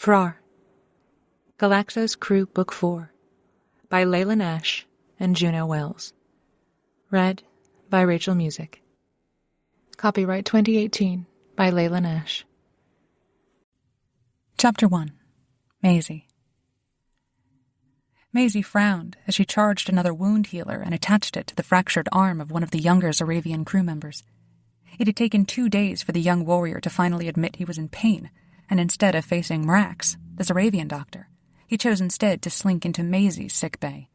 Frrar. Galaxos Crew Book 4 by Layla Nash and Juno Wells. Read by Rachel Music. Copyright 2018 by Layla Nash. Chapter 1. Maisie. Maisie frowned as she charged another wound healer and attached it to the fractured arm of one of the younger Zaravian crew members. It had taken 2 days for the young warrior to finally admit he was in pain, and instead of facing Mrax, the Zaravian doctor, he chose instead to slink into Maisie's sick bay.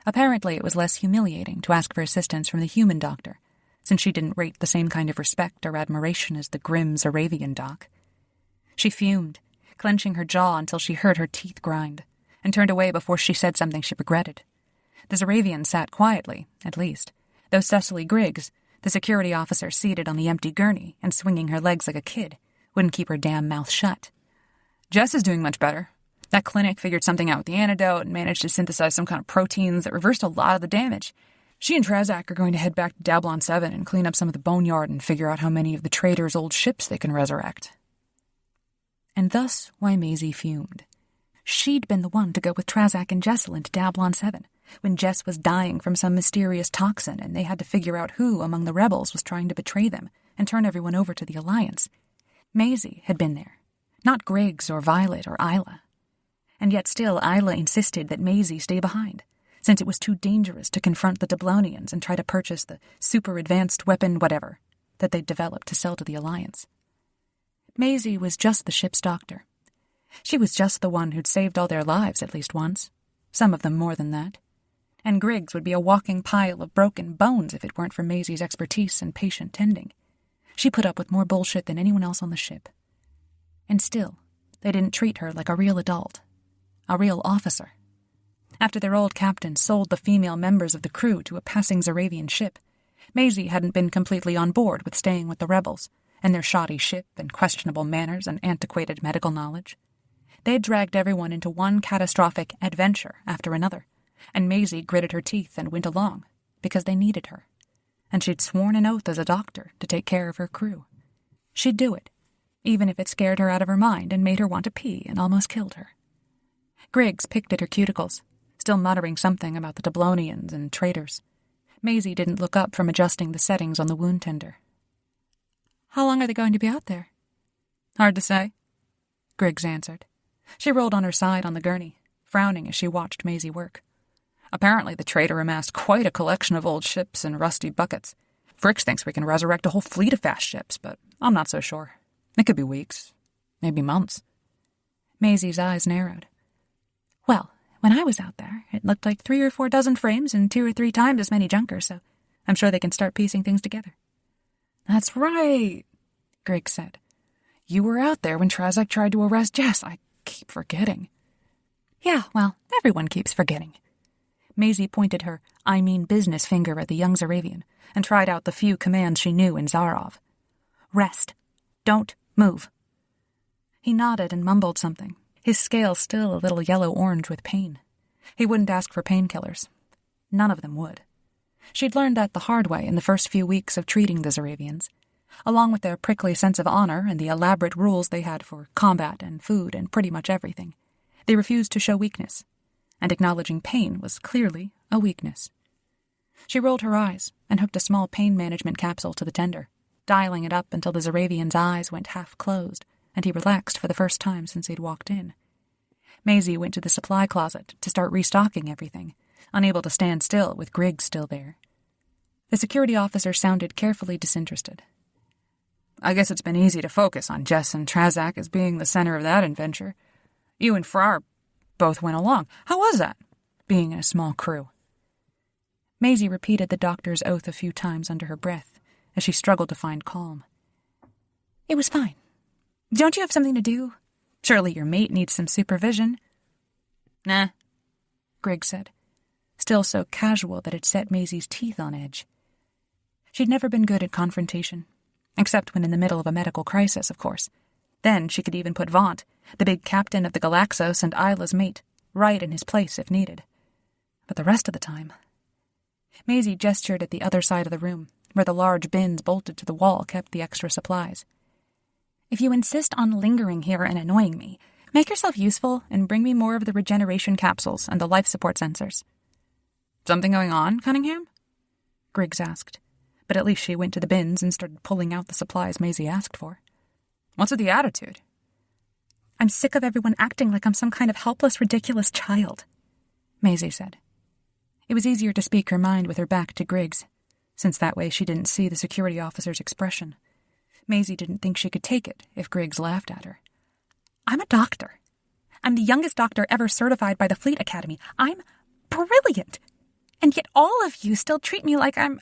Apparently it was less humiliating to ask for assistance from the human doctor, since she didn't rate the same kind of respect or admiration as the grim Zaravian doc. She fumed, clenching her jaw until she heard her teeth grind, and turned away before she said something she regretted. The Zaravian sat quietly, at least, though Cecily Griggs, the security officer seated on the empty gurney and swinging her legs like a kid, wouldn't keep her damn mouth shut. Jess is doing much better. That clinic figured something out with the antidote and managed to synthesize some kind of proteins that reversed a lot of the damage. She and Trazak are going to head back to Dablon 7 and clean up some of the boneyard and figure out how many of the traders' old ships they can resurrect. And thus why Maisie fumed. She'd been the one to go with Trazak and Jessel into Dablon 7, when Jess was dying from some mysterious toxin and they had to figure out who among the rebels was trying to betray them and turn everyone over to the Alliance. Maisie had been there, not Griggs or Violet or Isla. And yet still Isla insisted that Maisie stay behind, since it was too dangerous to confront the Dablonians and try to purchase the super-advanced weapon whatever that they'd developed to sell to the Alliance. Maisie was just the ship's doctor. She was just the one who'd saved all their lives at least once, some of them more than that. And Griggs would be a walking pile of broken bones if it weren't for Maisie's expertise and patient tending. She put up with more bullshit than anyone else on the ship. And still, they didn't treat her like a real adult, a real officer. After their old captain sold the female members of the crew to a passing Zaravian ship, Maisie hadn't been completely on board with staying with the rebels and their shoddy ship and questionable manners and antiquated medical knowledge. They had dragged everyone into one catastrophic adventure after another, and Maisie gritted her teeth and went along because they needed her. And she'd sworn an oath as a doctor to take care of her crew. She'd do it, even if it scared her out of her mind and made her want to pee and almost killed her. Griggs picked at her cuticles, still muttering something about the Dablonians and traitors. Maisie didn't look up from adjusting the settings on the wound tender. "How long are they going to be out there?" "Hard to say," Griggs answered. She rolled on her side on the gurney, frowning as she watched Maisie work. "Apparently the traitor amassed quite a collection of old ships and rusty buckets. Fricks thinks we can resurrect a whole fleet of fast ships, but I'm not so sure. It could be weeks, maybe months." Maisie's eyes narrowed. "Well, when I was out there, it looked like 3 or 4 dozen frames and 2 or 3 times as many junkers, so I'm sure they can start piecing things together." "That's right," Griggs said. "You were out there when Trazak tried to arrest Jess. I keep forgetting." "Yeah, well, everyone keeps forgetting." Maisie pointed her "I mean business" finger at the young Zaravian and tried out the few commands she knew in Zarov. "Rest. Don't move." He nodded and mumbled something, his scale still a little yellow-orange with pain. He wouldn't ask for painkillers. None of them would. She'd learned that the hard way in the first few weeks of treating the Zaravians. Along with their prickly sense of honor and the elaborate rules they had for combat and food and pretty much everything, they refused to show weakness, and acknowledging pain was clearly a weakness. She rolled her eyes and hooked a small pain management capsule to the tender, dialing it up until the Zaravian's eyes went half-closed, and he relaxed for the first time since he'd walked in. Maisie went to the supply closet to start restocking everything, unable to stand still with Griggs still there. The security officer sounded carefully disinterested. "I guess it's been easy to focus on Jess and Trazak as being the center of that adventure. You and Frrar both went along. How was that, being in a small crew?" Maisie repeated the doctor's oath a few times under her breath as she struggled to find calm. "It was fine. Don't you have something to do? Surely your mate needs some supervision." "Nah," Griggs said, still so casual that it set Maisie's teeth on edge. She'd never been good at confrontation, except when in the middle of a medical crisis, of course. Then she could even put Vaunt, the big captain of the Galaxos and Isla's mate, right in his place if needed. But the rest of the time... Maisie gestured at the other side of the room, where the large bins bolted to the wall kept the extra supplies. "If you insist on lingering here and annoying me, Make yourself useful and bring me more of the regeneration capsules and the life support sensors. Something going on, Cunningham? Griggs asked, but at least she went to the bins and started pulling out the supplies Maisie asked for. What's with the attitude? I'm sick of everyone acting like I'm some kind of helpless, ridiculous child, Maisie said. It was easier to speak her mind with her back to Griggs, since that way she didn't see the security officer's expression. Maisie didn't think she could take it if Griggs laughed at her. I'm a doctor. I'm the youngest doctor ever certified by the Fleet Academy. I'm brilliant. And yet all of you still treat me like I'm...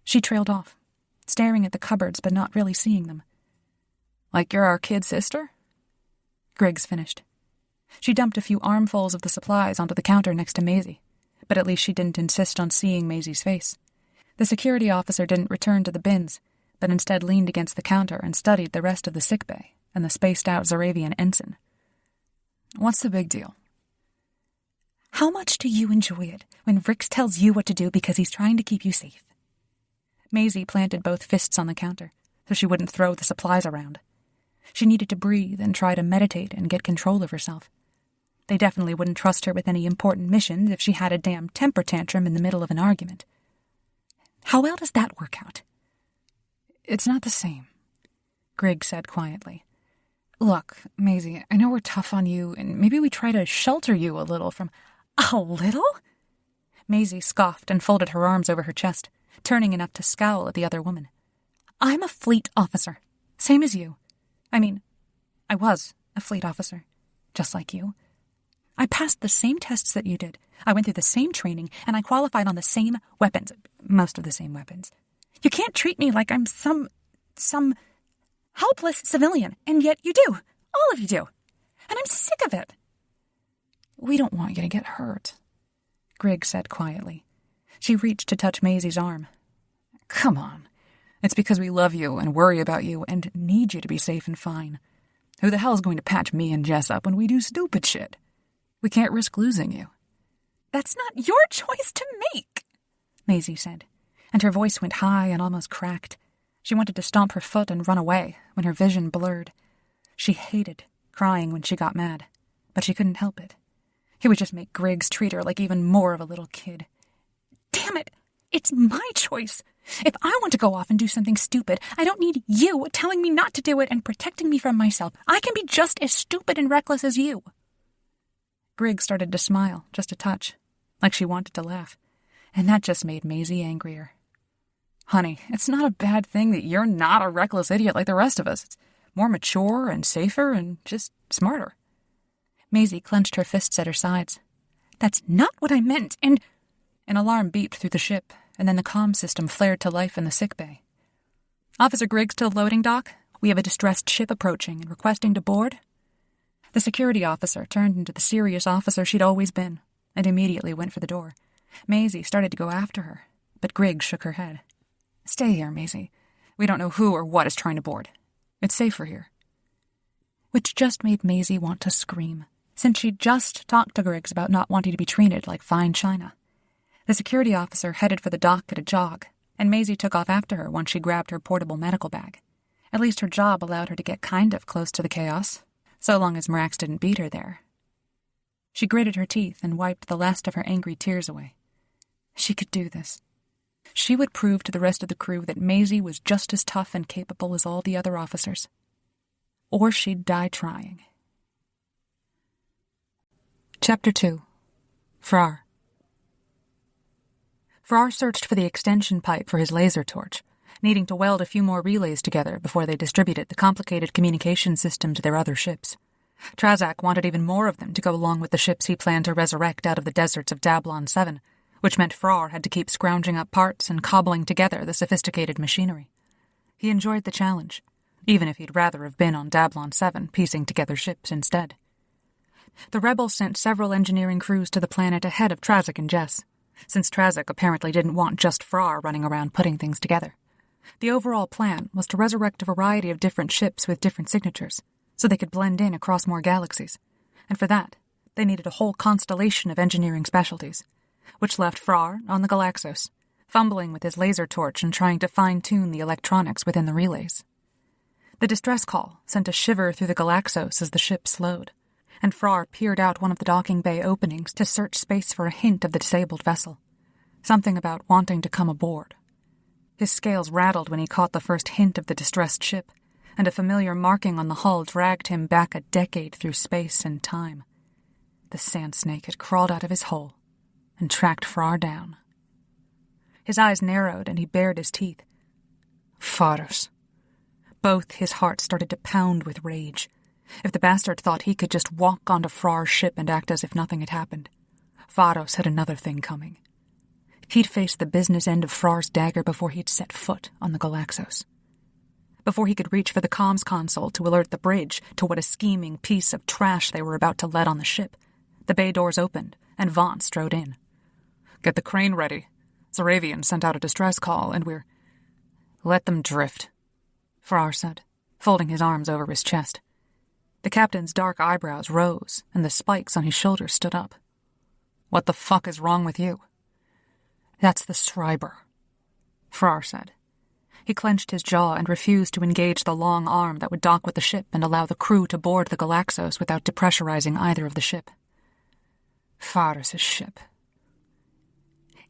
She trailed off, staring at the cupboards but not really seeing them. Like you're our kid sister? Griggs finished. She dumped a few armfuls of the supplies onto the counter next to Maisie, but at least she didn't insist on seeing Maisie's face. The security officer didn't return to the bins, but instead leaned against the counter and studied the rest of the sickbay and the spaced-out Zaravian ensign. What's the big deal? How much do you enjoy it when Rix tells you what to do because he's trying to keep you safe? Maisie planted both fists on the counter so she wouldn't throw the supplies around. She needed to breathe and try to meditate and get control of herself. They definitely wouldn't trust her with any important missions if she had a damn temper tantrum in the middle of an argument. How well does that work out? It's not the same, Griggs said quietly. Look, Maisie, I know we're tough on you, and maybe we try to shelter you a little from... A little? Maisie scoffed and folded her arms over her chest, turning enough to scowl at the other woman. I'm a fleet officer, same as you. I mean, I was a fleet officer, just like you. I passed the same tests that you did. I went through the same training, and I qualified on the same weapons, most of the same weapons. You can't treat me like I'm some helpless civilian, and yet you do. All of you do. And I'm sick of it. We don't want you to get hurt, Griggs said quietly. She reached to touch Maisie's arm. Come on. It's because we love you and worry about you and need you to be safe and fine. Who the hell is going to patch me and Jess up when we do stupid shit? We can't risk losing you. That's not your choice to make, Maisie said, and her voice went high and almost cracked. She wanted to stomp her foot and run away when her vision blurred. She hated crying when she got mad, but she couldn't help it. It would just make Griggs treat her like even more of a little kid. Damn it! It's my choice! If I want to go off and do something stupid, I don't need you telling me not to do it and protecting me from myself. I can be just as stupid and reckless as you. Griggs started to smile, just a touch, like she wanted to laugh, and that just made Maisie angrier. Honey, it's not a bad thing that you're not a reckless idiot like the rest of us. It's more mature and safer and just smarter. Maisie clenched her fists at her sides. That's not what I meant, and... An alarm beeped through the ship, and then the comm system flared to life in the sickbay. Officer Griggs to the loading dock. We have a distressed ship approaching and requesting to board. The security officer turned into the serious officer she'd always been, and immediately went for the door. Maisie started to go after her, but Griggs shook her head. Stay here, Maisie. We don't know who or what is trying to board. It's safer here. Which just made Maisie want to scream, since she'd just talked to Griggs about not wanting to be treated like fine china. The security officer headed for the dock at a jog, and Maisie took off after her once she grabbed her portable medical bag. At least her job allowed her to get kind of close to the chaos, so long as Marax didn't beat her there. She gritted her teeth and wiped the last of her angry tears away. She could do this. She would prove to the rest of the crew that Maisie was just as tough and capable as all the other officers. Or she'd die trying. Chapter 2. Frrar. Frrar searched for the extension pipe for his laser torch, needing to weld a few more relays together before they distributed the complicated communication system to their other ships. Trazak wanted even more of them to go along with the ships he planned to resurrect out of the deserts of Dablon 7, which meant Frrar had to keep scrounging up parts and cobbling together the sophisticated machinery. He enjoyed the challenge, even if he'd rather have been on Dablon 7 piecing together ships instead. The rebels sent several engineering crews to the planet ahead of Trazak and Jess, since Trazak apparently didn't want just Frrar running around putting things together. The overall plan was to resurrect a variety of different ships with different signatures, so they could blend in across more galaxies, and for that, they needed a whole constellation of engineering specialties, which left Frrar on the Galaxos, fumbling with his laser torch and trying to fine-tune the electronics within the relays. The distress call sent a shiver through the Galaxos as the ship slowed, and Frrar peered out one of the docking bay openings to search space for a hint of the disabled vessel. Something about wanting to come aboard. His scales rattled when he caught the first hint of the distressed ship, and a familiar marking on the hull dragged him back a decade through space and time. The sand snake had crawled out of his hole and tracked Frrar down. His eyes narrowed and he bared his teeth. Faros. Both his hearts started to pound with rage. If the bastard thought he could just walk onto Frar's ship and act as if nothing had happened, Faros had another thing coming. He'd face the business end of Frar's dagger before he'd set foot on the Galaxos. Before he could reach for the comms console to alert the bridge to what a scheming piece of trash they were about to let on the ship, the bay doors opened and Vaughn strode in. "Get the crane ready. Zaravian sent out a distress call and we're—" "Let them drift," Frrar said, folding his arms over his chest. The captain's dark eyebrows rose and the spikes on his shoulders stood up. "What the fuck is wrong with you?" "That's the Schreiber," Frrar said. He clenched his jaw and refused to engage the long arm that would dock with the ship and allow the crew to board the Galaxos without depressurizing either of the ship. Faros' ship.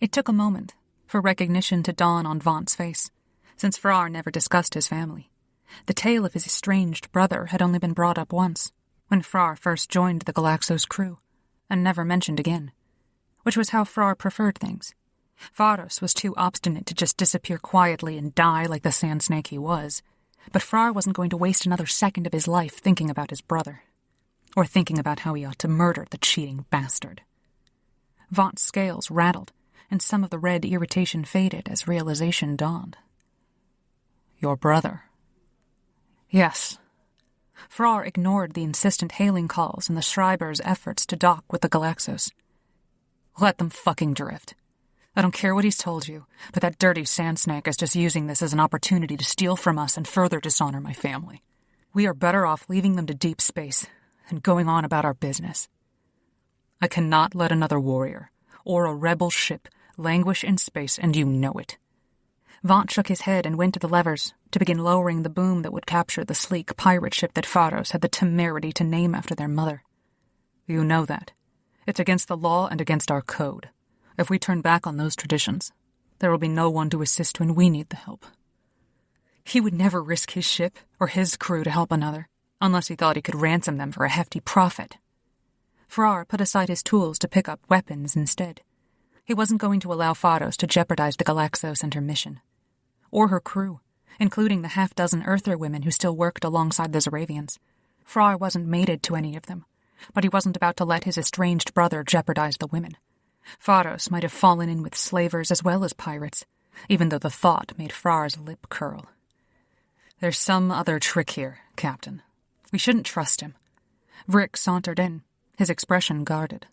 It took a moment for recognition to dawn on Vaughn's face, since Frrar never discussed his family. The tale of his estranged brother had only been brought up once, when Frrar first joined the Galaxos crew, and never mentioned again, which was how Frrar preferred things. Faros was too obstinate to just disappear quietly and die like the sand snake he was, but Frrar wasn't going to waste another second of his life thinking about his brother, or thinking about how he ought to murder the cheating bastard. Vaughn's scales rattled, and some of the red irritation faded as realization dawned. "Your brother?" "Yes." Frrar ignored the insistent hailing calls and the Schreiber's efforts to dock with the Galaxos. "Let them fucking drift. I don't care what he's told you, but that dirty sand snake is just using this as an opportunity to steal from us and further dishonor my family. We are better off leaving them to deep space and going on about our business. I cannot let another warrior or a rebel ship languish in space, and you know it." Vaughn shook his head and went to the levers to begin lowering the boom that would capture the sleek pirate ship that Faros had the temerity to name after their mother. "You know that. It's against the law and against our code. If we turn back on those traditions, there will be no one to assist when we need the help." He would never risk his ship or his crew to help another, unless he thought he could ransom them for a hefty profit. Frrar put aside his tools to pick up weapons instead. He wasn't going to allow Faros to jeopardize the Galaxos and her mission, or her crew, including the half-dozen Earther women who still worked alongside the Zaravians. Frrar wasn't mated to any of them, but he wasn't about to let his estranged brother jeopardize the women. Faros might have fallen in with slavers as well as pirates, even though the thought made Frar's lip curl. "There's some other trick here, Captain. We shouldn't trust him." Vrick sauntered in, his expression guarded.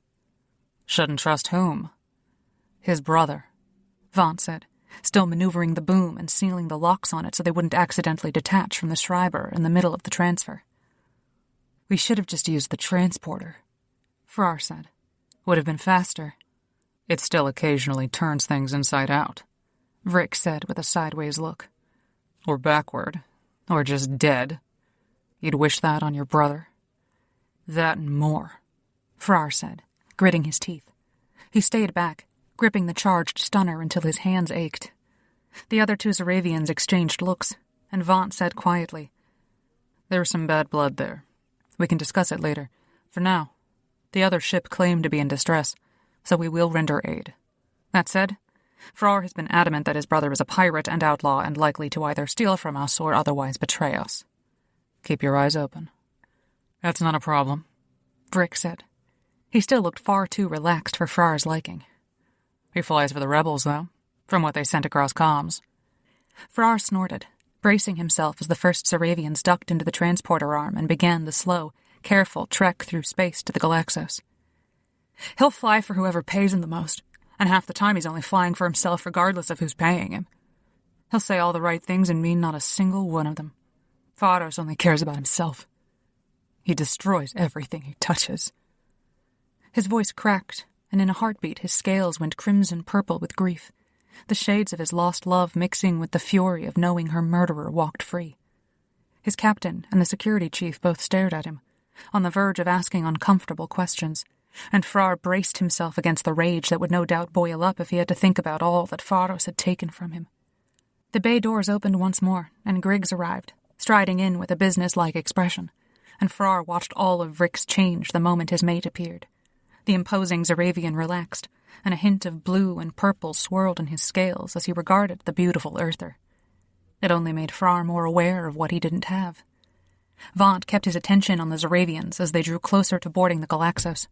"Shouldn't trust whom?" "His brother," Vaughn said, still maneuvering the boom and sealing the locks on it so they wouldn't accidentally detach from the Schreiber in the middle of the transfer. "We should have just used the transporter," Frrar said. "Would have been faster." "It still occasionally turns things inside out," Vrick said with a sideways look. "Or backward, or just dead. You'd wish that on your brother?" "That and more," Frrar said, gritting his teeth. He stayed back, gripping the charged stunner until his hands ached. The other two Zaravians exchanged looks, and Vaughn said quietly, "There was some bad blood there. We can discuss it later. For now, the other ship claimed to be in distress, so we will render aid. That said, Frrar has been adamant that his brother is a pirate and outlaw and likely to either steal from us or otherwise betray us. Keep your eyes open." "That's not a problem," Vrick said. He still looked far too relaxed for Frar's liking. "He flies for the rebels, though, from what they sent across comms." Frrar snorted, bracing himself as the first Zaravians ducked into the transporter arm and began the slow, careful trek through space to the Galaxos. "He'll fly for whoever pays him the most, and half the time he's only flying for himself regardless of who's paying him. He'll say all the right things and mean not a single one of them. Faros only cares about himself. He destroys everything he touches." His voice cracked, and in a heartbeat his scales went crimson-purple with grief, the shades of his lost love mixing with the fury of knowing her murderer walked free. His captain and the security chief both stared at him, on the verge of asking uncomfortable questions, and Frrar braced himself against the rage that would no doubt boil up if he had to think about all that Pharos had taken from him. The bay doors opened once more, and Griggs arrived, striding in with a business-like expression, and Frrar watched all of Rick's change the moment his mate appeared. The imposing Zaravian relaxed, and a hint of blue and purple swirled in his scales as he regarded the beautiful earther. It only made Frrar more aware of what he didn't have. Vaunt kept his attention on the Zaravians as they drew closer to boarding the Galaxos,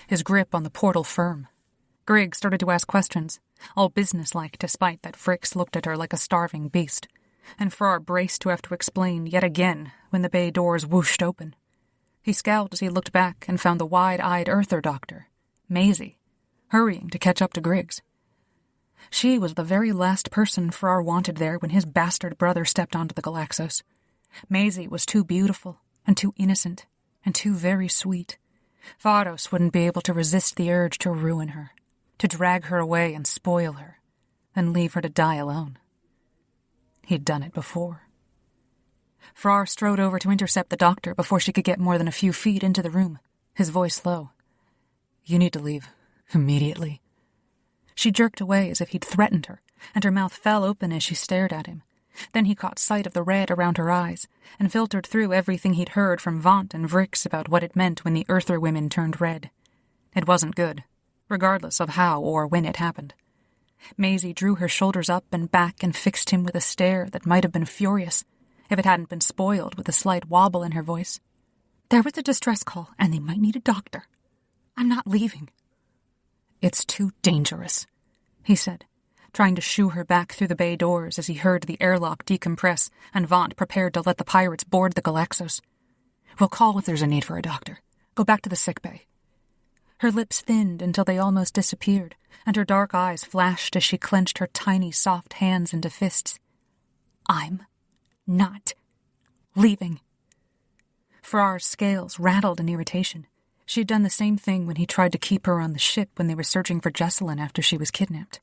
his grip on the portal firm. Griggs started to ask questions, all businesslike despite that Fricks looked at her like a starving beast, and Frrar braced to have to explain yet again when the bay doors whooshed open. He scowled as he looked back and found the wide-eyed earther doctor, Maisie, hurrying to catch up to Griggs. She was the very last person Frrar wanted there when his bastard brother stepped onto the Galaxos. Maisie was too beautiful, and too innocent, and too very sweet. Pharos wouldn't be able to resist the urge to ruin her, to drag her away and spoil her, and leave her to die alone. He'd done it before. Frrar strode over to intercept the doctor before she could get more than a few feet into the room, his voice low. "You need to leave. Immediately." She jerked away as if he'd threatened her, and her mouth fell open as she stared at him. Then he caught sight of the red around her eyes, and filtered through everything he'd heard from Vaunt and Vrix about what it meant when the Earther women turned red. It wasn't good, regardless of how or when it happened. Maisie drew her shoulders up and back and fixed him with a stare that might have been furious, if it hadn't been spoiled with a slight wobble in her voice. "There was a distress call, and they might need a doctor. I'm not leaving." "It's too dangerous," he said, trying to shoo her back through the bay doors as he heard the airlock decompress and Vaunt prepared to let the pirates board the Galaxos. "We'll call if there's a need for a doctor. Go back to the sick bay." Her lips thinned until they almost disappeared, and her dark eyes flashed as she clenched her tiny, soft hands into fists. "I'm not leaving." Frar's scales rattled in irritation. She'd done the same thing when he tried to keep her on the ship when they were searching for Jessalyn after she was kidnapped.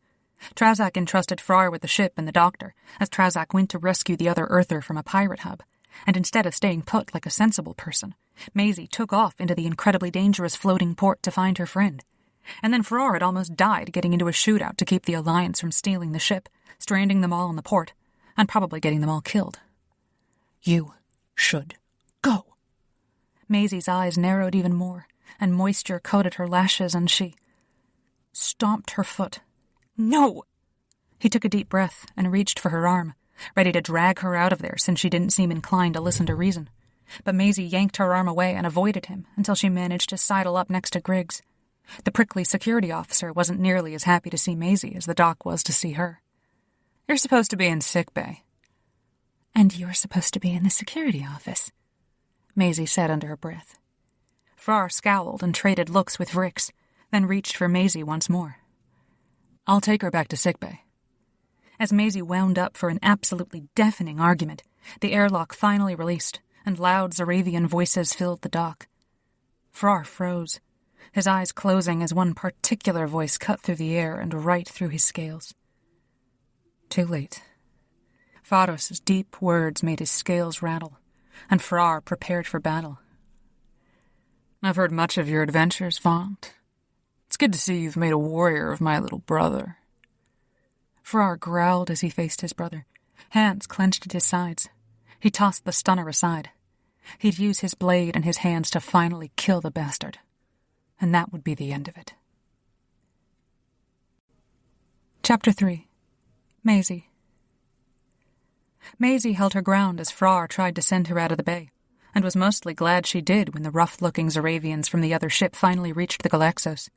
Trazak entrusted Frrar with the ship and the doctor, as Trazak went to rescue the other Earther from a pirate hub, and instead of staying put like a sensible person, Maisie took off into the incredibly dangerous floating port to find her friend. And then Frrar had almost died getting into a shootout to keep the Alliance from stealing the ship, stranding them all in the port, and probably getting them all killed. "You should go." Maisie's eyes narrowed even more, and moisture coated her lashes, and she stomped her foot. "No!" He took a deep breath and reached for her arm, ready to drag her out of there since she didn't seem inclined to listen to reason. But Maisie yanked her arm away and avoided him until she managed to sidle up next to Griggs. The prickly security officer wasn't nearly as happy to see Maisie as the doc was to see her. "You're supposed to be in sick bay." "And you're supposed to be in the security office," Maisie said under her breath. Frrar scowled and traded looks with Vrix, then reached for Maisie once more. "I'll take her back to sickbay." As Maisie wound up for an absolutely deafening argument, the airlock finally released, and loud Zaravian voices filled the dock. Frrar froze, his eyes closing as one particular voice cut through the air and right through his scales. Too late. Pharos' deep words made his scales rattle, and Frrar prepared for battle. "I've heard much of your adventures, Vaunt. It's good to see you've made a warrior of my little brother." Frrar growled as he faced his brother, hands clenched at his sides. He tossed the stunner aside. He'd use his blade and his hands to finally kill the bastard, and that would be the end of it. Chapter 3. Maisie. Maisie held her ground as Frrar tried to send her out of the bay, and was mostly glad she did when the rough-looking Zaravians from the other ship finally reached the Galaxos.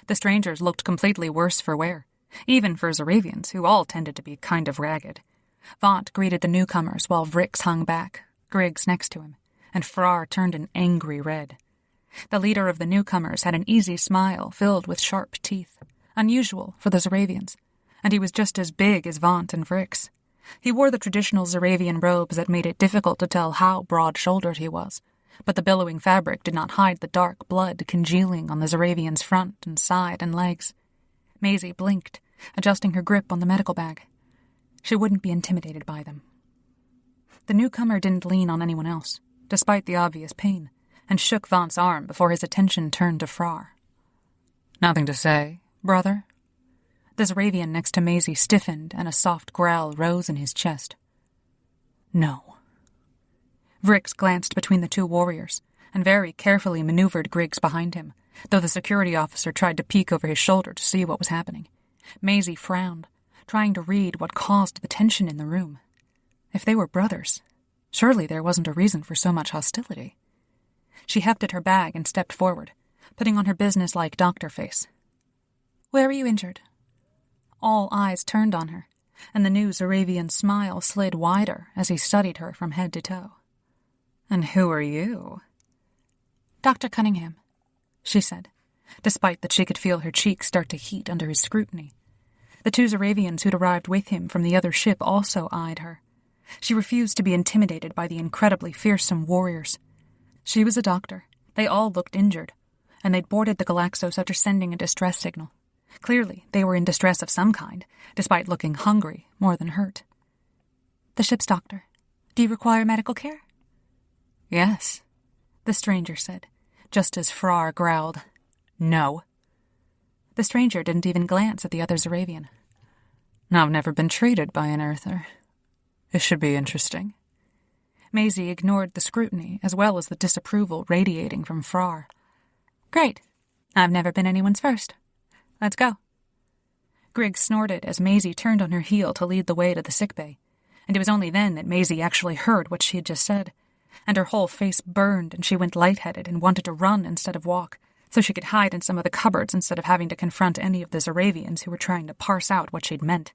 The strangers looked completely worse for wear, even for Zaravians, who all tended to be kind of ragged. Vaunt greeted the newcomers while Vrix hung back, Griggs next to him, and Frrar turned an angry red. The leader of the newcomers had an easy smile filled with sharp teeth, unusual for the Zaravians, and he was just as big as Vaunt and Vrix. He wore the traditional Zaravian robes that made it difficult to tell how broad-shouldered he was, but the billowing fabric did not hide the dark blood congealing on the Zaravian's front and side and legs. Maisie blinked, adjusting her grip on the medical bag. She wouldn't be intimidated by them. The newcomer didn't lean on anyone else, despite the obvious pain, and shook Vaughnt's arm before his attention turned to Frrar. "Nothing to say, brother?" The Zaravian next to Maisie stiffened, and a soft growl rose in his chest. "No." Vrix glanced between the two warriors, and very carefully maneuvered Griggs behind him, though the security officer tried to peek over his shoulder to see what was happening. Maisie frowned, trying to read what caused the tension in the room. If they were brothers, surely there wasn't a reason for so much hostility. She hefted her bag and stepped forward, putting on her business-like doctor face. "Where were you injured?" All eyes turned on her, and the new Zaravian smile slid wider as he studied her from head to toe. "And who are you?" "Dr. Cunningham," she said, despite that she could feel her cheeks start to heat under his scrutiny. The two Zaravians who'd arrived with him from the other ship also eyed her. She refused to be intimidated by the incredibly fearsome warriors. She was a doctor. They all looked injured, and they'd boarded the Galaxos after sending a distress signal. Clearly, they were in distress of some kind, despite looking hungry more than hurt. "The ship's doctor. Do you require medical care?" "Yes," the stranger said, just as Frrar growled, "No." The stranger didn't even glance at the other Zaravian. "I've never been treated by an Earther. This should be interesting." Maisie ignored the scrutiny as well as the disapproval radiating from Frrar. "Great. I've never been anyone's first. Let's go." Griggs snorted as Maisie turned on her heel to lead the way to the sickbay, and it was only then that Maisie actually heard what she had just said, and her whole face burned and she went lightheaded and wanted to run instead of walk, so she could hide in some of the cupboards instead of having to confront any of the Zaravians who were trying to parse out what she'd meant.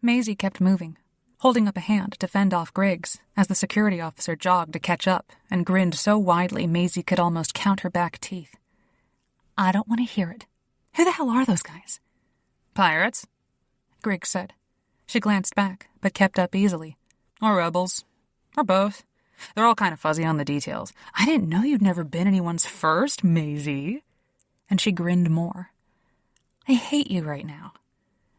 Maisie kept moving, holding up a hand to fend off Griggs as the security officer jogged to catch up and grinned so widely Maisie could almost count her back teeth. "I don't want to hear it. Who the hell are those guys?" "Pirates," Griggs said. She glanced back, but kept up easily. "Or rebels. Or both. They're all kind of fuzzy on the details. I didn't know you'd never been anyone's first, Maisie." And she grinned more. "I hate you right now,"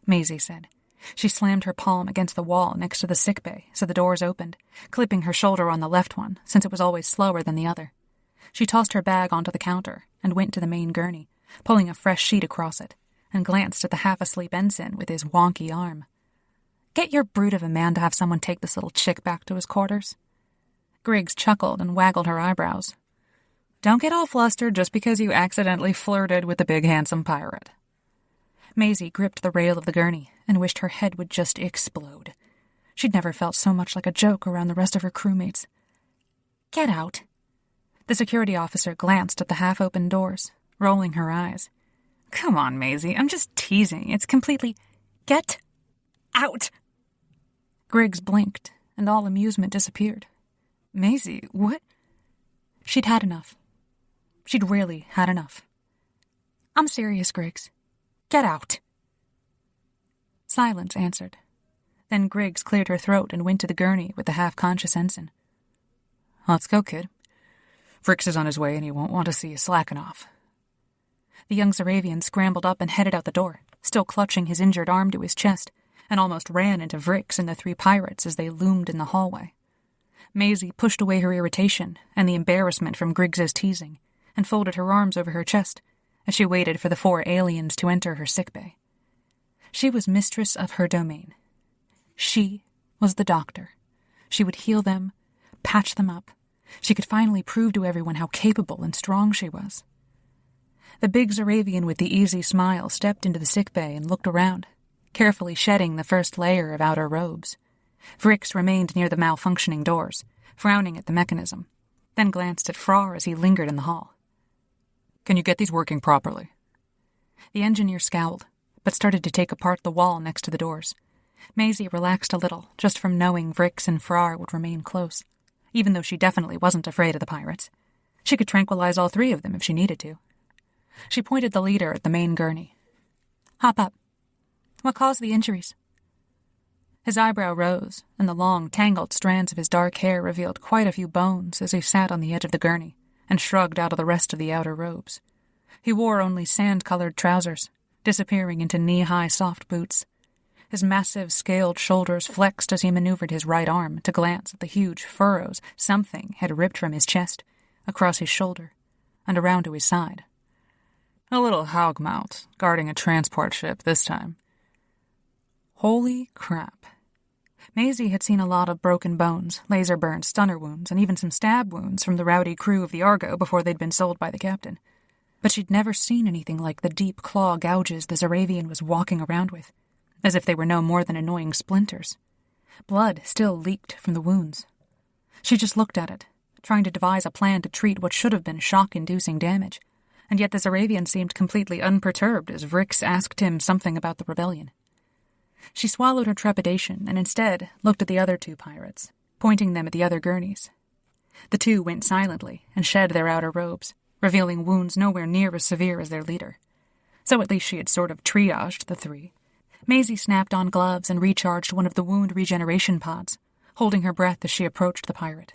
Maisie said. She slammed her palm against the wall next to the sickbay so the doors opened, clipping her shoulder on the left one since it was always slower than the other. She tossed her bag onto the counter and went to the main gurney, pulling a fresh sheet across it, and glanced at the half-asleep ensign with his wonky arm. "Get your brute of a man to have someone take this little chick back to his quarters." Griggs chuckled and waggled her eyebrows. "Don't get all flustered just because you accidentally flirted with the big handsome pirate." Maisie gripped the rail of the gurney and wished her head would just explode. She'd never felt so much like a joke around the rest of her crewmates. "Get out." The security officer glanced at the half-open doors, rolling her eyes. "Come on, Maisie, I'm just teasing. It's completely... Get out!" Griggs blinked, and all amusement disappeared. "Maisie, what?" She'd had enough. She'd really had enough. "I'm serious, Griggs. Get out." Silence answered. Then Griggs cleared her throat and went to the gurney with the half-conscious ensign. "Let's go, kid. Frix is on his way and he won't want to see you slacking off." The young Zaravian scrambled up and headed out the door, still clutching his injured arm to his chest, and almost ran into Vrix and the three pirates as they loomed in the hallway. Maisie pushed away her irritation and the embarrassment from Griggs's teasing, and folded her arms over her chest as she waited for the four aliens to enter her sickbay. She was mistress of her domain. She was the doctor. She would heal them, patch them up. She could finally prove to everyone how capable and strong she was. The big Zaravian with the easy smile stepped into the sickbay and looked around, carefully shedding the first layer of outer robes. Vrix remained near the malfunctioning doors, frowning at the mechanism, then glanced at Frrar as he lingered in the hall. "Can you get these working properly?" The engineer scowled, but started to take apart the wall next to the doors. Maisie relaxed a little, just from knowing Vrix and Frrar would remain close, even though she definitely wasn't afraid of the pirates. She could tranquilize all three of them if she needed to. She pointed the leader at the main gurney. "Hop up. What caused the injuries?" His eyebrow rose, and the long, tangled strands of his dark hair revealed quite a few bones as he sat on the edge of the gurney and shrugged out of the rest of the outer robes. He wore only sand-colored trousers, disappearing into knee-high soft boots. His massive, scaled shoulders flexed as he maneuvered his right arm to glance at the huge furrows something had ripped from his chest, across his shoulder, and around to his side. A little hogmouth guarding a transport ship this time. Holy crap. Maisie had seen a lot of broken bones, laser burns, stunner wounds, and even some stab wounds from the rowdy crew of the Argo before they'd been sold by the captain. But she'd never seen anything like the deep claw gouges the Zaravian was walking around with, as if they were no more than annoying splinters. Blood still leaked from the wounds. She just looked at it, trying to devise a plan to treat what should have been shock-inducing damage, and yet the Zaravian seemed completely unperturbed as Vrix asked him something about the rebellion. She swallowed her trepidation and instead looked at the other two pirates, pointing them at the other gurneys. The two went silently and shed their outer robes, revealing wounds nowhere near as severe as their leader. So at least she had sort of triaged the three. Maisie snapped on gloves and recharged one of the wound regeneration pods, holding her breath as she approached the pirate.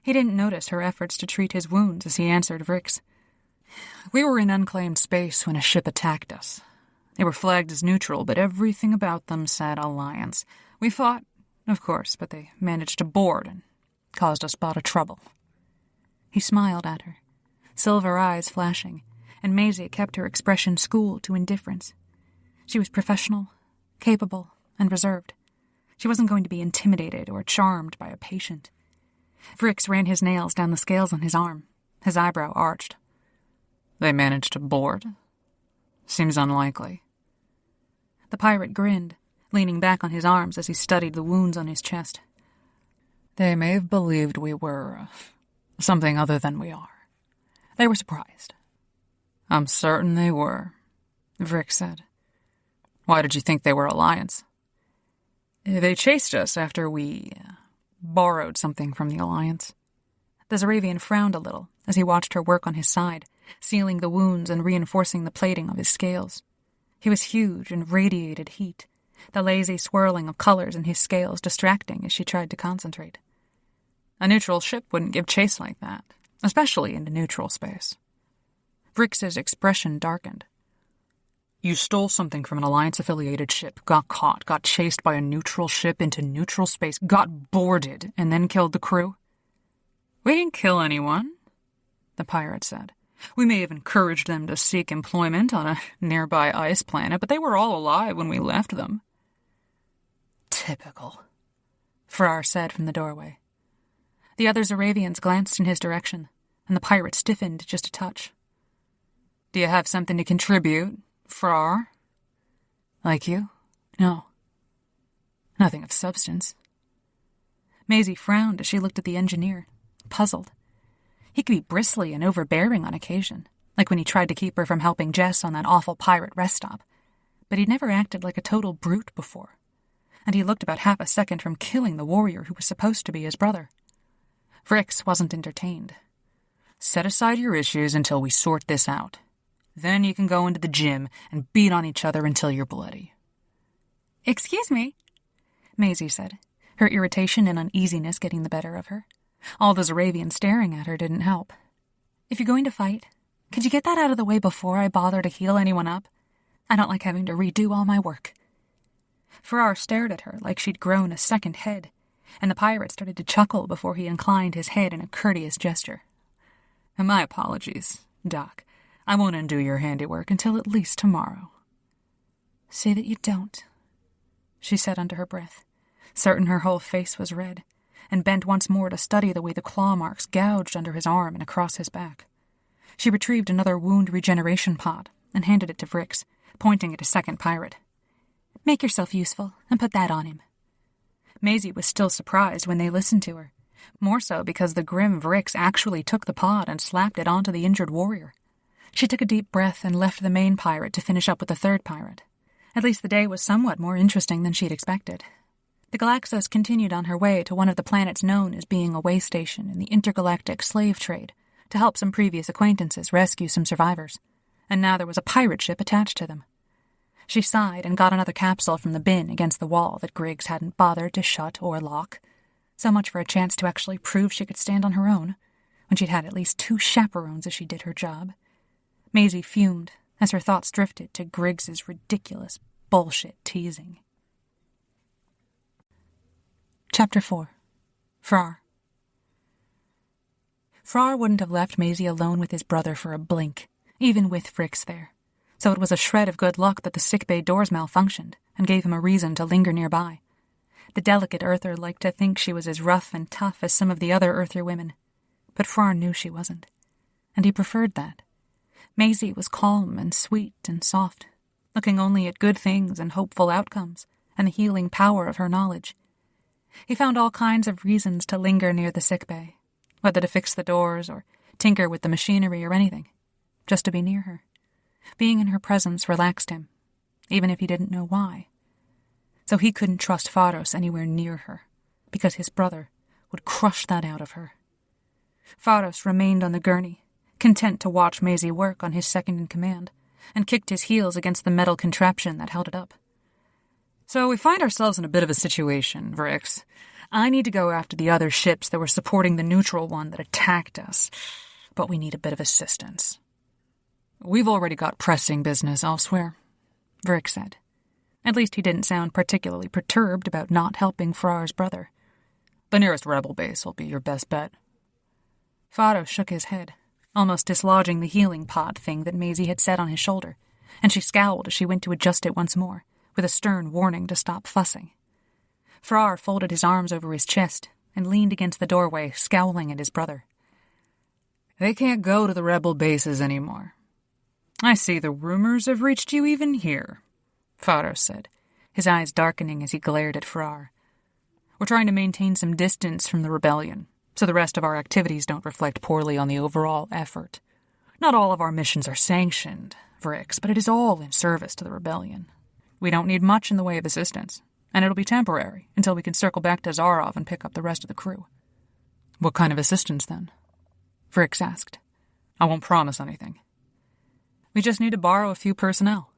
He didn't notice her efforts to treat his wounds as he answered Vrix. "We were in unclaimed space when a ship attacked us. They were flagged as neutral, but everything about them said Alliance. We fought, of course, but they managed to board and caused us a lot of trouble." He smiled at her, silver eyes flashing, and Maisie kept her expression schooled to indifference. She was professional, capable, and reserved. She wasn't going to be intimidated or charmed by a patient. Vrix ran his nails down the scales on his arm, his eyebrow arched. "They managed to board? Seems unlikely." The pirate grinned, leaning back on his arms as he studied the wounds on his chest. "They may have believed we were something other than we are. They were surprised." "I'm certain they were," Vrix said. "Why did you think they were Alliance?" "They chased us after we borrowed something from the Alliance." The Zaravian frowned a little as he watched her work on his side, sealing the wounds and reinforcing the plating of his scales. He was huge and radiated heat, the lazy swirling of colors in his scales distracting as she tried to concentrate. A neutral ship wouldn't give chase like that, especially into neutral space. Vrix's expression darkened. "You stole something from an Alliance-affiliated ship, got caught, got chased by a neutral ship into neutral space, got boarded, and then killed the crew?" "We didn't kill anyone," the pirate said. "We may have encouraged them to seek employment on a nearby ice planet, but they were all alive when we left them." "Typical," Frrar said from the doorway. The other Zaravians glanced in his direction, and the pirate stiffened just a touch. "Do you have something to contribute, Frrar?" "Like you? No. Nothing of substance." Maisie frowned as she looked at the engineer, puzzled. He could be bristly and overbearing on occasion, like when he tried to keep her from helping Jess on that awful pirate rest stop, but he'd never acted like a total brute before, and he looked about half a second from killing the warrior who was supposed to be his brother. Vrix wasn't entertained. "Set aside your issues until we sort this out. Then you can go into the gym and beat on each other until you're bloody." "Excuse me," Maisie said, her irritation and uneasiness getting the better of her. All the Zaravians staring at her didn't help. "If you're going to fight, could you get that out of the way before I bother to heal anyone up? I don't like having to redo all my work." Frrar stared at her like she'd grown a second head, and the pirate started to chuckle before he inclined his head in a courteous gesture. "My apologies, Doc. I won't undo your handiwork until at least tomorrow." "Say that you don't," she said under her breath, certain her whole face was red, and bent once more to study the way the claw marks gouged under his arm and across his back. She retrieved another wound regeneration pod and handed it to Vrix, pointing at a second pirate. "Make yourself useful and put that on him." Maisie was still surprised when they listened to her, more so because the grim Vrix actually took the pod and slapped it onto the injured warrior. She took a deep breath and left the main pirate to finish up with the third pirate. At least the day was somewhat more interesting than she'd expected. The Galaxos continued on her way to one of the planets known as being a way station in the intergalactic slave trade to help some previous acquaintances rescue some survivors, and now there was a pirate ship attached to them. She sighed and got another capsule from the bin against the wall that Griggs hadn't bothered to shut or lock. So much for a chance to actually prove she could stand on her own, when she'd had at least 2 chaperones as she did her job. Maisie fumed as her thoughts drifted to Griggs's ridiculous bullshit teasing. Chapter 4. Frrar. Frrar wouldn't have left Maisie alone with his brother for a blink, even with Fricks there, so it was a shred of good luck that the sickbay doors malfunctioned and gave him a reason to linger nearby. The delicate Earther liked to think she was as rough and tough as some of the other Earther women, but Frrar knew she wasn't, and he preferred that. Maisie was calm and sweet and soft, looking only at good things and hopeful outcomes and the healing power of her knowledge. He found all kinds of reasons to linger near the sickbay, whether to fix the doors or tinker with the machinery or anything, just to be near her. Being in her presence relaxed him, even if he didn't know why. So he couldn't trust Pharos anywhere near her, because his brother would crush that out of her. Pharos remained on the gurney, content to watch Maisie work on his second-in-command, and kicked his heels against the metal contraption that held it up. So we find ourselves in a bit of a situation, Vrix. I need to go after the other ships that were supporting the neutral one that attacked us, but we need a bit of assistance. We've already got pressing business elsewhere, Vrix said. At least he didn't sound particularly perturbed about not helping Frar's brother. The nearest rebel base will be your best bet. Pharos shook his head, almost dislodging the healing pod thing that Maisie had set on his shoulder, and she scowled as she went to adjust it once more, with a stern warning to stop fussing. Frrar folded his arms over his chest and leaned against the doorway, scowling at his brother. They can't go to the rebel bases anymore. I see the rumors have reached you even here, Pharos said, his eyes darkening as he glared at Frrar. We're trying to maintain some distance from the rebellion, so the rest of our activities don't reflect poorly on the overall effort. Not all of our missions are sanctioned, Vrix, but it is all in service to the rebellion. We don't need much in the way of assistance, and it'll be temporary until we can circle back to Zarov and pick up the rest of the crew. What kind of assistance, then? Vrix asked. I won't promise anything. We just need to borrow a few personnel,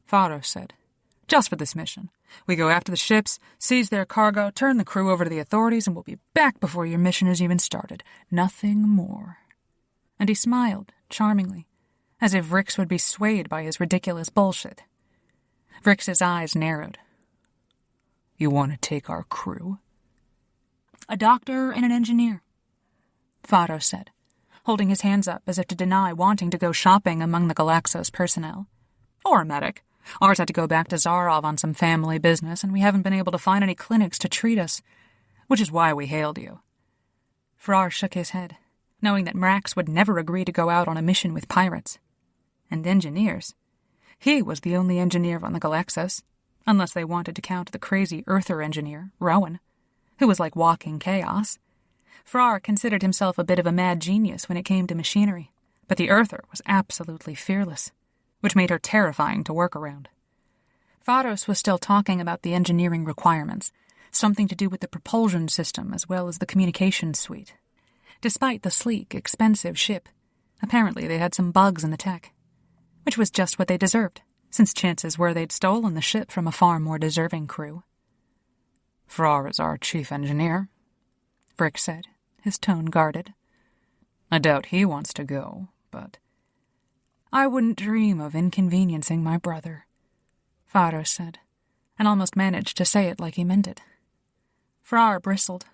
Pharos said. Just for this mission. We go after the ships, seize their cargo, turn the crew over to the authorities, and we'll be back before your mission has even started. Nothing more. And he smiled, charmingly, as if Vrix would be swayed by his ridiculous bullshit. Vrix's eyes narrowed. You want to take our crew? A doctor and an engineer, Pharos said, holding his hands up as if to deny wanting to go shopping among the Galaxos personnel. Or a medic. Ours had to go back to Zarov on some family business, and we haven't been able to find any clinics to treat us, which is why we hailed you. Frrar shook his head, knowing that Mrax would never agree to go out on a mission with pirates. And engineers. He was the only engineer on the Galaxos, unless they wanted to count the crazy Earther engineer, Rowan, who was like walking chaos. Frrar considered himself a bit of a mad genius when it came to machinery, but the Earther was absolutely fearless, which made her terrifying to work around. Pharos was still talking about the engineering requirements, something to do with the propulsion system as well as the communications suite. Despite the sleek, expensive ship, apparently they had some bugs in the tech, which was just what they deserved, since chances were they'd stolen the ship from a far more deserving crew. Frrar is our chief engineer, Vrix said, his tone guarded. I doubt he wants to go, but I wouldn't dream of inconveniencing my brother, Pharos said, and almost managed to say it like he meant it. Frrar bristled,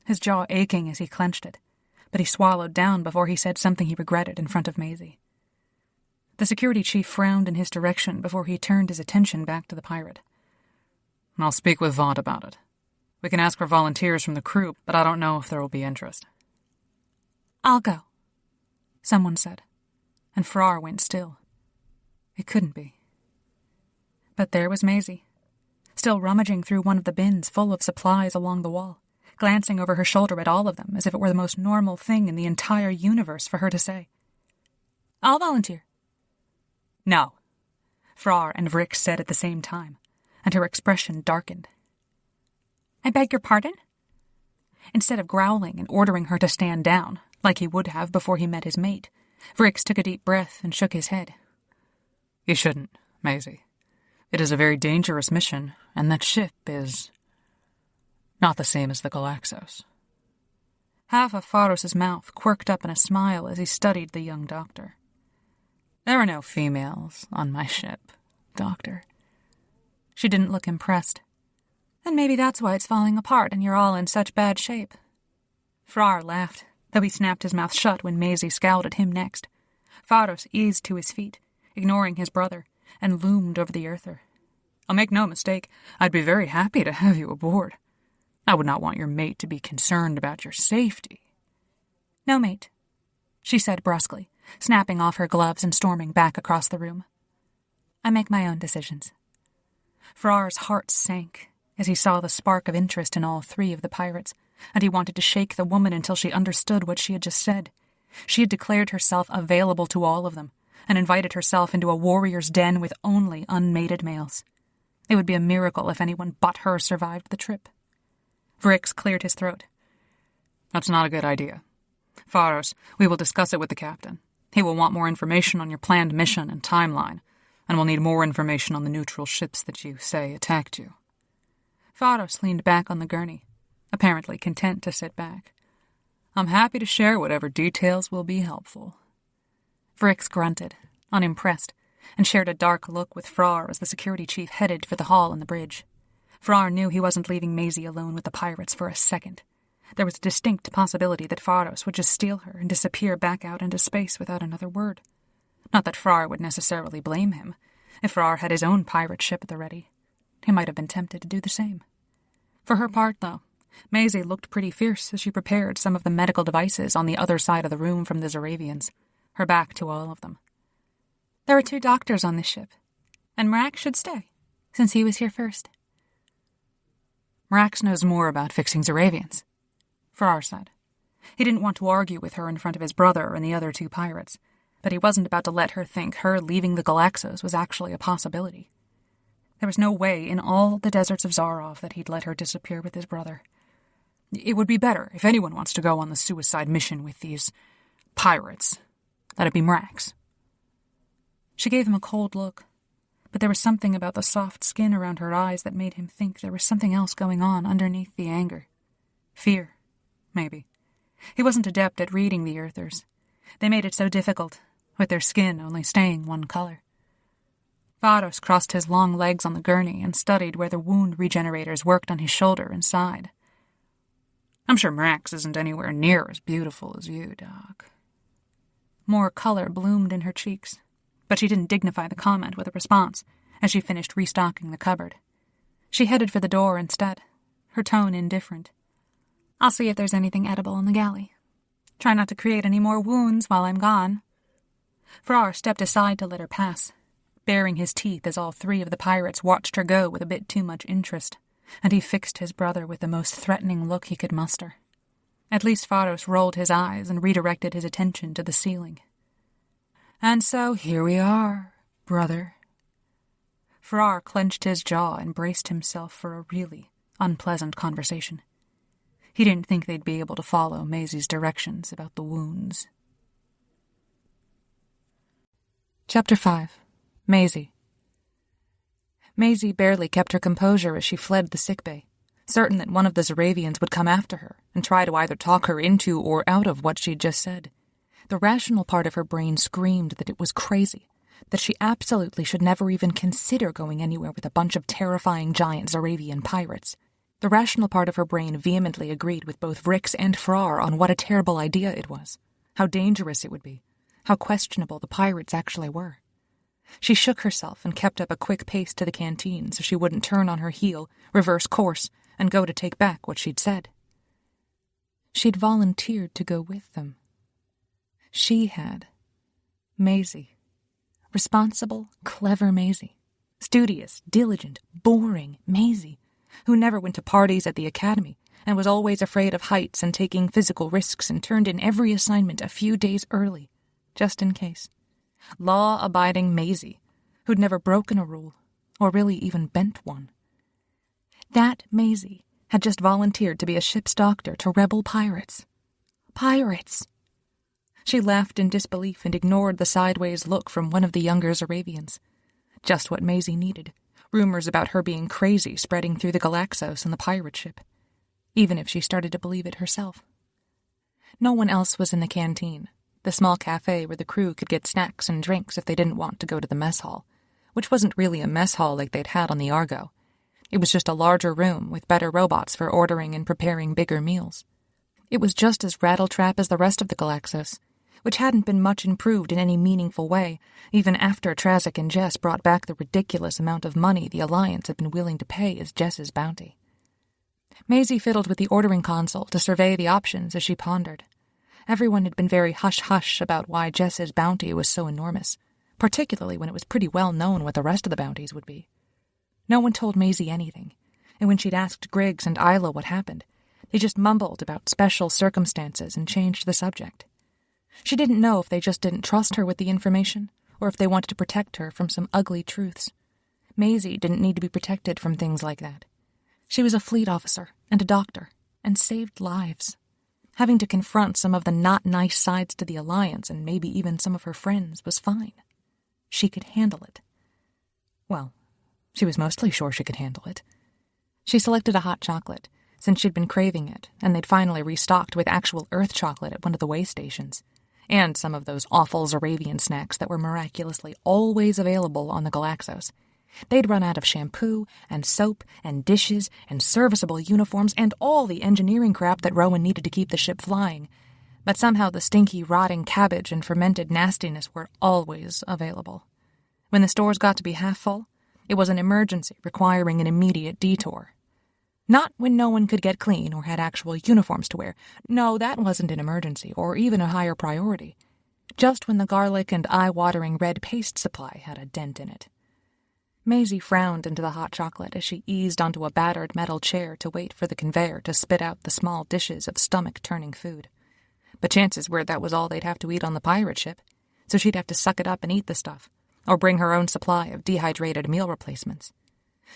his jaw aching as he clenched it, but he swallowed down before he said something he regretted in front of Maisie. The security chief frowned in his direction before he turned his attention back to the pirate. I'll speak with Vaught about it. We can ask for volunteers from the crew, but I don't know if there will be interest. I'll go, someone said, and Frrar went still. It couldn't be. But there was Maisie, still rummaging through one of the bins full of supplies along the wall, glancing over her shoulder at all of them as if it were the most normal thing in the entire universe for her to say. I'll volunteer. No, Frrar and Vrix said at the same time, and her expression darkened. I beg your pardon? Instead of growling and ordering her to stand down, like he would have before he met his mate, Vrix took a deep breath and shook his head. You shouldn't, Maisie. It is a very dangerous mission, and that ship is not the same as the Galaxos. Half of Pharos' mouth quirked up in a smile as he studied the young doctor. There are no females on my ship, Doctor. She didn't look impressed. And maybe that's why it's falling apart and you're all in such bad shape. Frrar laughed, though he snapped his mouth shut when Maisie scowled at him next. Faros eased to his feet, ignoring his brother, and loomed over the earther. I'll make no mistake, I'd be very happy to have you aboard. I would not want your mate to be concerned about your safety. No, mate, she said brusquely, snapping off her gloves and storming back across the room. I make my own decisions. Frrar's heart sank as he saw the spark of interest in all three of the pirates, and he wanted to shake the woman until she understood what she had just said. She had declared herself available to all of them, and invited herself into a warrior's den with only unmated males. It would be a miracle if anyone but her survived the trip. Vrix cleared his throat. That's not a good idea. Faros, we will discuss it with the captain. He will want more information on your planned mission and timeline, and will need more information on the neutral ships that you say attacked you. Faros leaned back on the gurney, apparently content to sit back. I'm happy to share whatever details will be helpful. Vrix grunted, unimpressed, and shared a dark look with Frrar as the security chief headed for the hall and the bridge. Frrar knew he wasn't leaving Maisie alone with the pirates for a second. There was a distinct possibility that Faros would just steal her and disappear back out into space without another word. Not that Frrar would necessarily blame him. If Frrar had his own pirate ship at the ready, he might have been tempted to do the same. For her part, though, Maisie looked pretty fierce as she prepared some of the medical devices on the other side of the room from the Zaravians, her back to all of them. There are 2 doctors on this ship, and Mrax should stay, since he was here first. Mrax knows more about fixing Zaravians, Frrar said. He didn't want to argue with her in front of his brother and the other 2 pirates, but he wasn't about to let her think her leaving the Galaxos was actually a possibility. There was no way in all the deserts of Zarov that he'd let her disappear with his brother. It would be better if anyone wants to go on the suicide mission with these pirates. Let it be Mrax. She gave him a cold look, but there was something about the soft skin around her eyes that made him think there was something else going on underneath the anger. Fear, maybe. He wasn't adept at reading the Earthers. They made it so difficult, with their skin only staying one color. Faros crossed his long legs on the gurney and studied where the wound regenerators worked on his shoulder and side. I'm sure Mrax isn't anywhere near as beautiful as you, Doc. More color bloomed in her cheeks, but she didn't dignify the comment with a response as she finished restocking the cupboard. She headed for the door instead, her tone indifferent. I'll see if there's anything edible in the galley. Try not to create any more wounds while I'm gone. Frrar stepped aside to let her pass, baring his teeth as all 3 of the pirates watched her go with a bit too much interest, and he fixed his brother with the most threatening look he could muster. At least Faros rolled his eyes and redirected his attention to the ceiling. And so here we are, brother. Frrar clenched his jaw and braced himself for a really unpleasant conversation. He didn't think they'd be able to follow Maisie's directions about the wounds. Chapter 5. Maisie. Maisie barely kept her composure as she fled the sickbay, certain that one of the Zaravians would come after her and try to either talk her into or out of what she'd just said. The rational part of her brain screamed that it was crazy, that she absolutely should never even consider going anywhere with a bunch of terrifying giant Zaravian pirates. The rational part of her brain vehemently agreed with both Vrix and Frrar on what a terrible idea it was, how dangerous it would be, how questionable the pirates actually were. She shook herself and kept up a quick pace to the canteen so she wouldn't turn on her heel, reverse course, and go to take back what she'd said. She'd volunteered to go with them. She had. Maisie. Responsible, clever Maisie. Studious, diligent, boring Maisie, who never went to parties at the academy and was always afraid of heights and taking physical risks and turned in every assignment a few days early, just in case. Law-abiding Maisie, who'd never broken a rule, or really even bent one. That Maisie had just volunteered to be a ship's doctor to rebel pirates. Pirates! She laughed in disbelief and ignored the sideways look from one of the younger Zaravians. Just what Maisie needed. Rumors about her being crazy spreading through the Galaxos and the pirate ship, even if she started to believe it herself. No one else was in the canteen, the small cafe where the crew could get snacks and drinks if they didn't want to go to the mess hall, which wasn't really a mess hall like they'd had on the Argo. It was just a larger room with better robots for ordering and preparing bigger meals. It was just as rattletrap as the rest of the Galaxos, which hadn't been much improved in any meaningful way, even after Trazic and Jess brought back the ridiculous amount of money the Alliance had been willing to pay as Jess's bounty. Maisie fiddled with the ordering console to survey the options as she pondered. Everyone had been very hush-hush about why Jess's bounty was so enormous, particularly when it was pretty well known what the rest of the bounties would be. No one told Maisie anything, and when she'd asked Griggs and Isla what happened, they just mumbled about special circumstances and changed the subject. She didn't know if they just didn't trust her with the information, or if they wanted to protect her from some ugly truths. Maisie didn't need to be protected from things like that. She was a fleet officer and a doctor, and saved lives. Having to confront some of the not nice sides to the Alliance and maybe even some of her friends was fine. She could handle it. Well, she was mostly sure she could handle it. She selected a hot chocolate, since she'd been craving it, and they'd finally restocked with actual Earth chocolate at one of the way stations, and some of those awful Zaravian snacks that were miraculously always available on the Galaxos. They'd run out of shampoo and soap and dishes and serviceable uniforms and all the engineering crap that Rowan needed to keep the ship flying, but somehow the stinky, rotting cabbage and fermented nastiness were always available. When the stores got to be half full, it was an emergency requiring an immediate detour. Not when no one could get clean or had actual uniforms to wear. No, that wasn't an emergency or even a higher priority. Just when the garlic and eye-watering red paste supply had a dent in it. Maisie frowned into the hot chocolate as she eased onto a battered metal chair to wait for the conveyor to spit out the small dishes of stomach-turning food. But chances were that was all they'd have to eat on the pirate ship, so she'd have to suck it up and eat the stuff, or bring her own supply of dehydrated meal replacements.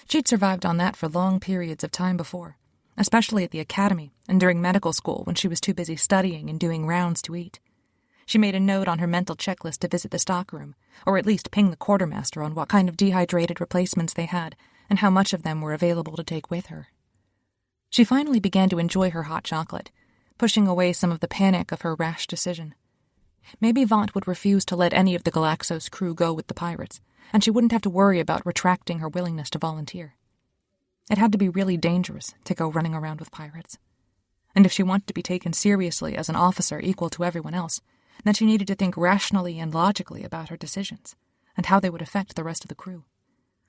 She'd survived on that for long periods of time before, especially at the academy and during medical school when she was too busy studying and doing rounds to eat. She made a note on her mental checklist to visit the stockroom, or at least ping the quartermaster on what kind of dehydrated replacements they had and how much of them were available to take with her. She finally began to enjoy her hot chocolate, pushing away some of the panic of her rash decision. Maybe Vaunt would refuse to let any of the Galaxos crew go with the pirates, and she wouldn't have to worry about retracting her willingness to volunteer. It had to be really dangerous to go running around with pirates. And if she wanted to be taken seriously as an officer equal to everyone else, then she needed to think rationally and logically about her decisions, and how they would affect the rest of the crew.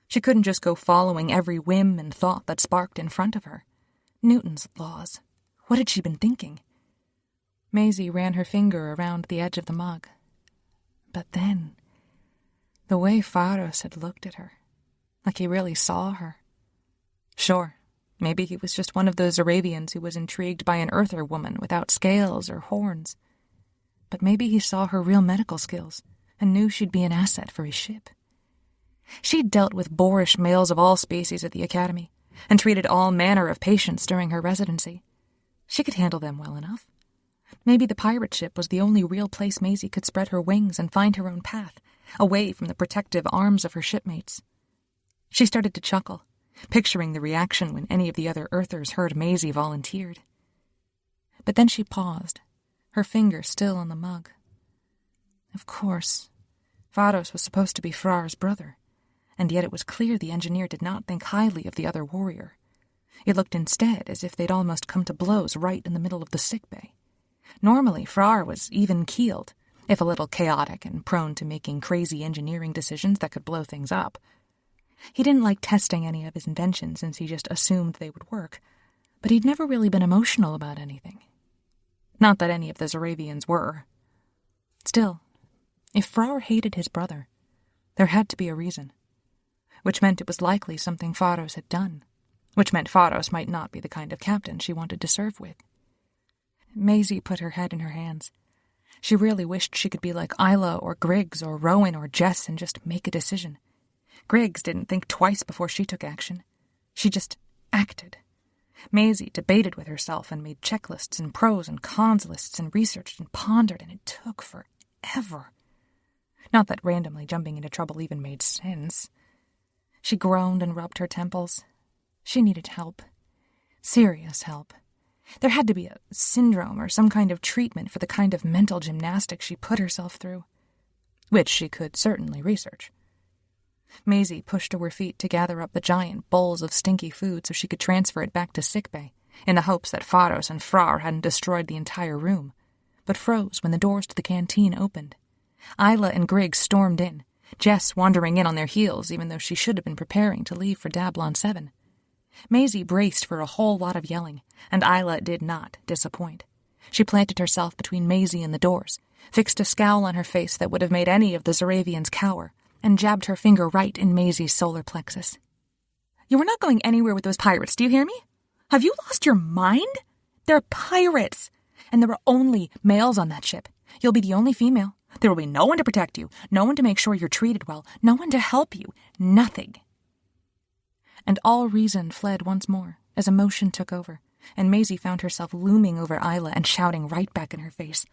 She couldn't just go following every whim and thought that sparked in front of her. Newton's laws. What had she been thinking? Maisie ran her finger around the edge of the mug. But then, the way Pharos had looked at her, like he really saw her. Sure, maybe he was just one of those Arabians who was intrigued by an Earther woman without scales or horns. But maybe he saw her real medical skills and knew she'd be an asset for his ship. She'd dealt with boorish males of all species at the academy and treated all manner of patients during her residency. She could handle them well enough. Maybe the pirate ship was the only real place Maisie could spread her wings and find her own path, away from the protective arms of her shipmates. She started to chuckle, picturing the reaction when any of the other Earthers heard Maisie volunteered. But then she paused, her finger still on the mug. Of course, Pharos was supposed to be Frrar's brother, and yet it was clear the engineer did not think highly of the other warrior. It looked instead as if they'd almost come to blows right in the middle of the sickbay. Normally, Frrar was even-keeled, if a little chaotic and prone to making crazy engineering decisions that could blow things up. He didn't like testing any of his inventions since he just assumed they would work, but he'd never really been emotional about anything. Not that any of the Zaravians were. Still, if Frrar hated his brother, there had to be a reason, which meant it was likely something Pharos had done, which meant Pharos might not be the kind of captain she wanted to serve with. Maisie put her head in her hands. She really wished she could be like Isla or Griggs or Rowan or Jess and just make a decision. Griggs didn't think twice before she took action. She just acted. Maisie debated with herself and made checklists and pros and cons lists and researched and pondered, and it took forever. Not that randomly jumping into trouble even made sense. She groaned and rubbed her temples. She needed help. Serious help. There had to be a syndrome or some kind of treatment for the kind of mental gymnastics she put herself through, which she could certainly research. Maisie pushed to her feet to gather up the giant bowls of stinky food so she could transfer it back to sickbay, in the hopes that Pharos and Frrar hadn't destroyed the entire room, but froze when the doors to the canteen opened. Layla and Griggs stormed in, Jess wandering in on their heels even though she should have been preparing to leave for Dablon 7. Maisie braced for a whole lot of yelling, and Layla did not disappoint. She planted herself between Maisie and the doors, fixed a scowl on her face that would have made any of the Zoravians cower, and jabbed her finger right in Maisie's solar plexus. "You are not going anywhere with those pirates, do you hear me? Have you lost your mind? They're pirates, and there are only males on that ship. You'll be the only female. There will be no one to protect you, no one to make sure you're treated well, no one to help you, nothing." And all reason fled once more as emotion took over, and Maisie found herself looming over Layla and shouting right back in her face,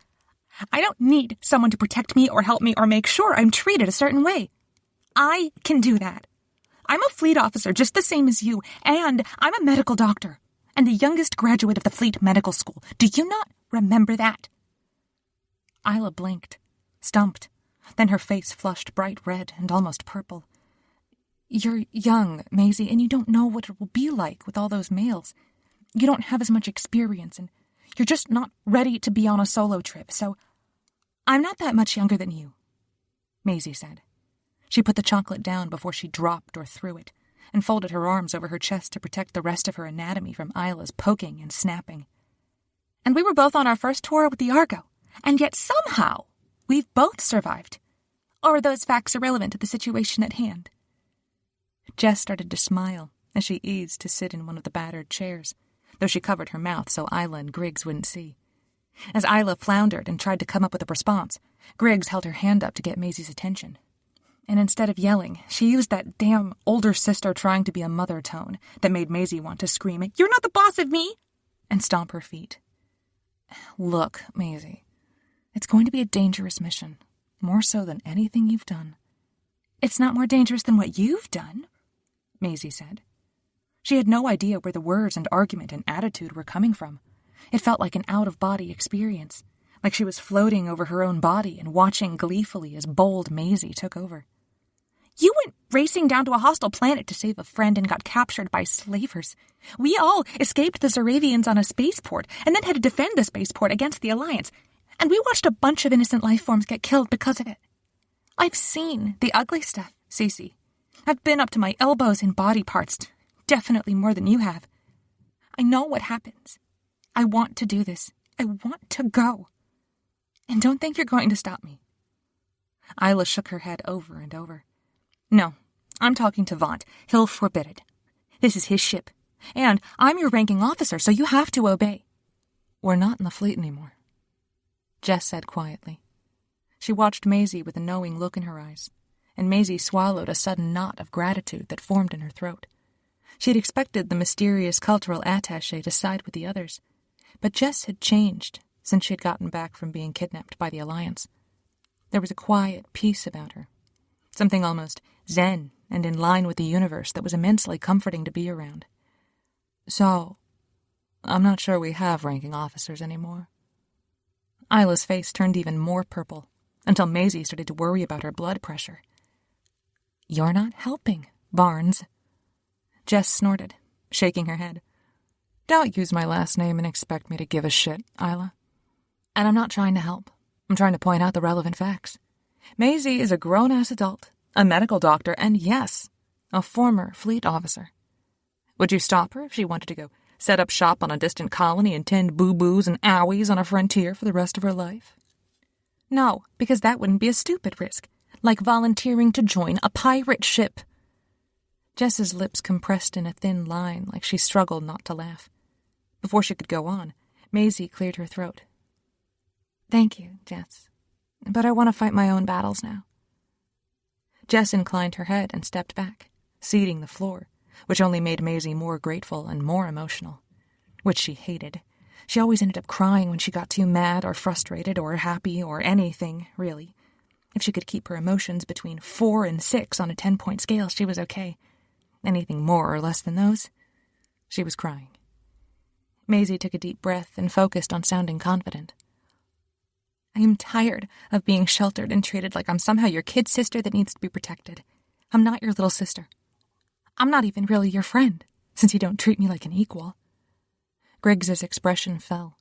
"I don't need someone to protect me or help me or make sure I'm treated a certain way. I can do that. I'm a fleet officer just the same as you, and I'm a medical doctor, and the youngest graduate of the Fleet Medical School. Do you not remember that?" Layla blinked, stumped. Then her face flushed bright red and almost purple. "You're young, Maisie, and you don't know what it will be like with all those males. You don't have as much experience, and you're just not ready to be on a solo trip, so I'm not that much younger than you," Maisie said. She put the chocolate down before she dropped or threw it, and folded her arms over her chest to protect the rest of her anatomy from Isla's poking and snapping. "And we were both on our first tour with the Argo, and yet somehow we've both survived. Or are those facts irrelevant to the situation at hand?" Jess started to smile as she eased to sit in one of the battered chairs, though she covered her mouth so Layla and Griggs wouldn't see. As Layla floundered and tried to come up with a response, Griggs held her hand up to get Maisie's attention. And instead of yelling, she used that damn older sister trying to be a mother tone that made Maisie want to scream, "You're not the boss of me!" and stomp her feet. "Look, Maisie, it's going to be a dangerous mission, more so than anything you've done." "It's not more dangerous than what you've done," Maisie said. She had no idea where the words and argument and attitude were coming from. It felt like an out-of-body experience, like she was floating over her own body and watching gleefully as bold Maisie took over. "You went racing down to a hostile planet to save a friend and got captured by slavers. We all escaped the Zoravians on a spaceport and then had to defend the spaceport against the Alliance, and we watched a bunch of innocent life forms get killed because of it. I've seen the ugly stuff, Cece. I've been up to my elbows in body parts, definitely more than you have. I know what happens. I want to do this. I want to go. And don't think you're going to stop me." Layla shook her head over and over. "No, I'm talking to Vaunt. He'll forbid it. This is his ship. And I'm your ranking officer, so you have to obey." "We're not in the fleet anymore," Jess said quietly. She watched Maisie with a knowing look in her eyes, and Maisie swallowed a sudden knot of gratitude that formed in her throat. She had expected the mysterious cultural attaché to side with the others, but Jess had changed since she had gotten back from being kidnapped by the Alliance. There was a quiet peace about her, something almost zen and in line with the universe that was immensely comforting to be around. "So, I'm not sure we have ranking officers anymore." Isla's face turned even more purple, until Maisie started to worry about her blood pressure. "You're not helping, Barnes." Jess snorted, shaking her head. "Don't use my last name and expect me to give a shit, Isla. And I'm not trying to help. I'm trying to point out the relevant facts. Maisie is a grown-ass adult, a medical doctor, and yes, a former fleet officer. Would you stop her if she wanted to go set up shop on a distant colony and tend boo-boos and owies on a frontier for the rest of her life? No, because that wouldn't be a stupid risk, like volunteering to join a pirate ship." Jess's lips compressed in a thin line like she struggled not to laugh. Before she could go on, Maisie cleared her throat. "Thank you, Jess, but I want to fight my own battles now." Jess inclined her head and stepped back, ceding the floor, which only made Maisie more grateful and more emotional, which she hated. She always ended up crying when she got too mad or frustrated or happy or anything, really. If she could keep her emotions between 4 and 6 on a 10-point scale, she was okay. Anything more or less than those, she was crying. Maisie took a deep breath and focused on sounding confident. "I am tired of being sheltered and treated like I'm somehow your kid sister that needs to be protected. I'm not your little sister. I'm not even really your friend, since you don't treat me like an equal. Griggs's expression fell.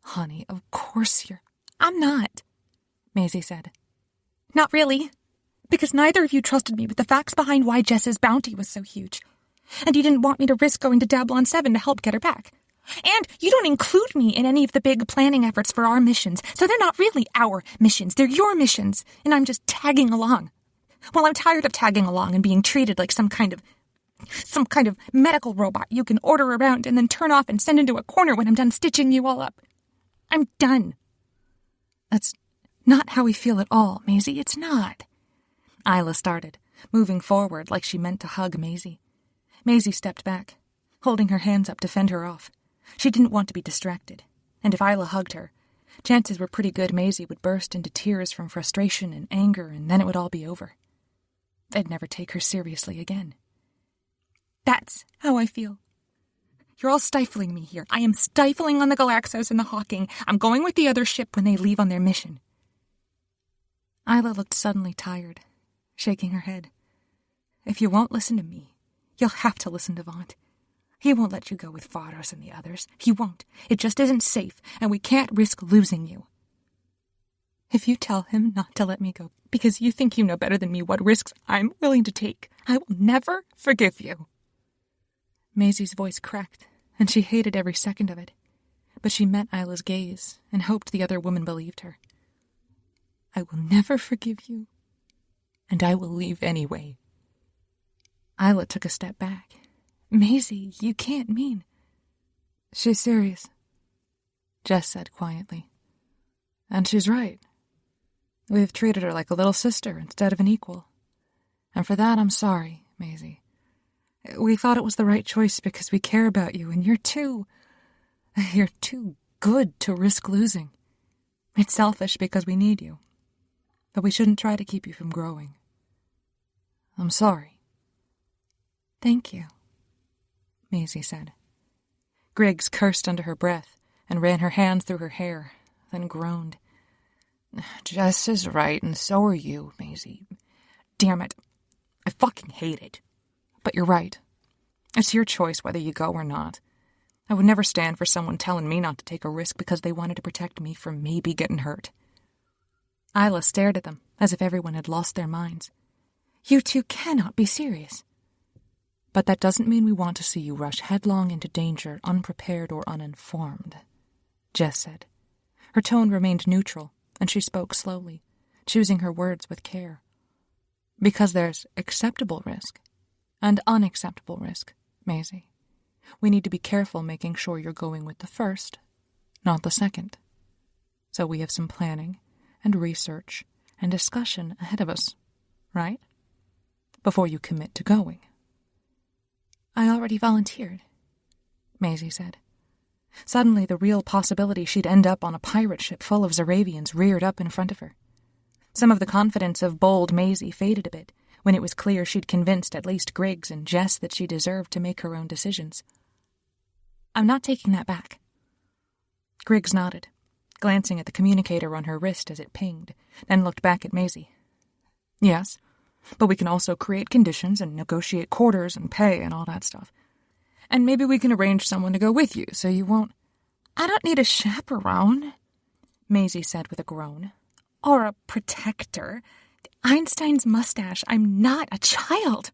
Honey, of course you're... I'm not, Maisie said. Not really, because neither of you trusted me with the facts behind why Jess's bounty was so huge. And you didn't want me to risk going to Dablon 7 to help get her back. And you don't include me in any of the big planning efforts for our missions, so they're not really our missions, they're your missions, and I'm just tagging along. Well, I'm tired of tagging along and being treated like some kind of medical robot you can order around and then turn off and send into a corner when I'm done stitching you all up. I'm done. That's not how we feel at all, Maisie, it's not. Isla started, moving forward like she meant to hug Maisie. Maisie stepped back, holding her hands up to fend her off. She didn't want to be distracted, and if Isla hugged her, chances were pretty good Maisie would burst into tears from frustration and anger, and then it would all be over. They'd never take her seriously again. That's how I feel. You're all stifling me here. I am stifling on the Galaxos and the Hawking. I'm going with the other ship when they leave on their mission. Isla looked suddenly tired, shaking her head. If you won't listen to me, you'll have to listen to Vaunt. He won't let you go with Pharos and the others. He won't. It just isn't safe, and we can't risk losing you. If you tell him not to let me go because you think you know better than me what risks I'm willing to take, I will never forgive you. Maisie's voice cracked, and she hated every second of it. But she met Isla's gaze and hoped the other woman believed her. I will never forgive you, and I will leave anyway. Isla took a step back. Maisie, you can't mean... She's serious, Jess said quietly. And she's right. We've treated her like a little sister instead of an equal. And for that, I'm sorry, Maisie. We thought it was the right choice because we care about you, and you're too good to risk losing. It's selfish because we need you. But we shouldn't try to keep you from growing. I'm sorry. Thank you, Maisie said. Griggs cursed under her breath and ran her hands through her hair, then groaned. Jess is right, and so are you, Maisie. Damn it. I fucking hate it. But you're right. It's your choice whether you go or not. I would never stand for someone telling me not to take a risk because they wanted to protect me from maybe getting hurt. Isla stared at them, as if everyone had lost their minds. You two cannot be serious. But that doesn't mean we want to see you rush headlong into danger, unprepared or uninformed, Jess said. Her tone remained neutral, and she spoke slowly, choosing her words with care. Because there's acceptable risk and unacceptable risk, Maisie. We need to be careful making sure you're going with the first, not the second. So we have some planning and research and discussion ahead of us, right? Before you commit to going. I already volunteered, Maisie said. Suddenly, the real possibility she'd end up on a pirate ship full of Zaravians reared up in front of her. Some of the confidence of bold Maisie faded a bit when it was clear she'd convinced at least Griggs and Jess that she deserved to make her own decisions. I'm not taking that back. Griggs nodded, glancing at the communicator on her wrist as it pinged, then looked back at Maisie. Yes, but we can also create conditions and negotiate quarters and pay and all that stuff. And maybe we can arrange someone to go with you so you won't... I don't need a chaperone, Maisie said with a groan. Or a protector. Einstein's mustache. I'm not a child.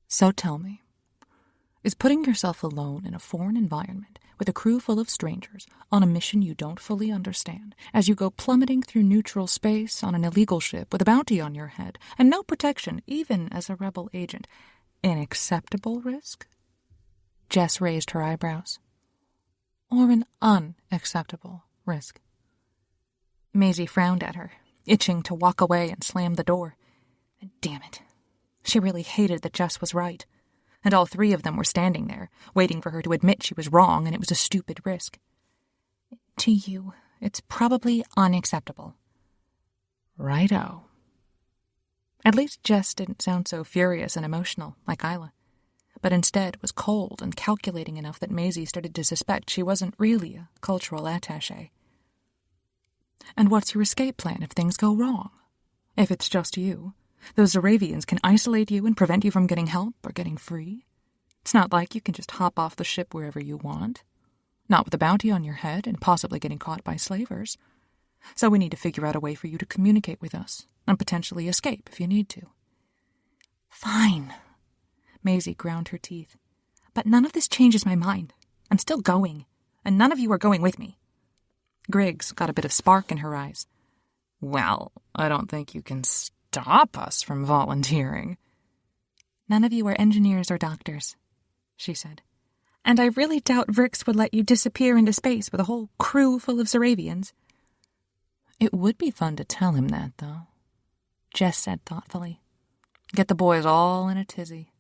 So tell me, is putting yourself alone in a foreign environment with a crew full of strangers on a mission you don't fully understand as you go plummeting through neutral space on an illegal ship with a bounty on your head and no protection even as a rebel agent an acceptable risk? Jess raised her eyebrows. Or an unacceptable risk? Maisie frowned at her, itching to walk away and slam the door. Damn it. She really hated that Jess was right. And all three of them were standing there, waiting for her to admit she was wrong and it was a stupid risk. To you, it's probably unacceptable. Righto. At least Jess didn't sound so furious and emotional, like Isla, but instead was cold and calculating enough that Maisie started to suspect she wasn't really a cultural attaché. And what's your escape plan if things go wrong? If it's just you, Those Zaravians can isolate you and prevent you from getting help or getting free. It's not like you can just hop off the ship wherever you want. Not with a bounty on your head and possibly getting caught by slavers. So we need to figure out a way for you to communicate with us and potentially escape if you need to. Fine. Maisie ground her teeth. But none of this changes my mind. I'm still going, and none of you are going with me. Griggs got a bit of spark in her eyes. Well, I don't think you can stop us from volunteering. None of you are engineers or doctors, she said. And I really doubt Vrix would let you disappear into space with a whole crew full of Zaravians. It would be fun to tell him that, though, Jess said thoughtfully. Get the boys all in a tizzy.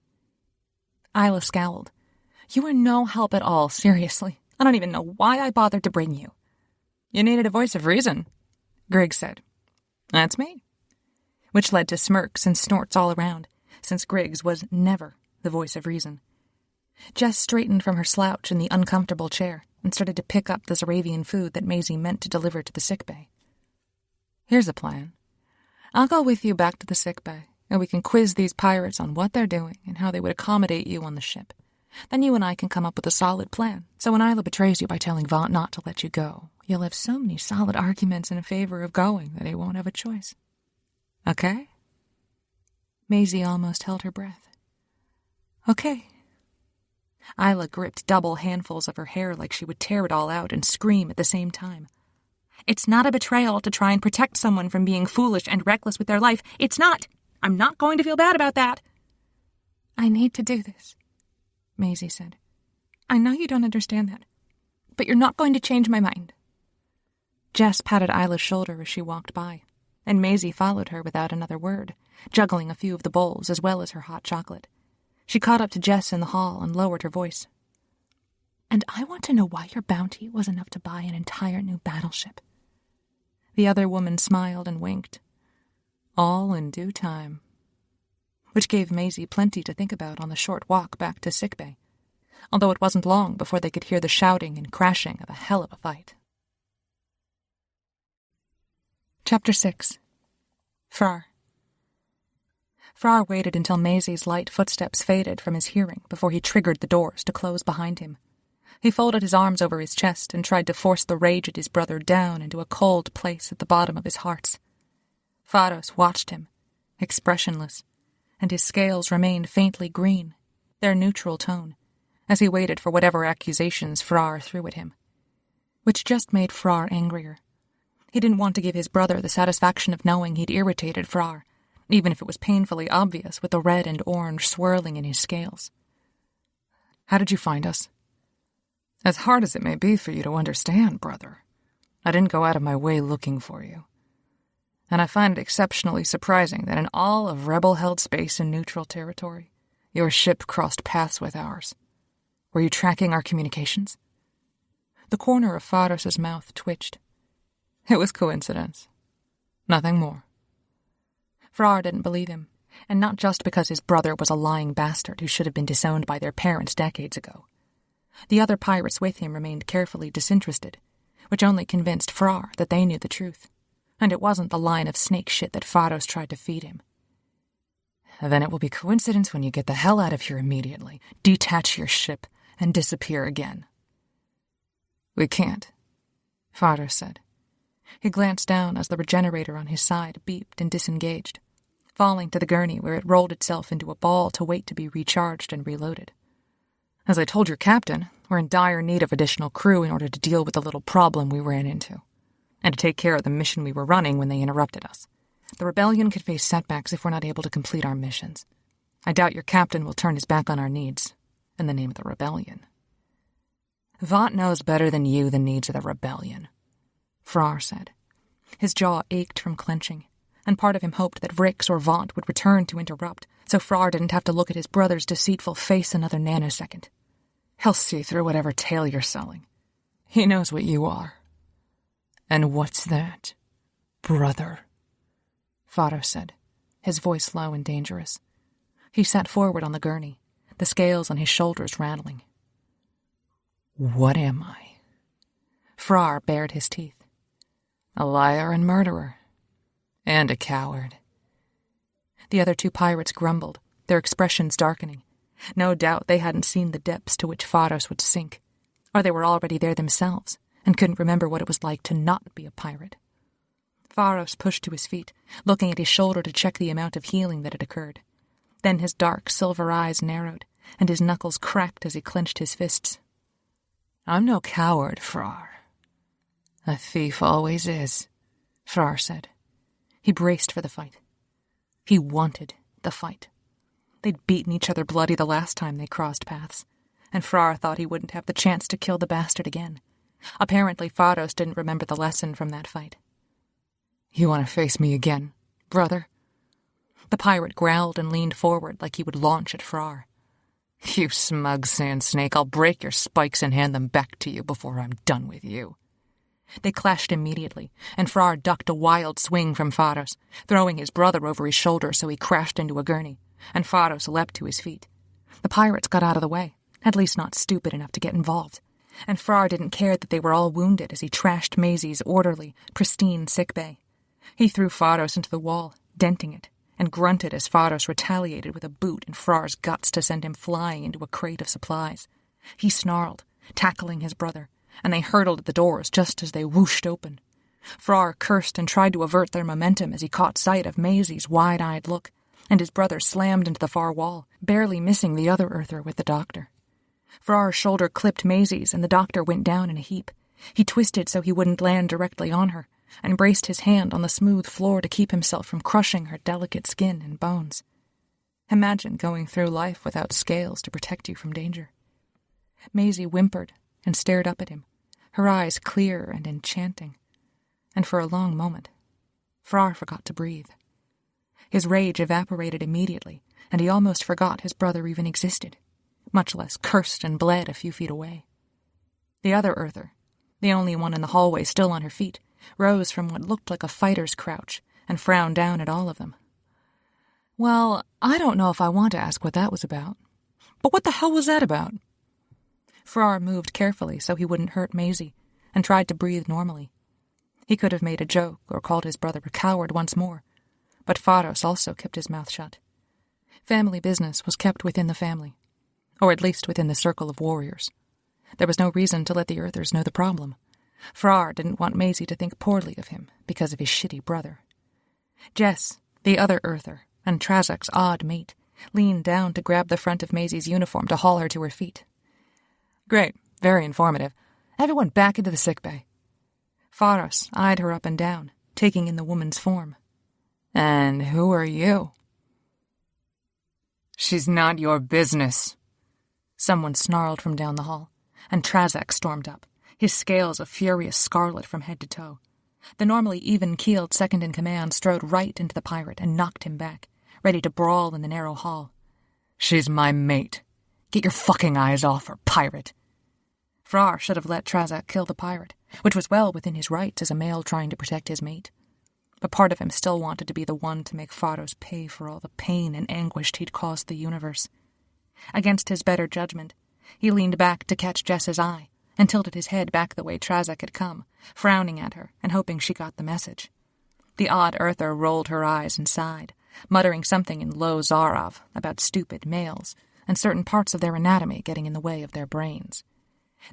Isla scowled. You are no help at all, seriously. I don't even know why I bothered to bring you. You needed a voice of reason, Griggs said. That's me. Which led to smirks and snorts all around, since Griggs was never the voice of reason. Jess straightened from her slouch in the uncomfortable chair and started to pick up the Zaravian food that Maisie meant to deliver to the sickbay. Here's a plan. I'll go with you back to the sickbay, and we can quiz these pirates on what they're doing and how they would accommodate you on the ship. Then you and I can come up with a solid plan. So when Isla betrays you by telling Vaught not to let you go, you'll have so many solid arguments in favor of going that he won't have a choice. Okay? Maisie almost held her breath. Okay. Isla gripped double handfuls of her hair like she would tear it all out and scream at the same time. It's not a betrayal to try and protect someone from being foolish and reckless with their life. It's not. I'm not going to feel bad about that. I need to do this, Maisie said. I know you don't understand that, but you're not going to change my mind. Jess patted Isla's shoulder as she walked by, and Maisie followed her without another word, juggling a few of the bowls as well as her hot chocolate. She caught up to Jess in the hall and lowered her voice. And I want to know why your bounty was enough to buy an entire new battleship. The other woman smiled and winked. All in due time. Which gave Maisie plenty to think about on the short walk back to sickbay, although it wasn't long before they could hear the shouting and crashing of a hell of a fight. Chapter 6. Frrar. Frrar waited until Maisie's light footsteps faded from his hearing before he triggered the doors to close behind him. He folded his arms over his chest and tried to force the rage at his brother down into a cold place at the bottom of his heart. Pharos watched him, expressionless, and his scales remained faintly green, their neutral tone, as he waited for whatever accusations Frrar threw at him. Which just made Frrar angrier. He didn't want to give his brother the satisfaction of knowing he'd irritated Frrar, even if it was painfully obvious with the red and orange swirling in his scales. How did you find us? As hard as it may be for you to understand, brother, I didn't go out of my way looking for you. And I find it exceptionally surprising that in all of rebel-held space and neutral territory, your ship crossed paths with ours. Were you tracking our communications? The corner of Pharos' mouth twitched. It was coincidence. Nothing more. Frrar didn't believe him, and not just because his brother was a lying bastard who should have been disowned by their parents decades ago. The other pirates with him remained carefully disinterested, which only convinced Frrar that they knew the truth, and it wasn't the line of snake shit that Pharos tried to feed him. Then it will be coincidence when you get the hell out of here immediately, detach your ship, and disappear again. We can't, Pharos said. He glanced down as the regenerator on his side beeped and disengaged, falling to the gurney where it rolled itself into a ball to wait to be recharged and reloaded. As I told your captain, we're in dire need of additional crew in order to deal with the little problem we ran into, and to take care of the mission we were running when they interrupted us. The rebellion could face setbacks if we're not able to complete our missions. I doubt your captain will turn his back on our needs in the name of the rebellion. Vaught knows better than you the needs of the rebellion, Frrar said. His jaw ached from clenching, and part of him hoped that Vrix or Vaught would return to interrupt, so Frrar didn't have to look at his brother's deceitful face another nanosecond. He'll see through whatever tale you're selling. He knows what you are. And what's that, brother? Pharos said, his voice low and dangerous. He sat forward on the gurney, the scales on his shoulders rattling. What am I? Frrar bared his teeth. A liar and murderer. And a coward. The other two pirates grumbled, their expressions darkening. No doubt they hadn't seen the depths to which Frrar would sink, or they were already there themselves and couldn't remember what it was like to not be a pirate. Frrar pushed to his feet, looking at his shoulder to check the amount of healing that had occurred. Then his dark, silver eyes narrowed, and his knuckles cracked as he clenched his fists. "I'm no coward, Frrar." "A thief always is," Frrar said. He braced for the fight. He wanted the fight. They'd beaten each other bloody the last time they crossed paths, and Frrar thought he wouldn't have the chance to kill the bastard again. Apparently, Frrar didn't remember the lesson from that fight. "You want to face me again, brother?" The pirate growled and leaned forward like he would launch at Frrar. "You smug sand snake, I'll break your spikes and hand them back to you before I'm done with you." They clashed immediately, and Frrar ducked a wild swing from Frrar, throwing his brother over his shoulder so he crashed into a gurney, and Frrar leapt to his feet. The pirates got out of the way, at least not stupid enough to get involved, and Frrar didn't care that they were all wounded as he trashed Maisie's orderly, pristine sickbay. He threw Frrar into the wall, denting it, and grunted as Frrar retaliated with a boot in Frar's guts to send him flying into a crate of supplies. He snarled, tackling his brother, and they hurtled at the doors just as they whooshed open. Frrar cursed and tried to avert their momentum as he caught sight of Maisie's wide-eyed look, and his brother slammed into the far wall, barely missing the other earther with the doctor. Frar's shoulder clipped Maisie's, and the doctor went down in a heap. He twisted so he wouldn't land directly on her, and braced his hand on the smooth floor to keep himself from crushing her delicate skin and bones. Imagine going through life without scales to protect you from danger. Maisie whimpered and stared up at him, her eyes clear and enchanting. And for a long moment, Frrar forgot to breathe. His rage evaporated immediately, and he almost forgot his brother even existed, much less cursed and bled a few feet away. The other earther, the only one in the hallway still on her feet, rose from what looked like a fighter's crouch and frowned down at all of them. "Well, I don't know if I want to ask what that was about. But what the hell was that about?" Frrar moved carefully so he wouldn't hurt Maisie, and tried to breathe normally. He could have made a joke or called his brother a coward once more, but Frrar also kept his mouth shut. Family business was kept within the family, or at least within the circle of warriors. There was no reason to let the earthers know the problem. Frrar didn't want Maisie to think poorly of him because of his shitty brother. Jess, the other earther, and Trazak's odd mate, leaned down to grab the front of Maisie's uniform to haul her to her feet. "Great, very informative. Everyone back into the sickbay." Frrar eyed her up and down, taking in the woman's form. "And who are you?" "She's not your business," someone snarled from down the hall, and Trazak stormed up, his scales a furious scarlet from head to toe. The normally even-keeled second-in-command strode right into the pirate and knocked him back, ready to brawl in the narrow hall. "She's my mate. Get your fucking eyes off her, pirate." Frrar should have let Trazak kill the pirate, which was well within his rights as a male trying to protect his mate. But part of him still wanted to be the one to make Frrar pay for all the pain and anguish he'd caused the universe. Against his better judgment, he leaned back to catch Jess's eye and tilted his head back the way Trazak had come, frowning at her and hoping she got the message. The odd earther rolled her eyes and sighed, muttering something in low Zarav about stupid males and certain parts of their anatomy getting in the way of their brains.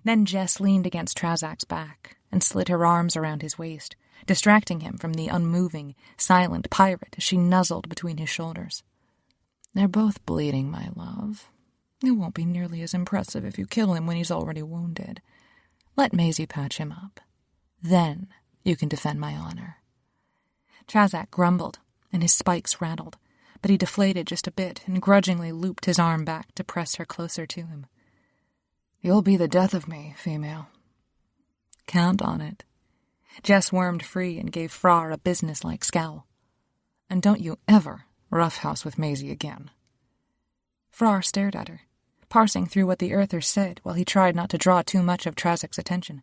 Then Jess leaned against Trazak's back and slid her arms around his waist, distracting him from the unmoving, silent pirate as she nuzzled between his shoulders. "They're both bleeding, my love. It won't be nearly as impressive if you kill him when he's already wounded. Let Maisie patch him up. Then you can defend my honor." Trazak grumbled, and his spikes rattled, but he deflated just a bit and grudgingly looped his arm back to press her closer to him. "You'll be the death of me, female." "Count on it." Jess wormed free and gave Frrar a business-like scowl. "And don't you ever roughhouse with Maisie again." Frrar stared at her, parsing through what the earther said while he tried not to draw too much of Trazak's attention.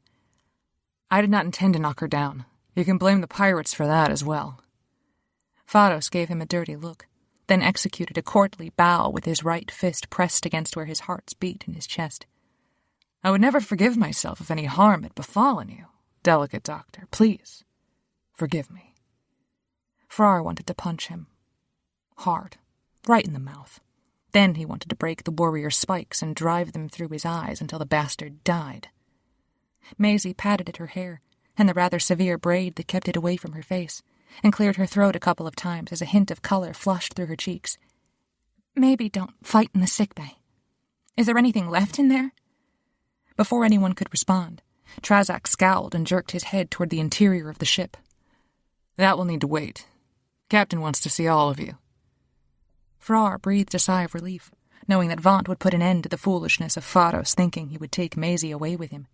"I did not intend to knock her down. You can blame the pirates for that as well." Frrar gave him a dirty look, then executed a courtly bow with his right fist pressed against where his heart beat in his chest. "I would never forgive myself if any harm had befallen you, delicate doctor. Please, forgive me." Frrar wanted to punch him. Hard. Right in the mouth. Then he wanted to break the warrior's spikes and drive them through his eyes until the bastard died. Maisie patted at her hair, and the rather severe braid that kept it away from her face, and cleared her throat a couple of times as a hint of color flushed through her cheeks. Maybe don't fight in the sickbay. Is there anything left in there? Before anyone could respond, Trazak scowled and jerked his head toward the interior of the ship. That will need to wait. Captain wants to see all of you. Frrar breathed a sigh of relief, knowing that Vaunt would put an end to the foolishness of Pharos thinking he would take Maisie away with him.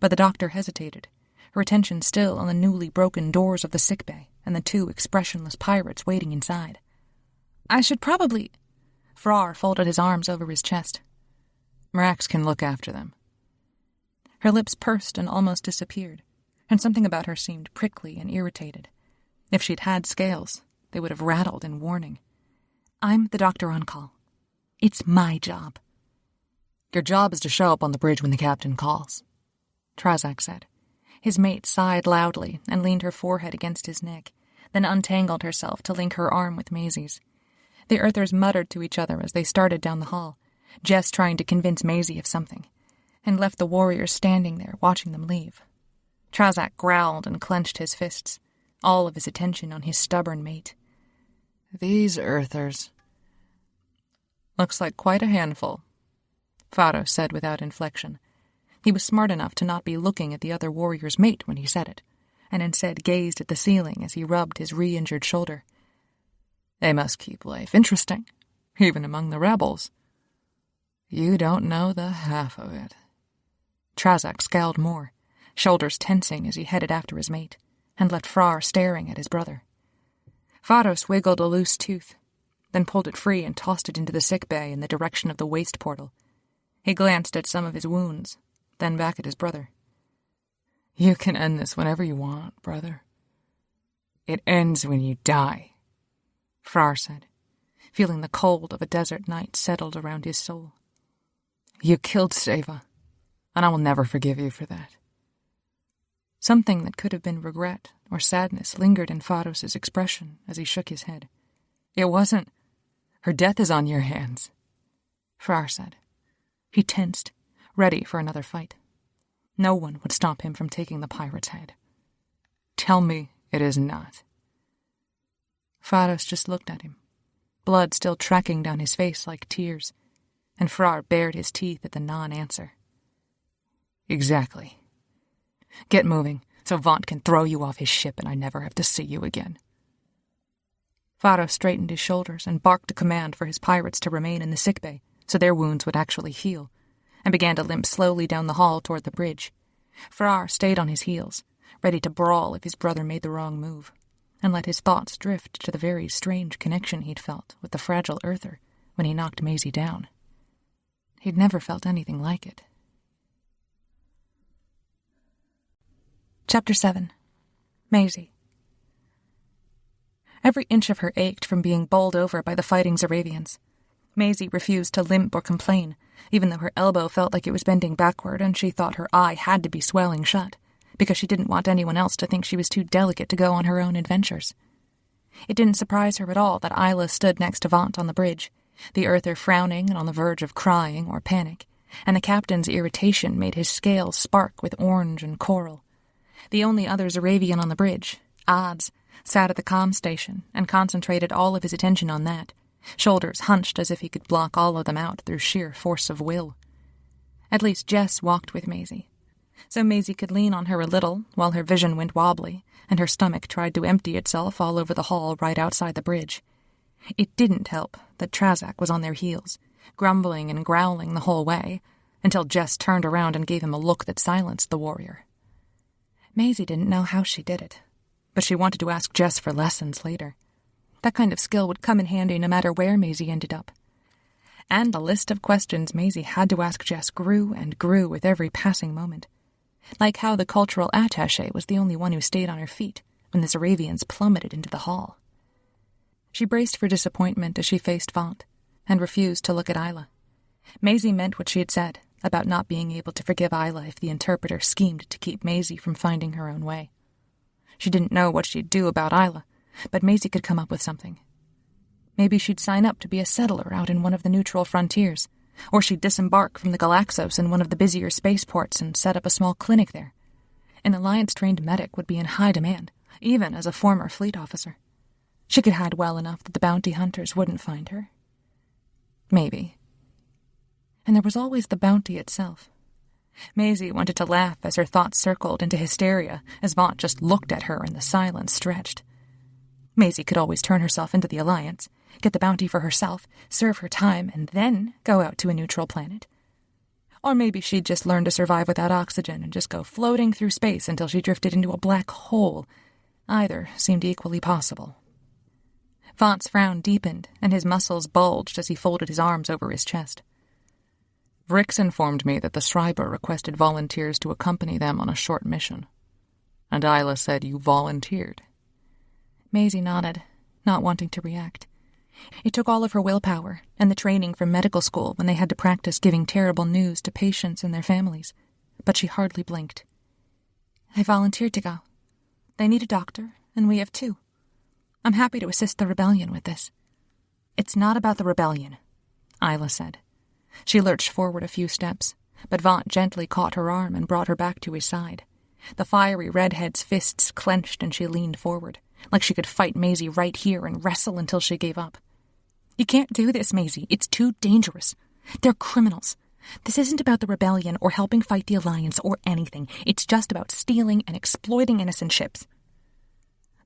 But the doctor hesitated, her attention still on the newly broken doors of the sickbay and the two expressionless pirates waiting inside. I should probably... Frrar folded his arms over his chest. Marax can look after them. Her lips pursed and almost disappeared, and something about her seemed prickly and irritated. If she'd had scales, they would have rattled in warning. I'm the doctor on call. It's my job. Your job is to show up on the bridge when the captain calls, Trazak said. His mate sighed loudly and leaned her forehead against his neck, then untangled herself to link her arm with Maisie's. The Earthers muttered to each other as they started down the hall, Jess trying to convince Maisie of something, and left the warriors standing there watching them leave. Trazak growled and clenched his fists, all of his attention on his stubborn mate. These Earthers. Looks like quite a handful, Pharos said without inflection. He was smart enough to not be looking at the other warrior's mate when he said it, and instead gazed at the ceiling as he rubbed his re-injured shoulder. They must keep life interesting, even among the rebels. You don't know the half of it. Trazak scowled more, shoulders tensing as he headed after his mate, and left Frrar staring at his brother. Pharos wiggled a loose tooth, then pulled it free and tossed it into the sickbay in the direction of the waste portal. He glanced at some of his wounds, then back at his brother. You can end this whenever you want, brother. It ends when you die, Frrar said, feeling the cold of a desert night settled around his soul. You killed Seva, and I will never forgive you for that. Something that could have been regret or sadness lingered in Pharos' expression as he shook his head. It wasn't. Her death is on your hands, Frrar said. He tensed, ready for another fight. No one would stop him from taking the pirate's head. Tell me it is not. Pharos just looked at him, blood still tracking down his face like tears, and Frrar bared his teeth at the non-answer. Exactly. Get moving, so Vaunt can throw you off his ship and I never have to see you again. Pharos straightened his shoulders and barked a command for his pirates to remain in the sickbay so their wounds would actually heal, and began to limp slowly down the hall toward the bridge. Frrar stayed on his heels, ready to brawl if his brother made the wrong move, and let his thoughts drift to the very strange connection he'd felt with the fragile Earther when he knocked Maisie down. He'd never felt anything like it. Chapter 7. Maisie. Every inch of her ached from being bowled over by the fighting Zaravians. Maisie refused to limp or complain, even though her elbow felt like it was bending backward and she thought her eye had to be swelling shut, because she didn't want anyone else to think she was too delicate to go on her own adventures. It didn't surprise her at all that Layla stood next to Vaunt on the bridge, the Earther frowning and on the verge of crying or panic, and the captain's irritation made his scales spark with orange and coral. The only other Zaravian on the bridge, Odds, sat at the comm station and concentrated all of his attention on that, shoulders hunched as if he could block all of them out through sheer force of will. At least Jess walked with Maisie, so Maisie could lean on her a little while her vision went wobbly and her stomach tried to empty itself all over the hall right outside the bridge. It didn't help that Trazak was on their heels, grumbling and growling the whole way, until Jess turned around and gave him a look that silenced the warrior. Maisie didn't know how she did it, but she wanted to ask Jess for lessons later. That kind of skill would come in handy no matter where Maisie ended up. And the list of questions Maisie had to ask Jess grew and grew with every passing moment. Like how the cultural attaché was the only one who stayed on her feet when the Zaravians plummeted into the hall. She braced for disappointment as she faced Vaunt, and refused to look at Layla. Maisie meant what she had said about not being able to forgive Layla if the interpreter schemed to keep Maisie from finding her own way. She didn't know what she'd do about Layla, but Maisie could come up with something. Maybe she'd sign up to be a settler out in one of the neutral frontiers, or she'd disembark from the Galaxos in one of the busier spaceports and set up a small clinic there. An Alliance-trained medic would be in high demand, even as a former fleet officer. She could hide well enough that the bounty hunters wouldn't find her. Maybe. And there was always the bounty itself. Maisie wanted to laugh as her thoughts circled into hysteria as Vaughn just looked at her and the silence stretched. Maisie could always turn herself into the Alliance, get the bounty for herself, serve her time, and then go out to a neutral planet. Or maybe she'd just learn to survive without oxygen and just go floating through space until she drifted into a black hole. Either seemed equally possible. Vaughn's frown deepened, and his muscles bulged as he folded his arms over his chest. Vrix informed me that the Schreiber requested volunteers to accompany them on a short mission. And Layla said you volunteered. Maisie nodded, not wanting to react. It took all of her willpower and the training from medical school when they had to practice giving terrible news to patients and their families, but she hardly blinked. I volunteered to go. They need a doctor, and we have two. I'm happy to assist the rebellion with this. It's not about the rebellion, Layla said. She lurched forward a few steps, but Vaughn gently caught her arm and brought her back to his side. The fiery redhead's fists clenched and she leaned forward, like she could fight Maisie right here and wrestle until she gave up. You can't do this, Maisie. It's too dangerous. They're criminals. This isn't about the rebellion or helping fight the Alliance or anything. It's just about stealing and exploiting innocent ships.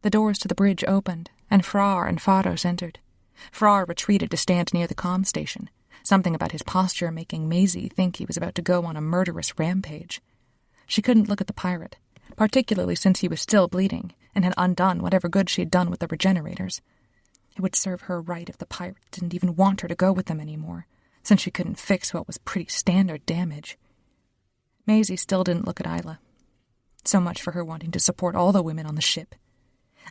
The doors to the bridge opened, and Frrar and Faros entered. Frrar retreated to stand near the comm station, something about his posture making Maisie think he was about to go on a murderous rampage. She couldn't look at the pirate, particularly since he was still bleeding and had undone whatever good she had done with the regenerators. It would serve her right if the pirate didn't even want her to go with them anymore, since she couldn't fix what was pretty standard damage. Maisie still didn't look at Layla. So much for her wanting to support all the women on the ship.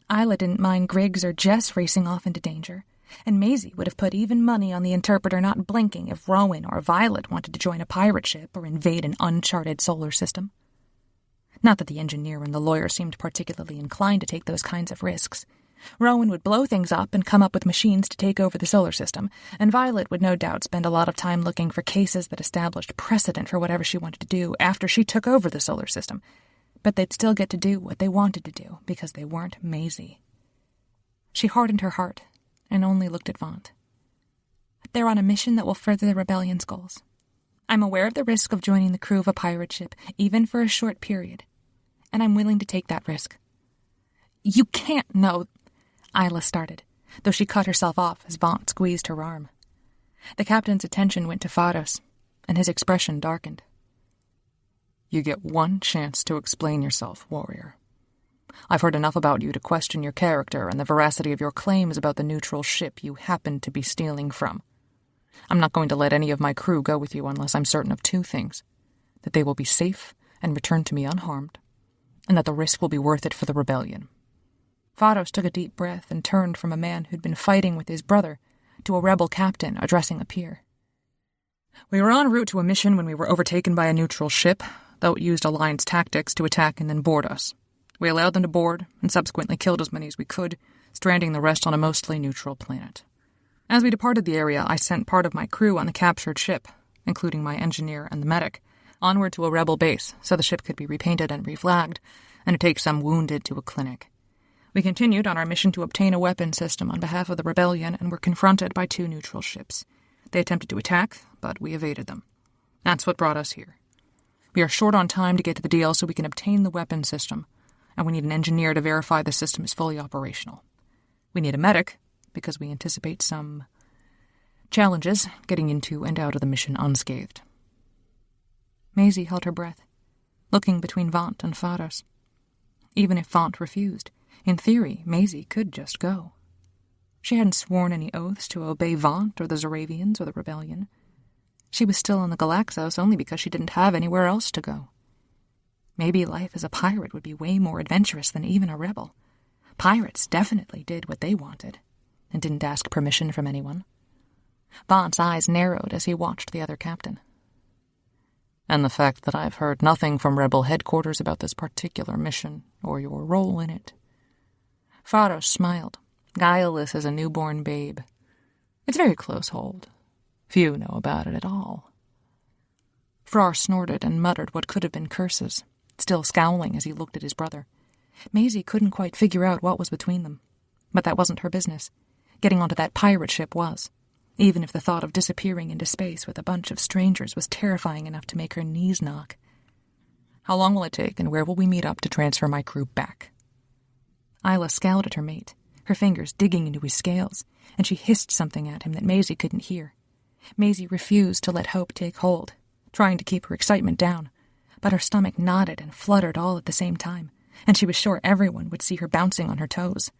Layla didn't mind Griggs or Jess racing off into danger, and Maisie would have put even money on the interpreter not blinking if Rowan or Violet wanted to join a pirate ship or invade an uncharted solar system. Not that the engineer and the lawyer seemed particularly inclined to take those kinds of risks. Rowan would blow things up and come up with machines to take over the solar system, and Violet would no doubt spend a lot of time looking for cases that established precedent for whatever she wanted to do after she took over the solar system. But they'd still get to do what they wanted to do because they weren't Maisie. She hardened her heart and only looked at Vaughn. They're on a mission that will further the rebellion's goals. I'm aware of the risk of joining the crew of a pirate ship, even for a short period, and I'm willing to take that risk. You can't know, Layla started, though she cut herself off as Vaughn squeezed her arm. The captain's attention went to Faros, and his expression darkened. You get one chance to explain yourself, warrior. I've heard enough about you to question your character and the veracity of your claims about the neutral ship you happened to be stealing from. I'm not going to let any of my crew go with you unless I'm certain of two things: that they will be safe and return to me unharmed, and that the risk will be worth it for the rebellion. Faros took a deep breath and turned from a man who'd been fighting with his brother to a rebel captain addressing a peer. We were en route to a mission when we were overtaken by a neutral ship, though it used Alliance tactics to attack and then board us. We allowed them to board and subsequently killed as many as we could, stranding the rest on a mostly neutral planet. As we departed the area, I sent part of my crew on the captured ship, including my engineer and the medic, onward to a rebel base so the ship could be repainted and reflagged, and to take some wounded to a clinic. We continued on our mission to obtain a weapon system on behalf of the rebellion and were confronted by two neutral ships. They attempted to attack, but we evaded them. That's what brought us here. We are short on time to get to the deal so we can obtain the weapon system, and we need an engineer to verify the system is fully operational. We need a medic, because we anticipate some challenges getting into and out of the mission unscathed. Maisie held her breath, looking between Vaughn and Faros. Even if Vaughn refused, in theory, Maisie could just go. She hadn't sworn any oaths to obey Vaughn or the Zoravians or the rebellion. She was still on the Galaxos only because she didn't have anywhere else to go. Maybe life as a pirate would be way more adventurous than even a rebel. Pirates definitely did what they wanted, and didn't ask permission from anyone. Vaughn's eyes narrowed as he watched the other captain. And the fact that I've heard nothing from Rebel headquarters about this particular mission, or your role in it. Faros smiled, guileless as a newborn babe. It's very close hold. Few know about it at all." Frrar snorted and muttered what could have been curses, still scowling as he looked at his brother. Maisie couldn't quite figure out what was between them, but that wasn't her business. Getting onto that pirate ship was, even if the thought of disappearing into space with a bunch of strangers was terrifying enough to make her knees knock. "How long will it take, and where will we meet up to transfer my crew back?" Isla scowled at her mate, her fingers digging into his scales, and she hissed something at him that Maisie couldn't hear. Maisie refused to let hope take hold, trying to keep her excitement down, but her stomach knotted and fluttered all at the same time, and she was sure everyone would see her bouncing on her toes.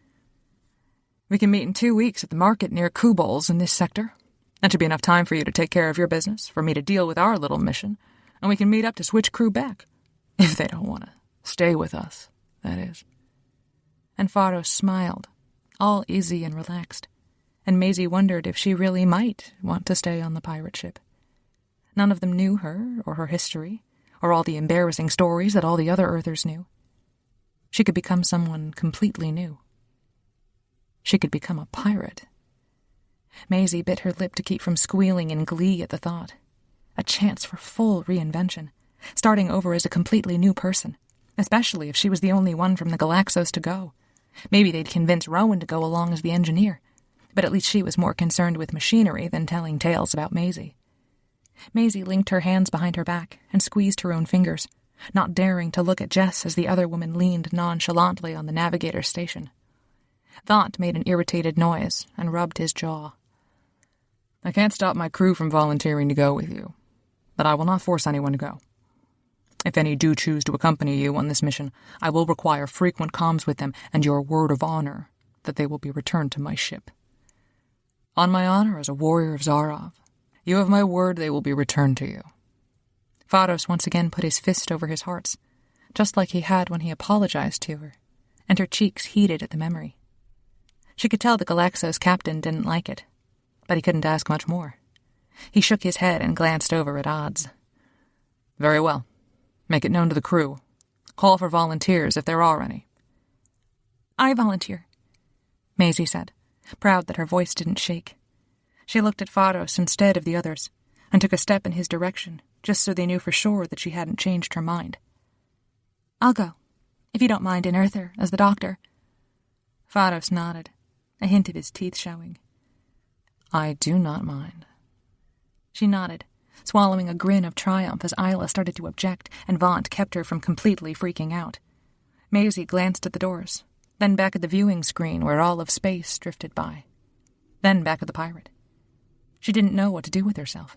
"We can meet in 2 weeks at the market near Kubol's in this sector. That should be enough time for you to take care of your business, for me to deal with our little mission, and we can meet up to switch crew back. If they don't want to stay with us, that is." And Faros smiled, all easy and relaxed, and Maisie wondered if she really might want to stay on the pirate ship. None of them knew her, or her history, or all the embarrassing stories that all the other Earthers knew. She could become someone completely new. She could become a pirate. Maisie bit her lip to keep from squealing in glee at the thought. A chance for full reinvention, starting over as a completely new person, especially if she was the only one from the Galaxos to go. Maybe they'd convince Rowan to go along as the engineer, but at least she was more concerned with machinery than telling tales about Maisie. Maisie linked her hands behind her back and squeezed her own fingers, not daring to look at Jess as the other woman leaned nonchalantly on the navigator's station. Vaunt made an irritated noise and rubbed his jaw. "I can't stop my crew from volunteering to go with you, but I will not force anyone to go. If any do choose to accompany you on this mission, I will require frequent comms with them and your word of honor that they will be returned to my ship. On my honor as a warrior of Zarov, you have my word they will be returned to you." Faros once again put his fist over his heart's, just like he had when he apologized to her, and her cheeks heated at the memory. She could tell the Galaxos captain didn't like it, but he couldn't ask much more. He shook his head and glanced over at Odds. "Very well. Make it known to the crew. Call for volunteers if there are any." "I volunteer," Maisie said, proud that her voice didn't shake. She looked at Faros instead of the others, and took a step in his direction, just so they knew for sure that she hadn't changed her mind. "I'll go, if you don't mind an Earther as the doctor." Faros nodded, a hint of his teeth showing. "I do not mind." She nodded, swallowing a grin of triumph as Isla started to object, and Vaunt kept her from completely freaking out. Maisie glanced at the doors, then back at the viewing screen where all of space drifted by, then back at the pirate. She didn't know what to do with herself.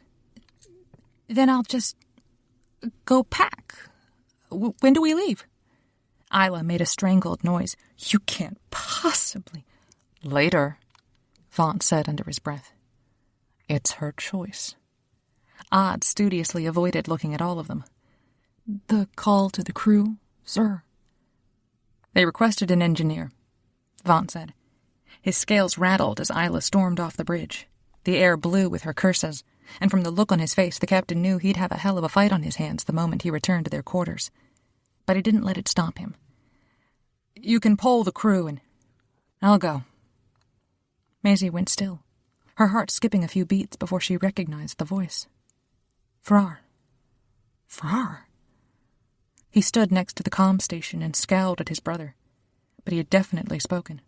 "Then I'll just go pack. When do we leave?" Isla made a strangled noise. "You can't possibly—" "Later," Vaunt said under his breath. "It's her choice." Odd studiously avoided looking at all of them. "The call to the crew, sir." "They requested an engineer," Vaunt said. His scales rattled as Isla stormed off the bridge. The air blew with her curses, and from the look on his face the captain knew he'd have a hell of a fight on his hands the moment he returned to their quarters. But he didn't let it stop him. "You can poll the crew and I'll go." Maisie went still, her heart skipping a few beats before she recognized the voice. Frrar. Frrar. He stood next to the comm station and scowled at his brother, but he had definitely spoken.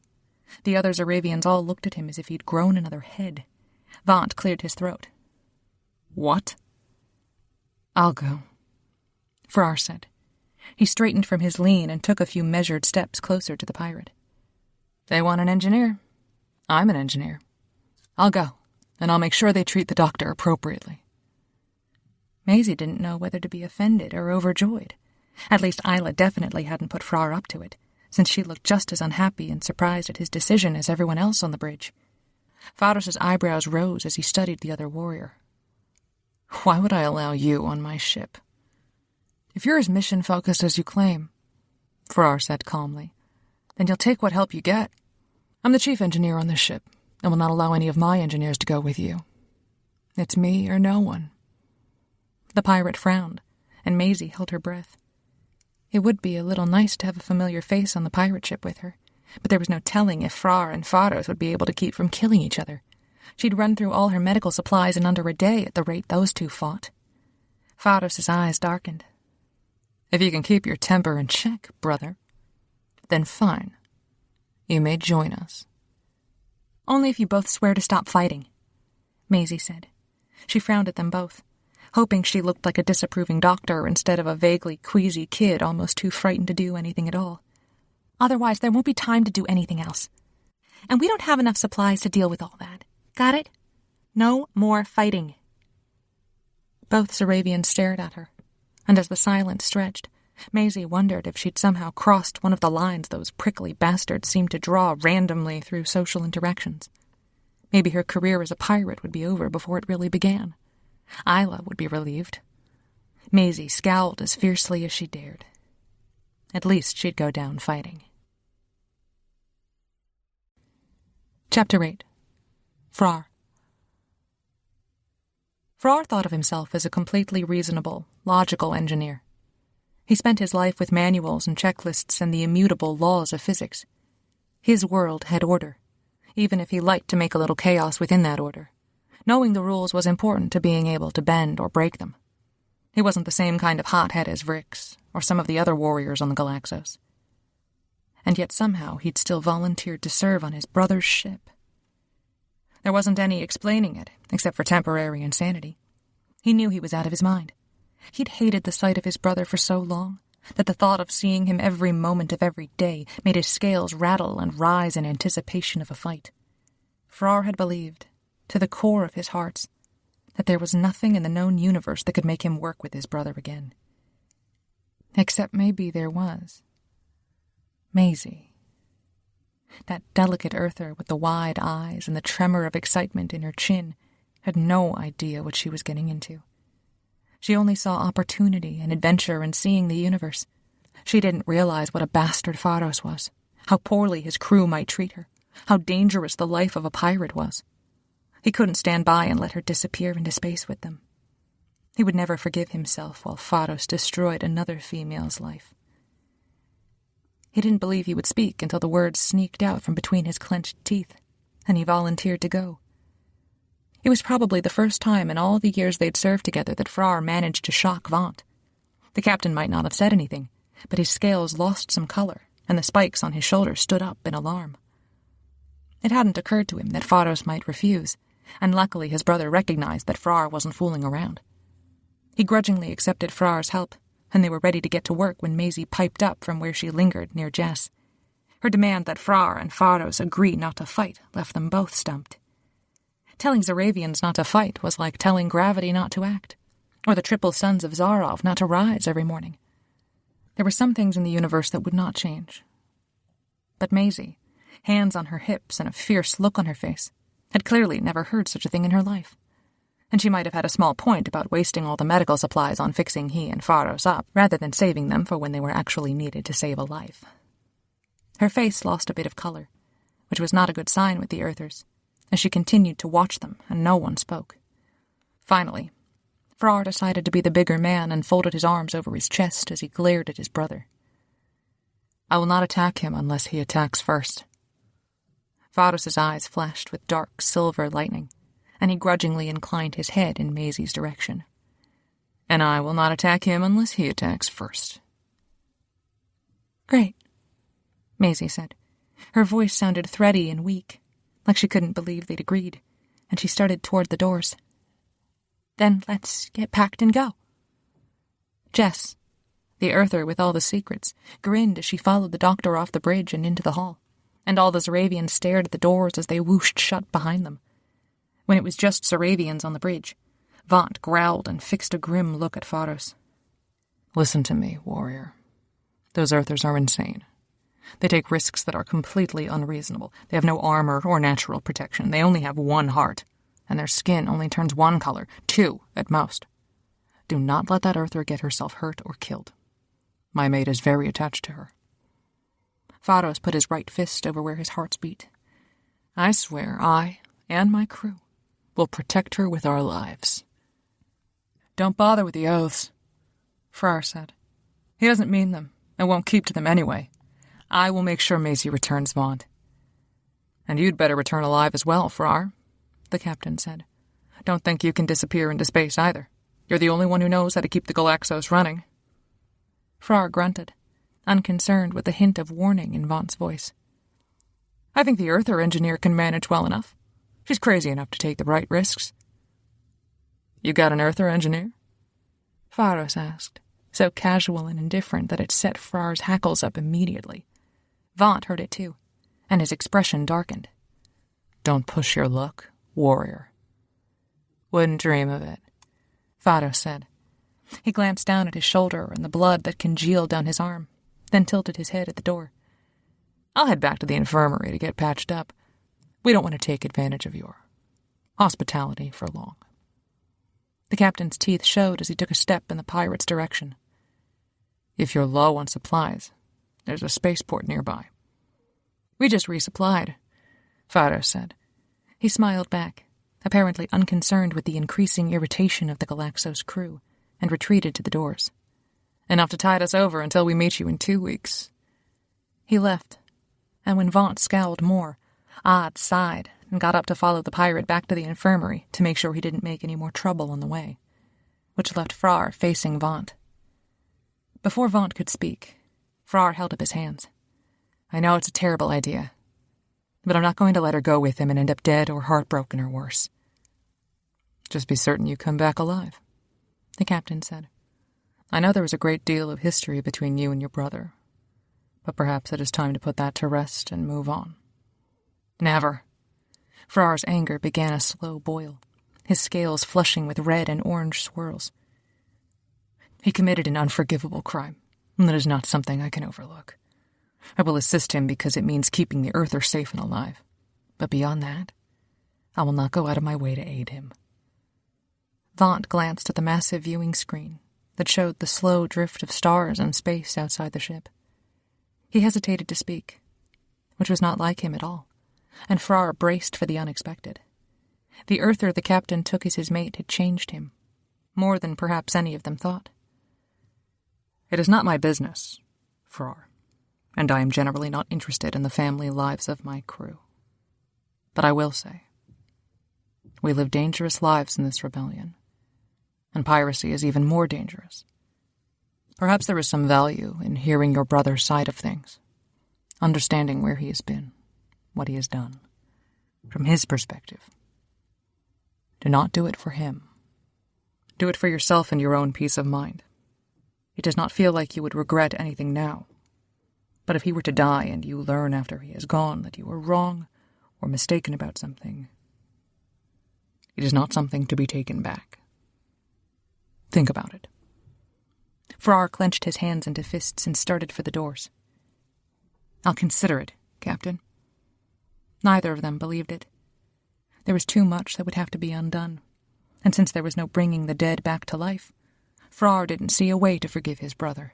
The other Zaravians all looked at him as if he'd grown another head. Vaunt cleared his throat. "What?" "I'll go," Frrar said. He straightened from his lean and took a few measured steps closer to the pirate. "They want an engineer. I'm an engineer. I'll go, and I'll make sure they treat the doctor appropriately." Maisie didn't know whether to be offended or overjoyed. At least Isla definitely hadn't put Frrar up to it, since she looked just as unhappy and surprised at his decision as everyone else on the bridge. Faros's eyebrows rose as he studied the other warrior. "Why would I allow you on my ship?" "If you're as mission-focused as you claim," Frrar said calmly, "then you'll take what help you get. I'm the chief engineer on this ship, and will not allow any of my engineers to go with you. It's me or no one." The pirate frowned, and Maisie held her breath. It would be a little nice to have a familiar face on the pirate ship with her, but there was no telling if Frrar and Faros would be able to keep from killing each other. She'd run through all her medical supplies in under a day at the rate those two fought. Pharos' eyes darkened. If you can keep your temper in check, brother, then fine. You may join us. Only if you both swear to stop fighting, Maisie said. She frowned at them both, hoping she looked like a disapproving doctor instead of a vaguely queasy kid almost too frightened to do anything at all. Otherwise, there won't be time to do anything else. And we don't have enough supplies to deal with all that. Got it? No more fighting. Both Zaravians stared at her, and as the silence stretched, Maisie wondered if she'd somehow crossed one of the lines those prickly bastards seemed to draw randomly through social interactions. Maybe her career as a pirate would be over before it really began. Isla would be relieved. Maisie scowled as fiercely as she dared. At least she'd go down fighting. Chapter 8. Frrar. Frrar thought of himself as a completely reasonable, logical engineer. He spent his life with manuals and checklists and the immutable laws of physics. His world had order, even if he liked to make a little chaos within that order. Knowing the rules was important to being able to bend or break them. He wasn't the same kind of hothead as Vrix or some of the other warriors on the Galaxos. And yet somehow he'd still volunteered to serve on his brother's ship. There wasn't any explaining it, except for temporary insanity. He knew he was out of his mind. He'd hated the sight of his brother for so long that the thought of seeing him every moment of every day made his scales rattle and rise in anticipation of a fight. Frrar had believed, to the core of his hearts, that there was nothing in the known universe that could make him work with his brother again. Except maybe there was. Maisie. That delicate earther with the wide eyes and the tremor of excitement in her chin had no idea what she was getting into. She only saw opportunity and adventure in seeing the universe. She didn't realize what a bastard Pharos was, how poorly his crew might treat her, how dangerous the life of a pirate was. He couldn't stand by and let her disappear into space with them. He would never forgive himself while Pharos destroyed another female's life. He didn't believe he would speak until the words sneaked out from between his clenched teeth, and he volunteered to go. It was probably the first time in all the years they'd served together that Frrar managed to shock Vaunt. The captain might not have said anything, but his scales lost some color, and the spikes on his shoulders stood up in alarm. It hadn't occurred to him that Pharos might refuse, and luckily his brother recognized that Frrar wasn't fooling around. He grudgingly accepted Frrar's help, and they were ready to get to work when Maisie piped up from where she lingered near Jess. Her demand that Frrar and Pharos agree not to fight left them both stumped. Telling Zaravians not to fight was like telling gravity not to act, or the triple sons of Zarov not to rise every morning. There were some things in the universe that would not change. But Maisie, hands on her hips and a fierce look on her face, had clearly never heard such a thing in her life. And she might have had a small point about wasting all the medical supplies on fixing he and Pharos up, rather than saving them for when they were actually needed to save a life. Her face lost a bit of color, which was not a good sign with the Earthers, as she continued to watch them and no one spoke. Finally, Frrar decided to be the bigger man and folded his arms over his chest as he glared at his brother. I will not attack him unless he attacks first. Pharos' eyes flashed with dark silver lightning, and he grudgingly inclined his head in Maisie's direction. And I will not attack him unless he attacks first. Great, Maisie said. Her voice sounded thready and weak, like she couldn't believe they'd agreed, and she started toward the doors. Then let's get packed and go. Jess, the Earther with all the secrets, grinned as she followed the doctor off the bridge and into the hall, and all the Zaravians stared at the doors as they whooshed shut behind them. When it was just Zaravians on the bridge, Vaunt growled and fixed a grim look at Pharos. Listen to me, warrior. Those Earthers are insane. They take risks that are completely unreasonable. They have no armor or natural protection. They only have one heart, and their skin only turns one color, 2 at most. Do not let that Earther get herself hurt or killed. My mate is very attached to her. Pharos put his right fist over where his hearts beat. I swear I and my crew will protect her with our lives. Don't bother with the oaths, Frrar said. He doesn't mean them, and won't keep to them anyway. I will make sure Maisie returns, Vaunt. And you'd better return alive as well, Frrar. the captain said. Don't think you can disappear into space either. You're the only one who knows how to keep the Galaxos running. Frrar grunted, unconcerned with the hint of warning in Vaunt's voice. I think the Earther engineer can manage well enough. She's crazy enough to take the right risks. You got an Earther engineer? Pharos asked, so casual and indifferent that it set Frar's hackles up immediately. Vaunt heard it too, and his expression darkened. Don't push your luck, warrior. Wouldn't dream of it, Pharos said. He glanced down at his shoulder and the blood that congealed down his arm, then tilted his head at the door. I'll head back to the infirmary to get patched up. We don't want to take advantage of your hospitality for long. The captain's teeth showed as he took a step in the pirate's direction. If you're low on supplies, there's a spaceport nearby. We just resupplied, Pharos said. He smiled back, apparently unconcerned with the increasing irritation of the Galaxos crew, and retreated to the doors. Enough to tide us over until we meet you in 2 weeks. He left, and when Vaunt scowled more, Odd sighed and got up to follow the pirate back to the infirmary to make sure he didn't make any more trouble on the way, which left Frrar facing Vaunt. Before Vaunt could speak, Frrar held up his hands. I know it's a terrible idea, but I'm not going to let her go with him and end up dead or heartbroken or worse. Just be certain you come back alive, the captain said. I know there was a great deal of history between you and your brother, but perhaps it is time to put that to rest and move on. Never. Frar's anger began a slow boil, his scales flushing with red and orange swirls. He committed an unforgivable crime, and that is not something I can overlook. I will assist him because it means keeping the Earther safe and alive, but beyond that, I will not go out of my way to aid him. Vaunt glanced at the massive viewing screen that showed the slow drift of stars and space outside the ship. He hesitated to speak, which was not like him at all, and Frrar braced for the unexpected. The Earther the captain took as his mate had changed him, more than perhaps any of them thought. It is not my business, Frrar, and I am generally not interested in the family lives of my crew. But I will say, we live dangerous lives in this rebellion, and piracy is even more dangerous. Perhaps there is some value in hearing your brother's side of things, understanding where he has been, what he has done, from his perspective. Do not do it for him. Do it for yourself and your own peace of mind. It does not feel like you would regret anything now, but if he were to die and you learn after he has gone that you were wrong or mistaken about something, it is not something to be taken back. Think about it. Frrar clenched his hands into fists and started for the doors. I'll consider it, Captain. Neither of them believed it. There was too much that would have to be undone, and since there was no bringing the dead back to life, Frrar didn't see a way to forgive his brother.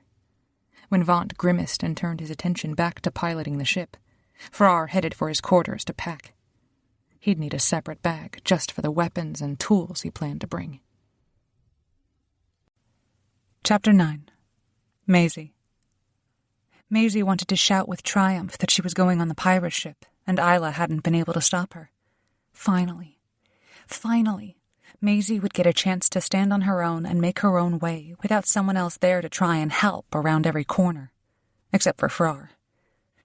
When Vaunt grimaced and turned his attention back to piloting the ship, Frrar headed for his quarters to pack. He'd need a separate bag just for the weapons and tools he planned to bring. Chapter 9. Maisie. Maisie wanted to shout with triumph that she was going on the pirate ship, and Isla hadn't been able to stop her. Finally, Maisie would get a chance to stand on her own and make her own way without someone else there to try and help around every corner. Except for Frrar.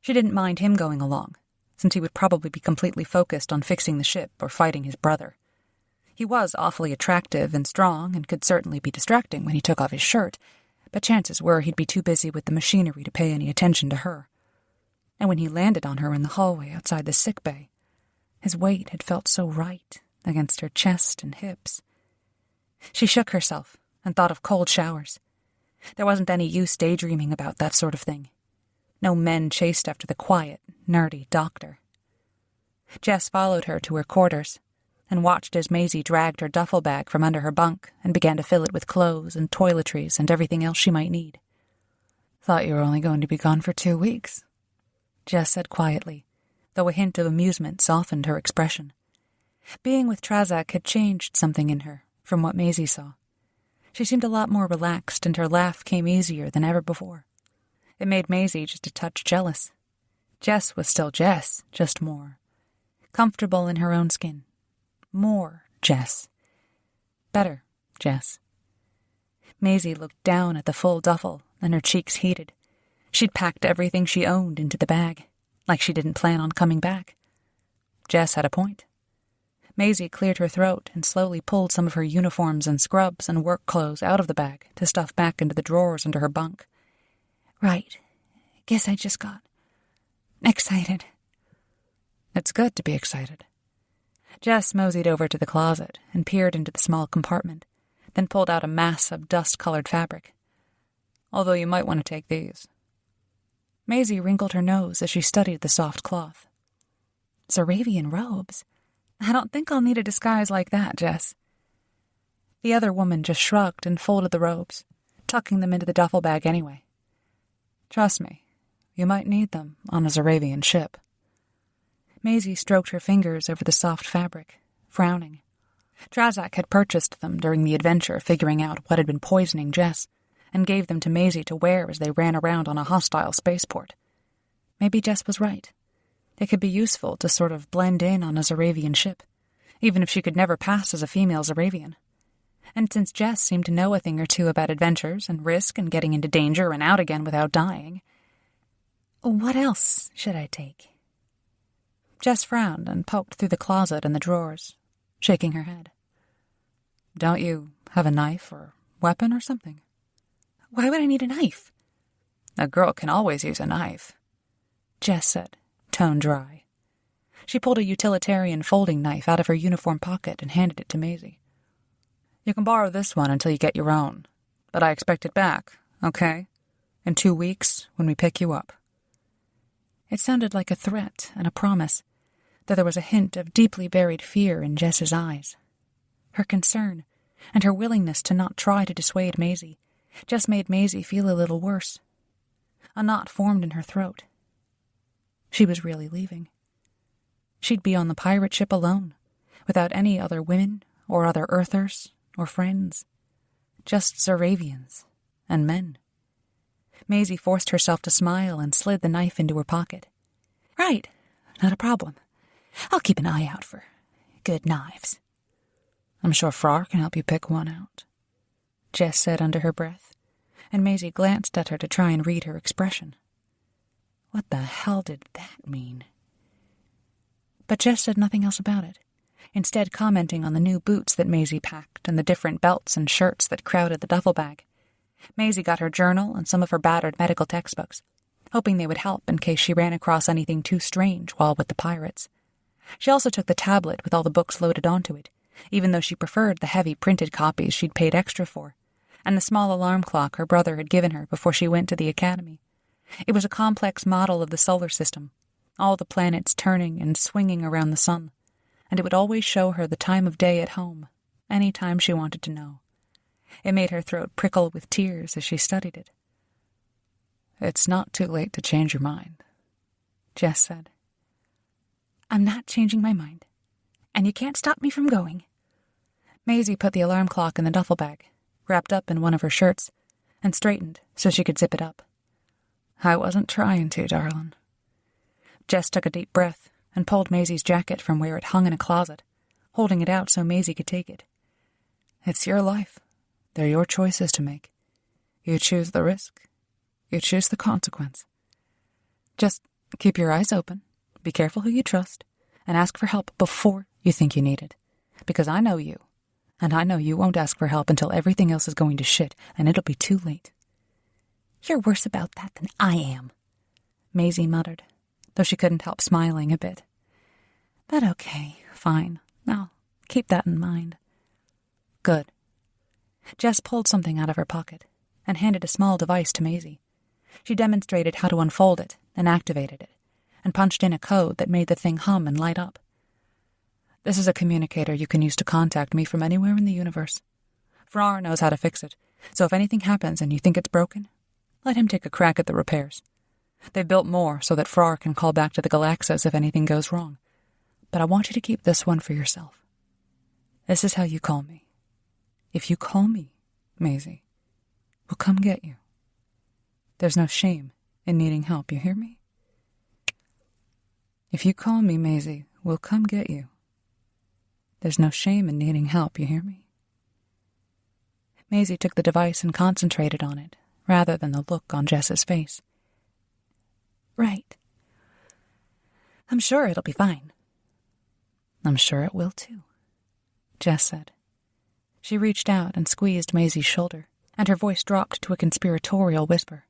She didn't mind him going along, since he would probably be completely focused on fixing the ship or fighting his brother. He was awfully attractive and strong and could certainly be distracting when he took off his shirt, but chances were he'd be too busy with the machinery to pay any attention to her. And when he landed on her in the hallway outside the sick bay, his weight had felt so right against her chest and hips. She shook herself and thought of cold showers. There wasn't any use daydreaming about that sort of thing. No men chased after the quiet, nerdy doctor. Jess followed her to her quarters and watched as Maisie dragged her duffel bag from under her bunk and began to fill it with clothes and toiletries and everything else she might need. "Thought you were only going to be gone for 2 weeks," Jess said quietly, though a hint of amusement softened her expression. Being with Trazak had changed something in her, from what Maisie saw. She seemed a lot more relaxed, and her laugh came easier than ever before. It made Maisie just a touch jealous. Jess was still Jess, just more comfortable in her own skin, More, Jess. Better, Jess. Maisie looked down at the full duffel, and her cheeks heated. She'd packed everything she owned into the bag, like she didn't plan on coming back. Jess had a point. Maisie cleared her throat and slowly pulled some of her uniforms and scrubs and work clothes out of the bag to stuff back into the drawers under her bunk. Right. Guess I just got excited. It's good to be excited. Jess moseyed over to the closet and peered into the small compartment, then pulled out a mass of dust-colored fabric. Although you might want to take these. Maisie wrinkled her nose as she studied the soft cloth. Zaravian robes? I don't think I'll need a disguise like that, Jess. The other woman just shrugged and folded the robes, tucking them into the duffel bag anyway. Trust me, you might need them on a Zaravian ship. Maisie stroked her fingers over the soft fabric, frowning. Drazak had purchased them during the adventure figuring out what had been poisoning Jess, and gave them to Maisie to wear as they ran around on a hostile spaceport. Maybe Jess was right. It could be useful to sort of blend in on a Zaravian ship, even if she could never pass as a female Zaravian. And since Jess seemed to know a thing or two about adventures and risk and getting into danger and out again without dying, what else should I take? Jess frowned and poked through the closet and the drawers, shaking her head. Don't you have a knife or weapon or something? Why would I need a knife? A girl can always use a knife, Jess said, tone dry. She pulled a utilitarian folding knife out of her uniform pocket and handed it to Maisie. You can borrow this one until you get your own, but I expect it back, okay? In 2 weeks, when we pick you up. It sounded like a threat and a promise, though there was a hint of deeply buried fear in Jess's eyes. Her concern, and her willingness to not try to dissuade Maisie, just made Maisie feel a little worse. A knot formed in her throat. She was really leaving. She'd be on the pirate ship alone, without any other women or other Earthers or friends. Just Zaravians and men. Maisie forced herself to smile and slid the knife into her pocket. Right, not a problem. I'll keep an eye out for good knives. I'm sure Frrar can help you pick one out, Jess said under her breath, and Maisie glanced at her to try and read her expression. What the hell did that mean? But Jess said nothing else about it, instead commenting on the new boots that Maisie packed and the different belts and shirts that crowded the duffel bag. Maisie got her journal and some of her battered medical textbooks, hoping they would help in case she ran across anything too strange while with the pirates. She also took the tablet with all the books loaded onto it, even though she preferred the heavy printed copies she'd paid extra for, and the small alarm clock her brother had given her before she went to the academy. It was a complex model of the solar system, all the planets turning and swinging around the sun, and it would always show her the time of day at home, any time she wanted to know. It made her throat prickle with tears as she studied it. It's not too late to change your mind, Jess said. I'm not changing my mind, and you can't stop me from going. Maisie put the alarm clock in the duffel bag, wrapped up in one of her shirts, and straightened so she could zip it up. I wasn't trying to, darling. Jess took a deep breath and pulled Maisie's jacket from where it hung in a closet, holding it out so Maisie could take it. It's your life. They're your choices to make. You choose the risk. You choose the consequence. Just keep your eyes open, be careful who you trust, and ask for help before you think you need it. Because I know you, and I know you won't ask for help until everything else is going to shit, and it'll be too late. You're worse about that than I am, Maisie muttered, though she couldn't help smiling a bit. But okay, fine. I'll keep that in mind. Good. Jess pulled something out of her pocket and handed a small device to Maisie. She demonstrated how to unfold it and activated it, and punched in a code that made the thing hum and light up. This is a communicator you can use to contact me from anywhere in the universe. Frrar knows how to fix it, so if anything happens and you think it's broken, let him take a crack at the repairs. They've built more so that Frrar can call back to the Galaxos if anything goes wrong. But I want you to keep this one for yourself. This is how you call me. If you call me, Maisie, we'll come get you. There's no shame in needing help, you hear me? If you call me, Maisie, we'll come get you. There's no shame in needing help, you hear me? Maisie took the device and concentrated on it, rather than the look on Jess's face. Right. I'm sure it'll be fine. I'm sure it will, too, Jess said. She reached out and squeezed Maisie's shoulder, and her voice dropped to a conspiratorial whisper.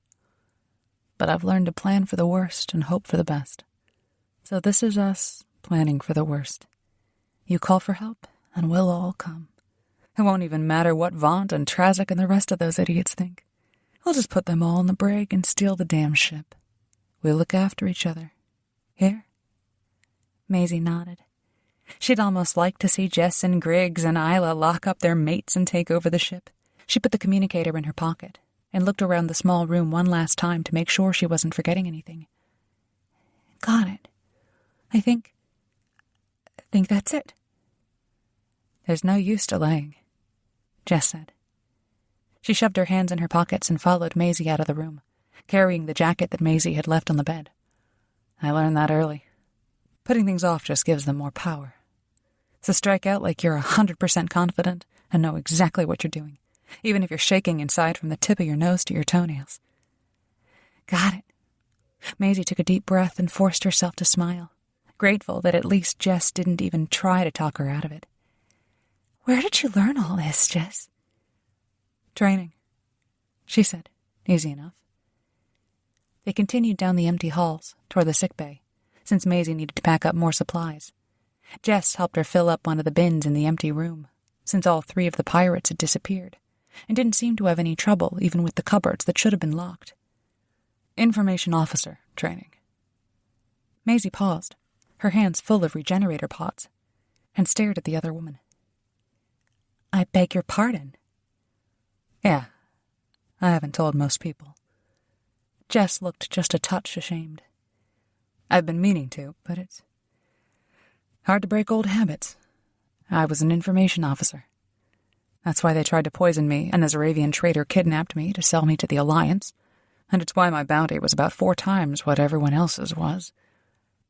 But I've learned to plan for the worst and hope for the best. So this is us planning for the worst. You call for help, and we'll all come. It won't even matter what Vaunt and Trazic and the rest of those idiots think. We'll just put them all in the brig and steal the damn ship. We'll look after each other. Here? Maisie nodded. She'd almost like to see Jess and Griggs and Isla lock up their mates and take over the ship. She put the communicator in her pocket and looked around the small room one last time to make sure she wasn't forgetting anything. Got it. I think that's it. There's no use delaying, Jess said. She shoved her hands in her pockets and followed Maisie out of the room, carrying the jacket that Maisie had left on the bed. I learned that early. Putting things off just gives them more power. So strike out like you're 100% confident and know exactly what you're doing, even if you're shaking inside from the tip of your nose to your toenails. Got it. Maisie took a deep breath and forced herself to smile, grateful that at least Jess didn't even try to talk her out of it. Where did you learn all this, Jess? Training, she said, easy enough. They continued down the empty halls toward the sick bay, since Maisie needed to pack up more supplies. Jess helped her fill up one of the bins in the empty room, since all 3 of the pirates had disappeared, and didn't seem to have any trouble even with the cupboards that should have been locked. Information officer training. Maisie paused, her hands full of regenerator pods, and stared at the other woman. I beg your pardon. Yeah, I haven't told most people. Jess looked just a touch ashamed. I've been meaning to, but it's hard to break old habits. I was an information officer. That's why they tried to poison me, and the Zaravian trader kidnapped me to sell me to the Alliance, and it's why my bounty was about 4 times what everyone else's was.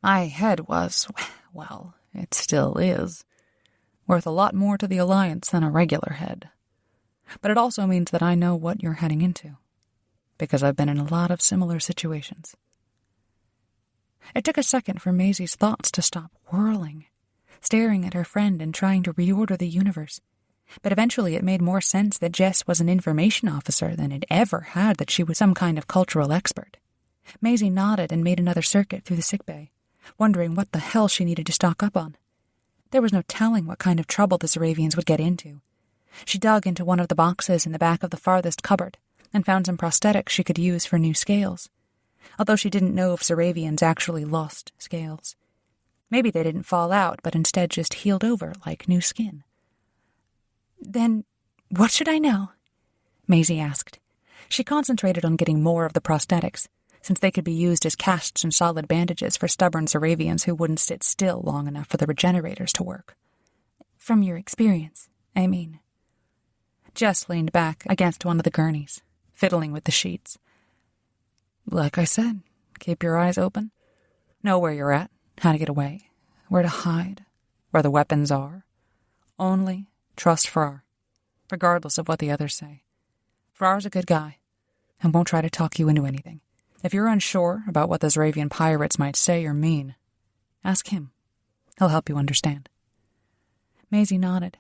My head was, well, it still is, worth a lot more to the Alliance than a regular head. But it also means that I know what you're heading into, because I've been in a lot of similar situations. It took a second for Maisie's thoughts to stop whirling, staring at her friend and trying to reorder the universe. But eventually it made more sense that Jess was an information officer than it ever had that she was some kind of cultural expert. Maisie nodded and made another circuit through the sickbay, wondering what the hell she needed to stock up on. There was no telling what kind of trouble the Zaravians would get into. She dug into one of the boxes in the back of the farthest cupboard and found some prosthetics she could use for new scales, although she didn't know if Zaravians actually lost scales. Maybe they didn't fall out, but instead just healed over like new skin. Then, what should I know? Maisie asked. She concentrated on getting more of the prosthetics, since they could be used as casts and solid bandages for stubborn Zaravians who wouldn't sit still long enough for the regenerators to work. From your experience, I mean. Jess leaned back against one of the gurneys, fiddling with the sheets. Like I said, keep your eyes open. Know where you're at, how to get away, where to hide, where the weapons are. Only trust Frrar, regardless of what the others say. Frar's a good guy, and won't try to talk you into anything. If you're unsure about what the Zaravian pirates might say or mean, ask him. He'll help you understand. Maisie nodded.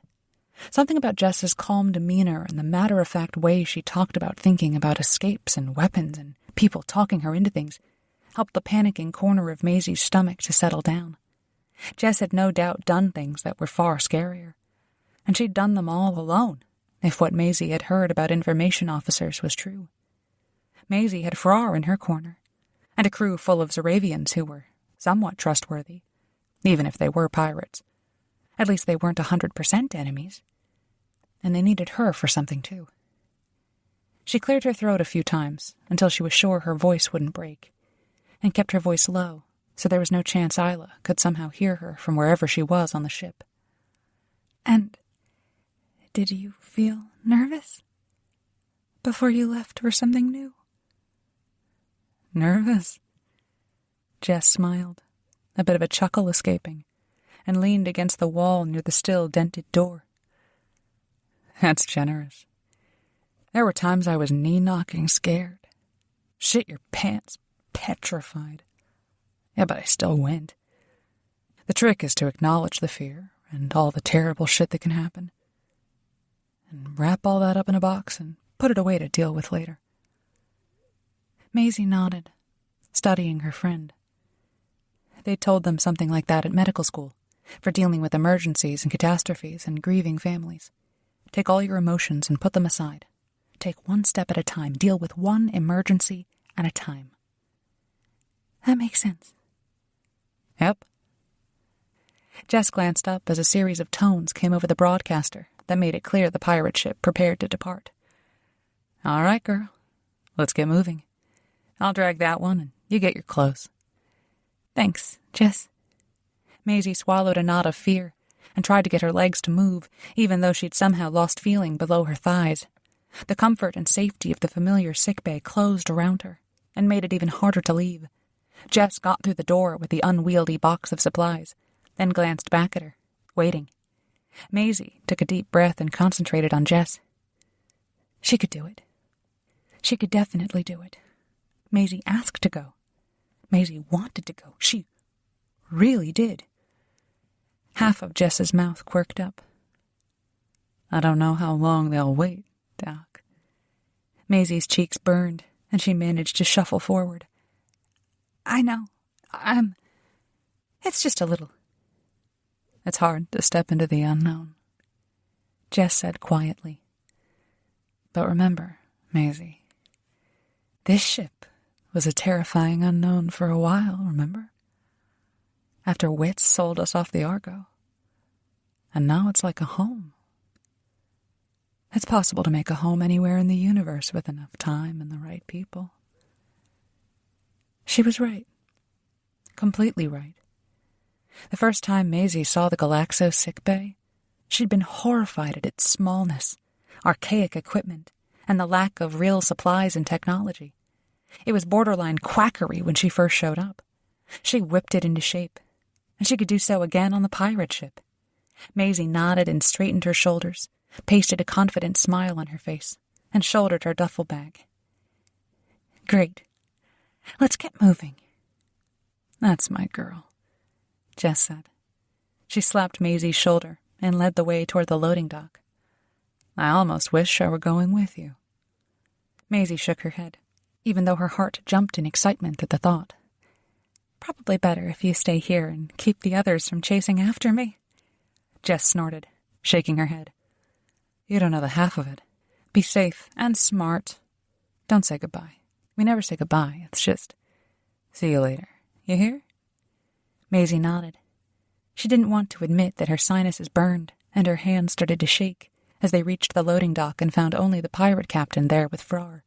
Something about Jess's calm demeanor and the matter-of-fact way she talked about thinking about escapes and weapons and people talking her into things helped the panicking corner of Maisie's stomach to settle down. Jess had no doubt done things that were far scarier, and she'd done them all alone, if what Maisie had heard about information officers was true. Maisie had Frrar in her corner, and a crew full of Zaravians who were somewhat trustworthy, even if they were pirates. At least they weren't 100% enemies, and they needed her for something too. She cleared her throat a few times until she was sure her voice wouldn't break, and kept her voice low so there was no chance Isla could somehow hear her from wherever she was on the ship. And did you feel nervous before you left for something new? Nervous? Jess smiled, a bit of a chuckle escaping, and leaned against the wall near the still dented door. That's generous. There were times I was knee-knocking scared. Shit your pants, petrified. Yeah, but I still went. The trick is to acknowledge the fear and all the terrible shit that can happen, and wrap all that up in a box and put it away to deal with later. Maisie nodded, studying her friend. They'd told them something like that at medical school, for dealing with emergencies and catastrophes and grieving families. Take all your emotions and put them aside. Take one step at a time. Deal with one emergency at a time. That makes sense. Yep. Jess glanced up as a series of tones came over the broadcaster that made it clear the pirate ship prepared to depart. All right, girl. Let's get moving. I'll drag that one and you get your clothes. Thanks, Jess. Maisie swallowed a knot of fear and tried to get her legs to move, even though she'd somehow lost feeling below her thighs. The comfort and safety of the familiar sickbay closed around her and made it even harder to leave. Jess got through the door with the unwieldy box of supplies, then glanced back at her, waiting. Maisie took a deep breath and concentrated on Jess. She could do it. She could definitely do it. Maisie asked to go. Maisie wanted to go. She really did. Half of Jess's mouth quirked up. I don't know how long they'll wait, Doc. Maisie's cheeks burned, and she managed to shuffle forward. I know. It's just a little. It's hard to step into the unknown, Jess said quietly. But remember, Maisie, this ship was a terrifying unknown for a while, remember? After Wits sold us off the Argo. And now it's like a home. It's possible to make a home anywhere in the universe with enough time and the right people. She was right. Completely right. The first time Maisie saw the Galaxo sickbay, she'd been horrified at its smallness, archaic equipment, and the lack of real supplies and technology. It was borderline quackery when she first showed up. She whipped it into shape, and she could do so again on the pirate ship. Maisie nodded and straightened her shoulders, pasted a confident smile on her face, and shouldered her duffel bag. Great. Let's get moving. That's my girl, Jess said. She slapped Maisie's shoulder and led the way toward the loading dock. I almost wish I were going with you. Maisie shook her head, even though her heart jumped in excitement at the thought. Probably better if you stay here and keep the others from chasing after me, Jess snorted, shaking her head. You don't know the half of it. Be safe and smart. Don't say goodbye. We never say goodbye. It's just, see you later. You hear? Maisie nodded. She didn't want to admit that her sinuses burned and her hands started to shake as they reached the loading dock and found only the pirate captain there with Frrar.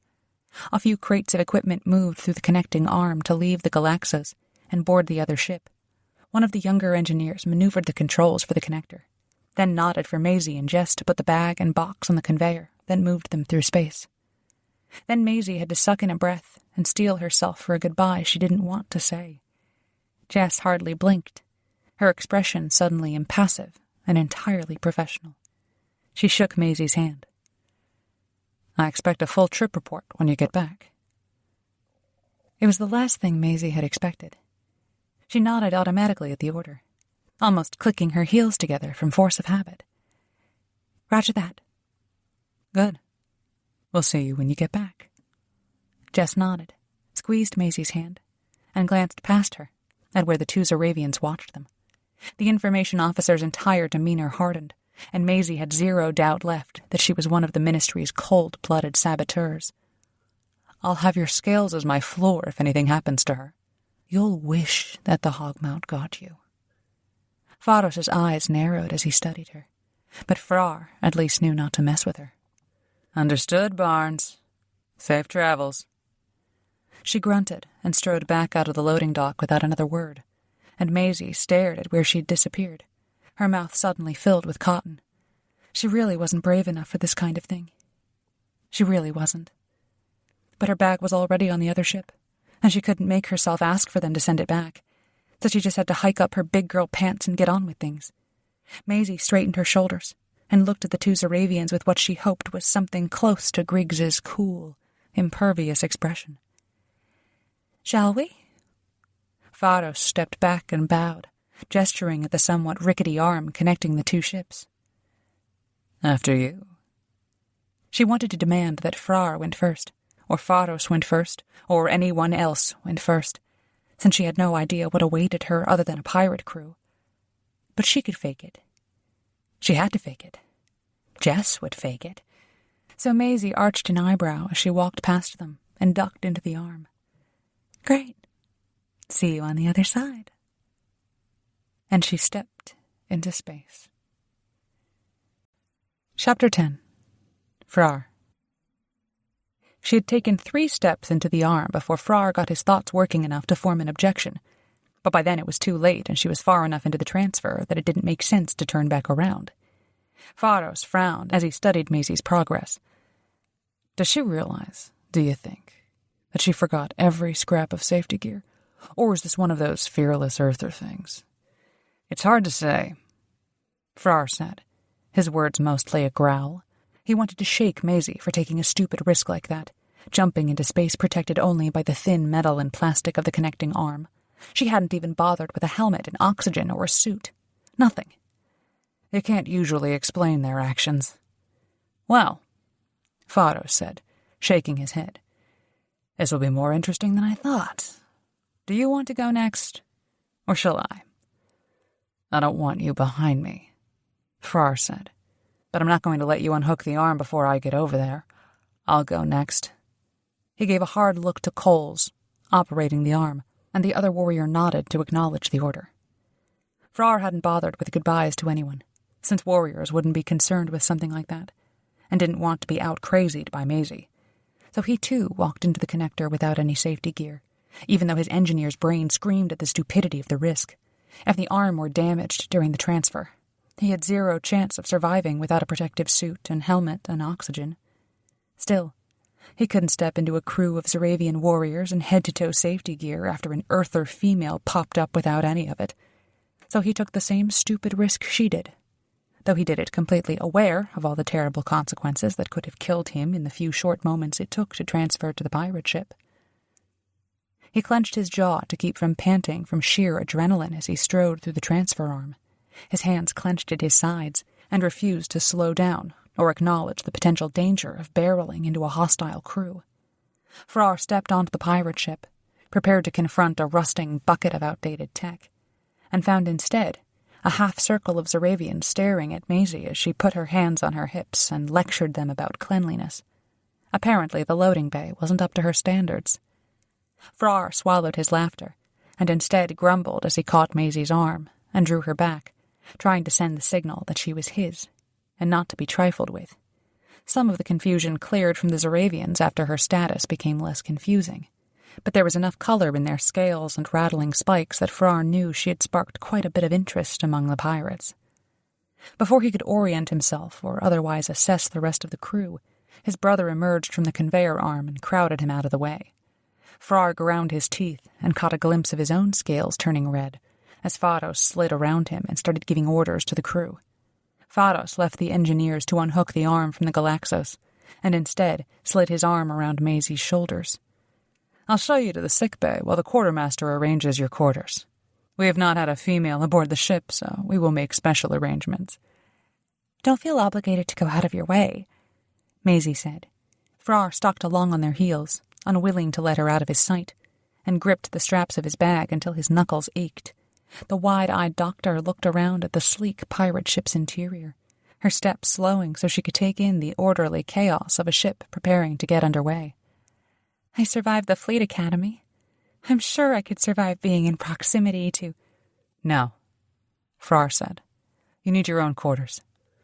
A few crates of equipment moved through the connecting arm to leave the Galaxos and board the other ship. One of the younger engineers maneuvered the controls for the connector, then nodded for Maisie and Jess to put the bag and box on the conveyor, then moved them through space. Then Maisie had to suck in a breath and steel herself for a goodbye she didn't want to say. Jess hardly blinked, her expression suddenly impassive and entirely professional. She shook Maisie's hand. I expect a full trip report when you get back. It was the last thing Maisie had expected. She nodded automatically at the order, almost clicking her heels together from force of habit. Roger that. Good. We'll see you when you get back. Jess nodded, squeezed Maisie's hand, and glanced past her at where the two Zaravians watched them. The information officer's entire demeanor hardened, and Maisie had zero doubt left that she was one of the Ministry's cold-blooded saboteurs. I'll have your scales as my floor if anything happens to her. You'll wish that the Hogmount got you. Faros's eyes narrowed as he studied her, but Frrar at least knew not to mess with her. Understood, Barnes. Safe travels. She grunted and strode back out of the loading dock without another word, and Maisie stared at where she'd disappeared, her mouth suddenly filled with cotton. She really wasn't brave enough for this kind of thing. She really wasn't. But her bag was already on the other ship, and she couldn't make herself ask for them to send it back. so she just had to hike up her big girl pants and get on with things. Maisie straightened her shoulders and looked at the two Zaravians with what she hoped was something close to Griggs's cool, impervious expression. "Shall we?" Faros stepped back and bowed, gesturing at the somewhat rickety arm connecting the two ships. "After you." She wanted to demand that Frrar went first, or Faros went first, or anyone else went first, since she had no idea what awaited her other than a pirate crew. But she could fake it. She had to fake it. Jess would fake it. So Maisie arched an eyebrow as she walked past them and ducked into the arm. "Great. See you on the other side." And she stepped into space. Chapter 10. Frrar. She had taken 3 steps into the arm before Frrar got his thoughts working enough to form an objection, but by then it was too late and she was far enough into the transfer that it didn't make sense to turn back around. Faros frowned as he studied Maisie's progress. Does she realize, do you think, that she forgot every scrap of safety gear? Or was this one of those fearless earther things? It's hard to say, Frrar said, his words mostly a growl. He wanted to shake Maisie for taking a stupid risk like that, jumping into space protected only by the thin metal and plastic of the connecting arm. She hadn't even bothered with a helmet and oxygen or a suit. Nothing. You can't usually explain their actions. Well, Faros said, shaking his head, this will be more interesting than I thought. Do you want to go next, or shall I? I don't want you behind me, Frrar said, but I'm not going to let you unhook the arm before I get over there. I'll go next. He gave a hard look to Coles, operating the arm, and the other warrior nodded to acknowledge the order. Frrar hadn't bothered with goodbyes to anyone, since warriors wouldn't be concerned with something like that, and didn't want to be out-crazied by Maisie. So he too walked into the connector without any safety gear, even though his engineer's brain screamed at the stupidity of the risk. If the arm were damaged during the transfer, he had 0 chance of surviving without a protective suit and helmet and oxygen. Still, he couldn't step into a crew of Zaravian warriors in head-to-toe safety gear after an earther female popped up without any of it. So he took the same stupid risk she did, though he did it completely aware of all the terrible consequences that could have killed him in the few short moments it took to transfer to the pirate ship. He clenched his jaw to keep from panting from sheer adrenaline as he strode through the transfer arm. His hands clenched at his sides and refused to slow down or acknowledge the potential danger of barreling into a hostile crew. Frrar stepped onto the pirate ship, prepared to confront a rusting bucket of outdated tech, and found instead a half-circle of Zaravians staring at Maisie as she put her hands on her hips and lectured them about cleanliness. Apparently the loading bay wasn't up to her standards. Frrar swallowed his laughter, and instead grumbled as he caught Maisie's arm and drew her back, trying to send the signal that she was his, and not to be trifled with. Some of the confusion cleared from the Zaravians after her status became less confusing, but there was enough color in their scales and rattling spikes that Frrar knew she had sparked quite a bit of interest among the pirates. Before he could orient himself or otherwise assess the rest of the crew, his brother emerged from the conveyor arm and crowded him out of the way. Frrar ground his teeth and caught a glimpse of his own scales turning red, as Faros slid around him and started giving orders to the crew. Faros left the engineers to unhook the arm from the Galaxos, and instead slid his arm around Maisie's shoulders. I'll show you to the sick bay while the quartermaster arranges your quarters. We have not had a female aboard the ship, so we will make special arrangements. Don't feel obligated to go out of your way, Maisie said. Frrar stalked along on their heels, unwilling to let her out of his sight, and gripped the straps of his bag until his knuckles ached. The wide-eyed doctor looked around at the sleek pirate ship's interior, her steps slowing so she could take in the orderly chaos of a ship preparing to get underway. I survived the Fleet Academy. I'm sure I could survive being in proximity to... No, Frrar said. You need your own quarters,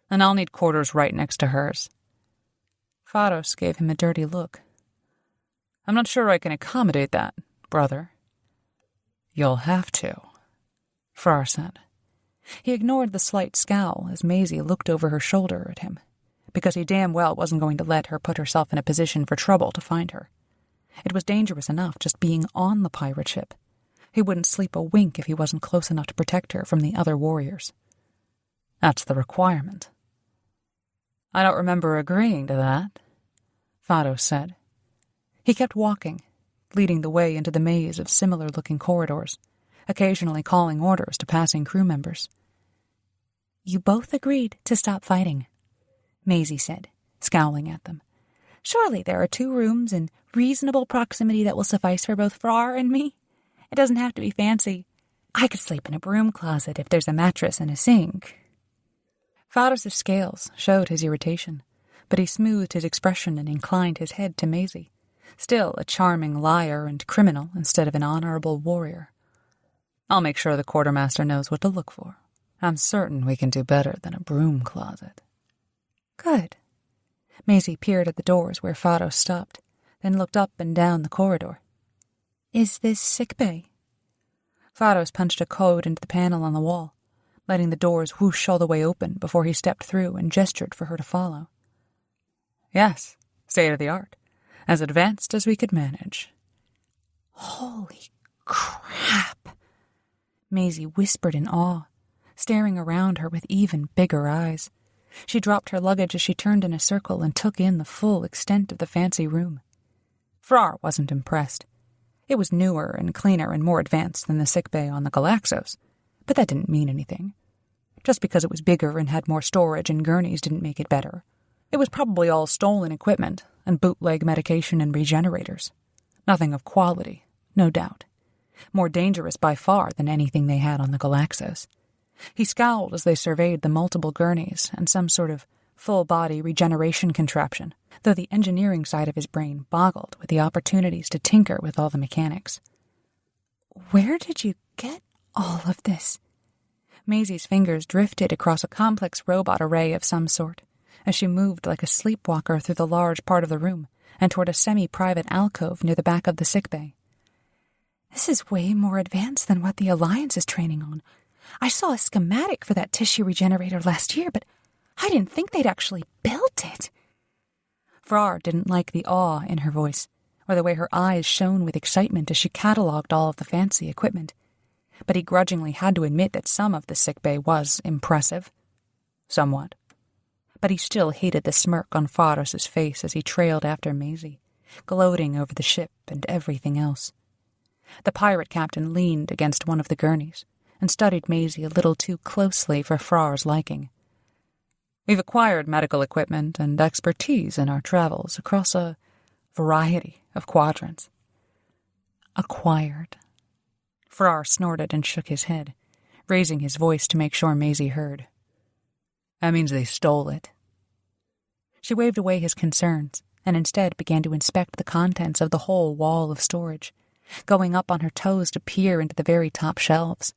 and I'll need quarters right next to hers. Faros gave him a dirty look. I'm not sure I can accommodate that, brother. You'll have to, Frrar said. He ignored the slight scowl as Maisie looked over her shoulder at him, because he damn well wasn't going to let her put herself in a position for trouble to find her. It was dangerous enough just being on the pirate ship. He wouldn't sleep a wink if he wasn't close enough to protect her from the other warriors. That's the requirement. I don't remember agreeing to that, Fados said. He kept walking, leading the way into the maze of similar-looking corridors, occasionally calling orders to passing crew members. You both agreed to stop fighting, Maisie said, scowling at them. Surely there are 2 rooms in reasonable proximity that will suffice for both Frrar and me. It doesn't have to be fancy. I could sleep in a broom closet if there's a mattress and a sink. Fados' scales showed his irritation, but he smoothed his expression and inclined his head to Maisie, still a charming liar and criminal instead of an honorable warrior. I'll make sure the quartermaster knows what to look for. I'm certain we can do better than a broom closet. Good. Maisie peered at the doors where Fados stopped, then looked up and down the corridor. Is this sickbay? Fados punched a code into the panel on the wall, letting the doors whoosh all the way open before he stepped through and gestured for her to follow. Yes, state-of-the-art. As advanced as we could manage. Holy crap! Maisie whispered in awe, staring around her with even bigger eyes. She dropped her luggage as she turned in a circle and took in the full extent of the fancy room. Frrar wasn't impressed. It was newer and cleaner and more advanced than the sickbay on the Galaxos, but that didn't mean anything. Just because it was bigger and had more storage and gurneys didn't make it better. It was probably all stolen equipment and bootleg medication and regenerators. Nothing of quality, no doubt. More dangerous by far than anything they had on the Galaxos. He scowled as they surveyed the multiple gurneys and some sort of full-body regeneration contraption, though the engineering side of his brain boggled with the opportunities to tinker with all the mechanics. Where did you get all of this? Maisie's fingers drifted across a complex robot array of some sort, as she moved like a sleepwalker through the large part of the room and toward a semi-private alcove near the back of the sickbay. This is way more advanced than what the Alliance is training on. I saw a schematic for that tissue regenerator last year, but I didn't think they'd actually built it. Frrar didn't like the awe in her voice, or the way her eyes shone with excitement as she catalogued all of the fancy equipment, but he grudgingly had to admit that some of the sickbay was impressive. Somewhat. But he still hated the smirk on Fados' face as he trailed after Maisie, gloating over the ship and everything else. The pirate captain leaned against one of the gurneys and studied Maisie a little too closely for Frar's liking. We've acquired medical equipment and expertise in our travels across a variety of quadrants. Acquired. Frrar snorted and shook his head, raising his voice to make sure Maisie heard. That means they stole it. She waved away his concerns and instead began to inspect the contents of the whole wall of storage, going up on her toes to peer into the very top shelves.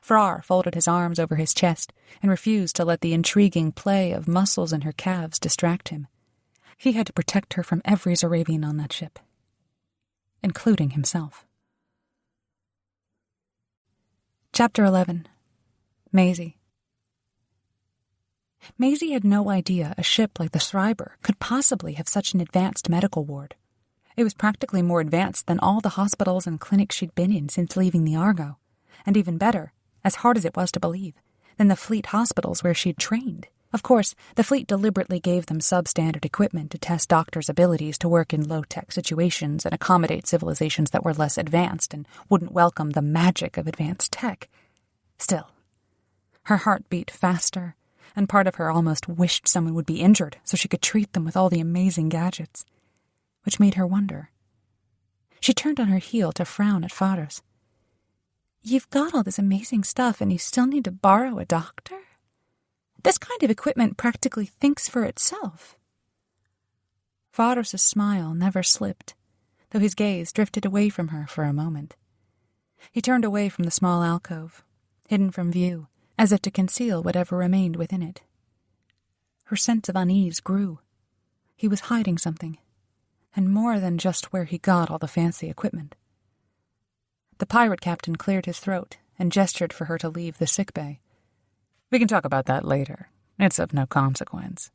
Frrar folded his arms over his chest and refused to let the intriguing play of muscles in her calves distract him. He had to protect her from every Zoravian on that ship, including himself. Chapter 11. Maisie. Maisie had no idea a ship like the Schreiber could possibly have such an advanced medical ward. It was practically more advanced than all the hospitals and clinics she'd been in since leaving the Argo, and even better, as hard as it was to believe, than the fleet hospitals where she'd trained. Of course, the fleet deliberately gave them substandard equipment to test doctors' abilities to work in low-tech situations and accommodate civilizations that were less advanced and wouldn't welcome the magic of advanced tech. Still, her heart beat faster, and part of her almost wished someone would be injured so she could treat them with all the amazing gadgets, which made her wonder. She turned on her heel to frown at Fados. You've got all this amazing stuff and you still need to borrow a doctor? This kind of equipment practically thinks for itself. Fados' smile never slipped, though his gaze drifted away from her for a moment. He turned away from the small alcove, hidden from view, as if to conceal whatever remained within it. Her sense of unease grew. He was hiding something, and more than just where he got all the fancy equipment. The pirate captain cleared his throat and gestured for her to leave the sickbay. We can talk about that later. It's of no consequence.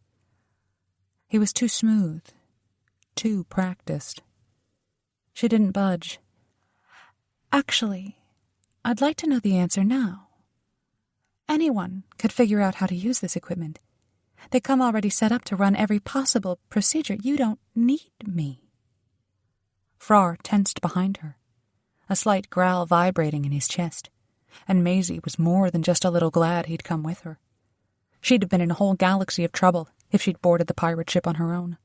He was too smooth, too practiced. She didn't budge. Actually, I'd like to know the answer now. Anyone could figure out how to use this equipment. They come already set up to run every possible procedure. You don't need me. Frrar tensed behind her, a slight growl vibrating in his chest, and Maisie was more than just a little glad he'd come with her. She'd have been in a whole galaxy of trouble if she'd boarded the pirate ship on her own.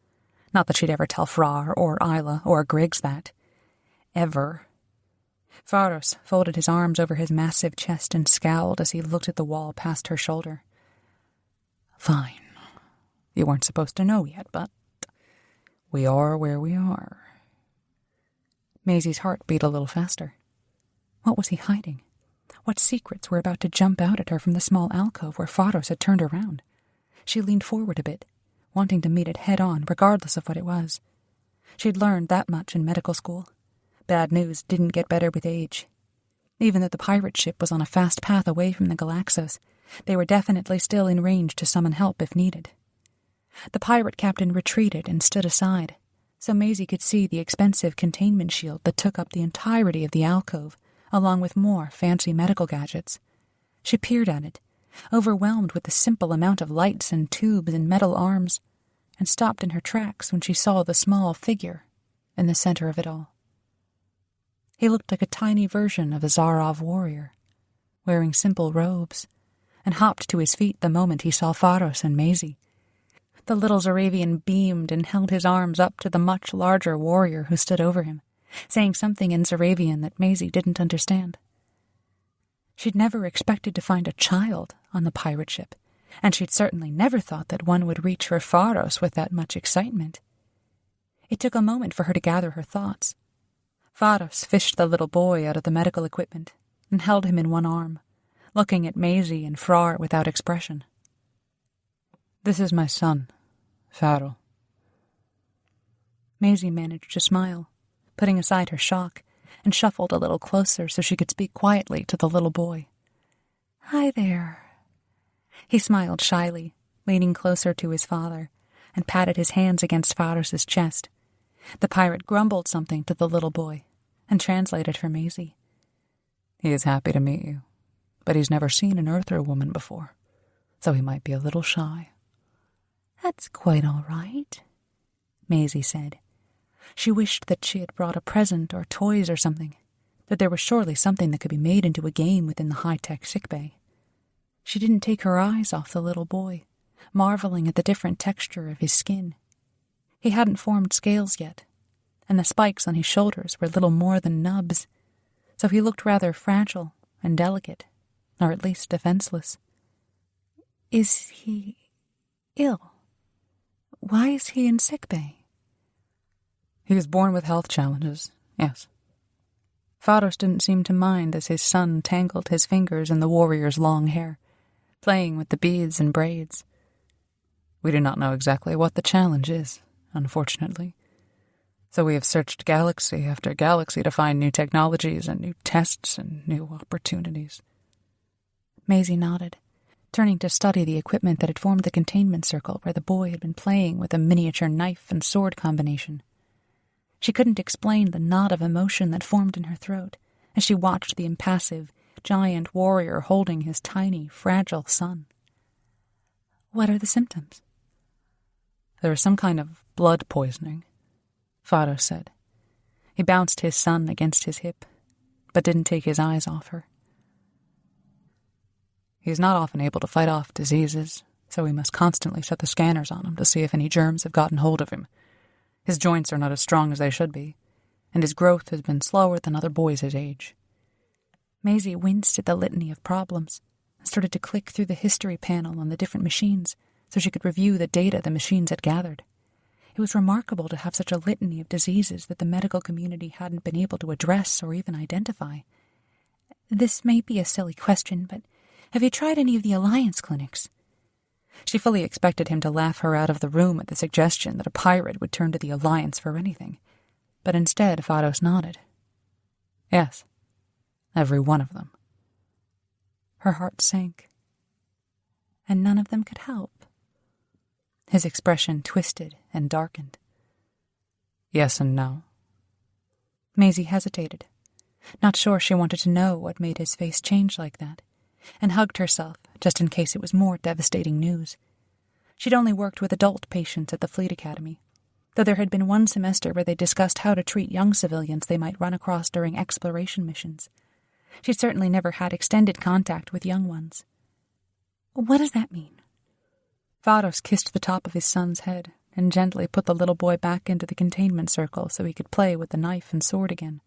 Not that she'd ever tell Frrar or Layla or Griggs that. Ever. Pharos folded his arms over his massive chest and scowled as he looked at the wall past her shoulder. Fine. You weren't supposed to know yet, but we are where we are. Maisie's heart beat a little faster. What was he hiding? What secrets were about to jump out at her from the small alcove where Pharos had turned around? She leaned forward a bit, wanting to meet it head-on, regardless of what it was. She'd learned that much in medical school. Bad news didn't get better with age. Even though the pirate ship was on a fast path away from the Galaxos, they were definitely still in range to summon help if needed. The pirate captain retreated and stood aside, so Maisie could see the expensive containment shield that took up the entirety of the alcove, along with more fancy medical gadgets. She peered at it, overwhelmed with the simple amount of lights and tubes and metal arms, and stopped in her tracks when she saw the small figure in the center of it all. He looked like a tiny version of a Zarov warrior, wearing simple robes, and hopped to his feet the moment he saw Pharos and Maisie. The little Zaravian beamed and held his arms up to the much larger warrior who stood over him, saying something in Zaravian that Maisie didn't understand. She'd never expected to find a child on the pirate ship, and she'd certainly never thought that one would reach for Pharos with that much excitement. It took a moment for her to gather her thoughts. Pharos fished the little boy out of the medical equipment and held him in one arm, looking at Maisie and Frrar without expression. This is my son, Farrell. Maisie managed to smile, putting aside her shock, and shuffled a little closer so she could speak quietly to the little boy. Hi there. He smiled shyly, leaning closer to his father, and patted his hands against Pharos's chest. The pirate grumbled something to the little boy, and translated for Maisie. He is happy to meet you, but he's never seen an Earther woman before, so he might be a little shy. That's quite all right, Maisie said. She wished that she had brought a present or toys or something, that there was surely something that could be made into a game within the high-tech sickbay. She didn't take her eyes off the little boy, marveling at the different texture of his skin. He hadn't formed scales yet, and the spikes on his shoulders were little more than nubs, so he looked rather fragile and delicate, or at least defenseless. Is he ill? Why is he in sickbay? He was born with health challenges, yes. Pharos didn't seem to mind as his son tangled his fingers in the warrior's long hair, playing with the beads and braids. We do not know exactly what the challenge is, unfortunately. So we have searched galaxy after galaxy to find new technologies and new tests and new opportunities. Maisie nodded, turning to study the equipment that had formed the containment circle where the boy had been playing with a miniature knife and sword combination. She couldn't explain the knot of emotion that formed in her throat as she watched the impassive, giant warrior holding his tiny, fragile son. What are the symptoms? There is some kind of blood poisoning, Pharos said. He bounced his son against his hip, but didn't take his eyes off her. He's not often able to fight off diseases, so we must constantly set the scanners on him to see if any germs have gotten hold of him. His joints are not as strong as they should be, and his growth has been slower than other boys his age. Maisie winced at the litany of problems and started to click through the history panel on the different machines so she could review the data the machines had gathered. It was remarkable to have such a litany of diseases that the medical community hadn't been able to address or even identify. This may be a silly question, but have you tried any of the Alliance clinics? She fully expected him to laugh her out of the room at the suggestion that a pirate would turn to the Alliance for anything, but instead Pharos nodded. Yes, every one of them. Her heart sank. And none of them could help. His expression twisted and darkened. Yes and no. Maisie hesitated. not sure she wanted to know what made his face change like that, and hugged herself just in case it was more devastating news. She'd only worked with adult patients at the Fleet Academy, though there had been one semester where they discussed how to treat young civilians they might run across during exploration missions. She'd certainly never had extended contact with young ones. What does that mean? Vados kissed the top of his son's head and gently put the little boy back into the containment circle so he could play with the knife and sword again,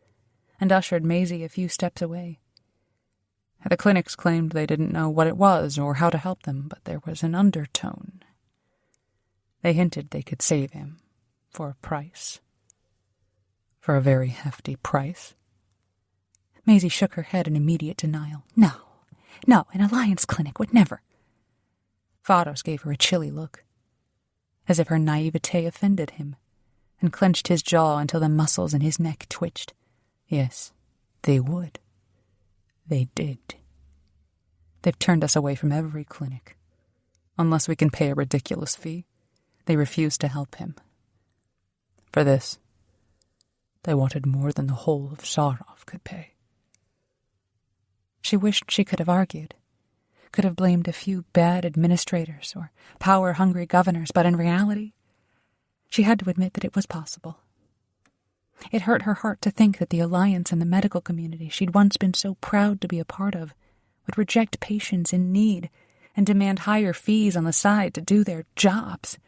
and ushered Maisie a few steps away. The clinics claimed they didn't know what it was or how to help them, but there was an undertone. They hinted they could save him, for a price. For a very hefty price. Maisie shook her head in immediate denial. No, an Alliance clinic would never. Vados gave her a chilly look, as if her naivete offended him, and clenched his jaw until the muscles in his neck twitched. Yes, they would. They did. They've turned us away from every clinic. Unless we can pay a ridiculous fee, they refuse to help him. For this, they wanted more than the whole of Sarov could pay. She wished she could have argued, could have blamed a few bad administrators or power-hungry governors, but in reality, she had to admit that it was possible. It hurt her heart to think that the Alliance and the medical community she'd once been so proud to be a part of would reject patients in need and demand higher fees on the side to do their jobs.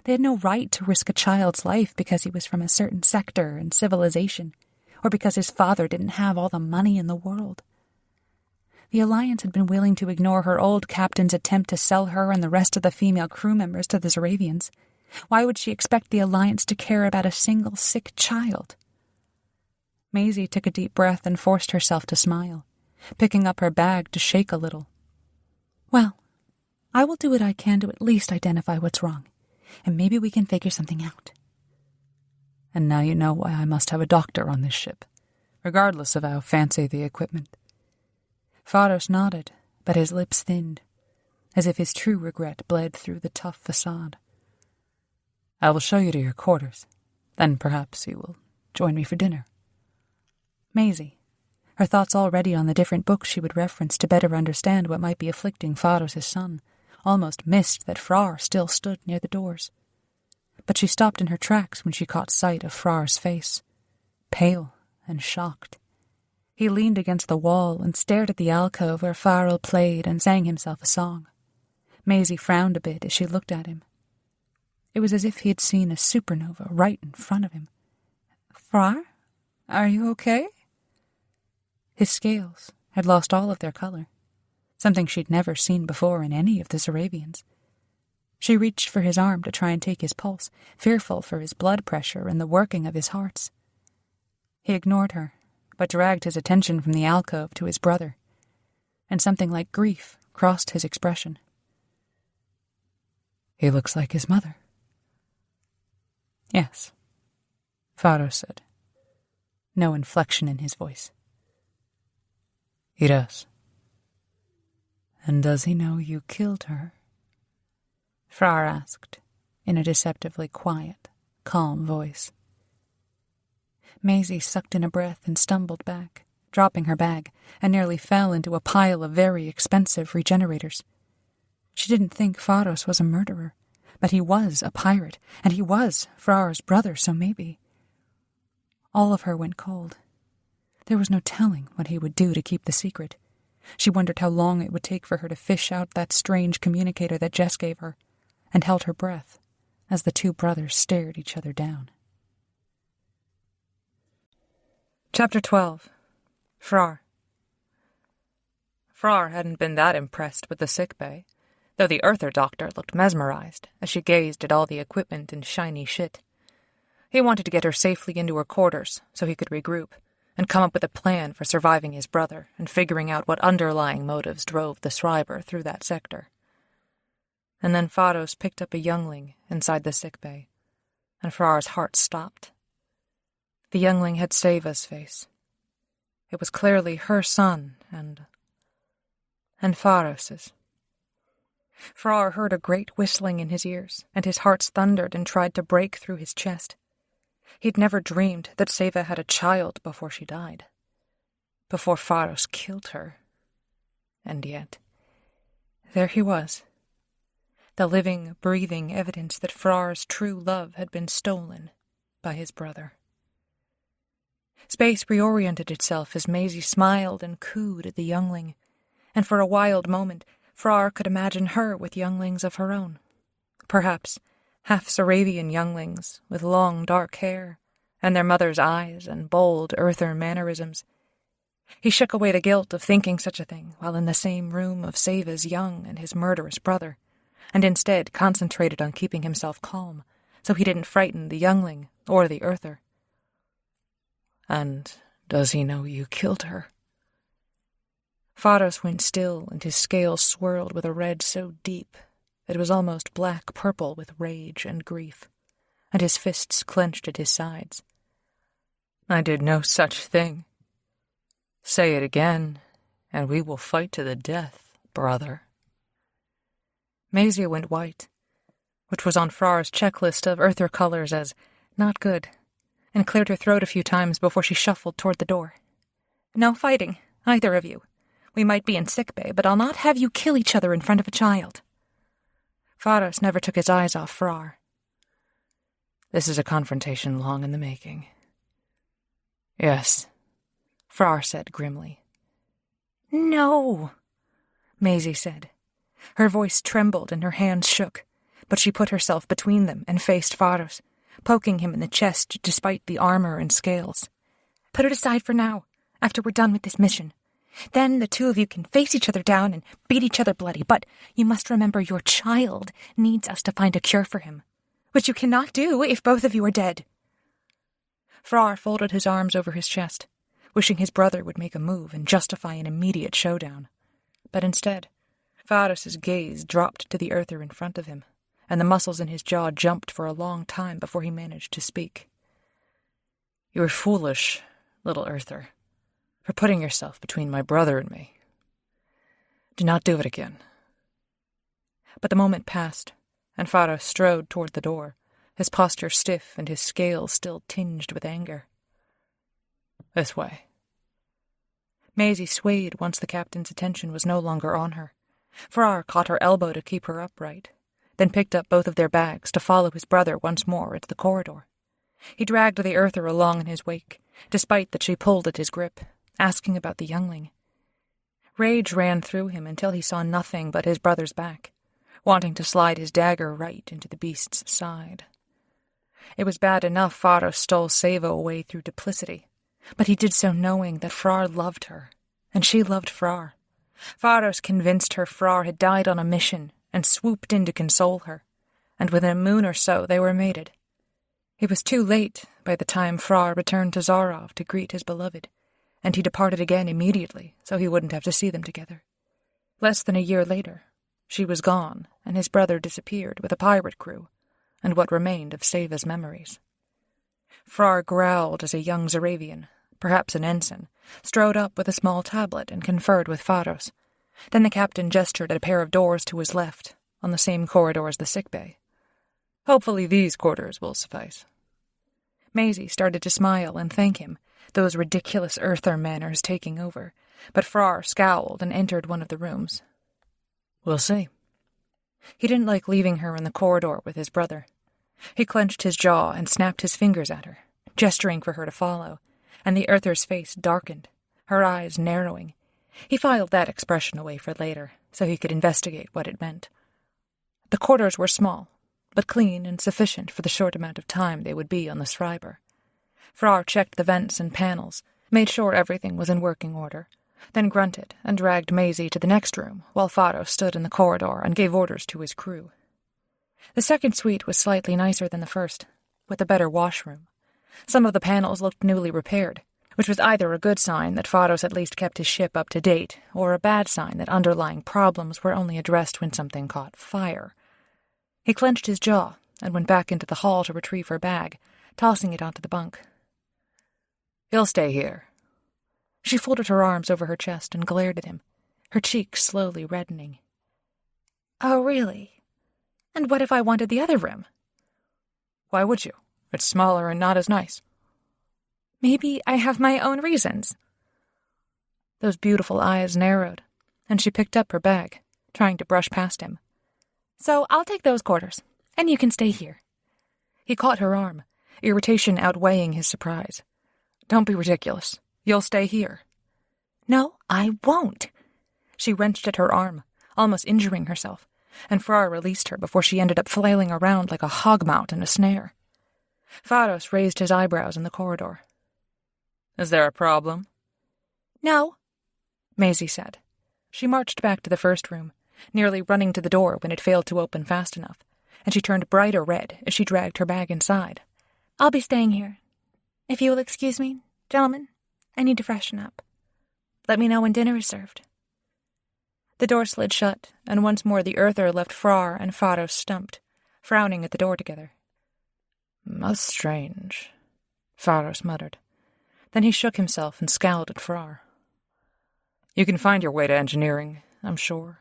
They had no right to risk a child's life because he was from a certain sector and civilization, or because his father didn't have all the money in the world. The Alliance had been willing to ignore her old captain's attempt to sell her and the rest of the female crew members to the Zeravians. Why would she expect the Alliance to care about a single sick child? Maisie took a deep breath and forced herself to smile, picking up her bag to shake a little. Well, I will do what I can to at least identify what's wrong, and maybe we can figure something out. And now you know why I must have a doctor on this ship, regardless of how fancy the equipment. Vados nodded, but his lips thinned, as if his true regret bled through the tough facade. I will show you to your quarters. Then perhaps you will join me for dinner. Maisie, her thoughts already on the different books she would reference to better understand what might be afflicting Vados' son, almost missed that Frrar still stood near the doors. But she stopped in her tracks when she caught sight of Frrar's face, pale and shocked. He leaned against the wall and stared at the alcove where Farrell played and sang himself a song. Maisie frowned a bit as she looked at him. It was as if he had seen a supernova right in front of him. Frrar? Are you okay? His scales had lost all of their color, something she'd never seen before in any of the Zeravians. She reached for his arm to try and take his pulse, fearful for his blood pressure and the working of his hearts. He ignored her, but dragged his attention from the alcove to his brother, and something like grief crossed his expression. He looks like his mother. Yes, Vados said, no inflection in his voice. He does. And does he know you killed her? Frrar asked, in a deceptively quiet, calm voice. Maisie sucked in a breath and stumbled back, dropping her bag, and nearly fell into a pile of very expensive regenerators. She didn't think Vados was a murderer, but he was a pirate, and he was Frrar's brother, so maybe. All of her went cold. There was no telling what he would do to keep the secret. She wondered how long it would take for her to fish out that strange communicator that Jess gave her, and held her breath as the two brothers stared each other down. Chapter 12. Frrar. Frrar hadn't been that impressed with the sickbay, though the Earther doctor looked mesmerized as she gazed at all the equipment and shiny shit. He wanted to get her safely into her quarters so he could regroup and come up with a plan for surviving his brother and figuring out what underlying motives drove the Schreiber through that sector. And then Vados picked up a youngling inside the sickbay, and Frrar's heart stopped. The youngling had Seva's face. It was clearly her son, and Varos's. Frrar heard a great whistling in his ears, and his heart thundered and tried to break through his chest. He'd never dreamed that Seva had a child before she died. before Pharos killed her. And yet, there he was, the living, breathing evidence that Frrar's true love had been stolen by his brother. Space reoriented itself as Maisie smiled and cooed at the youngling, and for a wild moment Frrar could imagine her with younglings of her own. Perhaps half-Saravian younglings with long dark hair, and their mother's eyes and bold earther mannerisms. He shook away the guilt of thinking such a thing while in the same room of Seva's young and his murderous brother, and instead concentrated on keeping himself calm, so he didn't frighten the youngling or the earther. "And does he know you killed her?" Pharos went still, and his scales swirled with a red so deep it was almost black-purple with rage and grief, and his fists clenched at his sides. "I did no such thing. Say it again, and we will fight to the death, brother." Maisie went white, which was on Frrar's checklist of earther colors as not good, and cleared her throat a few times before she shuffled toward the door. "No fighting, either of you. We might be in sickbay, but I'll not have you kill each other in front of a child." Pharos never took his eyes off Frrar. "This is a confrontation long in the making." "Yes," Frrar said grimly. "No," Maisie said. Her voice trembled and her hands shook, but she put herself between them and faced Pharos, poking him in the chest despite the armor and scales. "Put it aside for now, after we're done with this mission. Then the two of you can face each other down and beat each other bloody, but you must remember your child needs us to find a cure for him, which you cannot do if both of you are dead." Frrar folded his arms over his chest, wishing his brother would make a move and justify an immediate showdown. But instead, Pharos's gaze dropped to the earther in front of him, and the muscles in his jaw jumped for a long time before he managed to speak. "You were foolish, little earther, for putting yourself between my brother and me. Do not do it again." But the moment passed, and Pharos strode toward the door, his posture stiff and his scales still tinged with anger. "This way." Maisie swayed once the captain's attention was no longer on her. Frrar caught her elbow to keep her upright, then picked up both of their bags to follow his brother once more into the corridor. He dragged the earther along in his wake, despite that she pulled at his grip, asking about the youngling. Rage ran through him until he saw nothing but his brother's back, wanting to slide his dagger right into the beast's side. It was bad enough Pharos stole Seva away through duplicity, but he did so knowing that Frrar loved her, and she loved Frrar. Pharos convinced her Frrar had died on a mission and swooped in to console her, and within a moon or so they were mated. It was too late by the time Frrar returned to Zarov to greet his beloved, and he departed again immediately so he wouldn't have to see them together. Less than a year later, she was gone, and his brother disappeared with a pirate crew, and what remained of Seva's memories. Frrar growled as a young Zaravian, perhaps an ensign, strode up with a small tablet and conferred with Pharos. Then the captain gestured at a pair of doors to his left, on the same corridor as the sickbay. "Hopefully these quarters will suffice." Maisie started to smile and thank him, those ridiculous earther manners taking over, but Frrar scowled and entered one of the rooms. "We'll see." He didn't like leaving her in the corridor with his brother. He clenched his jaw and snapped his fingers at her, gesturing for her to follow, and the earther's face darkened, her eyes narrowing. He filed that expression away for later, so he could investigate what it meant. The quarters were small, but clean and sufficient for the short amount of time they would be on the Schreiber. Frrar checked the vents and panels, made sure everything was in working order, then grunted and dragged Maisie to the next room while Pharos stood in the corridor and gave orders to his crew. The second suite was slightly nicer than the first, with a better washroom. Some of the panels looked newly repaired, which was either a good sign that Pharos at least kept his ship up to date, or a bad sign that underlying problems were only addressed when something caught fire. He clenched his jaw and went back into the hall to retrieve her bag, tossing it onto the bunk. "He'll stay here." She folded her arms over her chest and glared at him, her cheeks slowly reddening. "Oh, really? And what if I wanted the other room?" "Why would you? It's smaller and not as nice." "Maybe I have my own reasons." Those beautiful eyes narrowed, and she picked up her bag, trying to brush past him. "So I'll take those quarters, and you can stay here." He caught her arm, irritation outweighing his surprise. "Don't be ridiculous. You'll stay here." "No, I won't." She wrenched at her arm, almost injuring herself, and Frrar released her before she ended up flailing around like a hogmount in a snare. Pharos raised his eyebrows in the corridor. "Is there a problem?" "No," Maisie said. She marched back to the first room, nearly running to the door when it failed to open fast enough, and she turned brighter red as she dragged her bag inside. "I'll be staying here. If you will excuse me, gentlemen, I need to freshen up. Let me know when dinner is served." The door slid shut, and once more the Earther left Frrar and Pharos stumped, frowning at the door together. "Most strange," Pharos muttered. Then he shook himself and scowled at Frrar. "You can find your way to engineering, I'm sure.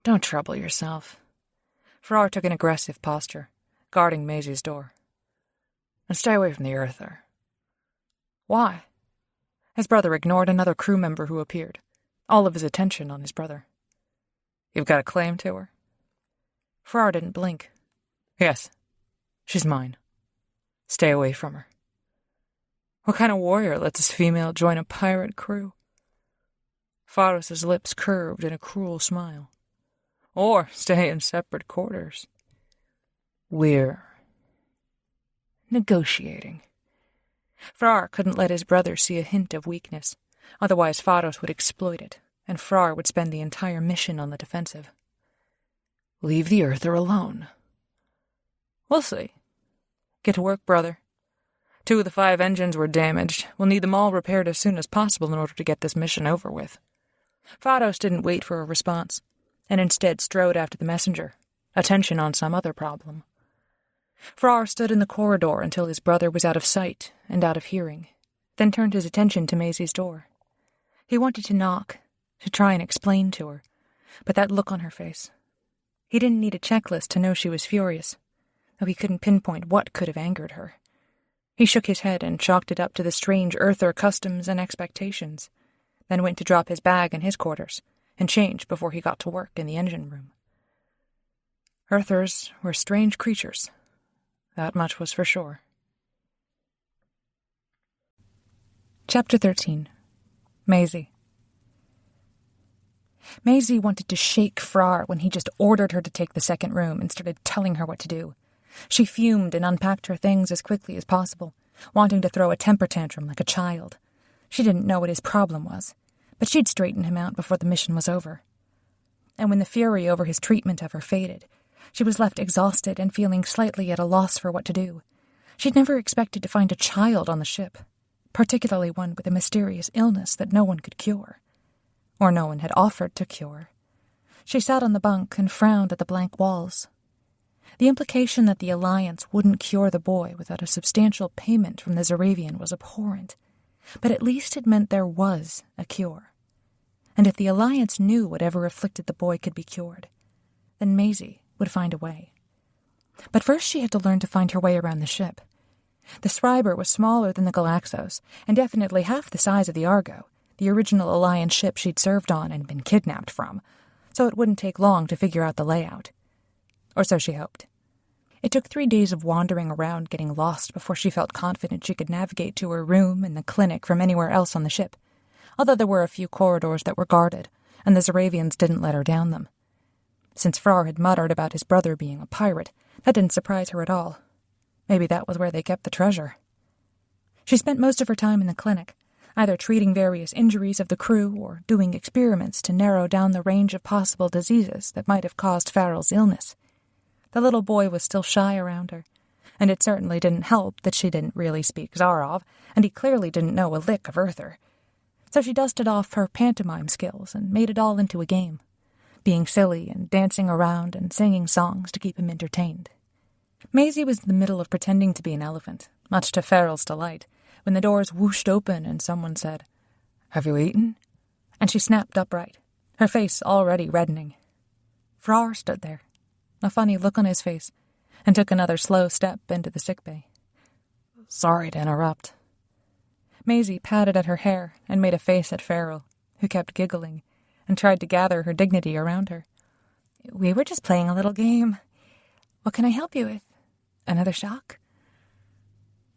Don't trouble yourself." Frrar took an aggressive posture, guarding Maisie's door. "And stay away from the Earther." "Why?" His brother ignored another crew member who appeared, all of his attention on his brother. "You've got a claim to her?" Frrar didn't blink. "Yes, she's mine. Stay away from her." What kind of warrior lets his female join a pirate crew? Pharos's lips curved in a cruel smile. Or stay in separate quarters. We're negotiating. Frrar couldn't let his brother see a hint of weakness, otherwise Pharos would exploit it, and Frrar would spend the entire mission on the defensive. "Leave the Earther alone." "We'll see. Get to work, brother. 2 of the 5 engines were damaged. We'll need them all repaired as soon as possible in order to get this mission over with." Pharos didn't wait for a response, and instead strode after the messenger, attention on some other problem. Frrar stood in the corridor until his brother was out of sight and out of hearing, then turned his attention to Maisie's door. He wanted to knock, to try and explain to her, but that look on her face. He didn't need a checklist to know she was furious, though he couldn't pinpoint what could have angered her. He shook his head and chalked it up to the strange Earther customs and expectations, then went to drop his bag in his quarters and change before he got to work in the engine room. Earthers were strange creatures. That much was for sure. Chapter 13. Maisie. Maisie wanted to shake Frrar when he just ordered her to take the second room and started telling her what to do. She fumed and unpacked her things as quickly as possible, wanting to throw a temper tantrum like a child. She didn't know what his problem was, but she'd straighten him out before the mission was over. And when the fury over his treatment of her faded, she was left exhausted and feeling slightly at a loss for what to do. She'd never expected to find a child on the ship, particularly one with a mysterious illness that no one could cure. Or no one had offered to cure. She sat on the bunk and frowned at the blank walls. The implication that the Alliance wouldn't cure the boy without a substantial payment from the Zaravian was abhorrent, but at least it meant there was a cure. And if the Alliance knew whatever afflicted the boy could be cured, then Maisie would find a way. But first she had to learn to find her way around the ship. The Schreiber was smaller than the Galaxos, and definitely half the size of the Argo, the original Alliance ship she'd served on and been kidnapped from, so it wouldn't take long to figure out the layout. Or so she hoped. It took 3 days of wandering around getting lost before she felt confident she could navigate to her room and the clinic from anywhere else on the ship, although there were a few corridors that were guarded, and the Zaravians didn't let her down them. Since Frrar had muttered about his brother being a pirate, that didn't surprise her at all. Maybe that was where they kept the treasure. She spent most of her time in the clinic, either treating various injuries of the crew or doing experiments to narrow down the range of possible diseases that might have caused Farrell's illness. The little boy was still shy around her, and it certainly didn't help that she didn't really speak Zarov, and he clearly didn't know a lick of Earther. So she dusted off her pantomime skills and made it all into a game, being silly and dancing around and singing songs to keep him entertained. Maisie was in the middle of pretending to be an elephant, much to Farrell's delight, when the doors whooshed open and someone said, "Have you eaten?" And she snapped upright, her face already reddening. Frrar stood there, a funny look on his face, and took another slow step into the sickbay. "Sorry to interrupt." Maisie patted at her hair and made a face at Farrell, who kept giggling, and tried to gather her dignity around her. "We were just playing a little game. What can I help you with? Another shock?"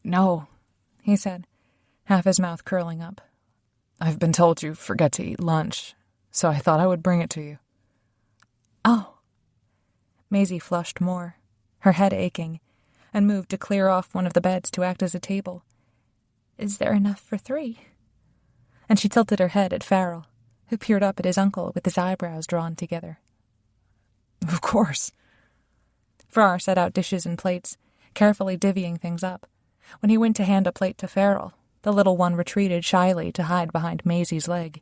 "No," he said, half his mouth curling up. "I've been told you forget to eat lunch, so I thought I would bring it to you." "Oh." Maisie flushed more, her head aching, and moved to clear off one of the beds to act as a table. "Is there enough for 3? And she tilted her head at Farrell, who peered up at his uncle with his eyebrows drawn together. "Of course." Frrar set out dishes and plates, carefully divvying things up. When he went to hand a plate to Farrell, the little one retreated shyly to hide behind Maisie's leg.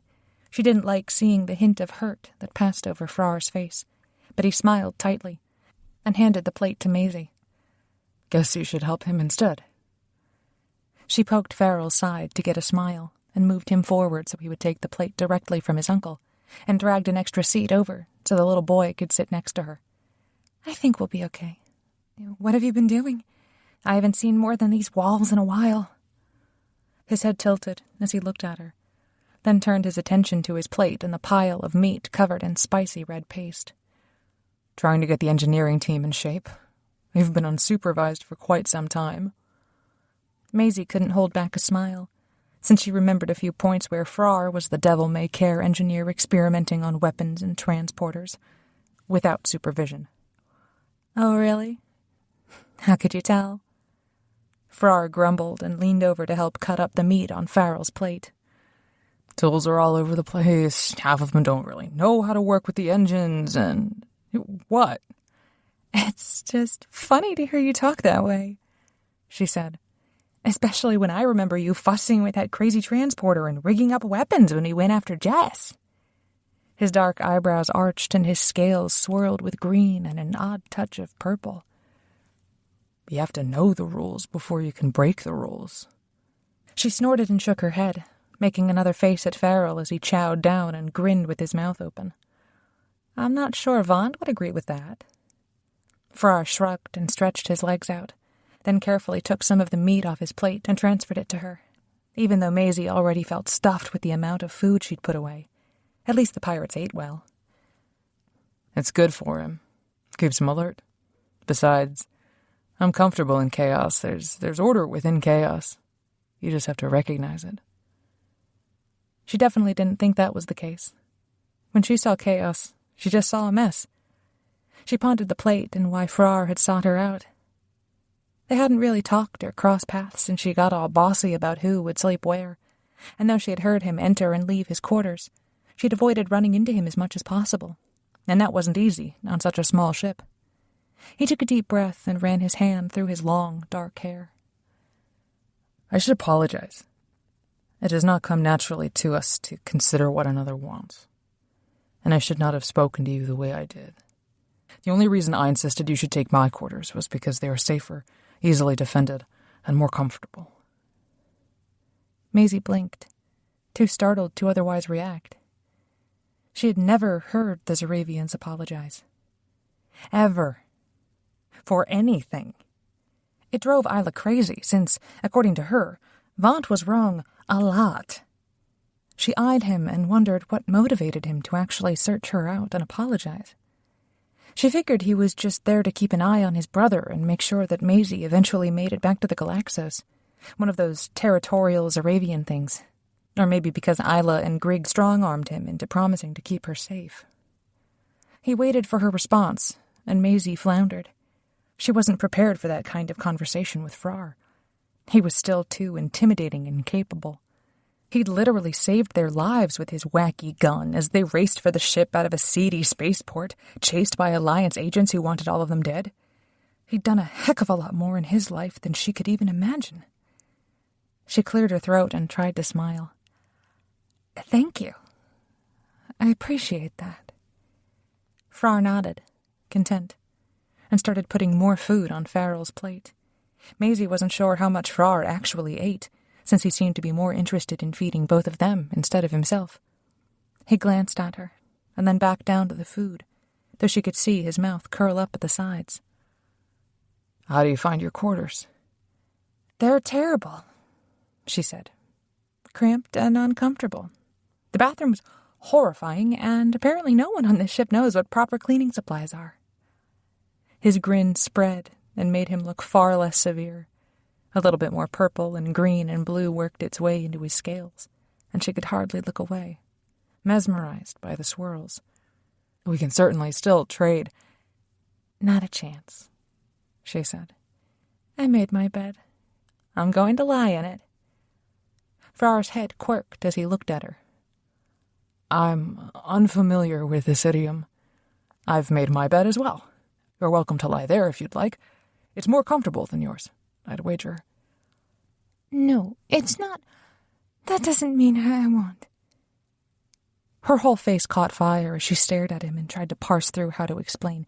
She didn't like seeing the hint of hurt that passed over Frrar's face, but he smiled tightly and handed the plate to Maisie. "Guess you should help him instead." She poked Farrell's side to get a smile and moved him forward so he would take the plate directly from his uncle, and dragged an extra seat over so the little boy could sit next to her. "I think we'll be okay. What have you been doing? I haven't seen more than these walls in a while." His head tilted as he looked at her, then turned his attention to his plate and the pile of meat covered in spicy red paste. "Trying to get the engineering team in shape. We've been unsupervised for quite some time." Maisie couldn't hold back a smile, since she remembered a few points where Frrar was the devil-may-care engineer experimenting on weapons and transporters, without supervision. "Oh, really? How could you tell?" Frrar grumbled and leaned over to help cut up the meat on Farrell's plate. "Tools are all over the place. Half of them don't really know how to work with the engines, and..." "What?" "It's just funny to hear you talk that way," she said. "Especially when I remember you fussing with that crazy transporter and rigging up weapons when we went after Jess." His dark eyebrows arched and his scales swirled with green and an odd touch of purple. "You have to know the rules before you can break the rules." She snorted and shook her head, making another face at Farrell as he chowed down and grinned with his mouth open. "I'm not sure Vaunt would agree with that." Frrar shrugged and stretched his legs out, then carefully took some of the meat off his plate and transferred it to her, even though Maisie already felt stuffed with the amount of food she'd put away. At least the pirates ate well. "It's good for him. Keeps him alert. Besides, I'm comfortable in chaos. There's order within chaos. You just have to recognize it." She definitely didn't think that was the case. When she saw chaos, she just saw a mess. She pondered the plate and why Frrar had sought her out. They hadn't really talked or crossed paths since she got all bossy about who would sleep where, and though she had heard him enter and leave his quarters, she'd avoided running into him as much as possible, and that wasn't easy on such a small ship. He took a deep breath and ran his hand through his long, dark hair. "I should apologize. It does not come naturally to us to consider what another wants, and I should not have spoken to you the way I did. The only reason I insisted you should take my quarters was because they are safer, easily defended, and more comfortable." Maisie blinked, too startled to otherwise react. She had never heard the Zaravians apologize. Ever. For anything. It drove Isla crazy, since, according to her, Vaunt was wrong a lot. She eyed him and wondered what motivated him to actually search her out and apologize. She figured he was just there to keep an eye on his brother and make sure that Maisie eventually made it back to the Galaxos, one of those territorial Zaravian things. Or maybe because Isla and Grigg strong-armed him into promising to keep her safe. He waited for her response, and Maisie floundered. She wasn't prepared for that kind of conversation with Frrar. He was still too intimidating and capable. He'd literally saved their lives with his wacky gun as they raced for the ship out of a seedy spaceport, chased by Alliance agents who wanted all of them dead. He'd done a heck of a lot more in his life than she could even imagine. She cleared her throat and tried to smile. "Thank you. I appreciate that." Frrar nodded, content, and started putting more food on Farrell's plate. Maisie wasn't sure how much Frrar actually ate, since he seemed to be more interested in feeding both of them instead of himself. He glanced at her, and then back down to the food, though she could see his mouth curl up at the sides. "How do you find your quarters?" "They're terrible," she said. cramped and uncomfortable. The bathroom's horrifying, and apparently no one on this ship knows what proper cleaning supplies are. His grin spread and made him look far less severe. A little bit more purple and green and blue worked its way into his scales, and she could hardly look away, mesmerized by the swirls. "We can certainly still trade." "Not a chance," she said. "I made my bed. I'm going to lie in it." Frrar's head quirked as he looked at her. "I'm unfamiliar with this idiom. I've made my bed as well. You're welcome to lie there if you'd like. It's more comfortable than yours, I'd wager." "No, it's not. That doesn't mean I won't." Her whole face caught fire as she stared at him and tried to parse through how to explain.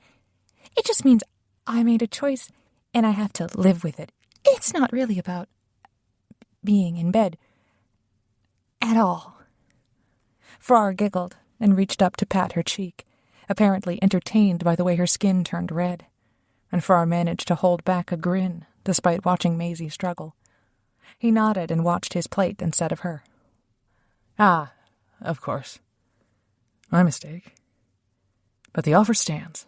"It just means I made a choice, and I have to live with it. It's not really about being in bed at all." Frrar giggled and reached up to pat her cheek, apparently entertained by the way her skin turned red, and Frrar managed to hold back a grin despite watching Maisie struggle. He nodded and watched his plate instead of her. "Ah, of course. My mistake. But the offer stands."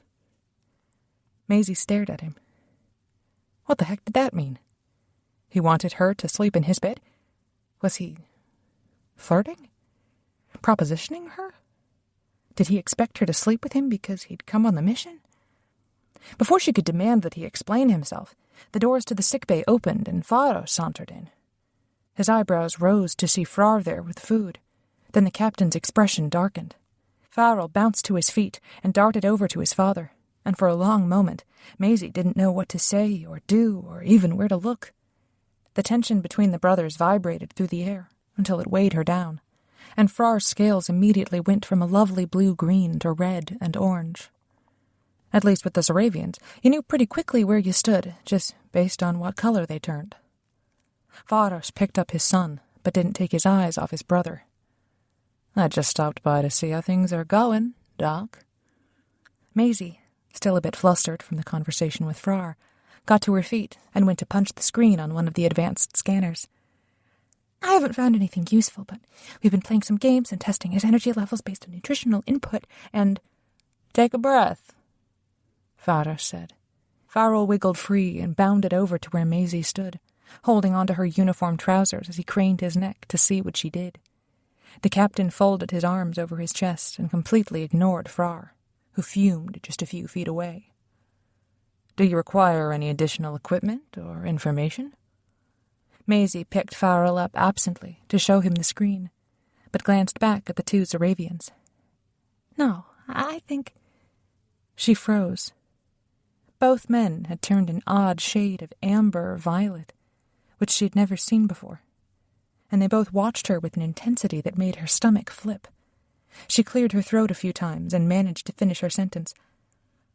Maisie stared at him. What the heck did that mean? He wanted her to sleep in his bed? Was he flirting? Propositioning her? Did he expect her to sleep with him because he'd come on the mission? Before she could demand that he explain himself, the doors to the sickbay opened and Pharo sauntered in. His eyebrows rose to see Frrar there with food. Then the captain's expression darkened. Pharo bounced to his feet and darted over to his father, and for a long moment, Maisie didn't know what to say or do or even where to look. The tension between the brothers vibrated through the air until it weighed her down, and Frrar's scales immediately went from a lovely blue-green to red and orange. At least with the Zoravians, you knew pretty quickly where you stood, just based on what color they turned. Pharos picked up his son, but didn't take his eyes off his brother. "I just stopped by to see how things are going, Doc." Maisie, still a bit flustered from the conversation with Frrar, got to her feet and went to punch the screen on one of the advanced scanners. "I haven't found anything useful, but we've been playing some games and testing his energy levels based on nutritional input, and—" "Take a breath," Pharos said. Pharo wiggled free and bounded over to where Maisie stood, holding onto her uniform trousers as he craned his neck to see what she did. The captain folded his arms over his chest and completely ignored Frrar, who fumed just a few feet away. "Do you require any additional equipment or information?" Maisie picked Pharo up absently to show him the screen, but glanced back at the two Zoravians. "No, I think—" She froze. Both men had turned an odd shade of amber or violet, which she had never seen before, and they both watched her with an intensity that made her stomach flip. She cleared her throat a few times and managed to finish her sentence.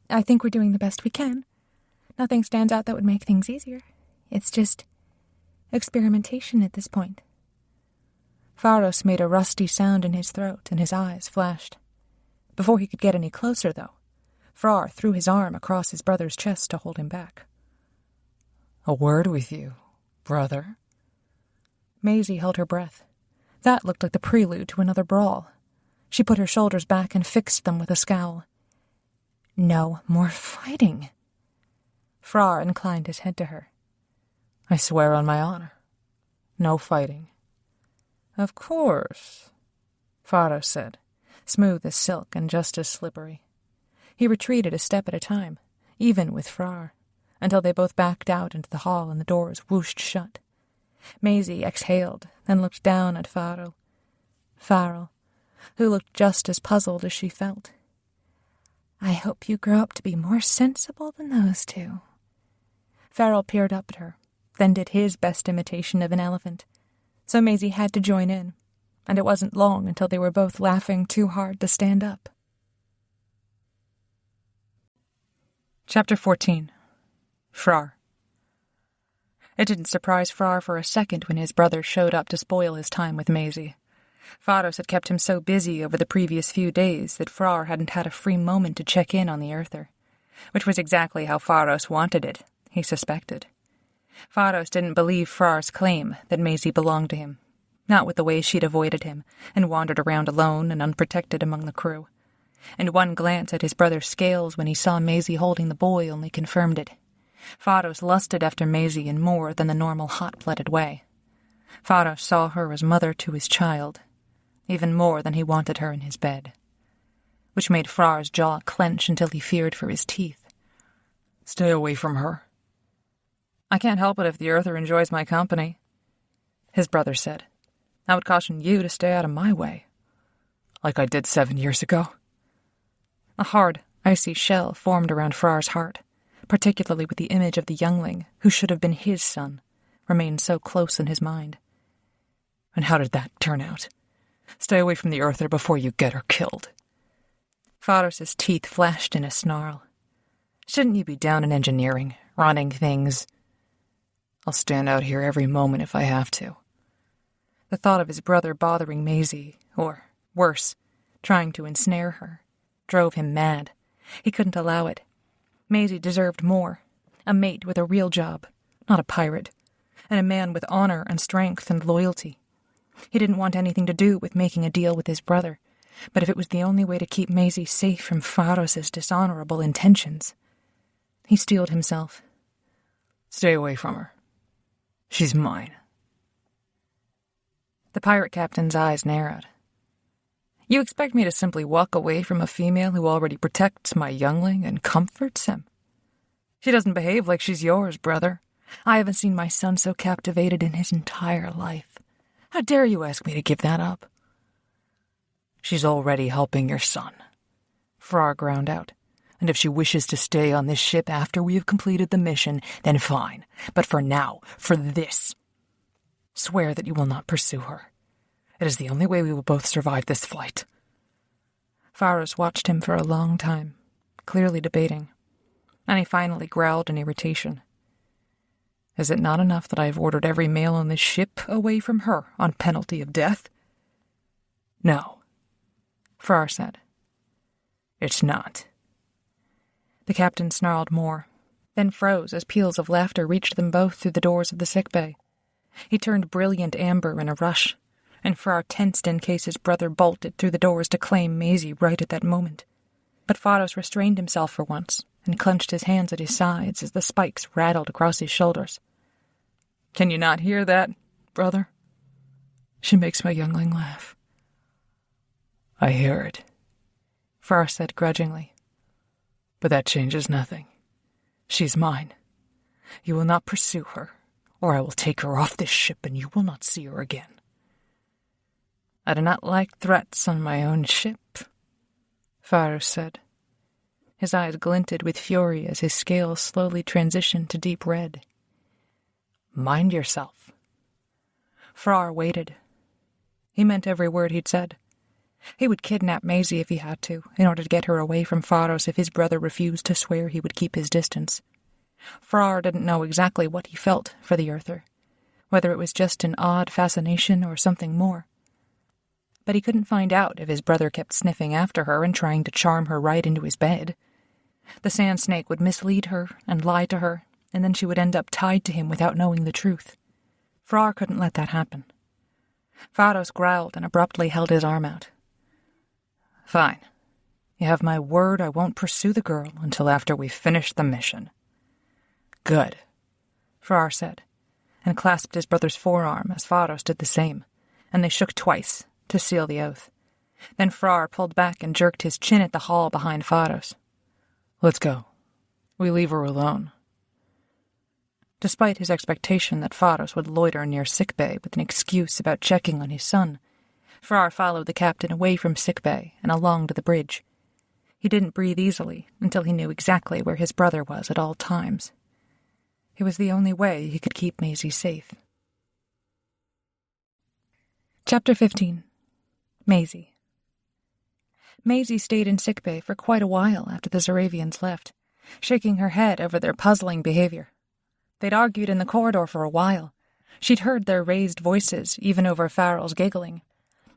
"I think we're doing the best we can. Nothing stands out that would make things easier. It's just experimentation at this point." Pharos made a rusty sound in his throat and his eyes flashed. Before he could get any closer, though, Frrar threw his arm across his brother's chest to hold him back. "A word with you, brother." Maisie held her breath. That looked like the prelude to another brawl. She put her shoulders back and fixed them with a scowl. "No more fighting." Frrar inclined his head to her. "I swear on my honor. No fighting." "Of course," Pharos said, smooth as silk and just as slippery. He retreated a step at a time, even with Frrar, until they both backed out into the hall and the doors whooshed shut. Maisie exhaled, then looked down at Pharo, who looked just as puzzled as she felt. "I hope you grow up to be more sensible than those two." Pharo peered up at her, then did his best imitation of an elephant, so Maisie had to join in, and it wasn't long until they were both laughing too hard to stand up. Chapter 14. Frrar. It didn't surprise Frrar for a second when his brother showed up to spoil his time with Maisie. Pharos had kept him so busy over the previous few days that Frrar hadn't had a free moment to check in on the Earther, which was exactly how Pharos wanted it, he suspected. Pharos didn't believe Frar's claim that Maisie belonged to him, not with the way she'd avoided him and wandered around alone and unprotected among the crew. And one glance at his brother's scales when he saw Maisie holding the boy only confirmed it. Pharos lusted after Maisie in more than the normal hot-blooded way. Pharos saw her as mother to his child, even more than he wanted her in his bed, which made Frar's jaw clench until he feared for his teeth. Stay away from her. I can't help it if the Earther enjoys my company, his brother said. I would caution you to stay out of my way. Like I did 7 years ago. A hard, icy shell formed around Frar's heart, particularly with the image of the youngling, who should have been his son, remained so close in his mind. And how did that turn out? Stay away from the Earther before you get her killed. Pharos' teeth flashed in a snarl. Shouldn't you be down in engineering, running things? I'll stand out here every moment if I have to. The thought of his brother bothering Maisie, or, worse, trying to ensnare her, drove him mad. He couldn't allow it. Maisie deserved more. A mate with a real job, not a pirate. And a man with honor and strength and loyalty. He didn't want anything to do with making a deal with his brother, but if it was the only way to keep Maisie safe from Pharos' dishonorable intentions, he steeled himself. Stay away from her. She's mine. The pirate captain's eyes narrowed. You expect me to simply walk away from a female who already protects my youngling and comforts him? She doesn't behave like she's yours, brother. I haven't seen my son so captivated in his entire life. How dare you ask me to give that up? She's already helping your son, Frrar ground out. And if she wishes to stay on this ship after we have completed the mission, then fine. But for now, for this, swear that you will not pursue her. It is the only way we will both survive this flight. Pharos watched him for a long time, clearly debating, and he finally growled in irritation. Is it not enough that I have ordered every male on this ship away from her on penalty of death? No, Frrar said. It's not. The captain snarled more, then froze as peals of laughter reached them both through the doors of the sickbay. He turned brilliant amber in a rush, and Frrar tensed in case his brother bolted through the doors to claim Maisie right at that moment. But Pharos restrained himself for once and clenched his hands at his sides as the spikes rattled across his shoulders. Can you not hear that, brother? She makes my youngling laugh. I hear it, Frrar said grudgingly. But that changes nothing. She's mine. You will not pursue her, or I will take her off this ship and you will not see her again. I do not like threats on my own ship, Pharos said. His eyes glinted with fury as his scales slowly transitioned to deep red. Mind yourself. Frrar waited. He meant every word he'd said. He would kidnap Maisie if he had to, in order to get her away from Pharos if his brother refused to swear he would keep his distance. Frrar didn't know exactly what he felt for the Earther, whether it was just an odd fascination or something more. But he couldn't find out if his brother kept sniffing after her and trying to charm her right into his bed. The sand snake would mislead her and lie to her, and then she would end up tied to him without knowing the truth. Frrar couldn't let that happen. Pharos growled and abruptly held his arm out. Fine. You have my word I won't pursue the girl until after we've finished the mission. Good, Frrar said, and clasped his brother's forearm as Pharos did the same, and they shook twice to seal the oath. Then Frrar pulled back and jerked his chin at the hall behind Pharos. Let's go. We leave her alone. Despite his expectation that Pharos would loiter near sickbay with an excuse about checking on his son, Frrar followed the captain away from sickbay and along to the bridge. He didn't breathe easily until he knew exactly where his brother was at all times. It was the only way he could keep Maisie safe. Chapter 15. Maisie. Maisie stayed in sickbay for quite a while after the Zaravians left, shaking her head over their puzzling behavior. They'd argued in the corridor for a while. She'd heard their raised voices, even over Farrell's giggling.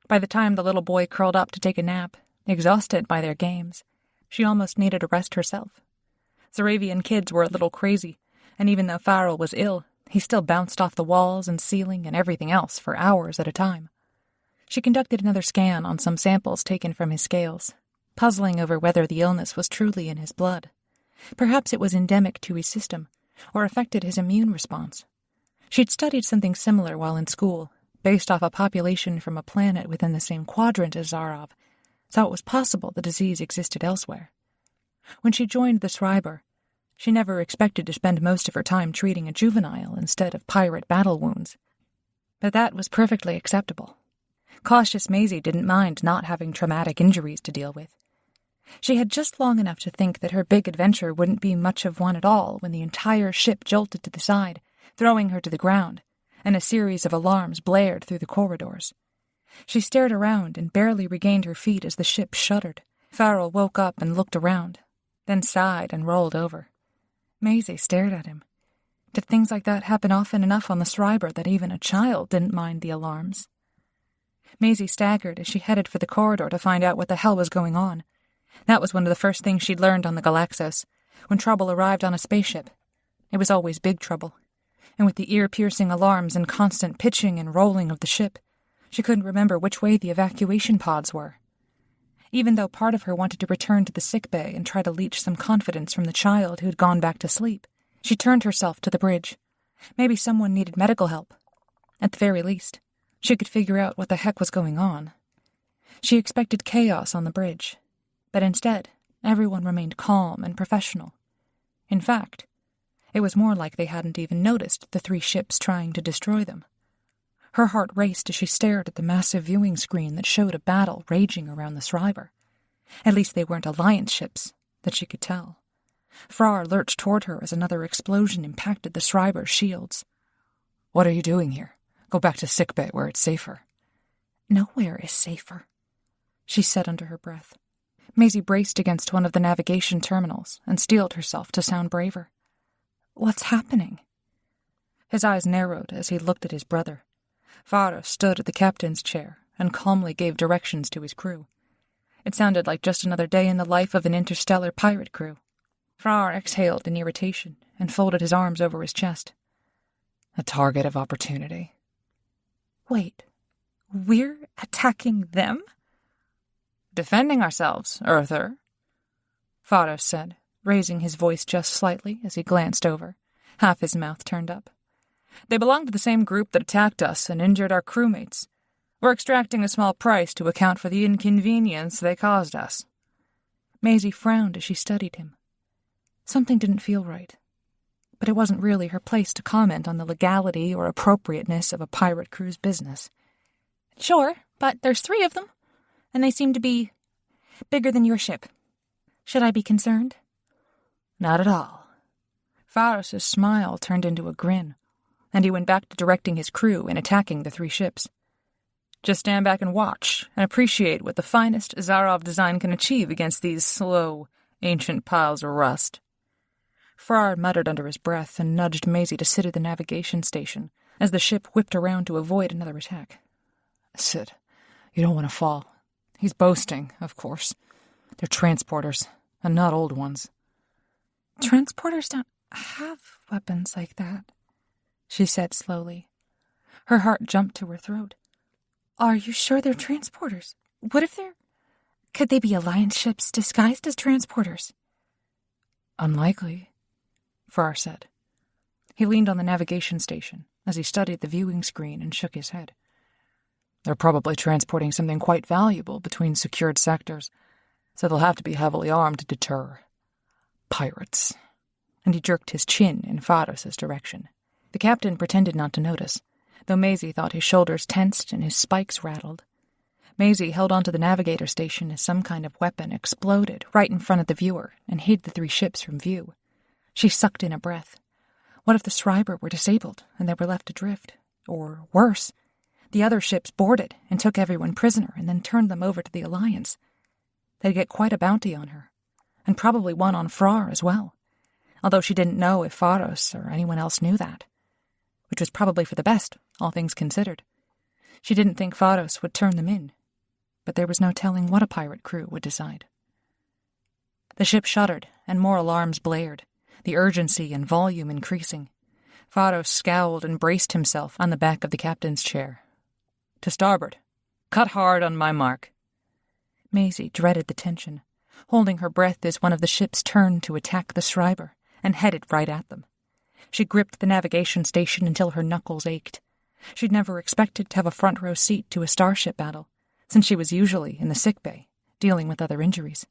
By the time the little boy curled up to take a nap, exhausted by their games, she almost needed a rest herself. Zaravian kids were a little crazy, and even though Farrell was ill, He still bounced off the walls and ceiling and everything else for hours at a time. She conducted another scan on some samples taken from his scales, puzzling over whether the illness was truly in his blood. Perhaps it was endemic to his system, or affected his immune response. She'd studied something similar while in school, based off a population from a planet within the same quadrant as Zarov, so it was possible the disease existed elsewhere. When she joined the Schreiber, she never expected to spend most of her time treating a juvenile instead of pirate battle wounds. But that was perfectly acceptable. Cautious Maisie didn't mind not having traumatic injuries to deal with. She had just long enough to think that her big adventure wouldn't be much of one at all when the entire ship jolted to the side, throwing her to the ground, and a series of alarms blared through the corridors. She stared around and barely regained her feet as the ship shuddered. Farrell woke up and looked around, then sighed and rolled over. Maisie stared at him. Did things like that happen often enough on the Schreiber that even a child didn't mind the alarms? Maisie staggered as she headed for the corridor to find out what the hell was going on. That was one of the first things she'd learned on the Galaxos, when trouble arrived on a spaceship. It was always big trouble, and with the ear-piercing alarms and constant pitching and rolling of the ship, she couldn't remember which way the evacuation pods were. Even though part of her wanted to return to the sickbay and try to leech some confidence from the child who'd gone back to sleep, she turned herself to the bridge. Maybe someone needed medical help. At the very least, she could figure out what the heck was going on. She expected chaos on the bridge, but instead, everyone remained calm and professional. In fact, it was more like they hadn't even noticed the 3 ships trying to destroy them. Her heart raced as she stared at the massive viewing screen that showed a battle raging around the Schreiber. At least they weren't Alliance ships, that she could tell. Frrar lurched toward her as another explosion impacted the Schreiber's shields. "What are you doing here? Go back to sickbay where it's safer." "Nowhere is safer," she said under her breath. Maisie braced against one of the navigation terminals and steeled herself to sound braver. "What's happening?" His eyes narrowed as he looked at his brother. Frrar stood at the captain's chair and calmly gave directions to his crew. It sounded like just another day in the life of an interstellar pirate crew. Frrar exhaled in irritation and folded his arms over his chest. "A target of opportunity." "Wait, we're attacking them?" "Defending ourselves, Earther," Frrar said, raising his voice just slightly as he glanced over, half his mouth turned up. "They belong to the same group that attacked us and injured our crewmates. We're extracting a small price to account for the inconvenience they caused us." Maisie frowned as she studied him. Something didn't feel right, but it wasn't really her place to comment on the legality or appropriateness of a pirate crew's business. "Sure, but there's 3 of them, and they seem to be bigger than your ship. Should I be concerned?" "Not at all." Faros' smile turned into a grin, and he went back to directing his crew in attacking the 3 ships. "Just stand back and watch, and appreciate what the finest Zarov design can achieve against these slow, ancient piles of rust." Frrar muttered under his breath and nudged Maisie to sit at the navigation station as the ship whipped around to avoid another attack. "Sit. You don't want to fall. He's boasting, of course. They're transporters, and not old ones." "Transporters don't have weapons like that," she said slowly. Her heart jumped to her throat. "Are you sure they're transporters? What if they're... Could they be Alliance ships disguised as transporters?" "Unlikely," Frrar said. He leaned on the navigation station as he studied the viewing screen and shook his head. "They're probably transporting something quite valuable between secured sectors, so they'll have to be heavily armed to deter pirates." And he jerked his chin in Faros' direction. The captain pretended not to notice, though Maisie thought his shoulders tensed and his spikes rattled. Maisie held onto the navigator station as some kind of weapon exploded right in front of the viewer and hid the 3 ships from view. She sucked in a breath. What if the Schreiber were disabled and they were left adrift? Or, worse, the other ships boarded and took everyone prisoner and then turned them over to the Alliance? They'd get quite a bounty on her, and probably one on Frrar as well, although she didn't know if Faros or anyone else knew that, which was probably for the best, all things considered. She didn't think Faros would turn them in, but there was no telling what a pirate crew would decide. The ship shuddered, and more alarms blared, the urgency and volume increasing. Faros scowled and braced himself on the back of the captain's chair. To starboard. Cut hard on my mark. Maisie dreaded the tension, holding her breath as one of the ships turned to attack the Schreiber and headed right at them. She gripped the navigation station until her knuckles ached. She'd never expected to have a front-row seat to a starship battle, since she was usually in the sickbay, dealing with other injuries.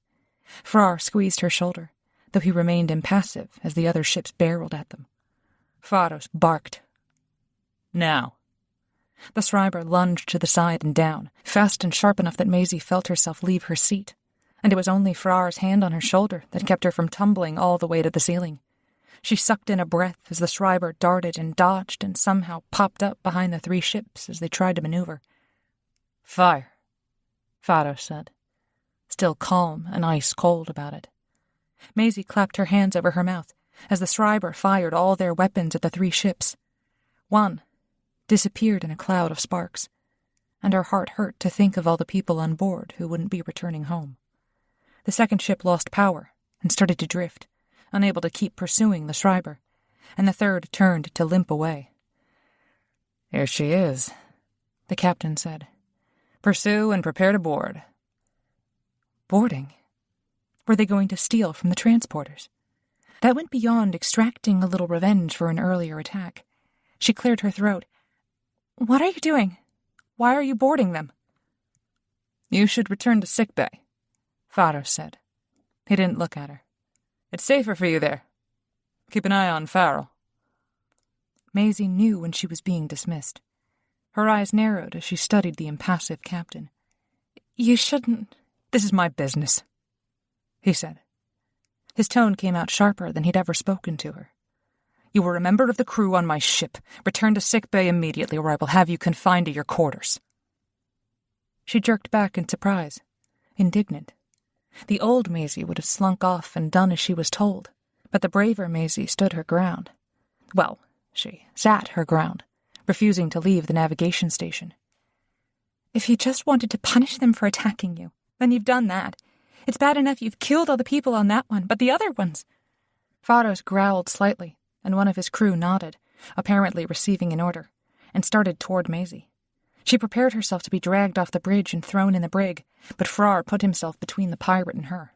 Frrar squeezed her shoulder, though he remained impassive as the other ships barreled at them. Faros barked. Now. The Schreiber lunged to the side and down, fast and sharp enough that Maisie felt herself leave her seat, and it was only Frar's hand on her shoulder that kept her from tumbling all the way to the ceiling. She sucked in a breath as the Schreiber darted and dodged and somehow popped up behind the 3 ships as they tried to maneuver. Fire, Faros said, still calm and ice-cold about it. Maisie clapped her hands over her mouth as the Schreiber fired all their weapons at the 3 ships. One disappeared in a cloud of sparks, and her heart hurt to think of all the people on board who wouldn't be returning home. The second ship lost power and started to drift, unable to keep pursuing the Schreiber, and the third turned to limp away. Here she is, the captain said. Pursue and prepare to board. Boarding? Were they going to steal from the transporters? That went beyond extracting a little revenge for an earlier attack. She cleared her throat. What are you doing? Why are you boarding them? You should return to sickbay, Faros said. He didn't look at her. It's safer for you there. Keep an eye on Farrell. Maisie knew when she was being dismissed. Her eyes narrowed as she studied the impassive captain. You shouldn't. This is my business, he said. His tone came out sharper than he'd ever spoken to her. You were a member of the crew on my ship. Return to sickbay immediately, or I will have you confined to your quarters. She jerked back in surprise, indignant. The old Maisie would have slunk off and done as she was told, but the braver Maisie stood her ground. Well, she sat her ground, refusing to leave the navigation station. If you just wanted to punish them for attacking you, then you've done that. It's bad enough you've killed all the people on that one, but the other ones... Faros growled slightly, and one of his crew nodded, apparently receiving an order, and started toward Maisie. She prepared herself to be dragged off the bridge and thrown in the brig, but Frrar put himself between the pirate and her.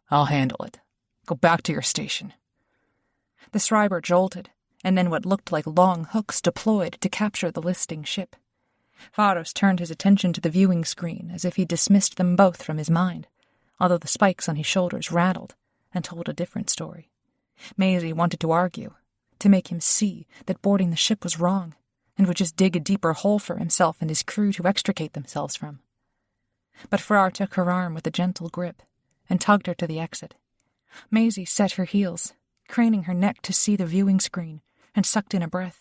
I'll handle it. Go back to your station. The Schreiber jolted, and then what looked like long hooks deployed to capture the listing ship. Faros turned his attention to the viewing screen as if he dismissed them both from his mind, although the spikes on his shoulders rattled and told a different story. Maisie wanted to argue, to make him see that boarding the ship was wrong, and would just dig a deeper hole for himself and his crew to extricate themselves from. But Frrar took her arm with a gentle grip and tugged her to the exit. Maisie set her heels, craning her neck to see the viewing screen, and sucked in a breath,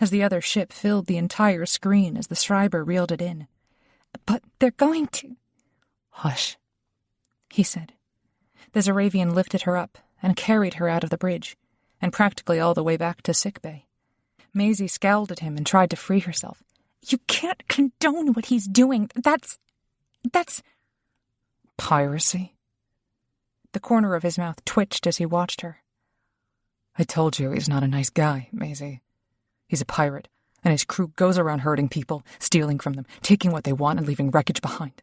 as the other ship filled the entire screen as the Schreiber reeled it in. But they're going to... Hush, he said. The Zaravian lifted her up and carried her out of the bridge, and practically all the way back to sickbay. Maisie scowled at him and tried to free herself. You can't condone what he's doing. That's... Piracy? The corner of his mouth twitched as he watched her. I told you he's not a nice guy, Maisie. He's a pirate, and his crew goes around hurting people, stealing from them, taking what they want and leaving wreckage behind.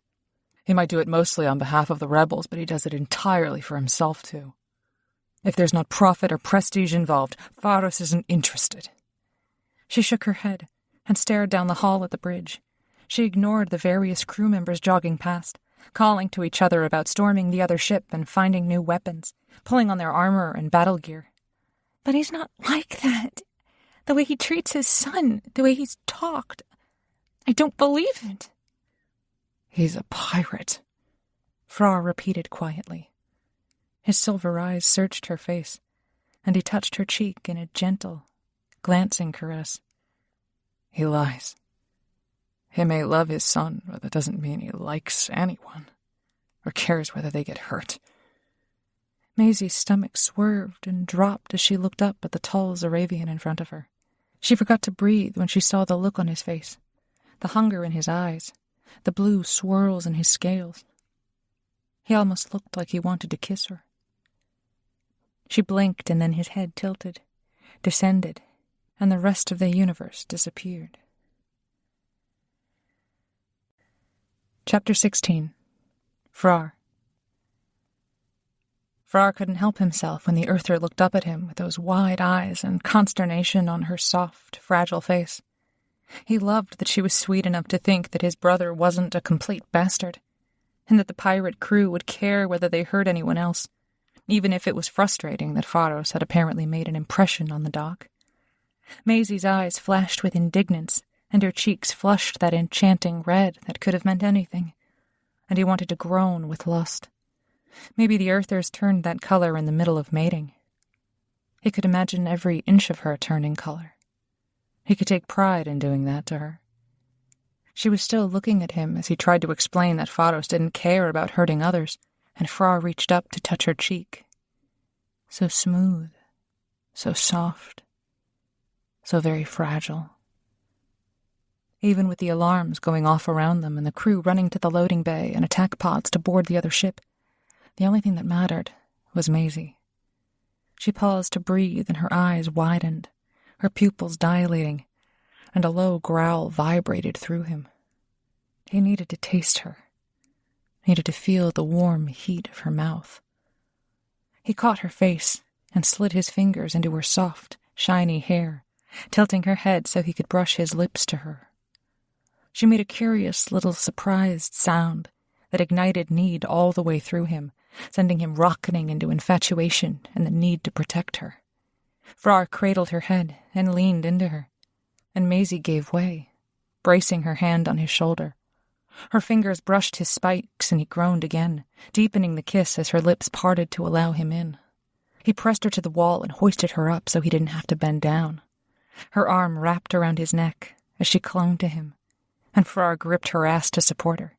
He might do it mostly on behalf of the rebels, but he does it entirely for himself, too. If there's not profit or prestige involved, Faros isn't interested. She shook her head and stared down the hall at the bridge. She ignored the various crew members jogging past, calling to each other about storming the other ship and finding new weapons, pulling on their armor and battle gear. But he's not like that. The way he treats his son, the way he's talked. I don't believe it. He's a pirate, Frrar repeated quietly. His silver eyes searched her face, and he touched her cheek in a gentle, glancing caress. He lies. He may love his son, but that doesn't mean he likes anyone, or cares whether they get hurt. Maisie's stomach swerved and dropped as she looked up at the tall Zaravian in front of her. She forgot to breathe when she saw the look on his face, the hunger in his eyes, the blue swirls in his scales. He almost looked like he wanted to kiss her. She blinked, and then his head tilted, descended, and the rest of the universe disappeared. Chapter 16. Frrar. Frrar couldn't help himself when the Earther looked up at him with those wide eyes and consternation on her soft, fragile face. He loved that she was sweet enough to think that his brother wasn't a complete bastard, and that the pirate crew would care whether they hurt anyone else, even if it was frustrating that Pharos had apparently made an impression on the dock. Maisie's eyes flashed with indignance, and her cheeks flushed that enchanting red that could have meant anything, and he wanted to groan with lust. Maybe the Earthers turned that color in the middle of mating. He could imagine every inch of her turning color. He could take pride in doing that to her. She was still looking at him as he tried to explain that Pharos didn't care about hurting others, and Frrar reached up to touch her cheek. So smooth, so soft, so very fragile. Even with the alarms going off around them and the crew running to the loading bay and attack pods to board the other ship, the only thing that mattered was Maisie. She paused to breathe and her eyes widened, her pupils dilating, and a low growl vibrated through him. He needed to taste her, needed to feel the warm heat of her mouth. He caught her face and slid his fingers into her soft, shiny hair, tilting her head so he could brush his lips to her. She made a curious little surprised sound that ignited need all the way through him, sending him rocketing into infatuation and the need to protect her. Frrar cradled her head and leaned into her, and Maisie gave way, bracing her hand on his shoulder. Her fingers brushed his spikes and he groaned again, deepening the kiss as her lips parted to allow him in. He pressed her to the wall and hoisted her up so he didn't have to bend down. Her arm wrapped around his neck as she clung to him, and Frrar gripped her ass to support her.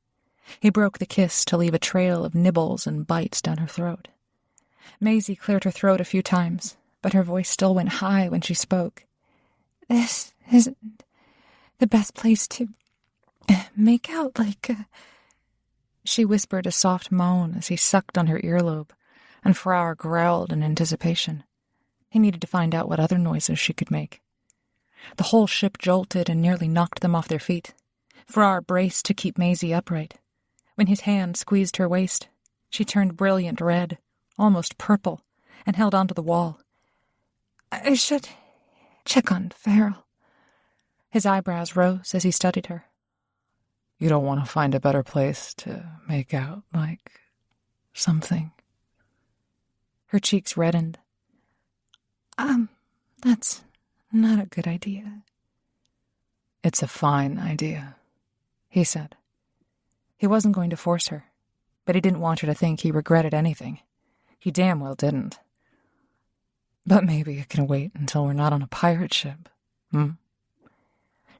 He broke the kiss to leave a trail of nibbles and bites down her throat. Maisie cleared her throat a few times, but her voice still went high when she spoke. "This isn't the best place to make out like a..." She whispered a soft moan as he sucked on her earlobe, and Frrar growled in anticipation. He needed to find out what other noises she could make. The whole ship jolted and nearly knocked them off their feet. Frrar braced to keep Maisie upright. When his hand squeezed her waist, she turned brilliant red, almost purple, and held onto the wall. "I should check on Farrell." His eyebrows rose as he studied her. "You don't want to find a better place to make out like something?" Her cheeks reddened. That's not a good idea." "It's a fine idea," he said. He wasn't going to force her, but he didn't want her to think he regretted anything. He damn well didn't. "But maybe it can wait until we're not on a pirate ship,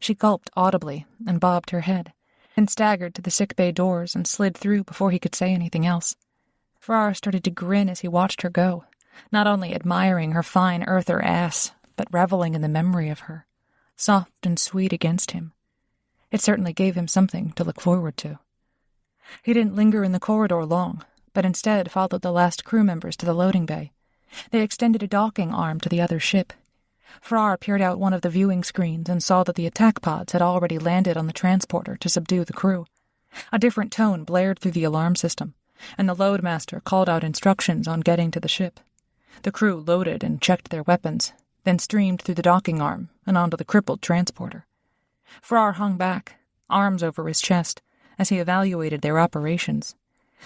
She gulped audibly and bobbed her head, and staggered to the sickbay doors and slid through before he could say anything else. Frrar started to grin as he watched her go, not only admiring her fine Earther ass, but reveling in the memory of her, soft and sweet against him. It certainly gave him something to look forward to. He didn't linger in the corridor long, but instead followed the last crew members to the loading bay. They extended a docking arm to the other ship. Frrar peered out one of the viewing screens and saw that the attack pods had already landed on the transporter to subdue the crew. A different tone blared through the alarm system, and the loadmaster called out instructions on getting to the ship. The crew loaded and checked their weapons, then streamed through the docking arm and onto the crippled transporter. Frrar hung back, arms over his chest, as he evaluated their operations.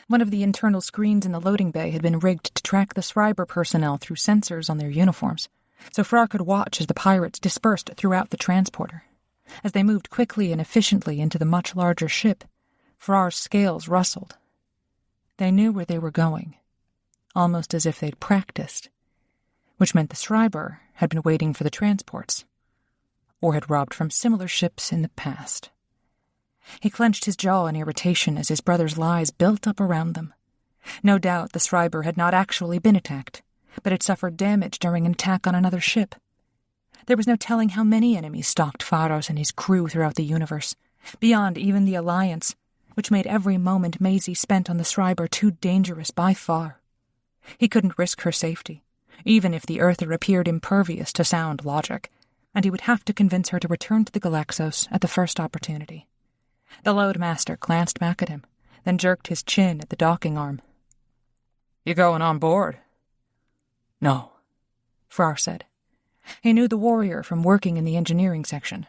One of the internal screens in the loading bay had been rigged to track the Schreiber personnel through sensors on their uniforms, so Frrar could watch as the pirates dispersed throughout the transporter. As they moved quickly and efficiently into the much larger ship, Frar's scales rustled. They knew where they were going, almost as if they'd practiced, which meant the Schreiber had been waiting for the transports, or had robbed from similar ships in the past. He clenched his jaw in irritation as his brother's lies built up around them. No doubt the Schreiber had not actually been attacked, but had suffered damage during an attack on another ship. There was no telling how many enemies stalked Pharos and his crew throughout the universe, beyond even the Alliance, which made every moment Maisie spent on the Schreiber too dangerous by far. He couldn't risk her safety, even if the Earther appeared impervious to sound logic, and he would have to convince her to return to the Galaxos at the first opportunity. The Loadmaster glanced back at him, then jerked his chin at the docking arm. "You going on board?" "No," Frrar said. He knew the warrior from working in the engineering section.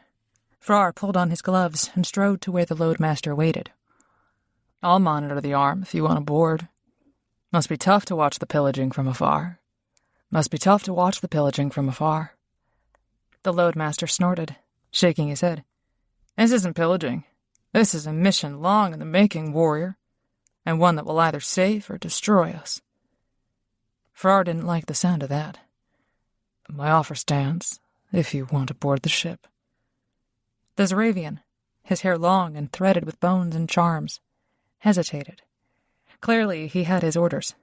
Frrar pulled on his gloves and strode to where the Loadmaster waited. "I'll monitor the arm if you want aboard. Must be tough to watch the pillaging from afar. The Loadmaster snorted, shaking his head. "This isn't pillaging. This is a mission long in the making, warrior, and one that will either save or destroy us." Frrar didn't like the sound of that. "My offer stands, if you want aboard the ship." The Zaravian, his hair long and threaded with bones and charms, hesitated. Clearly he had his orders,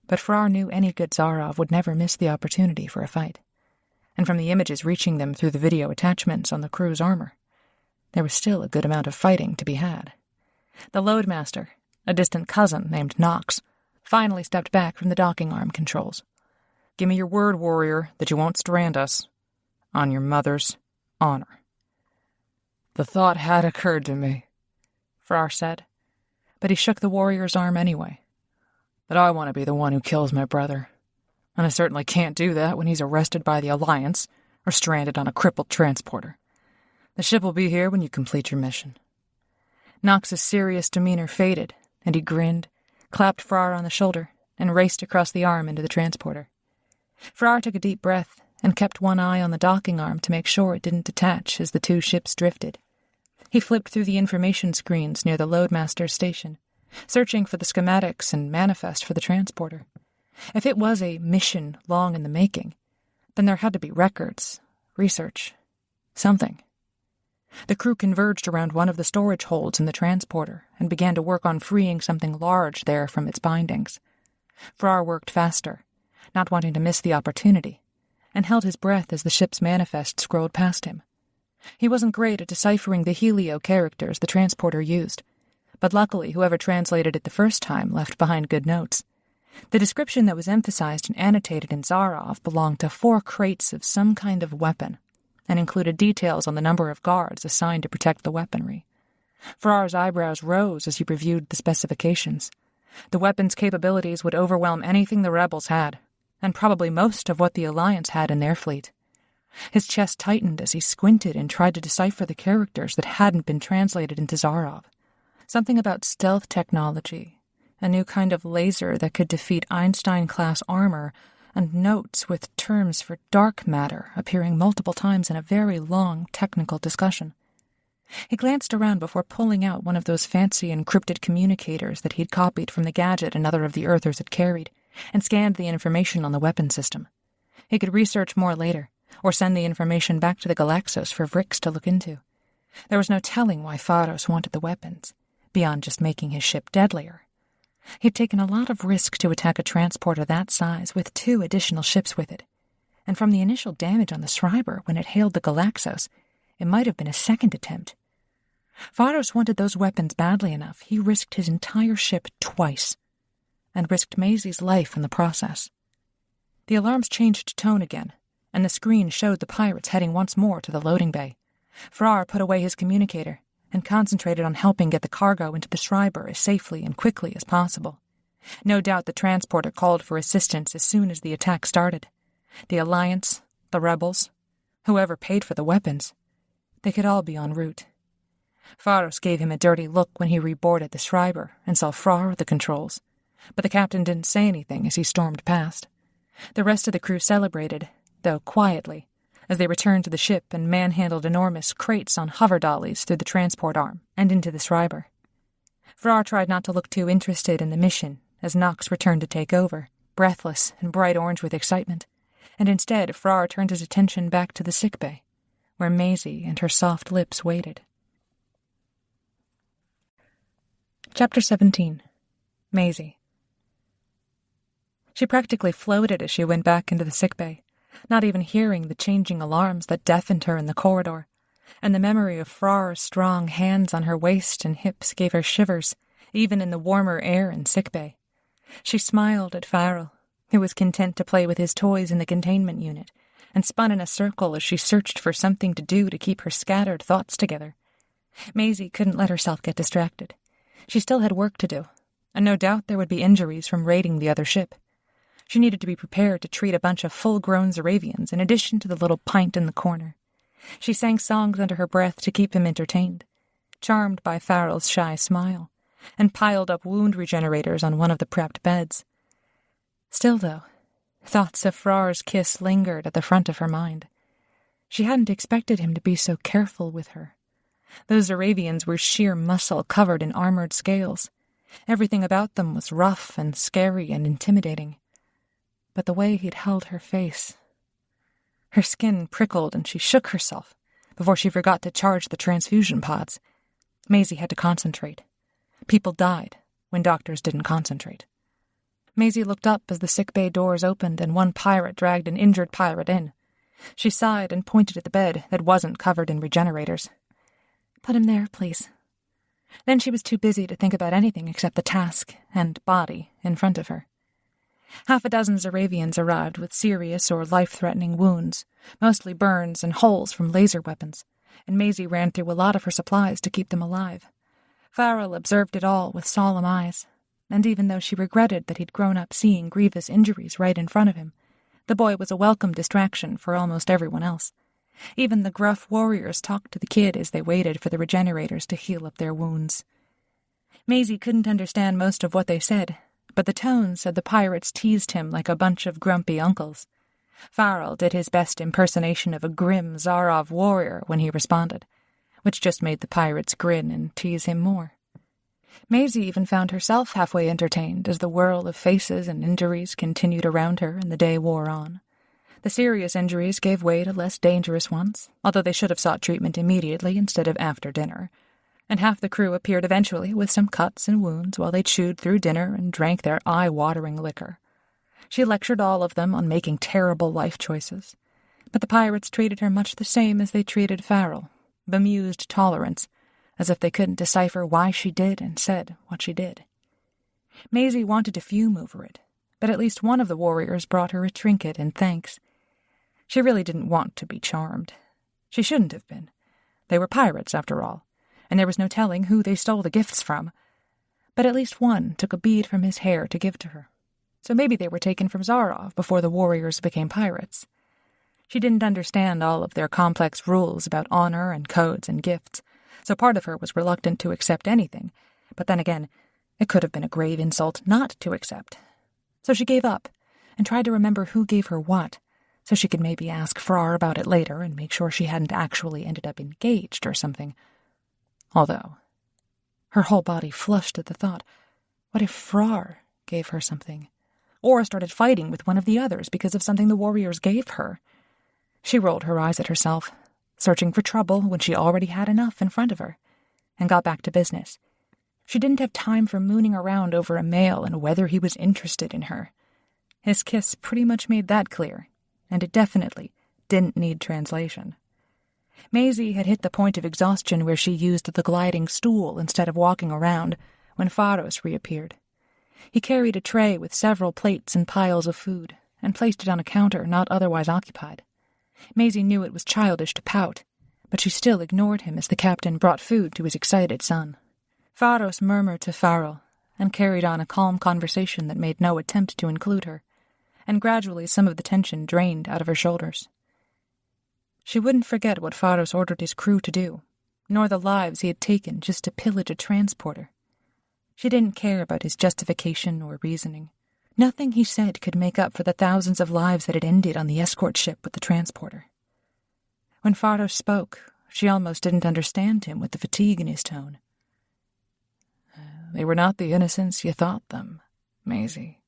but Frrar knew any good Zarov would never miss the opportunity for a fight. And from the images reaching them through the video attachments on the crew's armor, there was still a good amount of fighting to be had. The Loadmaster, a distant cousin named Nox, finally stepped back from the docking arm controls. "Give me your word, warrior, that you won't strand us. On your mother's honor." "The thought had occurred to me," Frrar said, but he shook the warrior's arm anyway. "But I want to be the one who kills my brother. And I certainly can't do that when he's arrested by the Alliance or stranded on a crippled transporter. The ship will be here when you complete your mission." Nox's serious demeanor faded, and he grinned, clapped Frrar on the shoulder, and raced across the arm into the transporter. Frrar took a deep breath and kept one eye on the docking arm to make sure it didn't detach as the two ships drifted. He flipped through the information screens near the Loadmaster's station, searching for the schematics and manifest for the transporter. If it was a mission long in the making, then there had to be records, research, something. The crew converged around one of the storage holds in the transporter and began to work on freeing something large there from its bindings. Frrar worked faster, not wanting to miss the opportunity, and held his breath as the ship's manifest scrolled past him. He wasn't great at deciphering the helio characters the transporter used, but luckily whoever translated it the first time left behind good notes. The description that was emphasized and annotated in Zarov belonged to 4 crates of some kind of weapon, and included details on the number of guards assigned to protect the weaponry. Frrar's eyebrows rose as he reviewed the specifications. The weapon's capabilities would overwhelm anything the rebels had, and probably most of what the Alliance had in their fleet. His chest tightened as he squinted and tried to decipher the characters that hadn't been translated into Zarov. Something about stealth technology, a new kind of laser that could defeat Einstein-class armor, and notes with terms for dark matter appearing multiple times in a very long technical discussion. He glanced around before pulling out one of those fancy encrypted communicators that he'd copied from the gadget another of the Earthers had carried, and scanned the information on the weapon system. He could research more later, or send the information back to the Galaxos for Vrix to look into. There was no telling why Pharos wanted the weapons, beyond just making his ship deadlier. He'd taken a lot of risk to attack a transporter that size with 2 additional ships with it, and from the initial damage on the Schreiber when it hailed the Galaxos, it might have been a second attempt. Pharos wanted those weapons badly enough, he risked his entire ship twice, and risked Maisie's life in the process. The alarms changed tone again, and the screen showed the pirates heading once more to the loading bay. Frrar put away his communicator and concentrated on helping get the cargo into the Schreiber as safely and quickly as possible. No doubt the transporter called for assistance as soon as the attack started. The Alliance, the rebels, whoever paid for the weapons, they could all be en route. Pharos gave him a dirty look when he reboarded the Schreiber and saw Frrar at the controls, but the captain didn't say anything as he stormed past. The rest of the crew celebrated, though quietly, as they returned to the ship and manhandled enormous crates on hover dollies through the transport arm and into the Schreiber. Frrar tried not to look too interested in the mission as Nox returned to take over, breathless and bright orange with excitement, and instead Frrar turned his attention back to the sickbay, where Maisie and her soft lips waited. Chapter 17. Maisie. She practically floated as she went back into the sickbay, not even hearing the changing alarms that deafened her in the corridor, and the memory of Frrar's strong hands on her waist and hips gave her shivers, even in the warmer air in sickbay. She smiled at Farrell, who was content to play with his toys in the containment unit, and spun in a circle as she searched for something to do to keep her scattered thoughts together. Maisie couldn't let herself get distracted. She still had work to do, and no doubt there would be injuries from raiding the other ship. She needed to be prepared to treat a bunch of full-grown Zaravians in addition to the little pint in the corner. She sang songs under her breath to keep him entertained, charmed by Farrell's shy smile, and piled up wound regenerators on one of the prepped beds. Still, though, thoughts of Frrar's kiss lingered at the front of her mind. She hadn't expected him to be so careful with her. Those Zaravians were sheer muscle covered in armored scales. Everything about them was rough and scary and intimidating. But the way he'd held her face... Her skin prickled and she shook herself before she forgot to charge the transfusion pods. Maisie had to concentrate. People died when doctors didn't concentrate. Maisie looked up as the sickbay doors opened and one pirate dragged an injured pirate in. She sighed and pointed at the bed that wasn't covered in regenerators. "Put him there, please." Then she was too busy to think about anything except the task and body in front of her. Half a dozen Zaravians arrived with serious or life-threatening wounds, mostly burns and holes from laser weapons, and Maisie ran through a lot of her supplies to keep them alive. Farrell observed it all with solemn eyes, and even though she regretted that he'd grown up seeing grievous injuries right in front of him, the boy was a welcome distraction for almost everyone else. Even the gruff warriors talked to the kid as they waited for the regenerators to heal up their wounds. Maisie couldn't understand most of what they said, but the tone said the pirates teased him like a bunch of grumpy uncles. Farrell did his best impersonation of a grim Zarov warrior when he responded, which just made the pirates grin and tease him more. Maisie even found herself halfway entertained as the whirl of faces and injuries continued around her and the day wore on. The serious injuries gave way to less dangerous ones, although they should have sought treatment immediately instead of after dinner, and half the crew appeared eventually with some cuts and wounds while they chewed through dinner and drank their eye-watering liquor. She lectured all of them on making terrible life choices, but the pirates treated her much the same as they treated Farrell, bemused tolerance, as if they couldn't decipher why she did and said what she did. Maisie wanted to fume over it, but at least one of the warriors brought her a trinket in thanks. She really didn't want to be charmed. She shouldn't have been. They were pirates, after all, and there was no telling who they stole the gifts from. But at least one took a bead from his hair to give to her. So maybe they were taken from Zarov before the warriors became pirates. She didn't understand all of their complex rules about honor and codes and gifts, so part of her was reluctant to accept anything. But then again, it could have been a grave insult not to accept. So she gave up and tried to remember who gave her what, so she could maybe ask Frrar about it later and make sure she hadn't actually ended up engaged or something. Although, her whole body flushed at the thought, what if Frrar gave her something? Or started fighting with one of the others because of something the warriors gave her? She rolled her eyes at herself, searching for trouble when she already had enough in front of her, and got back to business. She didn't have time for mooning around over a male and whether he was interested in her. His kiss pretty much made that clear, and it definitely didn't need translation. Maisie had hit the point of exhaustion where she used the gliding stool instead of walking around when Pharos reappeared. He carried a tray with several plates and piles of food and placed it on a counter not otherwise occupied. Maisie knew it was childish to pout, but she still ignored him as the captain brought food to his excited son. Pharos murmured to Farrell and carried on a calm conversation that made no attempt to include her, and gradually some of the tension drained out of her shoulders. She wouldn't forget what Pharos ordered his crew to do, nor the lives he had taken just to pillage a transporter. She didn't care about his justification or reasoning. Nothing he said could make up for the thousands of lives that had ended on the escort ship with the transporter. When Pharos spoke, she almost didn't understand him with the fatigue in his tone. They were not the innocents you thought them, Maisie.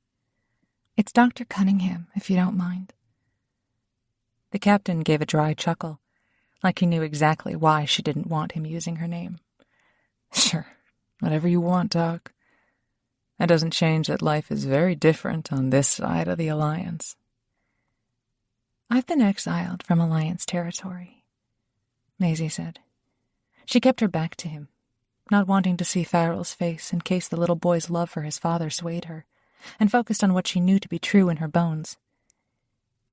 It's Dr. Cunningham, if you don't mind. The captain gave a dry chuckle, like he knew exactly why she didn't want him using her name. Sure, whatever you want, Doc. That doesn't change that life is very different on this side of the Alliance. I've been exiled from Alliance territory, Maisie said. She kept her back to him, not wanting to see Farrell's face in case the little boy's love for his father swayed her, and focused on what she knew to be true in her bones.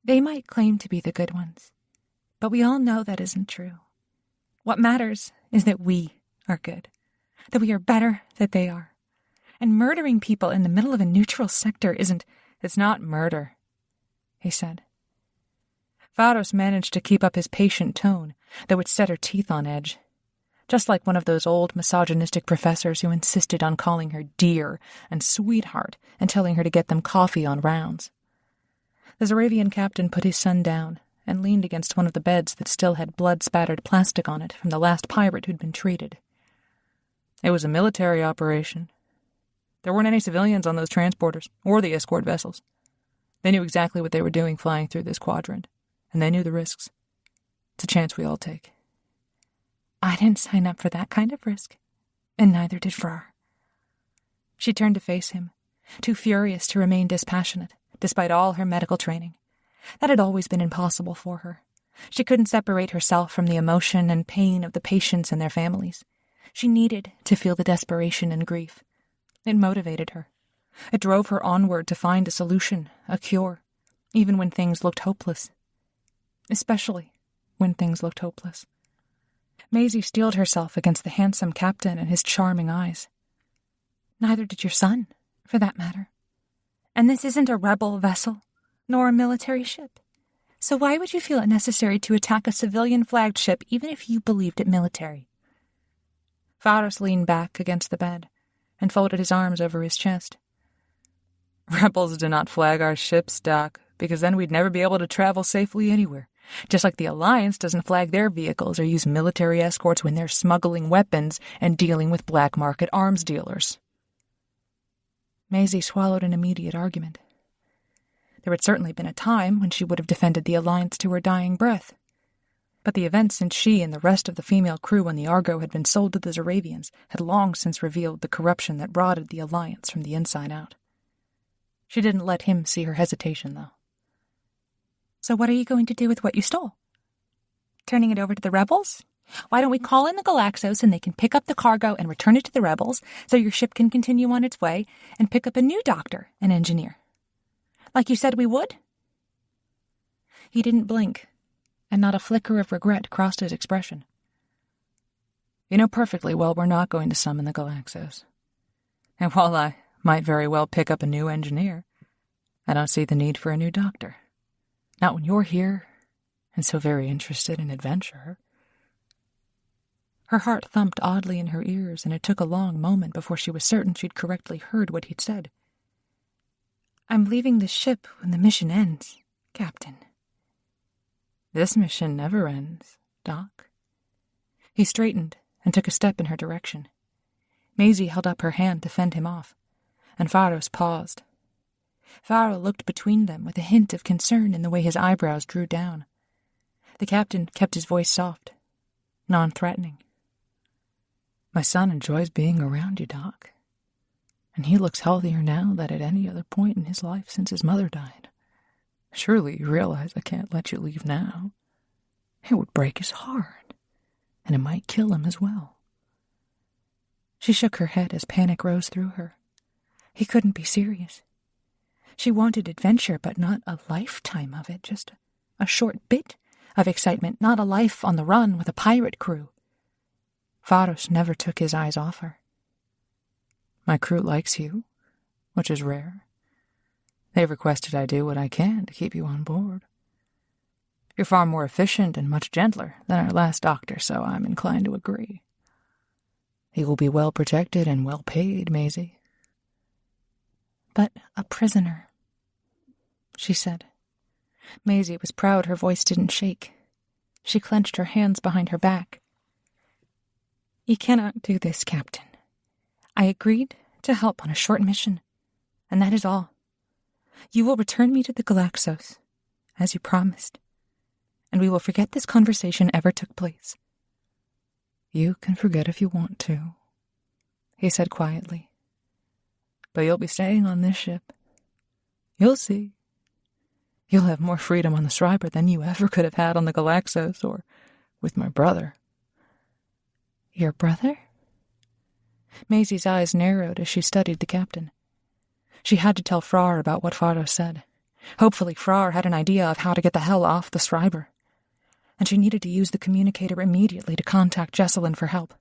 They might claim to be the good ones, but we all know that isn't true. What matters is that we are good, that we are better than they are. And murdering people in the middle of a neutral sector isn't... It's not murder, he said. Pharos managed to keep up his patient tone, though it set her teeth on edge. Just like one of those old misogynistic professors who insisted on calling her dear and sweetheart and telling her to get them coffee on rounds. The Zaravian captain put his son down and leaned against one of the beds that still had blood-spattered plastic on it from the last pirate who'd been treated. It was a military operation. There weren't any civilians on those transporters or the escort vessels. They knew exactly what they were doing flying through this quadrant, and they knew the risks. It's a chance we all take. I didn't sign up for that kind of risk, and neither did Frrar. She turned to face him, too furious to remain dispassionate, despite all her medical training. That had always been impossible for her. She couldn't separate herself from the emotion and pain of the patients and their families. She needed to feel the desperation and grief. It motivated her. It drove her onward to find a solution, a cure, even when things looked hopeless. Especially when things looked hopeless. Maisie steeled herself against the handsome captain and his charming eyes. Neither did your son, for that matter. And this isn't a rebel vessel, nor a military ship. So why would you feel it necessary to attack a civilian-flagged ship even if you believed it military? Pharos leaned back against the bed and folded his arms over his chest. Rebels do not flag our ships, Doc, because then we'd never be able to travel safely anywhere. Just like the Alliance doesn't flag their vehicles or use military escorts when they're smuggling weapons and dealing with black market arms dealers. Maisie swallowed an immediate argument. There had certainly been a time when she would have defended the Alliance to her dying breath. But the events since she and the rest of the female crew on the Argo had been sold to the Zaravians had long since revealed the corruption that rotted the Alliance from the inside out. She didn't let him see her hesitation, though. So what are you going to do with what you stole? Turning it over to the rebels? Why don't we call in the Galaxos and they can pick up the cargo and return it to the rebels so your ship can continue on its way and pick up a new doctor and engineer? Like you said we would? He didn't blink, and not a flicker of regret crossed his expression. You know perfectly well we're not going to summon the Galaxos. And while I might very well pick up a new engineer, I don't see the need for a new doctor. Not when you're here and so very interested in adventure. Her heart thumped oddly in her ears, and it took a long moment before she was certain she'd correctly heard what he'd said. I'm leaving the ship when the mission ends, Captain. This mission never ends, Doc. He straightened and took a step in her direction. Maisie held up her hand to fend him off, and Pharos paused. Pharaoh looked between them with a hint of concern in the way his eyebrows drew down. The captain kept his voice soft, non-threatening. My son enjoys being around you, Doc. And he looks healthier now than at any other point in his life since his mother died. Surely you realize I can't let you leave now. It would break his heart, and it might kill him as well. She shook her head as panic rose through her. He couldn't be serious. She wanted adventure, but not a lifetime of it, just a short bit of excitement, not a life on the run with a pirate crew. Pharos never took his eyes off her. My crew likes you, which is rare. They've requested I do what I can to keep you on board. You're far more efficient and much gentler than our last doctor, so I'm inclined to agree. He will be well protected and well paid, Maisie. But a prisoner, she said. Maisie was proud her voice didn't shake. She clenched her hands behind her back. You cannot do this, Captain. I agreed to help on a short mission, and that is all. You will return me to the Galaxos, as you promised, and we will forget this conversation ever took place. You can forget if you want to, he said quietly. But you'll be staying on this ship. You'll see. You'll have more freedom on the Schreiber than you ever could have had on the Galaxos or with my brother. Your brother? Maisie's eyes narrowed as she studied the captain. She had to tell Frrar about what Pharos said. Hopefully Frrar had an idea of how to get the hell off the Schreiber, and she needed to use the communicator immediately to contact Jesselyn for help.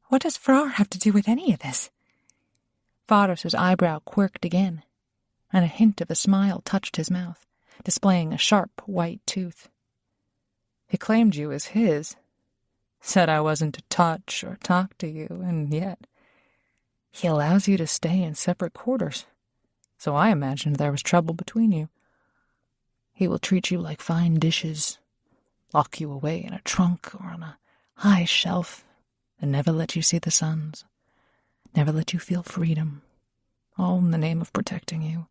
What does Frrar have to do with any of this? Faros' eyebrow quirked again, and a hint of a smile touched his mouth, displaying a sharp white tooth. He claimed you as his, said I wasn't to touch or talk to you, and yet he allows you to stay in separate quarters, so I imagined there was trouble between you. He will treat you like fine dishes, lock you away in a trunk or on a high shelf, and never let you see the suns, never let you feel freedom, all in the name of protecting you.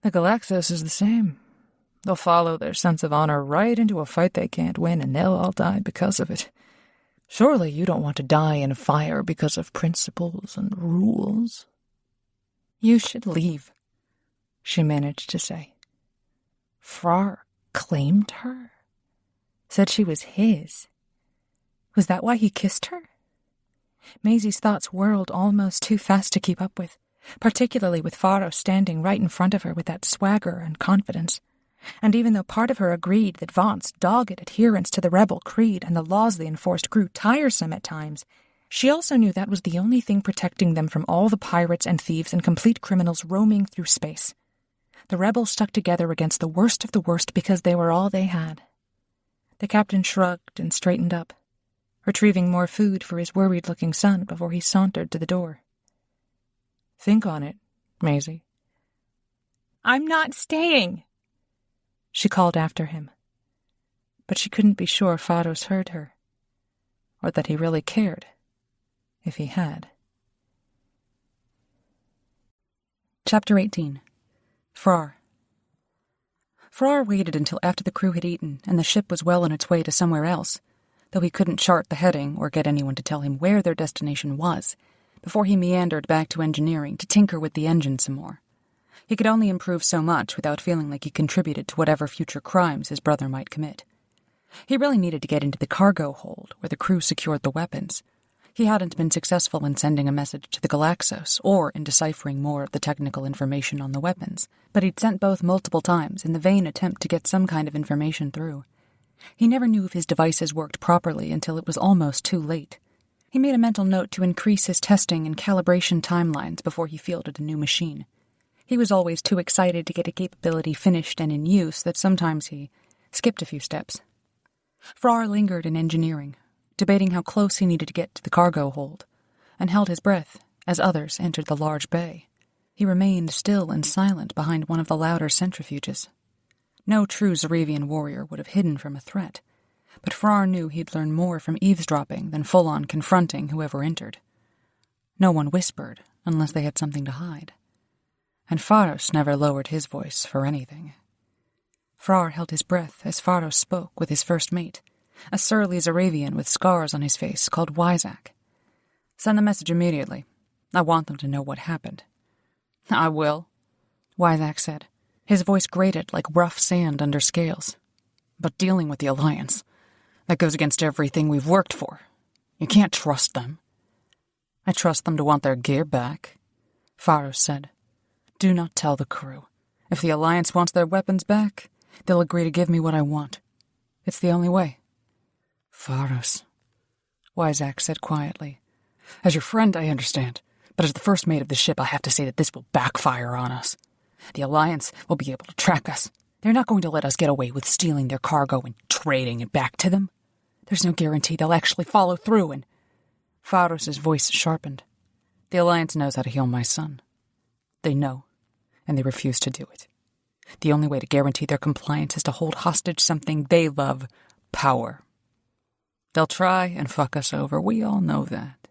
The Galaxos is the same. They'll follow their sense of honor right into a fight they can't win, and they'll all die because of it. Surely you don't want to die in fire because of principles and rules. You should leave, she managed to say. Frrar claimed her? Said she was his? Was that why he kissed her? Maisie's thoughts whirled almost too fast to keep up with, particularly with Faros standing right in front of her with that swagger and confidence. And even though part of her agreed that Vaughnt's dogged adherence to the rebel creed and the laws they enforced grew tiresome at times, she also knew that was the only thing protecting them from all the pirates and thieves and complete criminals roaming through space. The rebels stuck together against the worst of the worst because they were all they had. The captain shrugged and straightened up, retrieving more food for his worried-looking son before he sauntered to the door. Think on it, Maisie. I'm not staying, she called after him. But she couldn't be sure Faros heard her, or that he really cared, if he had. Chapter 18. Frrar. Frrar waited until after the crew had eaten and the ship was well on its way to somewhere else, though he couldn't chart the heading or get anyone to tell him where their destination was, before he meandered back to engineering to tinker with the engine some more. He could only improve so much without feeling like he contributed to whatever future crimes his brother might commit. He really needed to get into the cargo hold where the crew secured the weapons. He hadn't been successful in sending a message to the Galaxos or in deciphering more of the technical information on the weapons, but he'd sent both multiple times in the vain attempt to get some kind of information through. He never knew if his devices worked properly until it was almost too late. He made a mental note to increase his testing and calibration timelines before he fielded a new machine. He was always too excited to get a capability finished and in use that sometimes he skipped a few steps. Frrar lingered in engineering, debating how close he needed to get to the cargo hold, and held his breath as others entered the large bay. He remained still and silent behind one of the louder centrifuges. No true Zaravian warrior would have hidden from a threat, but Frrar knew he'd learn more from eavesdropping than full-on confronting whoever entered. No one whispered unless they had something to hide, and Faros never lowered his voice for anything. Frrar held his breath as Faros spoke with his first mate, a surly Zaravian with scars on his face called Wyzak. Send the message immediately. I want them to know what happened. I will, Wyzak said. His voice grated like rough sand under scales. But dealing with the Alliance, that goes against everything we've worked for. You can't trust them. I trust them to want their gear back, Faros said. Do not tell the crew. If the Alliance wants their weapons back, they'll agree to give me what I want. It's the only way. Faros, Wyzak said quietly. As your friend, I understand, but as the first mate of the ship, I have to say that this will backfire on us. The Alliance will be able to track us. They're not going to let us get away with stealing their cargo and trading it back to them. There's no guarantee they'll actually follow through, and... Faros' voice sharpened. The Alliance knows how to heal my son. They know, and they refuse to do it. The only way to guarantee their compliance is to hold hostage something they love, power. They'll try and fuck us over, we all know that.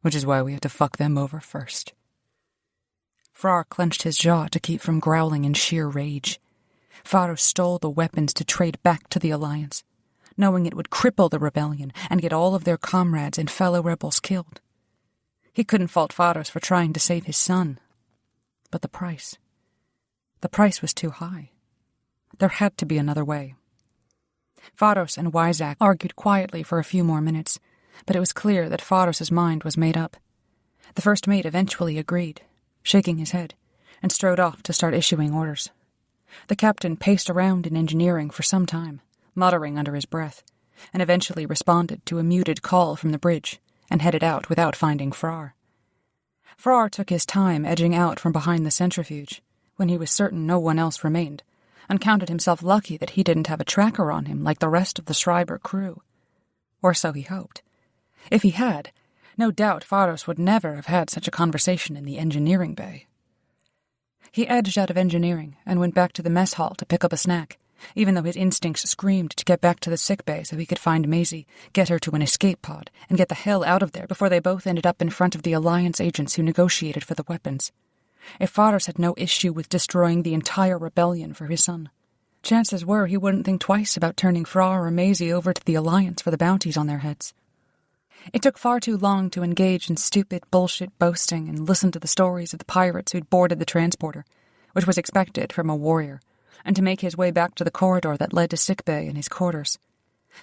Which is why we have to fuck them over first. Frrar clenched his jaw to keep from growling in sheer rage. Faros stole the weapons to trade back to the Alliance, knowing it would cripple the rebellion and get all of their comrades and fellow rebels killed. He couldn't fault Faros for trying to save his son. But the price was too high. There had to be another way. Faros and Wyzak argued quietly for a few more minutes, but it was clear that Faros' mind was made up. The first mate eventually agreed, shaking his head, and strode off to start issuing orders. The captain paced around in engineering for some time, muttering under his breath, and eventually responded to a muted call from the bridge and headed out without finding Frrar. Frrar took his time edging out from behind the centrifuge when he was certain no one else remained, and counted himself lucky that he didn't have a tracker on him like the rest of the Schreiber crew. Or so he hoped. If he had, no doubt Pharos would never have had such a conversation in the engineering bay. He edged out of engineering and went back to the mess hall to pick up a snack, even though his instincts screamed to get back to the sick bay so he could find Maisie, get her to an escape pod, and get the hell out of there before they both ended up in front of the Alliance agents who negotiated for the weapons. If Pharos had no issue with destroying the entire rebellion for his son, chances were he wouldn't think twice about turning Frrar or Maisie over to the Alliance for the bounties on their heads. It took far too long to engage in stupid bullshit boasting and listen to the stories of the pirates who'd boarded the transporter, which was expected from a warrior, and to make his way back to the corridor that led to sickbay and his quarters.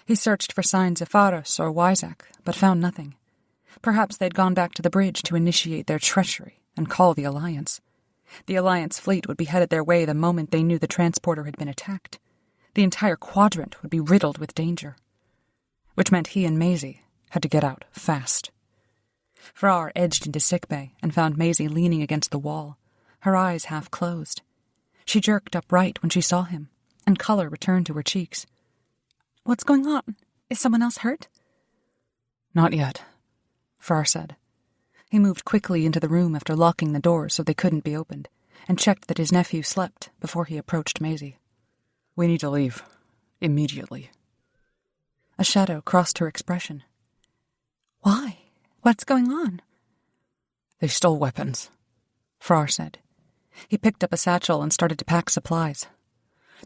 He searched for signs of Pharos or Wyzak, but found nothing. Perhaps they'd gone back to the bridge to initiate their treachery and call the Alliance. The Alliance fleet would be headed their way the moment they knew the transporter had been attacked. The entire quadrant would be riddled with danger. Which meant he and Maisie had to get out fast. Frrar edged into sickbay and found Maisie leaning against the wall, her eyes half closed. She jerked upright when she saw him, and color returned to her cheeks. "What's going on? Is someone else hurt?" "Not yet," Frrar said. He moved quickly into the room after locking the doors so they couldn't be opened, and checked that his nephew slept before he approached Maisie. "We need to leave. Immediately." A shadow crossed her expression. "Why? What's going on?" "They stole weapons," Frrar said. He picked up a satchel and started to pack supplies.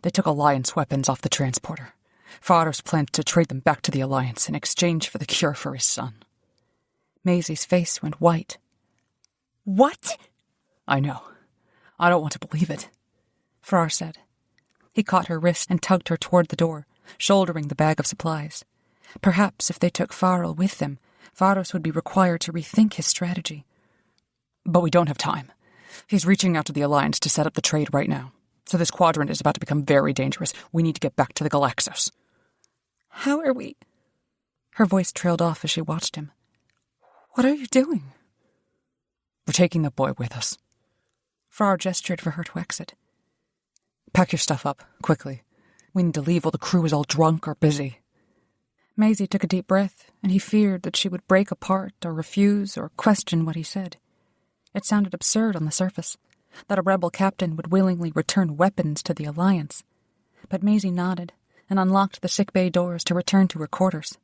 "They took Alliance weapons off the transporter. Pharos planned to trade them back to the Alliance in exchange for the cure for his son." Maisie's face went white. "What?" "I know. I don't want to believe it," Frrar said. He caught her wrist and tugged her toward the door, shouldering the bag of supplies. Perhaps if they took Farrell with them, Pharos would be required to rethink his strategy. "But we don't have time. He's reaching out to the Alliance to set up the trade right now. So this quadrant is about to become very dangerous. We need to get back to the Galaxos." "How are we?" Her voice trailed off as she watched him. "What are you doing?" "We're taking the boy with us." Frrar gestured for her to exit. "Pack your stuff up, quickly. We need to leave while the crew is all drunk or busy." Maisie took a deep breath, and he feared that she would break apart or refuse or question what he said. It sounded absurd on the surface, that a rebel captain would willingly return weapons to the Alliance. But Maisie nodded and unlocked the sickbay doors to return to her quarters.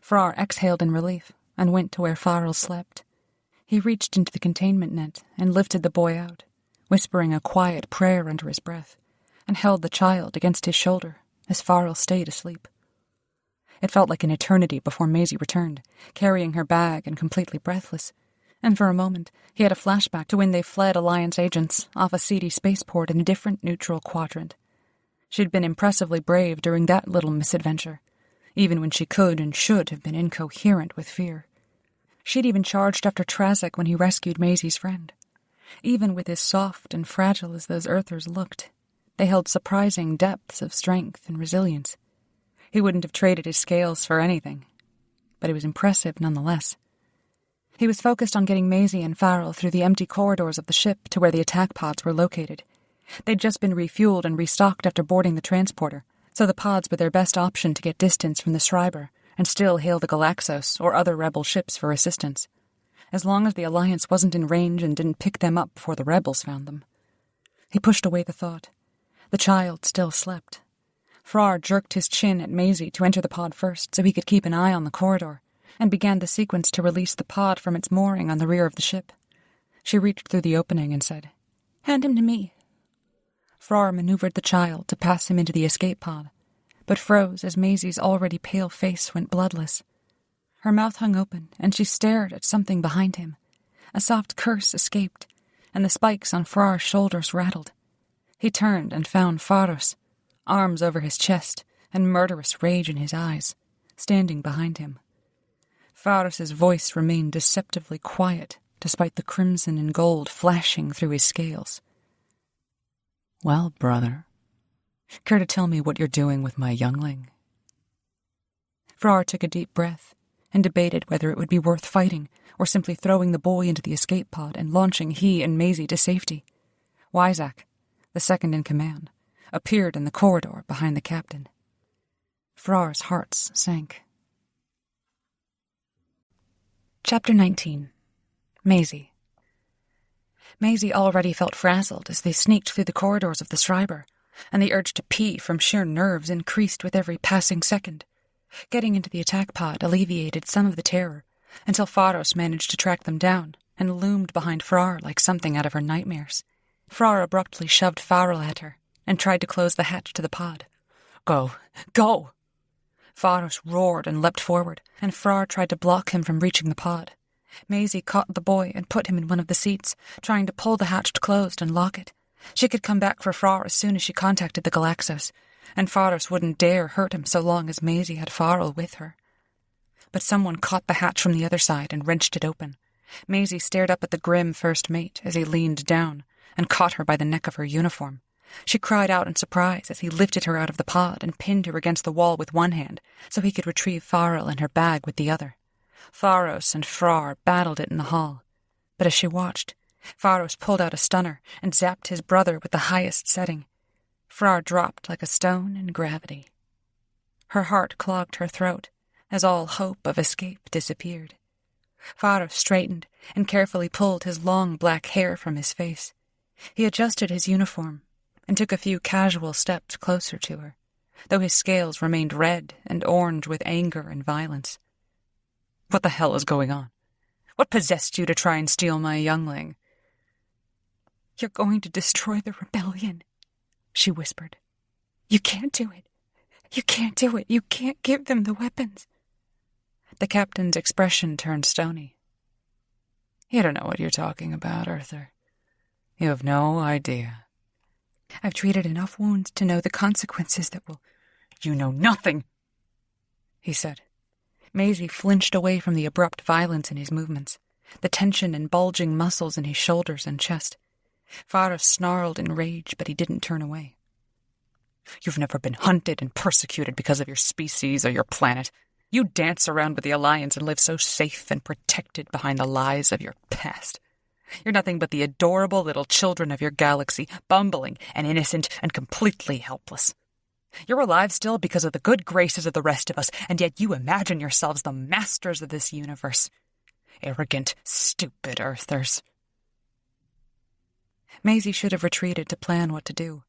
Frrar exhaled in relief and went to where Farrell slept. He reached into the containment net and lifted the boy out, whispering a quiet prayer under his breath, and held the child against his shoulder as Farrell stayed asleep. It felt like an eternity before Maisie returned, carrying her bag and completely breathless, and for a moment he had a flashback to when they fled Alliance agents off a seedy spaceport in a different neutral quadrant. She'd been impressively brave during that little misadventure, even when she could and should have been incoherent with fear. She'd even charged after Trazic when he rescued Maisie's friend. Even with as soft and fragile as those Earthers looked, they held surprising depths of strength and resilience. He wouldn't have traded his scales for anything, but it was impressive nonetheless. He was focused on getting Maisie and Farrell through the empty corridors of the ship to where the attack pods were located. They'd just been refueled and restocked after boarding the transporter, so the pods were their best option to get distance from the Schreiber and still hail the Galaxos or other rebel ships for assistance, as long as the Alliance wasn't in range and didn't pick them up before the rebels found them. He pushed away the thought. The child still slept. Frrar jerked his chin at Maisie to enter the pod first so he could keep an eye on the corridor, and began the sequence to release the pod from its mooring on the rear of the ship. She reached through the opening and said, "Hand him to me." Frrar maneuvered the child to pass him into the escape pod, but froze as Maisie's already pale face went bloodless. Her mouth hung open, and she stared at something behind him. A soft curse escaped, and the spikes on Frar's shoulders rattled. He turned and found Pharos, arms over his chest and murderous rage in his eyes, standing behind him. Pharos's voice remained deceptively quiet, despite the crimson and gold flashing through his scales. "Well, brother, Care to tell me what you're doing with my youngling? Frrar took a deep breath and debated whether it would be worth fighting or simply throwing the boy into the escape pod and launching he and Maisie to safety. Wyzak, the second in command, appeared in the corridor behind the captain. Frrar's hearts sank. Chapter 19. Maisie. Maisie already felt frazzled as they sneaked through the corridors of the Schreiber, and the urge to pee from sheer nerves increased with every passing second. Getting into the attack pod alleviated some of the terror, until Pharos managed to track them down and loomed behind Frrar like something out of her nightmares. Frrar abruptly shoved Farrell at her and tried to close the hatch to the pod. Go! Go! Pharos roared and leapt forward, and Frrar tried to block him from reaching the pod. Maisie caught the boy and put him in one of the seats, trying to pull the hatch closed and lock it. She could come back for Frrar as soon as she contacted the Galaxos, and Pharos wouldn't dare hurt him so long as Maisie had Farrell with her. But someone caught the hatch from the other side and wrenched it open. Maisie stared up at the grim first mate as he leaned down and caught her by the neck of her uniform. She cried out in surprise as he lifted her out of the pod and pinned her against the wall with one hand so he could retrieve Farrell and her bag with the other. Pharos and Frrar battled it in the hall, but as she watched, Pharos pulled out a stunner and zapped his brother with the highest setting. Frrar dropped like a stone in gravity. Her heart clogged her throat as all hope of escape disappeared. Pharos straightened and carefully pulled his long black hair from his face. He adjusted his uniform and took a few casual steps closer to her, though his scales remained red and orange with anger and violence. What the hell is going on? What possessed you to try and steal my youngling? You're going to destroy the rebellion, she whispered. You can't do it. You can't do it. You can't give them the weapons. The captain's expression turned stony. You don't know what you're talking about, Arthur. You have no idea. I've treated enough wounds to know the consequences that will... You know nothing, he said. Maisie flinched away from the abrupt violence in his movements, the tension and bulging muscles in his shoulders and chest. Pharos snarled in rage, but he didn't turn away. You've never been hunted and persecuted because of your species or your planet. You dance around with the Alliance and live so safe and protected behind the lies of your past. You're nothing but the adorable little children of your galaxy, bumbling and innocent and completely helpless. You're alive still because of the good graces of the rest of us, and yet you imagine yourselves the masters of this universe. Arrogant, stupid Earthers. Maisie should have retreated to plan what to do,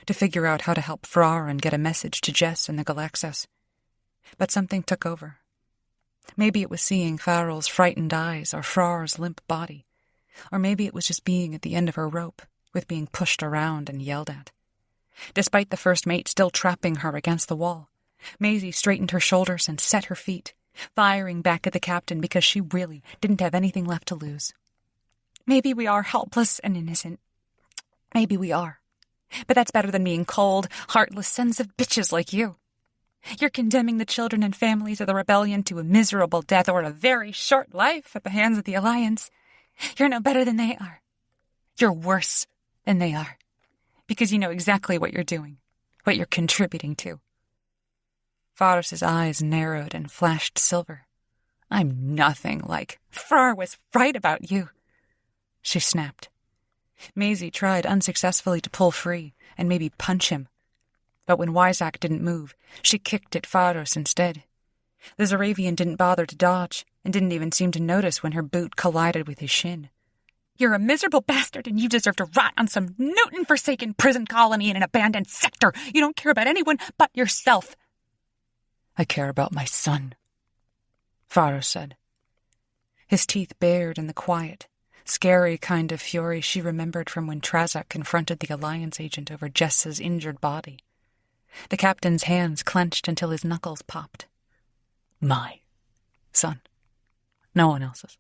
to figure out how to help Frrar and get a message to Jess and the Galaxos. But something took over. Maybe it was seeing Farrell's frightened eyes or Frrar's limp body, or maybe it was just being at the end of her rope, with being pushed around and yelled at. Despite the first mate still trapping her against the wall, Maisie straightened her shoulders and set her feet, firing back at the captain because she really didn't have anything left to lose. Maybe we are helpless and innocent. Maybe we are. But that's better than being cold, heartless sons of bitches like you. You're condemning the children and families of the rebellion to a miserable death or a very short life at the hands of the Alliance. You're no better than they are. You're worse than they are. Because you know exactly what you're doing, what you're contributing to. Pharos' eyes narrowed and flashed silver. I'm nothing like... Frrar was right about you, she snapped. Maisie tried unsuccessfully to pull free and maybe punch him. But when Wyzak didn't move, she kicked at Pharos instead. The Zoravian didn't bother to dodge and didn't even seem to notice when her boot collided with his shin. You're a miserable bastard and you deserve to rot on some Newton-forsaken prison colony in an abandoned sector. You don't care about anyone but yourself. I care about my son, Pharos said. His teeth bared in the quiet, scary kind of fury she remembered from when Trazak confronted the Alliance agent over Jess's injured body. The captain's hands clenched until his knuckles popped. My son. No one else's.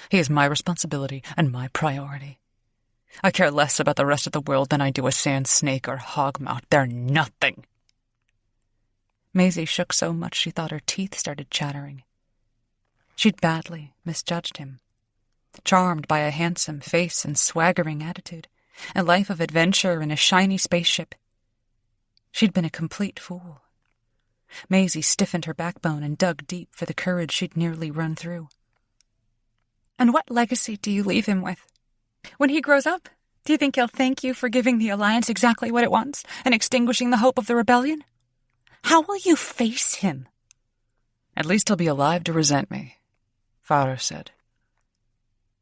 He is my responsibility and my priority. I care less about the rest of the world than I do a sand snake or hogmouth. They're nothing. Maisie shook so much she thought her teeth started chattering. She'd badly misjudged him. Charmed by a handsome face and swaggering attitude, a life of adventure in a shiny spaceship. She'd been a complete fool. Maisie stiffened her backbone and dug deep for the courage she'd nearly run through. And what legacy do you leave him with? When he grows up, do you think he'll thank you for giving the Alliance exactly what it wants and extinguishing the hope of the rebellion? How will you face him? At least he'll be alive to resent me, Frrar said.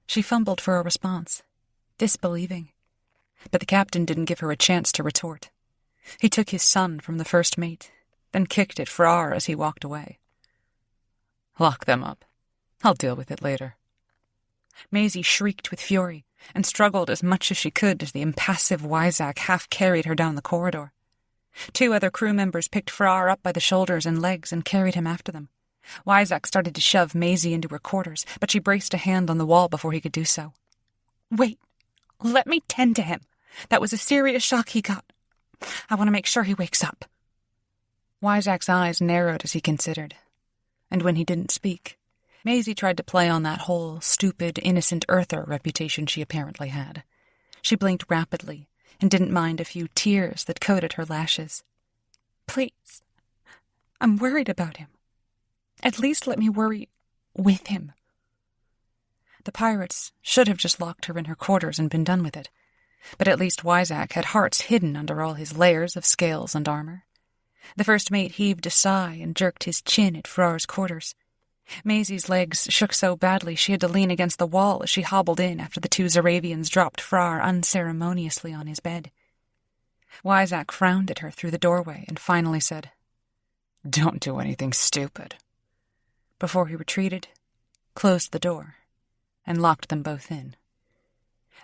She fumbled for a response, disbelieving. But the captain didn't give her a chance to retort. He took his son from the first mate, then kicked at Frrar as he walked away. Lock them up. I'll deal with it later. Maisie shrieked with fury and struggled as much as she could as the impassive Wyzak half-carried her down the corridor. 2 other crew members picked Frrar up by the shoulders and legs and carried him after them. Wyzak started to shove Maisie into her quarters, but she braced a hand on the wall before he could do so. Wait, let me tend to him. That was a serious shock he got. I want to make sure he wakes up. Wyzak's eyes narrowed as he considered, and when he didn't speak, Maisie tried to play on that whole stupid, innocent earther reputation she apparently had. She blinked rapidly and didn't mind a few tears that coated her lashes. Please, I'm worried about him. At least let me worry with him. The pirates should have just locked her in her quarters and been done with it, but at least Wyzak had hearts hidden under all his layers of scales and armor. The first mate heaved a sigh and jerked his chin at Frrar's quarters. Maisie's legs shook so badly she had to lean against the wall as she hobbled in after the 2 Zaravians dropped Frrar unceremoniously on his bed. Wyzak frowned at her through the doorway and finally said, "Don't do anything stupid," before he retreated, closed the door, and locked them both in.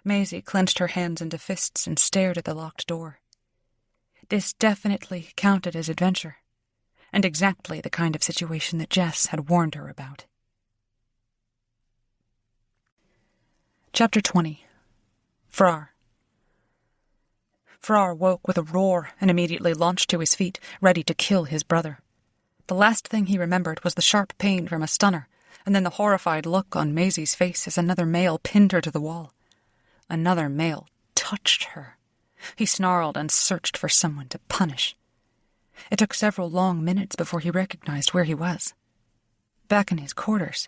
Maisie clenched her hands into fists and stared at the locked door. This definitely counted as adventure, and exactly the kind of situation that Jess had warned her about. Chapter 20. Frrar. Frrar woke with a roar and immediately launched to his feet, ready to kill his brother. The last thing he remembered was the sharp pain from a stunner, and then the horrified look on Maisie's face as another male pinned her to the wall. Another male touched her. He snarled and searched for someone to punish. It took several long minutes before he recognized where he was. Back in his quarters.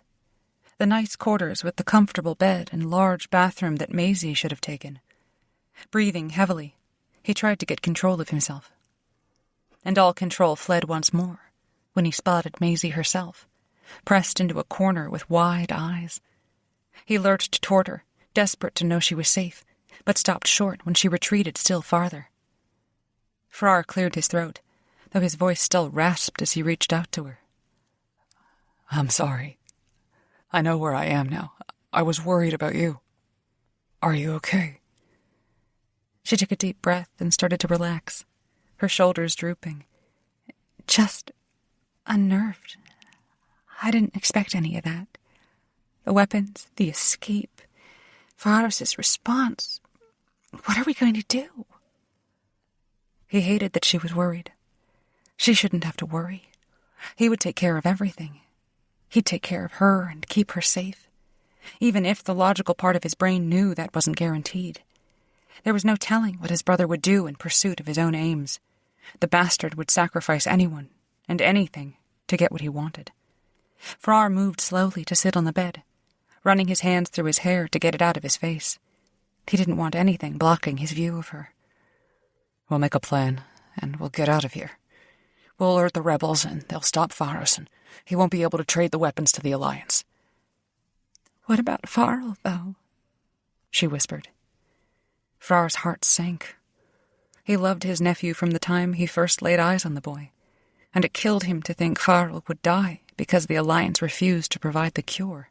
The nice quarters with the comfortable bed and large bathroom that Maisie should have taken. Breathing heavily, he tried to get control of himself. And all control fled once more when he spotted Maisie herself, pressed into a corner with wide eyes. He lurched toward her, desperate to know she was safe, but stopped short when she retreated still farther. Frrar cleared his throat, though his voice still rasped as he reached out to her. "I'm sorry. I know where I am now. I was worried about you. Are you okay?" She took a deep breath and started to relax, her shoulders drooping. Just unnerved. I didn't expect any of that. The weapons, the escape, Frrar's response. What are we going to do? He hated that she was worried. She shouldn't have to worry. He would take care of everything. He'd take care of her and keep her safe, even if the logical part of his brain knew that wasn't guaranteed. There was no telling what his brother would do in pursuit of his own aims. The bastard would sacrifice anyone and anything to get what he wanted. Frrar moved slowly to sit on the bed, running his hands through his hair to get it out of his face. He didn't want anything blocking his view of her. "We'll make a plan, and we'll get out of here. We'll alert the rebels, and they'll stop Faros, and he won't be able to trade the weapons to the Alliance." "What about Farl, though?" she whispered. Frar's heart sank. He loved his nephew from the time he first laid eyes on the boy, and it killed him to think Farl would die because the Alliance refused to provide the cure.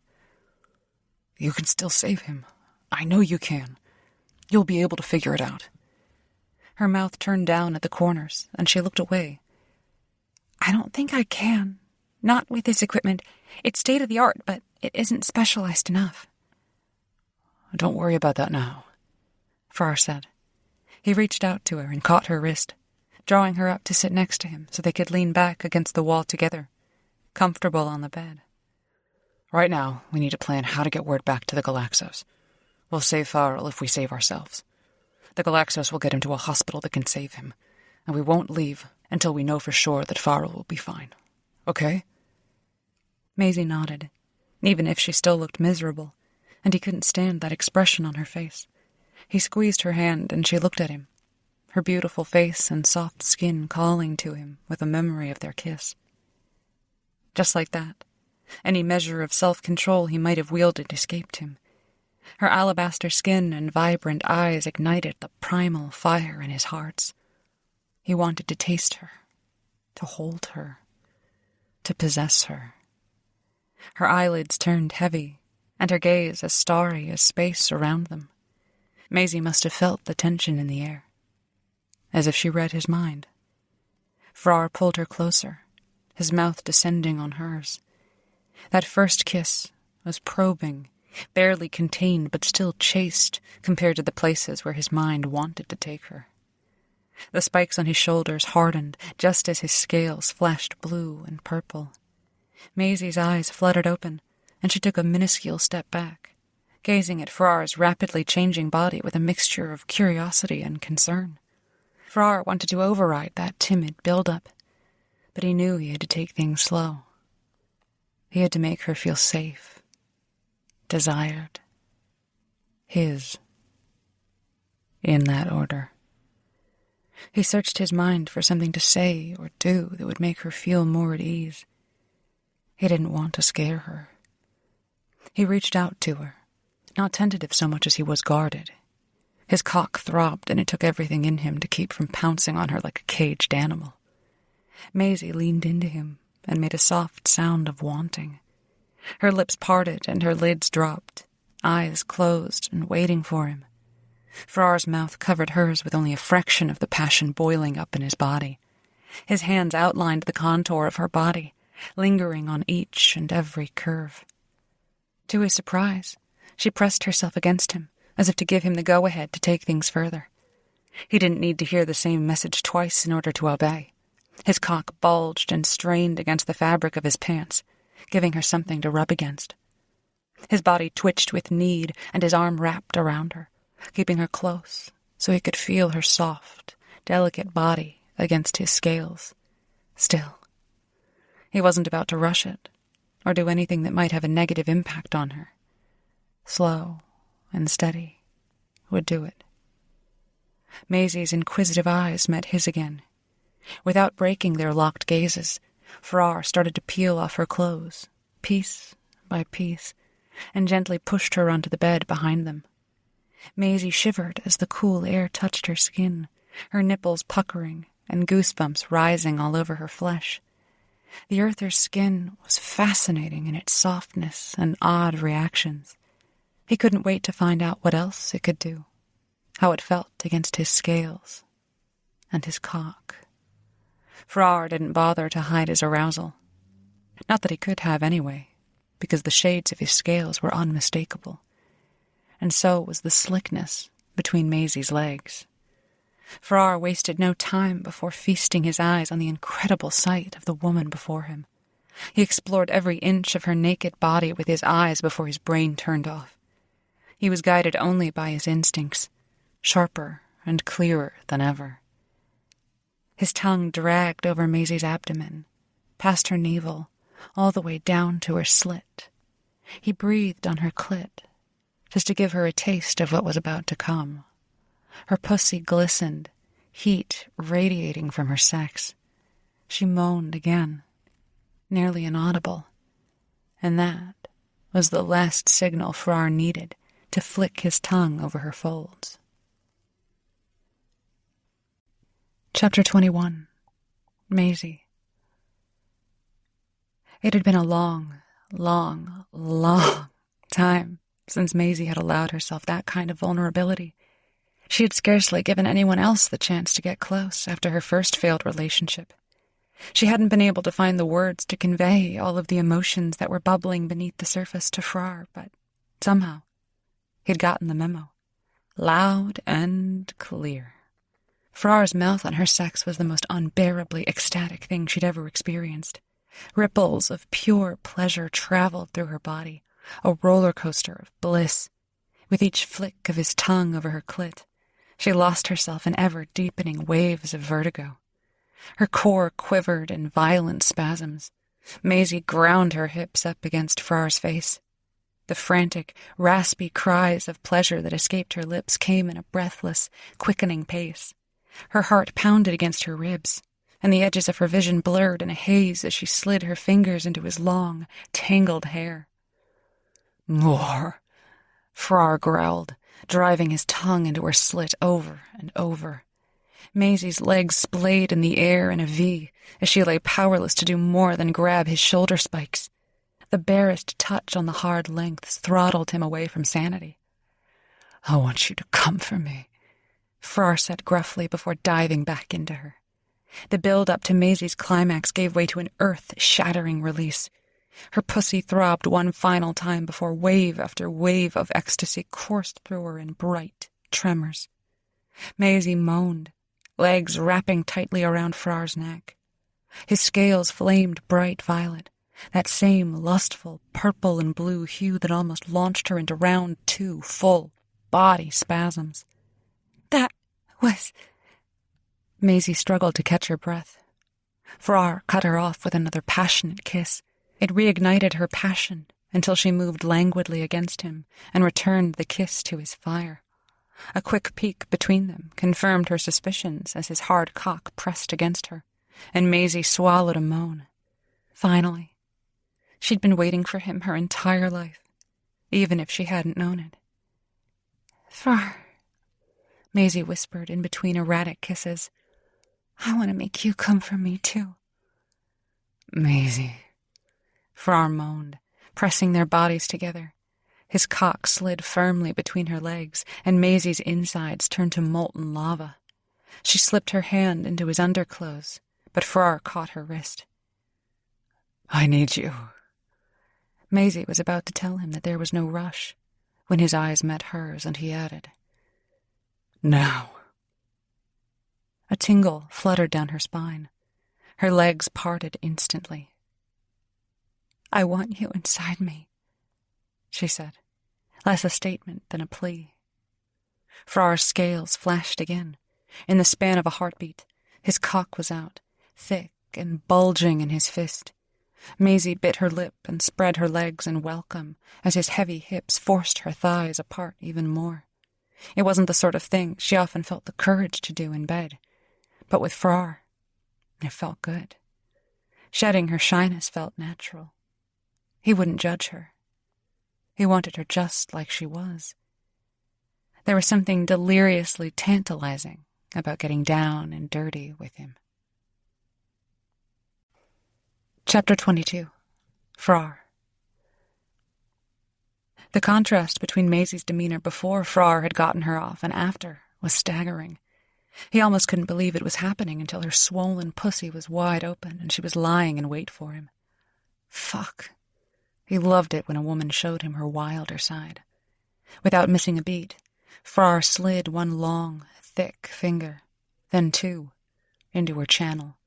"You can still save him. I know you can. You'll be able to figure it out." Her mouth turned down at the corners, and she looked away. "I don't think I can. Not with this equipment. It's state-of-the-art, but it isn't specialized enough." "Don't worry about that now," Frrar said. He reached out to her and caught her wrist, drawing her up to sit next to him so they could lean back against the wall together, comfortable on the bed. "Right now, we need to plan how to get word back to the Galaxos. We'll save Farrell if we save ourselves. The Galaxos will get him to a hospital that can save him, and we won't leave until we know for sure that Frrar will be fine. Okay? Maisie nodded, even if she still looked miserable, and he couldn't stand that expression on her face. He squeezed her hand, and she looked at him, her beautiful face and soft skin calling to him with a memory of their kiss. Just like that, any measure of self-control he might have wielded escaped him. Her alabaster skin and vibrant eyes ignited the primal fire in his heart. He wanted to taste her, to hold her, to possess her. Her eyelids turned heavy, and her gaze as starry as space around them. Maisie must have felt the tension in the air, as if she read his mind. Frrar pulled her closer, his mouth descending on hers. That first kiss was probing, barely contained but still chaste compared to the places where his mind wanted to take her. The spikes on his shoulders hardened just as his scales flashed blue and purple. Maisie's eyes fluttered open, and she took a minuscule step back, gazing at Frrar's rapidly changing body with a mixture of curiosity and concern. Frrar wanted to override that timid build-up, but he knew he had to take things slow. He had to make her feel safe, desired, his, in that order. He searched his mind for something to say or do that would make her feel more at ease. He didn't want to scare her. He reached out to her, not tentative so much as he was guarded. His cock throbbed, and it took everything in him to keep from pouncing on her like a caged animal. Maisie leaned into him and made a soft sound of wanting. Her lips parted and her lids dropped, eyes closed and waiting for him. Frrar's mouth covered hers with only a fraction of the passion boiling up in his body. His hands outlined the contour of her body, lingering on each and every curve. To his surprise, she pressed herself against him, as if to give him the go-ahead to take things further. He didn't need to hear the same message twice in order to obey. His cock bulged and strained against the fabric of his pants, giving her something to rub against. His body twitched with need, and his arm wrapped around her, keeping her close so he could feel her soft, delicate body against his scales. Still, he wasn't about to rush it, or do anything that might have a negative impact on her. Slow and steady would do it. Maisie's inquisitive eyes met his again. Without breaking their locked gazes, Frrar started to peel off her clothes, piece by piece, and gently pushed her onto the bed behind them. Maisie shivered as the cool air touched her skin, her nipples puckering and goosebumps rising all over her flesh. The earther's skin was fascinating in its softness and odd reactions. He couldn't wait to find out what else it could do, how it felt against his scales and his cock. Frrar didn't bother to hide his arousal. Not that he could have anyway, because the shades of his scales were unmistakable. And so was the slickness between Maisie's legs. Frrar wasted no time before feasting his eyes on the incredible sight of the woman before him. He explored every inch of her naked body with his eyes before his brain turned off. He was guided only by his instincts, sharper and clearer than ever. His tongue dragged over Maisie's abdomen, past her navel, all the way down to her slit. He breathed on her clit, just to give her a taste of what was about to come. Her pussy glistened, heat radiating from her sex. She moaned again, nearly inaudible, and that was the last signal Frrar needed to flick his tongue over her folds. Chapter 21. Maisie. It had been a long, long, long time since Maisie had allowed herself that kind of vulnerability. She had scarcely given anyone else the chance to get close after her first failed relationship. She hadn't been able to find the words to convey all of the emotions that were bubbling beneath the surface to Frrar, but somehow he'd gotten the memo, loud and clear. Frrar's mouth on her sex was the most unbearably ecstatic thing she'd ever experienced. Ripples of pure pleasure traveled through her body, a roller coaster of bliss. With each flick of his tongue over her clit, She lost herself in ever-deepening waves of vertigo. Her core quivered in violent spasms. Maisie ground her hips up against Frrar's face. The frantic, raspy cries of pleasure that escaped her lips came in a breathless, quickening pace. Her heart pounded against her ribs, and the edges of her vision blurred in a haze as she slid her fingers into his long, tangled hair. "More," Frrar growled, driving his tongue into her slit over and over. Maisie's legs splayed in the air in a V as she lay powerless to do more than grab his shoulder spikes. The barest touch on the hard lengths throttled him away from sanity. "I want you to come for me," Frrar said gruffly before diving back into her. The build-up to Maisie's climax gave way to an earth-shattering release. Her pussy throbbed one final time before wave after wave of ecstasy coursed through her in bright tremors. Maisie moaned, legs wrapping tightly around Frrar's neck. His scales flamed bright violet, that same lustful purple and blue hue that almost launched her into round 2 full body spasms. That was... Maisie struggled to catch her breath. Frrar cut her off with another passionate kiss. It reignited her passion until she moved languidly against him and returned the kiss to his fire. A quick peek between them confirmed her suspicions as his hard cock pressed against her, and Maisie swallowed a moan. Finally. She'd been waiting for him her entire life, even if she hadn't known it. "Frrar," Maisie whispered in between erratic kisses, "I want to make you come for me, too." "Maisie," Frrar moaned, pressing their bodies together. His cock slid firmly between her legs, and Maisie's insides turned to molten lava. She slipped her hand into his underclothes, but Frrar caught her wrist. "I need you." Maisie was about to tell him that there was no rush, when his eyes met hers, and he added, "Now." A tingle fluttered down her spine. Her legs parted instantly. "I want you inside me," she said, less a statement than a plea. Frrar's scales flashed again. In the span of a heartbeat, his cock was out, thick and bulging in his fist. Maisie bit her lip and spread her legs in welcome as his heavy hips forced her thighs apart even more. It wasn't the sort of thing she often felt the courage to do in bed, but with Frrar, it felt good. Shedding her shyness felt natural. He wouldn't judge her. He wanted her just like she was. There was something deliriously tantalizing about getting down and dirty with him. Chapter 22. Frrar. The contrast between Maisie's demeanor before Frrar had gotten her off and after was staggering. He almost couldn't believe it was happening until her swollen pussy was wide open and she was lying in wait for him. Fuck. He loved it when a woman showed him her wilder side. Without missing a beat, Frrar slid one long, thick finger, then 2, into her channel.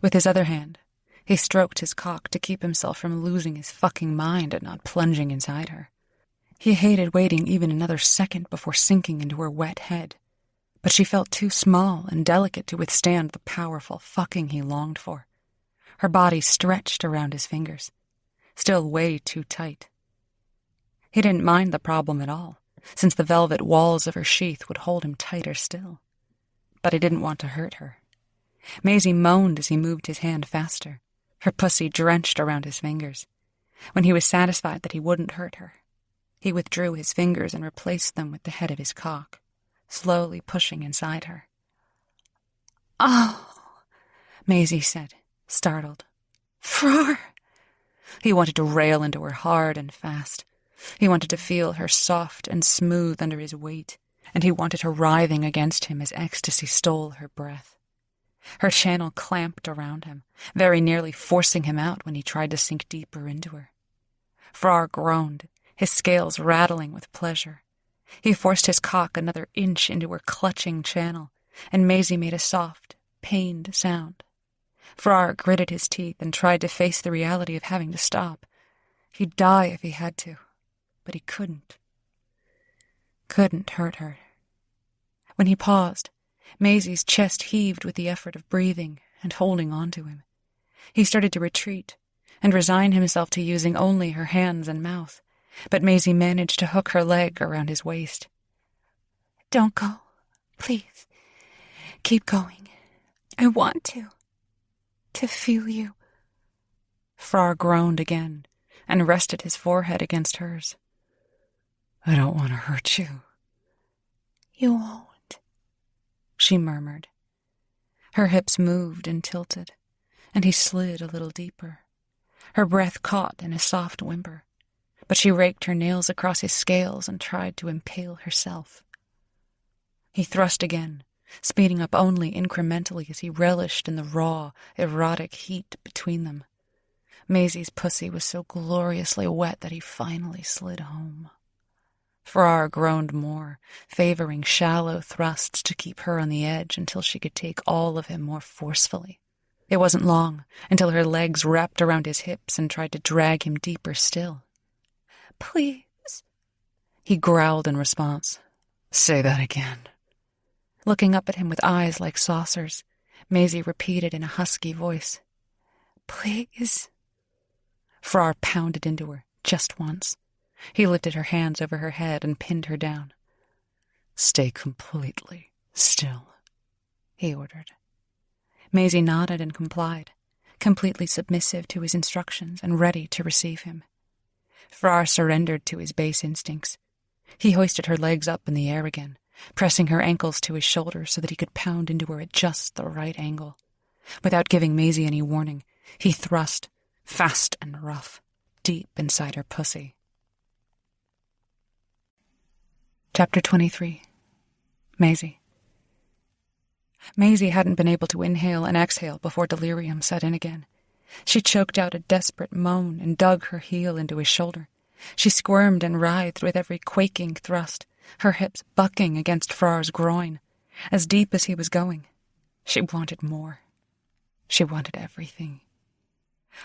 With his other hand, he stroked his cock to keep himself from losing his fucking mind and not plunging inside her. He hated waiting even another second before sinking into her wet head, but she felt too small and delicate to withstand the powerful fucking he longed for. Her body stretched around his fingers, still way too tight. He didn't mind the problem at all, since the velvet walls of her sheath would hold him tighter still. But he didn't want to hurt her. Maisie moaned as he moved his hand faster, her pussy drenched around his fingers. When he was satisfied that he wouldn't hurt her, he withdrew his fingers and replaced them with the head of his cock, slowly pushing inside her. "Oh," Maisie said, startled. "Frrar." He wanted to rail into her hard and fast. He wanted to feel her soft and smooth under his weight, and he wanted her writhing against him as ecstasy stole her breath. Her channel clamped around him, very nearly forcing him out when he tried to sink deeper into her. Frrar groaned, his scales rattling with pleasure. He forced his cock another inch into her clutching channel, and Maisie made a soft, pained sound. Frrar gritted his teeth and tried to face the reality of having to stop. He'd die if he had to, but he couldn't. Couldn't hurt her. When he paused, Maisie's chest heaved with the effort of breathing and holding on to him. He started to retreat and resign himself to using only her hands and mouth, but Maisie managed to hook her leg around his waist. Don't go. Please. Keep going. I want to. To feel you. Frrar groaned again and rested his forehead against hers. I don't want to hurt you. You won't, she murmured. Her hips moved and tilted, and he slid a little deeper. Her breath caught in a soft whimper, but she raked her nails across his scales and tried to impale herself. He thrust again, speeding up only incrementally as he relished in the raw, erotic heat between them. Maisie's pussy was so gloriously wet that he finally slid home. Frrar groaned more, favoring shallow thrusts to keep her on the edge until she could take all of him more forcefully. It wasn't long until her legs wrapped around his hips and tried to drag him deeper still. Please, he growled in response. Say that again. Looking up at him with eyes like saucers, Maisie repeated in a husky voice. Please. Frrar pounded into her, just once. He lifted her hands over her head and pinned her down. Stay completely still, he ordered. Maisie nodded and complied, completely submissive to his instructions and ready to receive him. Frrar surrendered to his base instincts. He hoisted her legs up in the air again, pressing her ankles to his shoulders so that he could pound into her at just the right angle. Without giving Maisie any warning, he thrust, fast and rough, deep inside her pussy. Chapter 23. Maisie. Maisie hadn't been able to inhale and exhale before delirium set in again. She choked out a desperate moan and dug her heel into his shoulder. She squirmed and writhed with every quaking thrust, her hips bucking against Frar's groin. As deep as he was going, she wanted more. She wanted everything.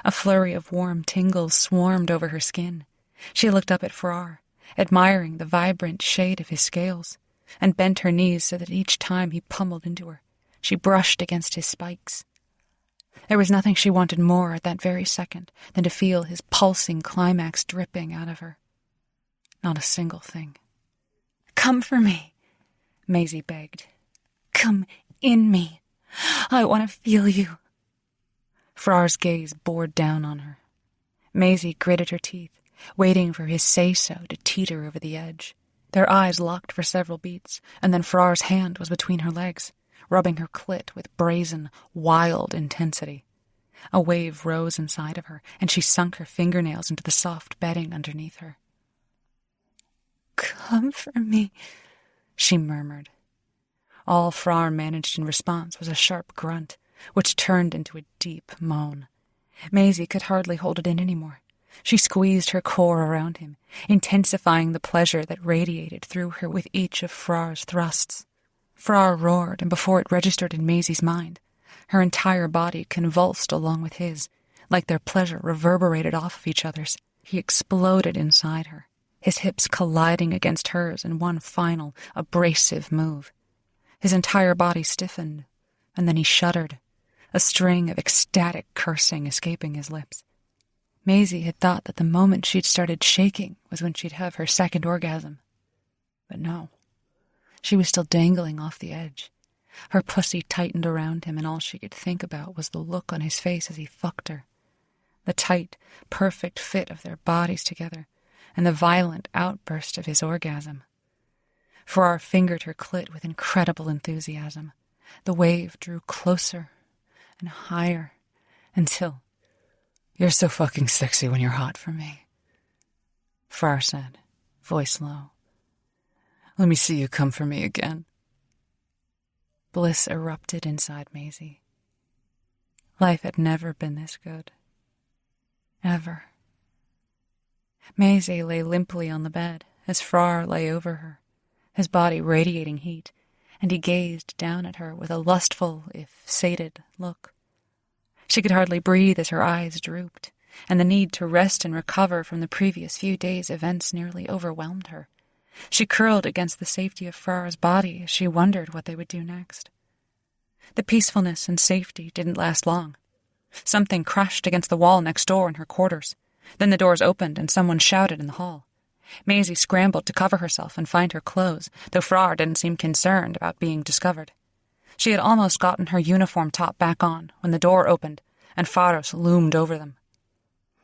A flurry of warm tingles swarmed over her skin. She looked up at Frrar, admiring the vibrant shade of his scales, and bent her knees so that each time he pummeled into her, she brushed against his spikes. There was nothing she wanted more at that very second than to feel his pulsing climax dripping out of her. Not a single thing. Come for me, Maisie begged. Come in me. I want to feel you. Frar's gaze bored down on her. Maisie gritted her teeth, waiting for his say-so to teeter over the edge. Their eyes locked for several beats, and then Frar's hand was between her legs, rubbing her clit with brazen, wild intensity. A wave rose inside of her, and she sunk her fingernails into the soft bedding underneath her. Come for me, she murmured. All Frrar managed in response was a sharp grunt, which turned into a deep moan. Maisie could hardly hold it in anymore. She squeezed her core around him, intensifying the pleasure that radiated through her with each of Frar's thrusts. Frrar roared, and before it registered in Maisie's mind, her entire body convulsed along with his, like their pleasure reverberated off of each other's. He exploded inside her, his hips colliding against hers in one final, abrasive move. His entire body stiffened, and then he shuddered, a string of ecstatic cursing escaping his lips. Maisie had thought that the moment she'd started shaking was when she'd have her second orgasm. But no. She was still dangling off the edge. Her pussy tightened around him, and all she could think about was the look on his face as he fucked her. The tight, perfect fit of their bodies together, and the violent outburst of his orgasm. Frrar fingered her clit with incredible enthusiasm. The wave drew closer and higher until... You're so fucking sexy when you're hot for me, Frrar said, voice low. Let me see you come for me again. Bliss erupted inside Maisie. Life had never been this good. Ever. Maisie lay limply on the bed as Frrar lay over her, his body radiating heat, and he gazed down at her with a lustful, if sated, look. She could hardly breathe as her eyes drooped, and the need to rest and recover from the previous few days' events nearly overwhelmed her. She curled against the safety of Frrar's body as she wondered what they would do next. The peacefulness and safety didn't last long. Something crashed against the wall next door in her quarters. Then the doors opened and someone shouted in the hall. Maisie scrambled to cover herself and find her clothes, though Frrar didn't seem concerned about being discovered. She had almost gotten her uniform top back on when the door opened and Faros loomed over them.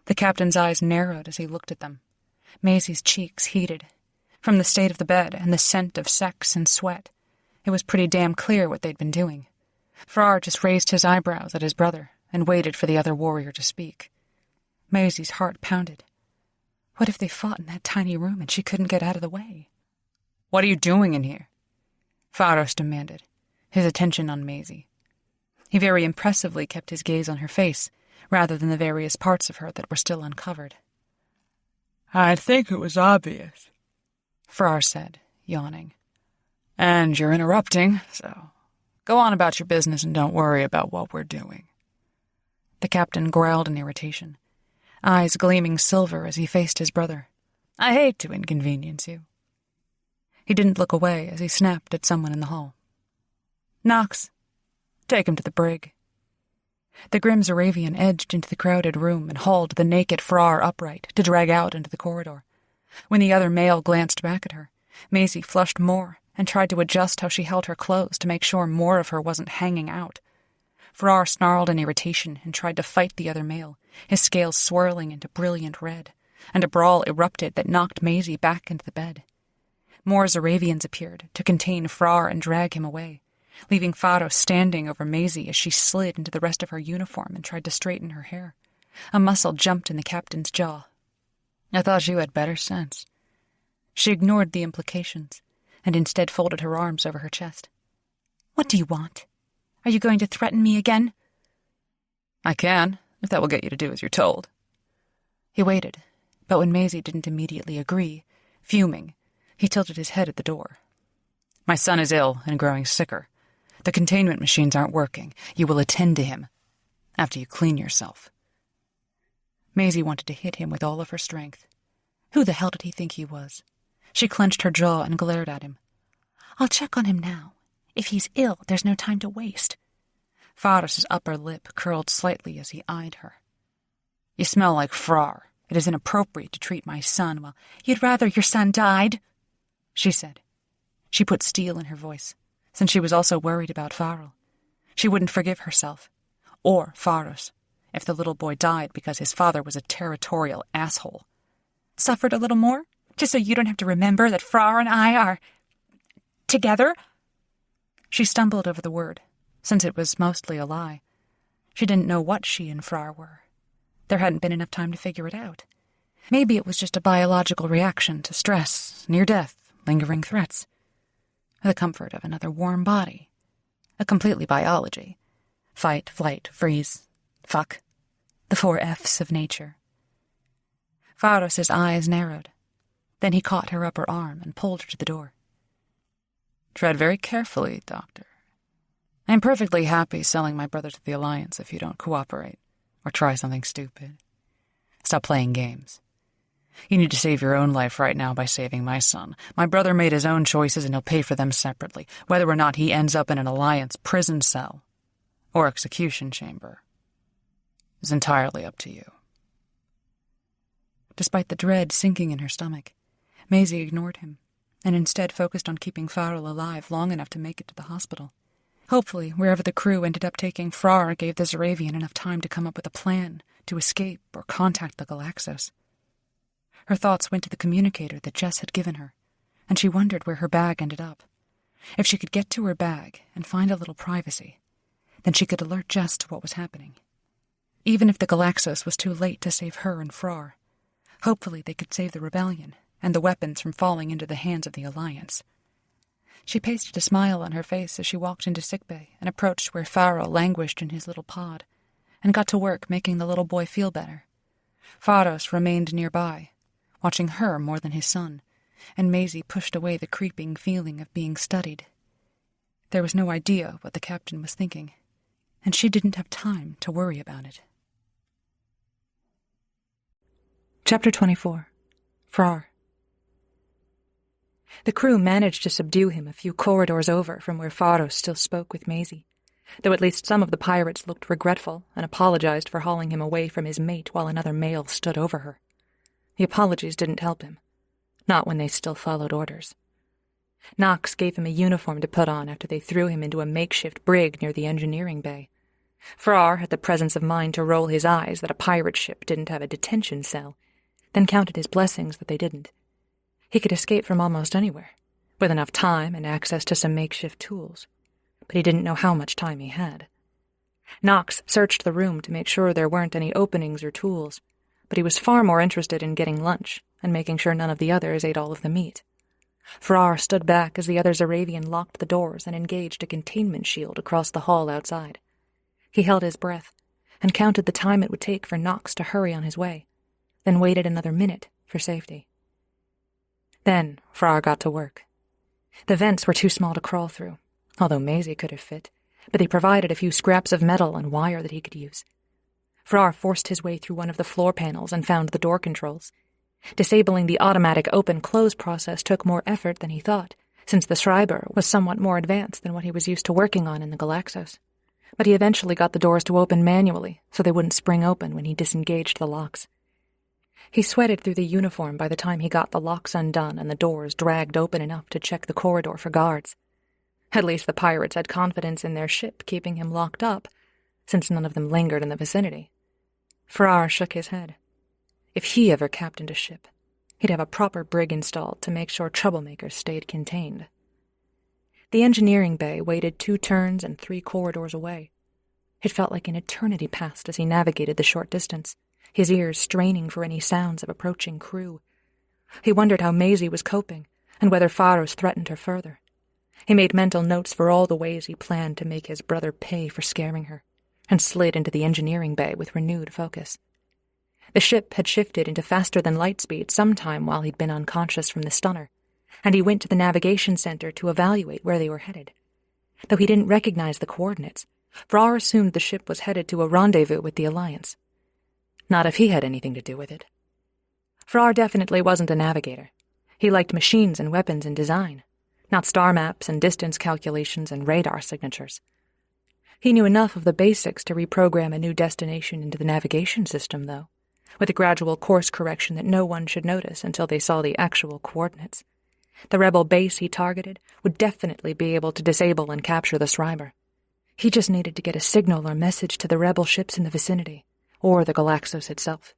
The captain's eyes narrowed as he looked at them. Maisie's cheeks heated. From the state of the bed and the scent of sex and sweat, it was pretty damn clear what they'd been doing. Frrar just raised his eyebrows at his brother and waited for the other warrior to speak. Maisie's heart pounded. What if they fought in that tiny room and she couldn't get out of the way? "What are you doing in here?" Faros demanded, his attention on Maisie. He very impressively kept his gaze on her face, rather than the various parts of her that were still uncovered. "I think it was obvious," Frrar said, yawning. "And you're interrupting, so go on about your business and don't worry about what we're doing." The captain growled in irritation, eyes gleaming silver as he faced his brother. "I hate to inconvenience you." He didn't look away as he snapped at someone in the hall. "Knox, take him to the brig." The grim Zaravian edged into the crowded room and hauled the naked Frrar upright to drag out into the corridor. When the other male glanced back at her, Maisie flushed more and tried to adjust how she held her clothes to make sure more of her wasn't hanging out. Frrar snarled in irritation and tried to fight the other male, his scales swirling into brilliant red, and a brawl erupted that knocked Maisie back into the bed. More Zaravians appeared to contain Frrar and drag him away, leaving Faros standing over Maisie as she slid into the rest of her uniform and tried to straighten her hair. A muscle jumped in the captain's jaw. "I thought you had better sense." She ignored the implications and instead folded her arms over her chest. "What do you want? Are you going to threaten me again?" "I can, if that will get you to do as you're told." He waited, but when Maisie didn't immediately agree, fuming, he tilted his head at the door. "My son is ill and growing sicker. The containment machines aren't working. You will attend to him after you clean yourself." Maisie wanted to hit him with all of her strength. Who the hell did he think he was? She clenched her jaw and glared at him. "I'll check on him now. If he's ill, there's no time to waste." Faros's upper lip curled slightly as he eyed her. "You smell like Frrar. It is inappropriate to treat my son while—" "You'd rather your son died?" she said. She put steel in her voice, since she was also worried about Farrell. She wouldn't forgive herself, or Faros, if the little boy died because his father was a territorial asshole. "Suffered a little more? Just so you don't have to remember that Frrar and I are... together?" She stumbled over the word, since it was mostly a lie. She didn't know what she and Frrar were. There hadn't been enough time to figure it out. Maybe it was just a biological reaction to stress, near death, lingering threats. The comfort of another warm body. A completely biology. Fight, flight, freeze, fuck. The 4 Fs of nature. Faros's eyes narrowed. Then he caught her upper arm and pulled her to the door. "Tread very carefully, Doctor. I am perfectly happy selling my brother to the Alliance if you don't cooperate or try something stupid. Stop playing games. You need to save your own life right now by saving my son. My brother made his own choices and he'll pay for them separately, whether or not he ends up in an Alliance prison cell or execution chamber. It's entirely up to you." Despite the dread sinking in her stomach, Maisie ignored him and instead focused on keeping Farrell alive long enough to make it to the hospital. Hopefully, wherever the crew ended up taking Frrar gave the Zaravian enough time to come up with a plan to escape or contact the Galaxos. Her thoughts went to the communicator that Jess had given her, and she wondered where her bag ended up. If she could get to her bag and find a little privacy, then she could alert Jess to what was happening. Even if the Galaxos was too late to save her and Frrar, hopefully they could save the rebellion and the weapons from falling into the hands of the Alliance. She pasted a smile on her face as she walked into sickbay and approached where Farrell languished in his little pod, and got to work making the little boy feel better. Faros remained nearby, watching her more than his son, and Maisie pushed away the creeping feeling of being studied. There was no idea what the captain was thinking, and she didn't have time to worry about it. Chapter 24. Frrar. The crew managed to subdue him a few corridors over from where Frrar still spoke with Maisie, though at least some of the pirates looked regretful and apologized for hauling him away from his mate while another male stood over her. The apologies didn't help him, not when they still followed orders. Knox gave him a uniform to put on after they threw him into a makeshift brig near the engineering bay. Frrar had the presence of mind to roll his eyes that a pirate ship didn't have a detention cell, then counted his blessings that they didn't. He could escape from almost anywhere, with enough time and access to some makeshift tools, but he didn't know how much time he had. Knox searched the room to make sure there weren't any openings or tools, but he was far more interested in getting lunch and making sure none of the others ate all of the meat. Frrar stood back as the other Zaravian locked the doors and engaged a containment shield across the hall outside. He held his breath and counted the time it would take for Knox to hurry on his way, then waited another minute for safety. Then Frrar got to work. The vents were too small to crawl through, although Maisie could have fit, but they provided a few scraps of metal and wire that he could use. Frrar forced his way through one of the floor panels and found the door controls. Disabling the automatic open-close process took more effort than he thought, since the Schreiber was somewhat more advanced than what he was used to working on in the Galaxos. But he eventually got the doors to open manually so they wouldn't spring open when he disengaged the locks. He sweated through the uniform by the time he got the locks undone and the doors dragged open enough to check the corridor for guards. At least the pirates had confidence in their ship keeping him locked up, since none of them lingered in the vicinity. Frrar shook his head. If he ever captained a ship, he'd have a proper brig installed to make sure troublemakers stayed contained. The engineering bay waited 2 turns and 3 corridors away. It felt like an eternity passed as he navigated the short distance, his ears straining for any sounds of approaching crew. He wondered how Maisie was coping, and whether Pharos threatened her further. He made mental notes for all the ways he planned to make his brother pay for scaring her, and slid into the engineering bay with renewed focus. The ship had shifted into faster-than-light speed sometime while he'd been unconscious from the stunner, and he went to the navigation center to evaluate where they were headed. Though he didn't recognize the coordinates, Frrar assumed the ship was headed to a rendezvous with the Alliance. Not if he had anything to do with it. Frrar definitely wasn't a navigator. He liked machines and weapons and design, not star maps and distance calculations and radar signatures. He knew enough of the basics to reprogram a new destination into the navigation system, though, with a gradual course correction that no one should notice until they saw the actual coordinates. The rebel base he targeted would definitely be able to disable and capture the Schreiber. He just needed to get a signal or message to the rebel ships in the vicinity, or the Galaxos itself.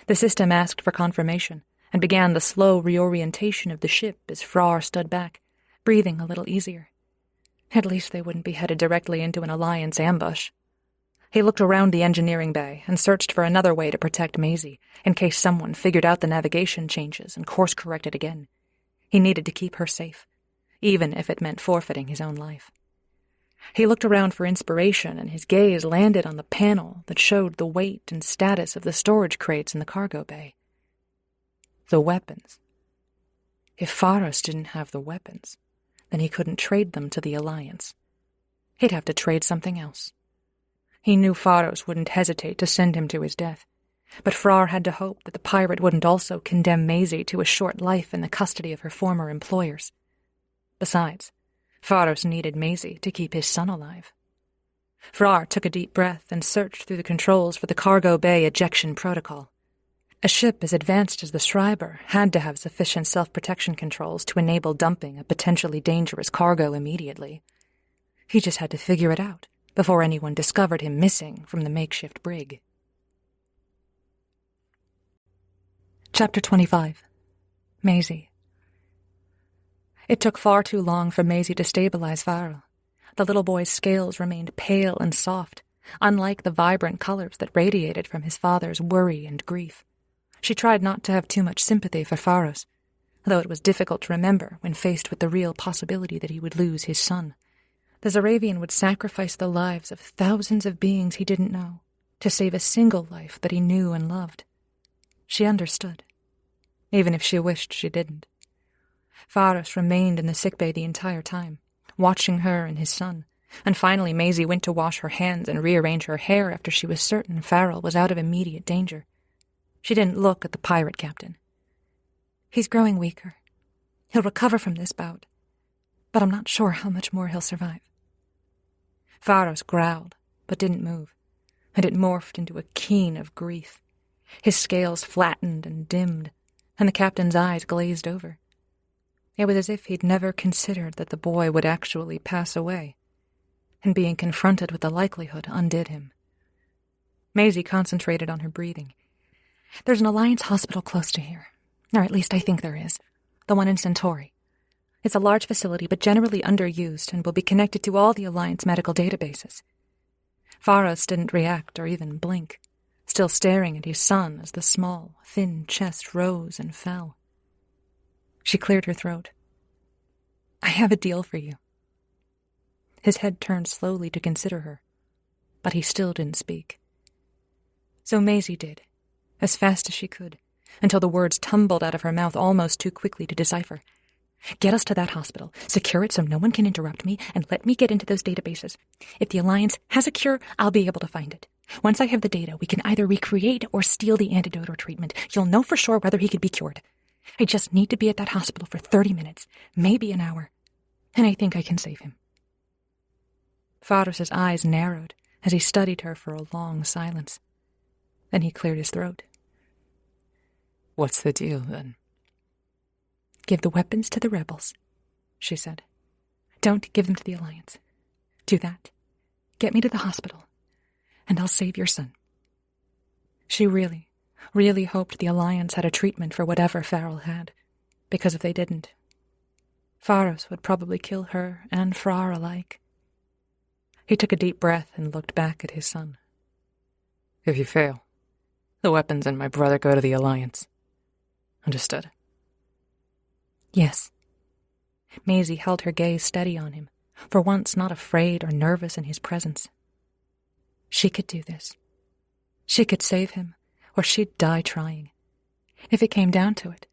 The system asked for confirmation, and began the slow reorientation of the ship as Frrar stood back, breathing a little easier. At least they wouldn't be headed directly into an Alliance ambush. He looked around the engineering bay and searched for another way to protect Maisie, in case someone figured out the navigation changes and course-corrected again. He needed to keep her safe, even if it meant forfeiting his own life. He looked around for inspiration, and his gaze landed on the panel that showed the weight and status of the storage crates in the cargo bay. The weapons. If Pharos didn't have the weapons, then he couldn't trade them to the Alliance. He'd have to trade something else. He knew Pharos wouldn't hesitate to send him to his death, but Frrar had to hope that the pirate wouldn't also condemn Maisie to a short life in the custody of her former employers. Besides, Pharos needed Maisie to keep his son alive. Frrar took a deep breath and searched through the controls for the cargo bay ejection protocol. A ship as advanced as the Schreiber had to have sufficient self-protection controls to enable dumping a potentially dangerous cargo immediately. He just had to figure it out before anyone discovered him missing from the makeshift brig. Chapter 25. Maisie. It took far too long for Maisie to stabilize Frrar. The little boy's scales remained pale and soft, unlike the vibrant colors that radiated from his father's worry and grief. She tried not to have too much sympathy for Pharos, though it was difficult to remember when faced with the real possibility that he would lose his son. The Zaravian would sacrifice the lives of thousands of beings he didn't know to save a single life that he knew and loved. She understood, even if she wished she didn't. Pharos remained in the sickbay the entire time, watching her and his son, and finally Maisie went to wash her hands and rearrange her hair after she was certain Farrell was out of immediate danger. She didn't look at the pirate captain. "He's growing weaker. He'll recover from this bout, but I'm not sure how much more he'll survive. Pharos growled, but didn't move, and it morphed into a keen of grief. His scales flattened and dimmed, and the captain's eyes glazed over. It was as if he'd never considered that the boy would actually pass away, and being confronted with the likelihood undid him. Maisie concentrated on her breathing. There's an Alliance hospital close to here, or at least I think there is, the one in Centauri. It's a large facility, but generally underused, and will be connected to all the Alliance medical databases. Pharos didn't react or even blink, still staring at his son as the small, thin chest rose and fell. She cleared her throat. I have a deal for you. His head turned slowly to consider her, but he still didn't speak. So Maisie did, as fast as she could, until the words tumbled out of her mouth almost too quickly to decipher. Get us to that hospital, secure it so no one can interrupt me, and let me get into those databases. If the Alliance has a cure, I'll be able to find it. Once I have the data, we can either recreate or steal the antidote or treatment. You'll know for sure whether he could be cured. I just need to be at that hospital for 30 minutes, maybe an hour, and I think I can save him. Pharos's eyes narrowed as he studied her for a long silence. Then he cleared his throat. What's the deal, then? Give the weapons to the rebels, she said. Don't give them to the Alliance. Do that. Get me to the hospital, and I'll save your son. She really hoped the Alliance had a treatment for whatever Farrell had, because if they didn't, Pharos would probably kill her and Frrar alike. He took a deep breath and looked back at his son. If you fail, the weapons and my brother go to the Alliance. Understood? Yes. Maisie held her gaze steady on him, for once not afraid or nervous in his presence. She could do this. She could save him, or she'd die trying. If it came down to it,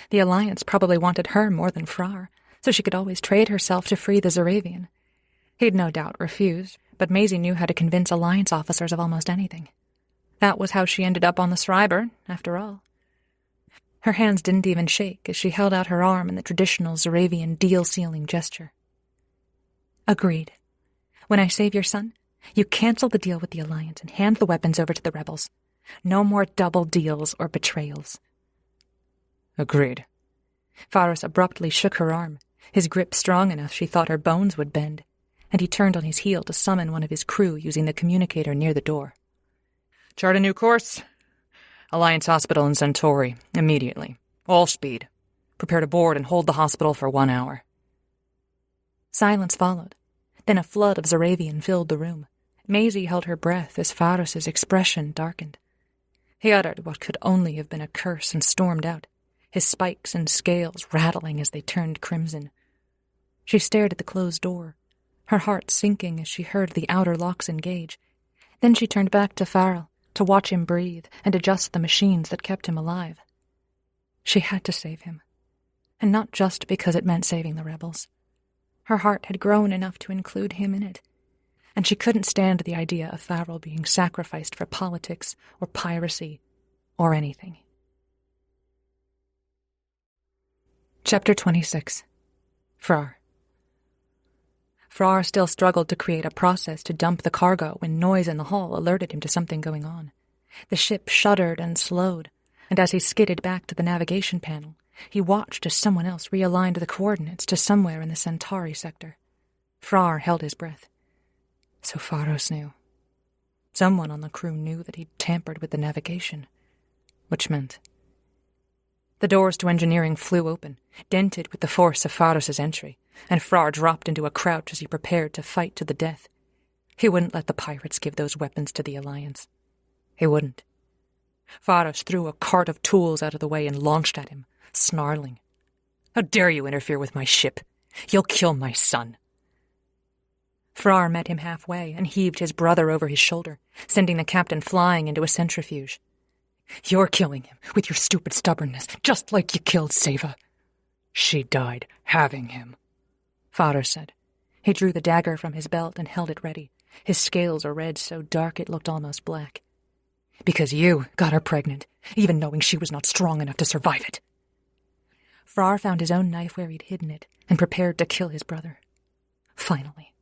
the Alliance probably wanted her more than Frrar, so she could always trade herself to free the Zaravian. He'd no doubt refuse, but Maisie knew how to convince Alliance officers of almost anything. That was how she ended up on the Schreiber, after all. Her hands didn't even shake as she held out her arm in the traditional Zaravian deal-sealing gesture. Agreed. When I save your son, you cancel the deal with the Alliance and hand the weapons over to the rebels. No more double deals or betrayals. Agreed. Pharos abruptly shook her arm, his grip strong enough she thought her bones would bend, and he turned on his heel to summon one of his crew using the communicator near the door. Chart a new course. Alliance Hospital in Centauri, immediately. All speed. Prepare to board and hold the hospital for 1 hour. Silence followed. Then a flood of Zaravian filled the room. Maisie held her breath as Pharos's expression darkened. He uttered what could only have been a curse and stormed out, his spikes and scales rattling as they turned crimson. She stared at the closed door, her heart sinking as she heard the outer locks engage. Then she turned back to Farrell, to watch him breathe and adjust the machines that kept him alive. She had to save him, and not just because it meant saving the rebels. Her heart had grown enough to include him in it, and she couldn't stand the idea of Farrell being sacrificed for politics or piracy or anything. Chapter 26. Frrar. Frrar still struggled to create a process to dump the cargo when noise in the hall alerted him to something going on. The ship shuddered and slowed, and as he skidded back to the navigation panel, he watched as someone else realigned the coordinates to somewhere in the Centauri sector. Frrar held his breath. So Pharos knew. Someone on the crew knew that he'd tampered with the navigation, which meant... The doors to engineering flew open, dented with the force of Pharos's entry, and Frrar dropped into a crouch as he prepared to fight to the death. He wouldn't let the pirates give those weapons to the Alliance. He wouldn't. Pharos threw a cart of tools out of the way and launched at him, snarling. How dare you interfere with my ship? You'll kill my son. Frrar met him halfway and heaved his brother over his shoulder, sending the captain flying into a centrifuge. You're killing him with your stupid stubbornness, just like you killed Seva. She died having him, Pharos said. He drew the dagger from his belt and held it ready, his scales a red so dark it looked almost black. Because you got her pregnant, even knowing she was not strong enough to survive it. Frrar found his own knife where he'd hidden it and prepared to kill his brother. Finally,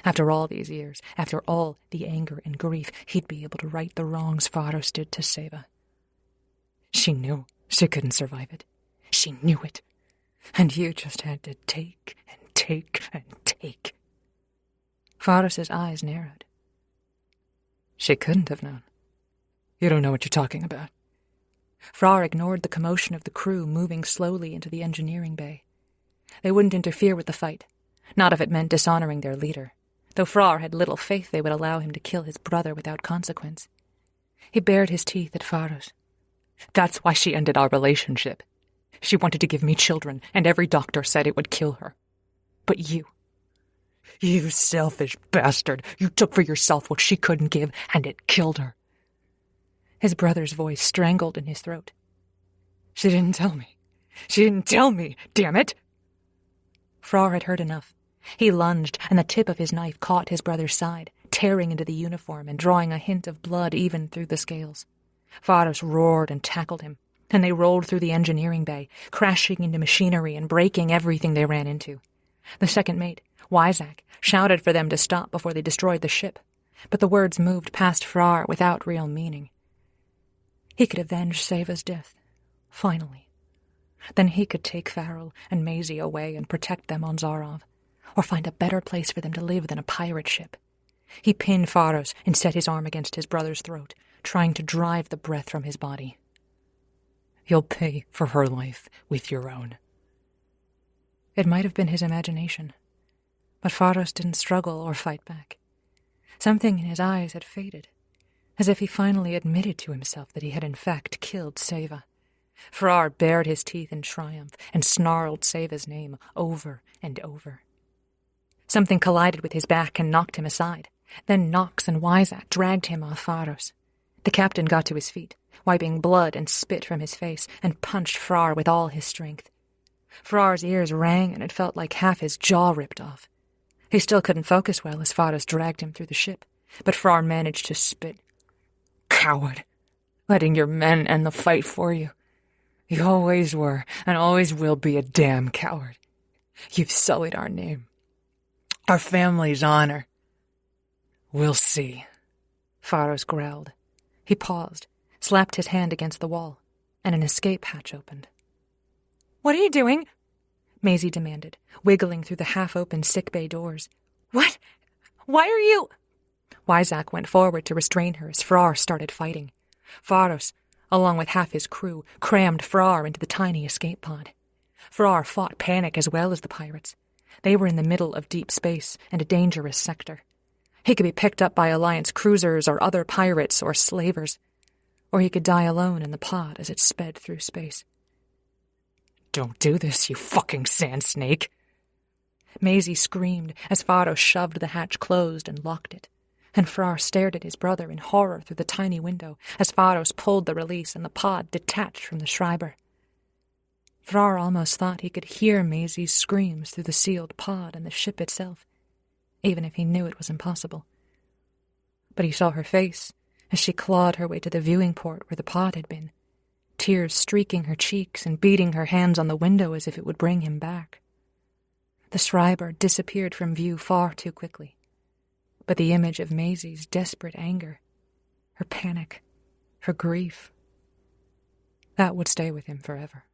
after all these years, after all the anger and grief, he'd be able to right the wrongs Faros did to Seva. She knew she couldn't survive it. She knew it. And you just had to take and take and take. Faros's eyes narrowed. She couldn't have known. You don't know what you're talking about. Frrar ignored the commotion of the crew moving slowly into the engineering bay. They wouldn't interfere with the fight, not if it meant dishonoring their leader, though Frrar had little faith they would allow him to kill his brother without consequence. He bared his teeth at Faros. That's why she ended our relationship. She wanted to give me children, and every doctor said it would kill her. But you selfish bastard, you took for yourself what she couldn't give, and it killed her. His brother's voice strangled in his throat. She didn't tell me. She didn't tell me, damn it! Frrar had heard enough. He lunged, and the tip of his knife caught his brother's side, tearing into the uniform and drawing a hint of blood even through the scales. Faros roared and tackled him, and they rolled through the engineering bay, crashing into machinery and breaking everything they ran into. The second mate, Wyzak, shouted for them to stop before they destroyed the ship, but the words moved past Frrar without real meaning. He could avenge Seva's death, finally. Then he could take Farrell and Maisie away and protect them on Zarov, or find a better place for them to live than a pirate ship. He pinned Faros and set his arm against his brother's throat, trying to drive the breath from his body. You'll pay for her life with your own. It might have been his imagination, but Faros didn't struggle or fight back. Something in his eyes had faded, as if he finally admitted to himself that he had in fact killed Seva. Frrar bared his teeth in triumph and snarled Seva's name over and over. Something collided with his back and knocked him aside. Then Nox and Wyzak dragged him off Faros. The captain got to his feet, wiping blood and spit from his face, and punched Frrar with all his strength. Frar's ears rang, and it felt like half his jaw ripped off. He still couldn't focus well as Faros dragged him through the ship, but Frrar managed to spit. Coward, letting your men end the fight for you. You always were, and always will be a damn coward. You've sullied our name, our family's honor. We'll see, Faros growled. He paused, slapped his hand against the wall, and an escape hatch opened. What are you doing? Maisie demanded, wiggling through the half-open sickbay doors. What? Why are you... Wyzak went forward to restrain her as Frrar started fighting. Faros, along with half his crew, crammed Frrar into the tiny escape pod. Frrar fought panic as well as the pirates. They were in the middle of deep space and a dangerous sector. He could be picked up by Alliance cruisers or other pirates or slavers, or he could die alone in the pod as it sped through space. Don't do this, you fucking sand snake! Maisie screamed as Faros shoved the hatch closed and locked it, and Frrar stared at his brother in horror through the tiny window as Faros pulled the release and the pod detached from the Schreiber. Frrar almost thought he could hear Maisie's screams through the sealed pod and the ship itself, even if he knew it was impossible. But he saw her face as she clawed her way to the viewing port where the pod had been, tears streaking her cheeks and beating her hands on the window as if it would bring him back. The Schreiber disappeared from view far too quickly, but the image of Maisie's desperate anger, her panic, her grief, that would stay with him forever.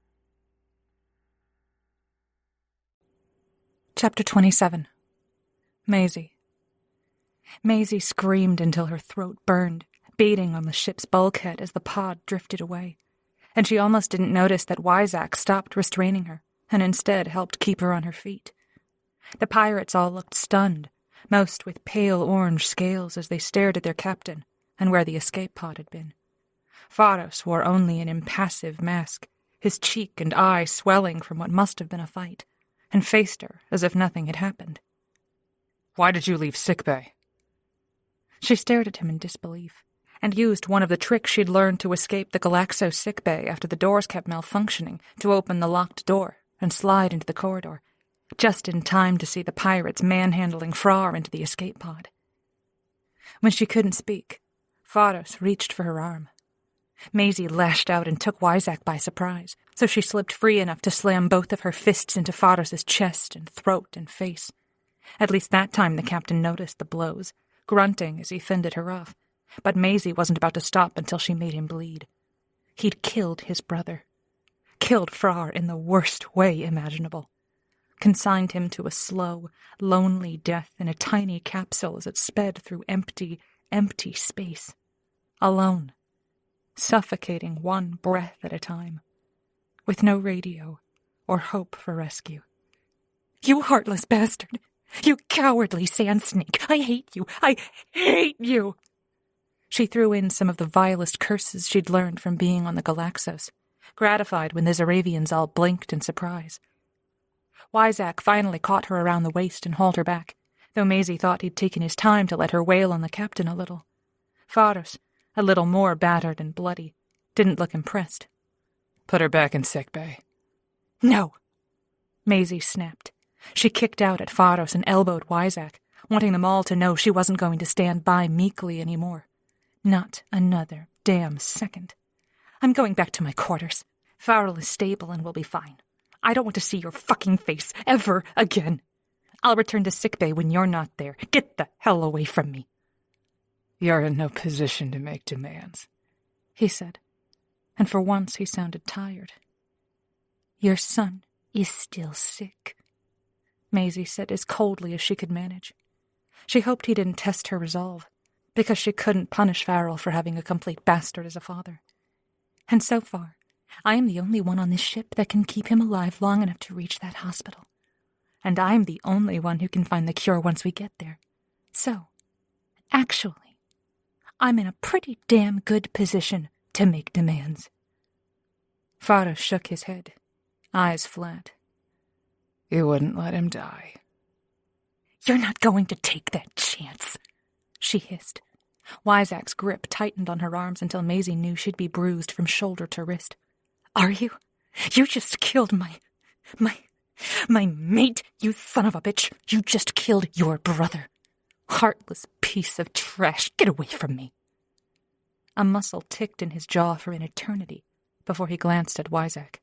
Chapter 27. Maisie. Maisie screamed until her throat burned, beating on the ship's bulkhead as the pod drifted away, and she almost didn't notice that Wyzak stopped restraining her and instead helped keep her on her feet. The pirates all looked stunned, most with pale orange scales as they stared at their captain and where the escape pod had been. Faros wore only an impassive mask, his cheek and eye swelling from what must have been a fight, and faced her as if nothing had happened. Why did you leave sickbay? She stared at him in disbelief, and used one of the tricks she'd learned to escape the Galaxo sickbay after the doors kept malfunctioning to open the locked door and slide into the corridor, just in time to see the pirates manhandling Frrar into the escape pod. When she couldn't speak, Faros reached for her arm. Maisie lashed out and took Wyzak by surprise, so she slipped free enough to slam both of her fists into Frrar's chest and throat and face. At least that time the captain noticed the blows, grunting as he fended her off, but Maisie wasn't about to stop until she made him bleed. He'd killed his brother. Killed Frrar in the worst way imaginable. Consigned him to a slow, lonely death in a tiny capsule as it sped through empty, empty space. Alone. Suffocating one breath at a time. With no radio or hope for rescue. "You heartless bastard! You cowardly sand snake! I hate you! I hate you!" She threw in some of the vilest curses she'd learned from being on the Galaxos, gratified when the Zaravians all blinked in surprise. Wyzak finally caught her around the waist and hauled her back, though Maisie thought he'd taken his time to let her wail on the captain a little. Frrar, a little more battered and bloody, didn't look impressed. "Put her back in sickbay." "No!" Maisie snapped. She kicked out at Frrar and elbowed Wyzak, wanting them all to know she wasn't going to stand by meekly anymore. Not another damn second. "I'm going back to my quarters. Farrell is stable and will be fine. I don't want to see your fucking face ever again. I'll return to sickbay when you're not there. Get the hell away from me." "You're in no position to make demands," he said, and for once he sounded tired. "Your son is still sick," Maisie said as coldly as she could manage. She hoped he didn't test her resolve, because she couldn't punish Farrell for having a complete bastard as a father. "And so far, I am the only one on this ship that can keep him alive long enough to reach that hospital. And I'm the only one who can find the cure once we get there. So, actually, I'm in a pretty damn good position to make demands." Frrar shook his head, eyes flat. "You wouldn't let him die." "You're not going to take that chance," she hissed. Wyzak's grip tightened on her arms until Maisie knew she'd be bruised from shoulder to wrist. "Are you? You just killed my mate, you son of a bitch. You just killed your brother. Heartless piece of trash. Get away from me." A muscle ticked in his jaw for an eternity before he glanced at Wyzak.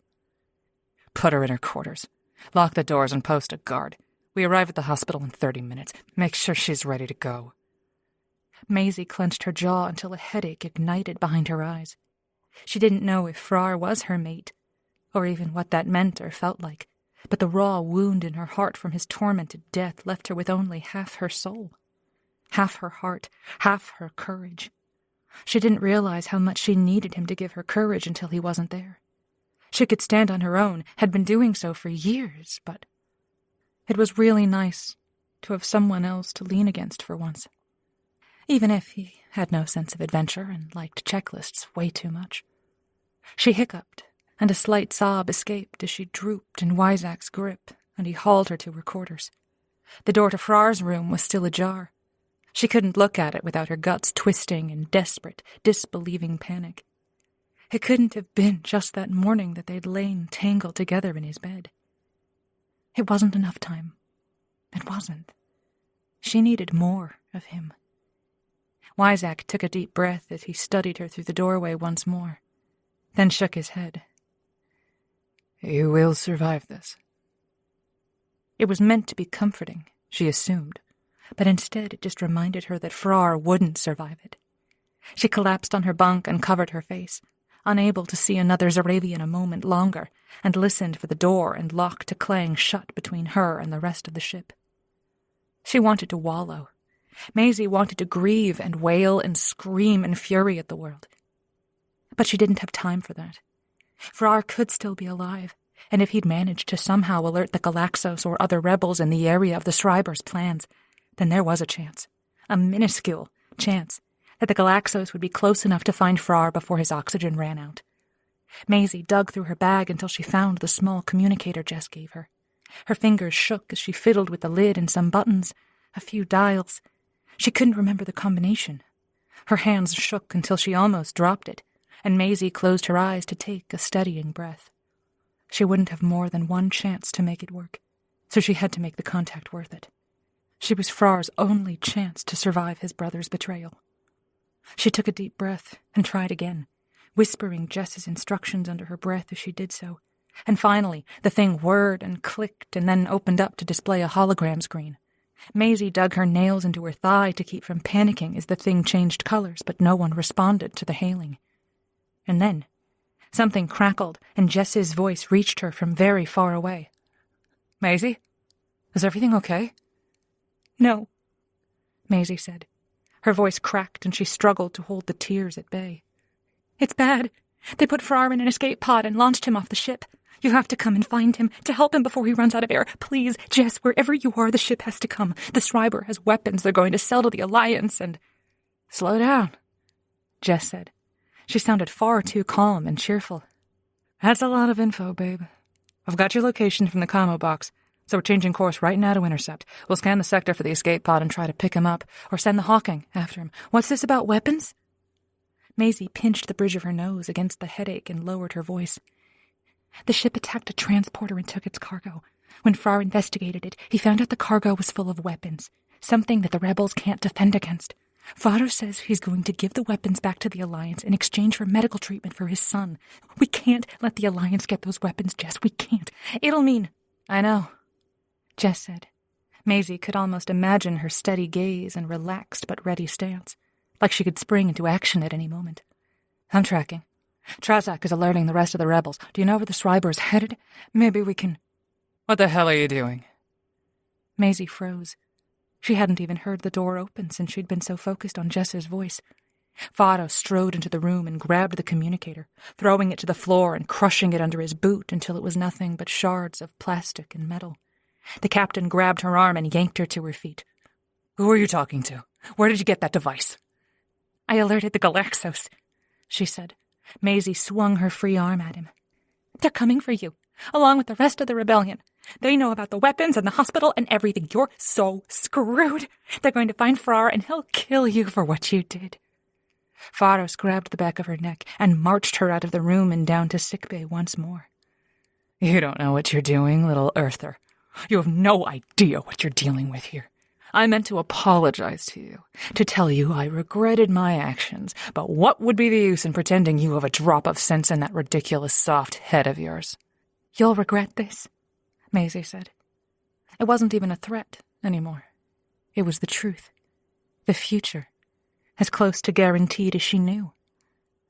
"Put her in her quarters. Lock the doors and post a guard. We arrive at the hospital in 30 minutes. Make sure she's ready to go." Maisie clenched her jaw until a headache ignited behind her eyes. She didn't know if Frrar was her mate, or even what that meant or felt like, but the raw wound in her heart from his tormented death left her with only half her soul. Half her heart, half her courage. She didn't realize how much she needed him to give her courage until he wasn't there. She could stand on her own, had been doing so for years, but it was really nice to have someone else to lean against for once. Even if he had no sense of adventure and liked checklists way too much. She hiccuped, and a slight sob escaped as she drooped in Wyzak's grip, and he hauled her to her quarters. The door to Frrar's room was still ajar. She couldn't look at it without her guts twisting in desperate, disbelieving panic. It couldn't have been just that morning that they'd lain tangled together in his bed. It wasn't enough time. It wasn't. She needed more of him. Wyzak took a deep breath as he studied her through the doorway once more, then shook his head. "You will survive this." It was meant to be comforting, she assumed, but instead it just reminded her that Frrar wouldn't survive it. She collapsed on her bunk and covered her face, unable to see another Zaravian a moment longer, and listened for the door and lock to clang shut between her and the rest of the ship. She wanted to wallow. Maisie wanted to grieve and wail and scream in fury at the world. But she didn't have time for that. Frrar could still be alive, and if he'd managed to somehow alert the Galaxos or other rebels in the area of the Schreiber's plans, then there was a chance, a minuscule chance, that the Galaxos would be close enough to find Frrar before his oxygen ran out. Maisie dug through her bag until she found the small communicator Jess gave her. Her fingers shook as she fiddled with the lid and some buttons, a few dials. She couldn't remember the combination. Her hands shook until she almost dropped it, and Maisie closed her eyes to take a steadying breath. She wouldn't have more than one chance to make it work, so she had to make the contact worth it. She was Frar's only chance to survive his brother's betrayal. She took a deep breath and tried again, whispering Jess's instructions under her breath as she did so. And finally, the thing whirred and clicked and then opened up to display a hologram screen. Maisie dug her nails into her thigh to keep from panicking as the thing changed colors, but no one responded to the hailing. And then, something crackled, and Jess's voice reached her from very far away. Maisie? Is everything okay? No, Maisie said. Her voice cracked, and she struggled to hold the tears at bay. It's bad. They put Frrar in an escape pod and launched him off the ship. You have to come and find him, to help him before he runs out of air. Please, Jess, wherever you are, the ship has to come. The Schreiber has weapons they're going to sell to the Alliance, and... Slow down, Jess said. She sounded far too calm and cheerful. That's a lot of info, babe. I've got your location from the commo box, so we're changing course right now to intercept. We'll scan the sector for the escape pod and try to pick him up, or send the Hawking after him. What's this about weapons? Maisie pinched the bridge of her nose against the headache and lowered her voice. The ship attacked a transporter and took its cargo. When Frrar investigated it, he found out the cargo was full of weapons, something that the rebels can't defend against. Frrar says he's going to give the weapons back to the Alliance in exchange for medical treatment for his son. We can't let the Alliance get those weapons, Jess. We can't. It'll mean... I know, Jess said. Maisie could almost imagine her steady gaze and relaxed but ready stance, like she could spring into action at any moment. I'm tracking. Trazak is alerting the rest of the rebels. Do you know where the Schreiber is headed? Maybe we can... What the hell are you doing? Maisie froze. She hadn't even heard the door open since she'd been so focused on Jess's voice. Frrar strode into the room and grabbed the communicator, throwing it to the floor and crushing it under his boot until it was nothing but shards of plastic and metal. The captain grabbed her arm and yanked her to her feet. Who are you talking to? Where did you get that device? I alerted the Galaxos, she said. Maisie swung her free arm at him. They're coming for you, along with the rest of the rebellion. They know about the weapons and the hospital and everything. You're so screwed. They're going to find Frrar and he'll kill you for what you did. Frrar grabbed the back of her neck and marched her out of the room and down to sickbay once more. You don't know what you're doing, little earther. You have no idea what you're dealing with here. I meant to apologize to you, to tell you I regretted my actions, but what would be the use in pretending you have a drop of sense in that ridiculous soft head of yours? You'll regret this, Maisie said. It wasn't even a threat anymore. It was the truth. The future. As close to guaranteed as she knew.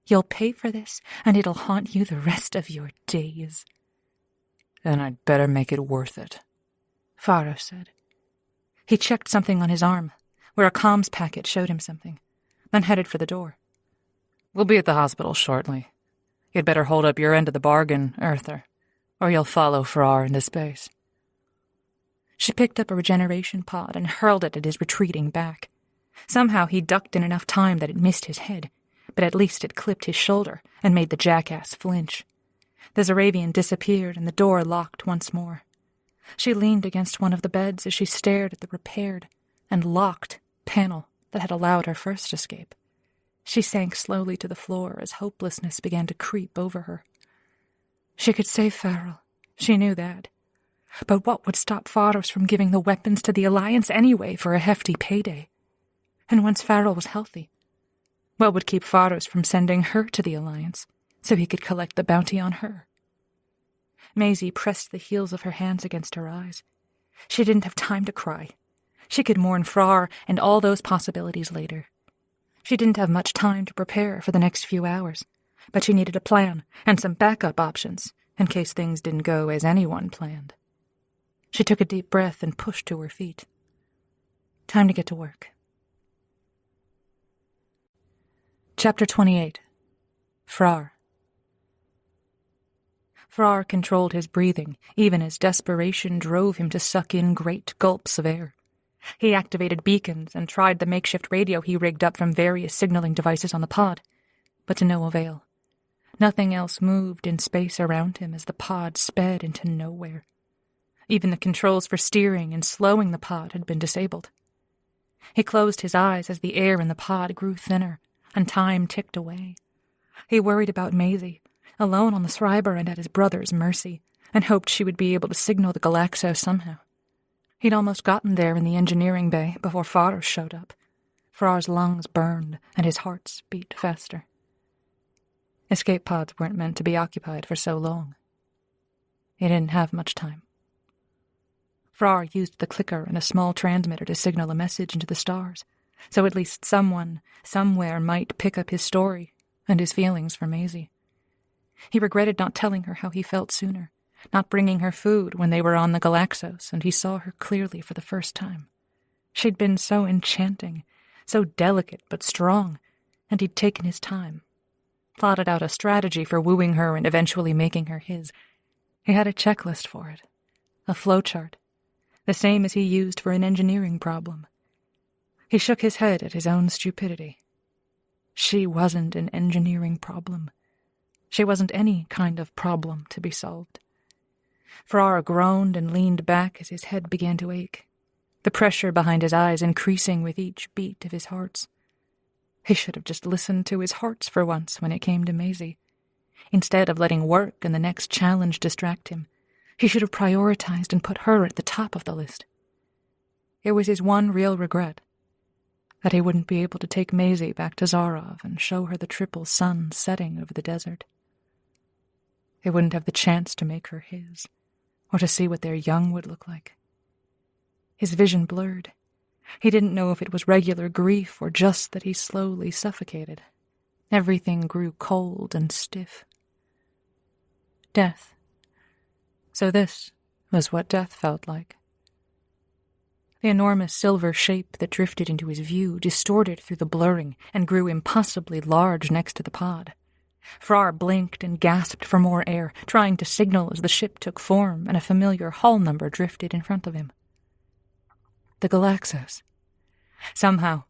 You'll pay for this, and it'll haunt you the rest of your days. Then I'd better make it worth it, Frrar said. He checked something on his arm, where a comms packet showed him something, then headed for the door. We'll be at the hospital shortly. You'd better hold up your end of the bargain, Earther, or you'll follow Frrar into space. She picked up a regeneration pod and hurled it at his retreating back. Somehow he ducked in enough time that it missed his head, but at least it clipped his shoulder and made the jackass flinch. The Zaravian disappeared and the door locked once more. She leaned against one of the beds as she stared at the repaired and locked panel that had allowed her first escape. She sank slowly to the floor as hopelessness began to creep over her. She could save Farrell. She knew that. But what would stop Faros from giving the weapons to the Alliance anyway for a hefty payday? And once Farrell was healthy, what would keep Faros from sending her to the Alliance so he could collect the bounty on her? Maisie pressed the heels of her hands against her eyes. She didn't have time to cry. She could mourn Frrar and all those possibilities later. She didn't have much time to prepare for the next few hours, but she needed a plan and some backup options in case things didn't go as anyone planned. She took a deep breath and pushed to her feet. Time to get to work. Chapter 28. Frrar. Frrar controlled his breathing, even as desperation drove him to suck in great gulps of air. He activated beacons and tried the makeshift radio he rigged up from various signaling devices on the pod, but to no avail. Nothing else moved in space around him as the pod sped into nowhere. Even the controls for steering and slowing the pod had been disabled. He closed his eyes as the air in the pod grew thinner, and time ticked away. He worried about Maisie, alone on the Schreiber and at his brother's mercy, and hoped she would be able to signal the Galaxo somehow. He'd almost gotten there in the engineering bay before Frrar showed up. Frar's lungs burned, and his heart beat faster. Escape pods weren't meant to be occupied for so long. He didn't have much time. Frrar used the clicker and a small transmitter to signal a message into the stars, so at least someone, somewhere might pick up his story and his feelings for Maisie. He regretted not telling her how he felt sooner, not bringing her food when they were on the Galaxos and he saw her clearly for the first time. She'd been so enchanting, so delicate but strong, and he'd taken his time, plotted out a strategy for wooing her and eventually making her his. He had a checklist for it, a flowchart, the same as he used for an engineering problem. He shook his head at his own stupidity. She wasn't an engineering problem. She wasn't any kind of problem to be solved. Frrar groaned and leaned back as his head began to ache, the pressure behind his eyes increasing with each beat of his hearts. He should have just listened to his hearts for once when it came to Maisie. Instead of letting work and the next challenge distract him, he should have prioritized and put her at the top of the list. It was his one real regret, that he wouldn't be able to take Maisie back to Zarov and show her the triple sun setting over the desert. He wouldn't have the chance to make her his, or to see what their young would look like. His vision blurred. He didn't know if it was regular grief or just that he slowly suffocated. Everything grew cold and stiff. Death. So this was what death felt like. The enormous silver shape that drifted into his view distorted through the blurring and grew impossibly large next to the pod. Frrar blinked and gasped for more air, trying to signal as the ship took form and a familiar hull number drifted in front of him. The Galaxos. Somehow,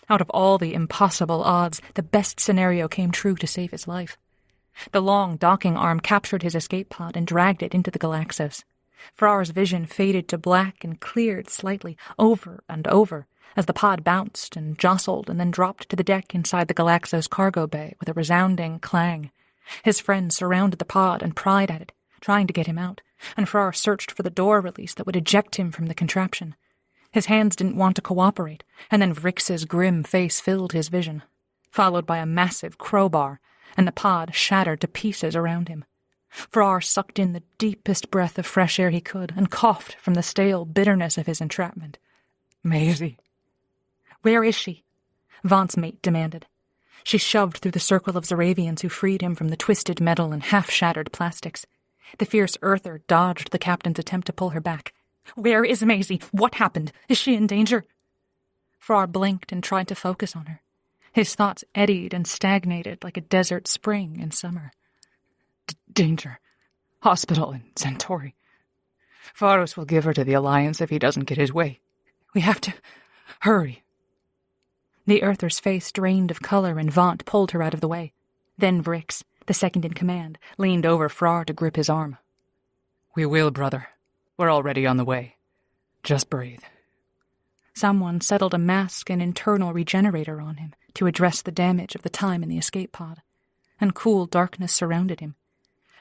out of all the impossible odds, the best scenario came true to save his life. The long docking arm captured his escape pod and dragged it into the Galaxos. Frar's vision faded to black and cleared slightly over and over as the pod bounced and jostled and then dropped to the deck inside the Galaxos cargo bay with a resounding clang. His friends surrounded the pod and pried at it, trying to get him out, and Frrar searched for the door release that would eject him from the contraption. His hands didn't want to cooperate, and then Vrix's grim face filled his vision, followed by a massive crowbar, and the pod shattered to pieces around him. Frrar sucked in the deepest breath of fresh air he could and coughed from the stale bitterness of his entrapment. Maisie. Where is she? Vaunt's mate demanded. She shoved through the circle of Zaravians who freed him from the twisted metal and half-shattered plastics. The fierce earther dodged the captain's attempt to pull her back. Where is Maisie? What happened? Is she in danger? Frrar blinked and tried to focus on her. His thoughts eddied and stagnated like a desert spring in summer. Danger. Hospital in Centauri. Pharos will give her to the Alliance if he doesn't get his way. We have to hurry. The Earther's face drained of color and Vaunt pulled her out of the way. Then Vrix, the second in command, leaned over Frrar to grip his arm. We will, brother. We're already on the way. Just breathe. Someone settled a mask and internal regenerator on him to address the damage of the time in the escape pod, and cool darkness surrounded him.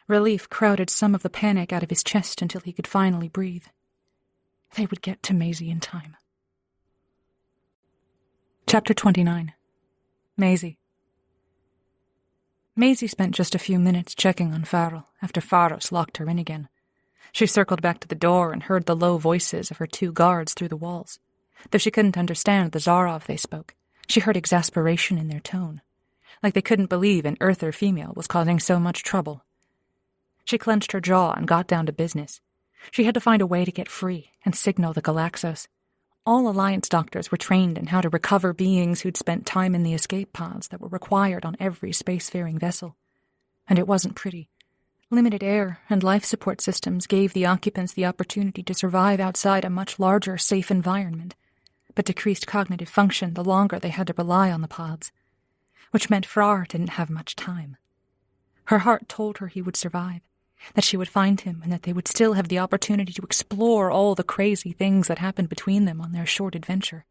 Relief crowded some of the panic out of his chest until he could finally breathe. They would get to Maisie in time. Chapter 29. Maisie. Maisie spent just a few minutes checking on Farrell after Pharos locked her in again. She circled back to the door and heard the low voices of her two guards through the walls. Though she couldn't understand the Zarov they spoke, she heard exasperation in their tone, like they couldn't believe an Earther female was causing so much trouble. She clenched her jaw and got down to business. She had to find a way to get free and signal the Galaxos. All Alliance doctors were trained in how to recover beings who'd spent time in the escape pods that were required on every spacefaring vessel. And it wasn't pretty. Limited air and life support systems gave the occupants the opportunity to survive outside a much larger, safe environment, but decreased cognitive function the longer they had to rely on the pods, which meant Frrar didn't have much time. Her heart told her he would survive, that she would find him, and that they would still have the opportunity to explore all the crazy things that happened between them on their short adventure.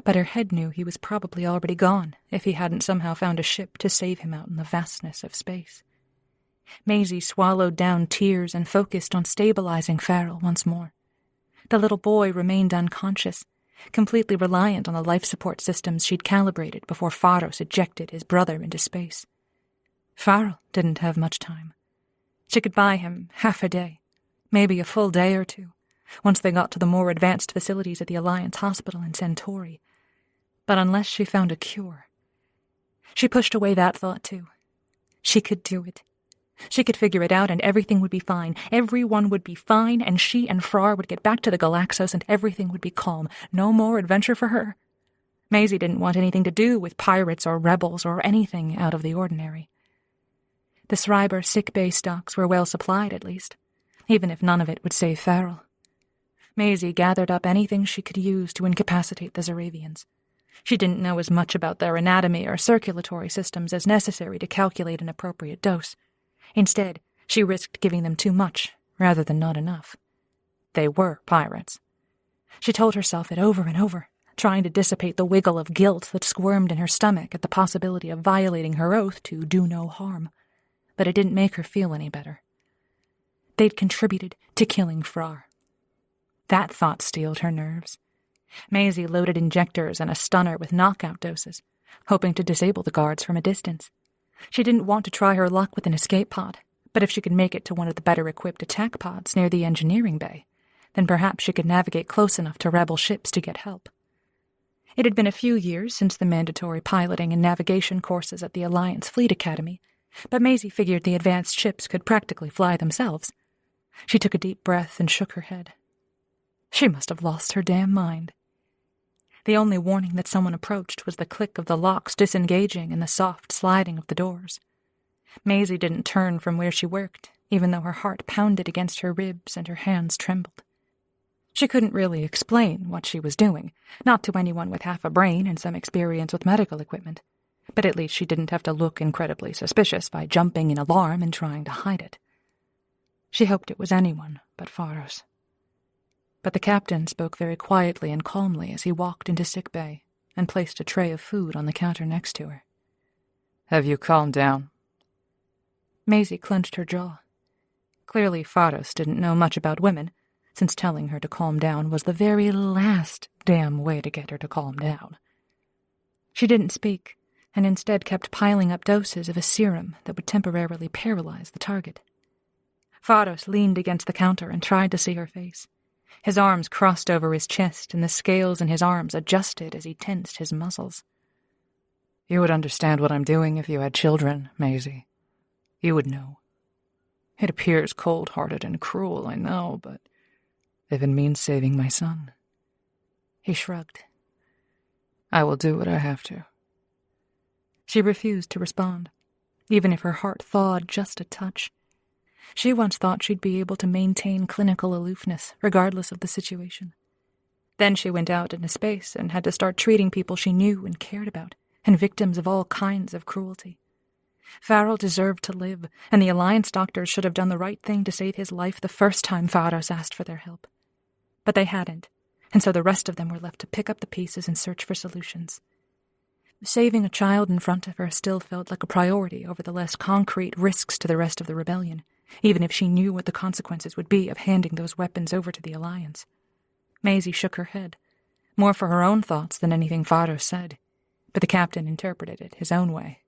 But her head knew he was probably already gone if he hadn't somehow found a ship to save him out in the vastness of space. Maisie swallowed down tears and focused on stabilizing Farrell once more. The little boy remained unconscious, completely reliant on the life support systems she'd calibrated before Pharos ejected his brother into space. Frrar didn't have much time. She could buy him half a day, maybe a full day or two, once they got to the more advanced facilities at the Alliance Hospital in Centauri. But unless she found a cure... She pushed away that thought, too. She could do it. She could figure it out, and everything would be fine. Everyone would be fine, and she and Frrar would get back to the Galaxos, and everything would be calm. No more adventure for her. Maisie didn't want anything to do with pirates or rebels or anything out of the ordinary. The Schreiber sick-bay stocks were well supplied, at least, even if none of it would save Farrell. Maisie gathered up anything she could use to incapacitate the Zeravians. She didn't know as much about their anatomy or circulatory systems as necessary to calculate an appropriate dose. Instead, she risked giving them too much rather than not enough. They were pirates. She told herself it over and over, trying to dissipate the wiggle of guilt that squirmed in her stomach at the possibility of violating her oath to do no harm. But it didn't make her feel any better. They'd contributed to killing Frrar. That thought steeled her nerves. Maisie loaded injectors and a stunner with knockout doses, hoping to disable the guards from a distance. She didn't want to try her luck with an escape pod, but if she could make it to one of the better-equipped attack pods near the engineering bay, then perhaps she could navigate close enough to rebel ships to get help. It had been a few years since the mandatory piloting and navigation courses at the Alliance Fleet Academy, but Maisie figured the advanced ships could practically fly themselves. She took a deep breath and shook her head. She must have lost her damn mind. The only warning that someone approached was the click of the locks disengaging and the soft sliding of the doors. Maisie didn't turn from where she worked, even though her heart pounded against her ribs and her hands trembled. She couldn't really explain what she was doing, not to anyone with half a brain and some experience with medical equipment, but at least she didn't have to look incredibly suspicious by jumping in alarm and trying to hide it. She hoped it was anyone but Faros. But the captain spoke very quietly and calmly as he walked into sickbay and placed a tray of food on the counter next to her. "Have you calmed down?" Maisie clenched her jaw. Clearly Faros didn't know much about women, since telling her to calm down was the very last damn way to get her to calm down. She didn't speak, and instead kept piling up doses of a serum that would temporarily paralyze the target. Faros leaned against the counter and tried to see her face. His arms crossed over his chest, and the scales in his arms adjusted as he tensed his muscles. "You would understand what I'm doing if you had children, Maisie. You would know. It appears cold-hearted and cruel, I know, but if it means saving my son..." He shrugged. "I will do what I have to." She refused to respond, even if her heart thawed just a touch. She once thought she'd be able to maintain clinical aloofness, regardless of the situation. Then she went out into space and had to start treating people she knew and cared about, and victims of all kinds of cruelty. Farrell deserved to live, and the Alliance doctors should have done the right thing to save his life the first time Faros asked for their help. But they hadn't, and so the rest of them were left to pick up the pieces and search for solutions. Saving a child in front of her still felt like a priority over the less concrete risks to the rest of the rebellion, even if she knew what the consequences would be of handing those weapons over to the Alliance. Maisie shook her head, more for her own thoughts than anything Faros said, but the captain interpreted it his own way.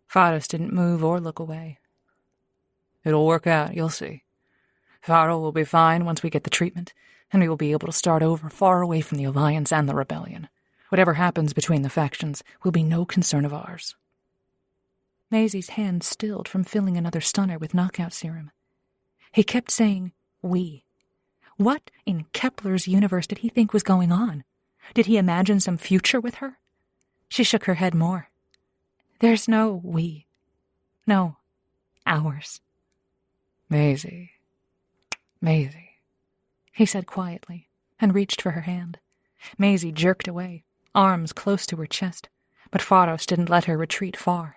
Faros didn't move or look away. "It'll work out, you'll see. Farrell will be fine once we get the treatment, and we will be able to start over far away from the Alliance and the rebellion. Whatever happens between the factions will be no concern of ours." Maisie's hand stilled from filling another stunner with knockout serum. He kept saying, "we." What in Kepler's universe did he think was going on? Did he imagine some future with her? She shook her head more. "There's no we. No, ours." Maisie, he said quietly, and reached for her hand. Maisie jerked away, arms close to her chest, but Faros didn't let her retreat far.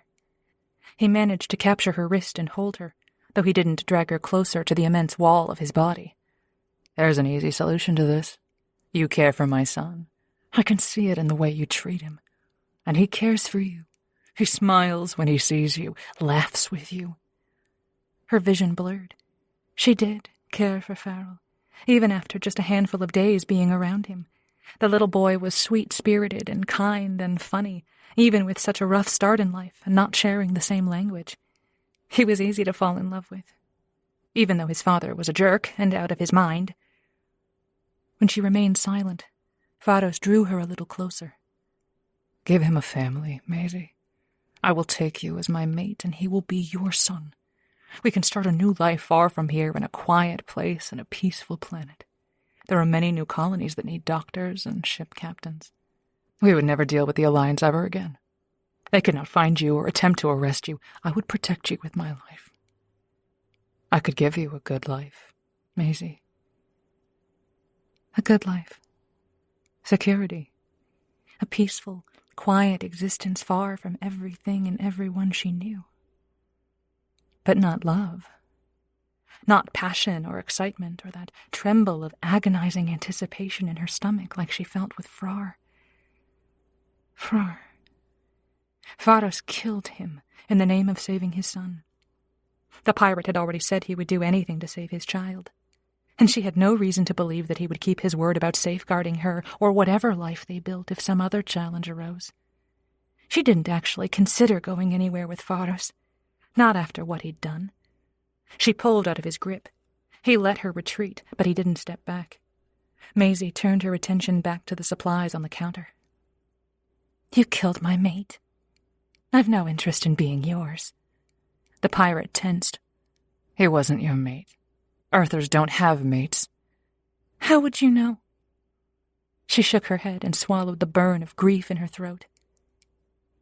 He managed to capture her wrist and hold her, though he didn't drag her closer to the immense wall of his body. "There's an easy solution to this. You care for my son. I can see it in the way you treat him. And he cares for you. He smiles when he sees you, laughs with you." Her vision blurred. She did care for Farrell, even after just a handful of days being around him, The little boy was sweet-spirited and kind and funny, even with such a rough start in life and not sharing the same language. He was easy to fall in love with, even though his father was a jerk and out of his mind. When she remained silent, Pharos drew her a little closer. "Give him a family, Maisie. I will take you as my mate, and he will be your son. We can start a new life far from here in a quiet place and a peaceful planet. There are many new colonies that need doctors and ship captains. We would never deal with the Alliance ever again. They could not find you or attempt to arrest you. I would protect you with my life. I could give you a good life, Maisie." A good life. Security. A peaceful, quiet existence far from everything and everyone she knew. But not love. Not passion or excitement or that tremble of agonizing anticipation in her stomach like she felt with Frrar. Frrar. Pharos killed him in the name of saving his son. The pirate had already said he would do anything to save his child, and she had no reason to believe that he would keep his word about safeguarding her or whatever life they built if some other challenge arose. She didn't actually consider going anywhere with Pharos, not after what he'd done. She pulled out of his grip. He let her retreat, but he didn't step back. Maisie turned her attention back to the supplies on the counter. "You killed my mate. I've no interest in being yours." The pirate tensed. "He wasn't your mate. Arthurs don't have mates." "How would you know?" She shook her head and swallowed the burn of grief in her throat.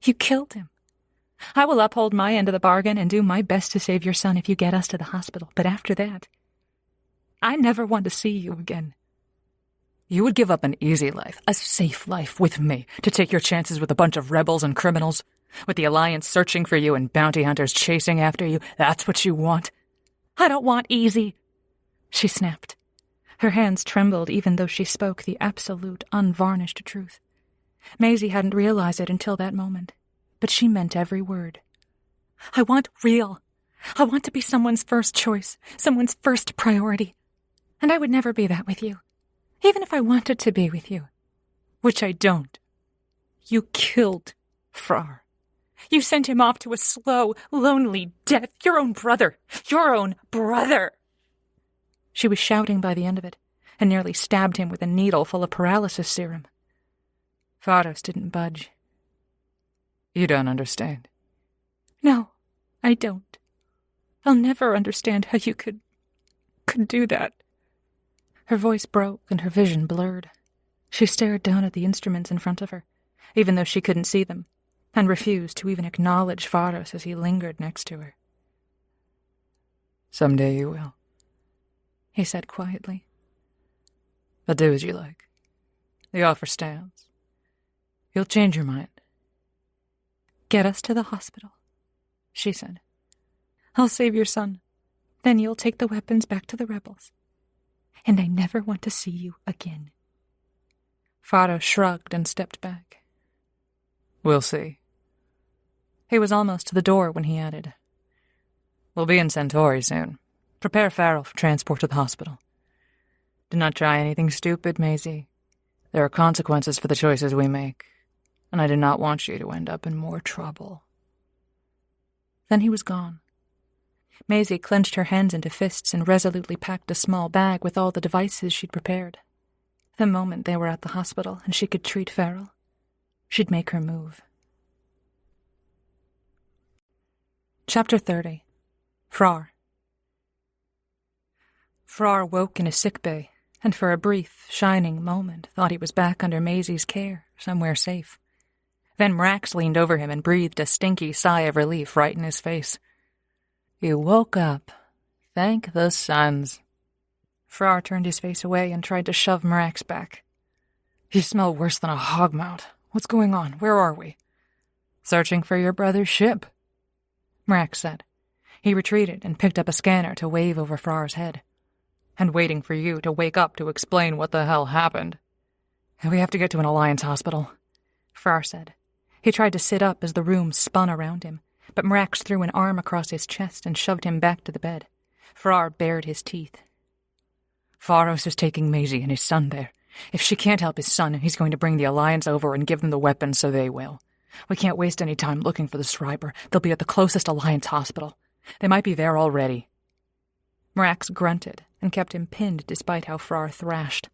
"You killed him. I will uphold my end of the bargain and do my best to save your son if you get us to the hospital. But after that, I never want to see you again." "You would give up an easy life, a safe life with me, to take your chances with a bunch of rebels and criminals? With the Alliance searching for you and bounty hunters chasing after you? That's what you want?" "I don't want easy," she snapped. Her hands trembled even though she spoke the absolute, unvarnished truth. Maisie hadn't realized it until that moment, but she meant every word. "I want real. I want to be someone's first choice, someone's first priority. And I would never be that with you, even if I wanted to be with you. Which I don't. You killed Frrar. You sent him off to a slow, lonely death. Your own brother. Your own brother." She was shouting by the end of it, and nearly stabbed him with a needle full of paralysis serum. Pharos didn't budge. "You don't understand." "No, I don't. I'll never understand how you could do that." Her voice broke and her vision blurred. She stared down at the instruments in front of her, even though she couldn't see them, and refused to even acknowledge Pharos as he lingered next to her. "Someday you will," he said quietly. "But do as you like. The offer stands. You'll change your mind." "Get us to the hospital," she said. "I'll save your son. Then you'll take the weapons back to the rebels. And I never want to see you again." Frrar shrugged and stepped back. "We'll see." He was almost to the door when he added, "We'll be in Centauri soon. Prepare Farrell for transport to the hospital. Do not try anything stupid, Maisie. There are consequences for the choices we make, and I do not want you to end up in more trouble." Then he was gone. Maisie clenched her hands into fists and resolutely packed a small bag with all the devices she'd prepared. The moment they were at the hospital and she could treat Farrell, she'd make her move. Chapter 30. Frrar. Frrar woke in a sickbay, and for a brief, shining moment thought he was back under Maisie's care, somewhere safe. Then Mrax leaned over him and breathed a stinky sigh of relief right in his face. "You woke up. Thank the suns." Frrar turned his face away and tried to shove Mrax back. "You smell worse than a hog mount. What's going on? Where are we?" "Searching for your brother's ship," Mrax said. He retreated and picked up a scanner to wave over Frar's head. "And waiting for you to wake up to explain what the hell happened." "We have to get to an Alliance hospital," Frrar said. He tried to sit up as the room spun around him, but Mrax threw an arm across his chest and shoved him back to the bed. Frrar bared his teeth. "Pharos is taking Maisie and his son there. If she can't help his son, he's going to bring the Alliance over and give them the weapons so they will. We can't waste any time looking for the Schreiber. They'll be at the closest Alliance hospital. They might be there already. Mrax grunted and kept him pinned despite how Frrar thrashed.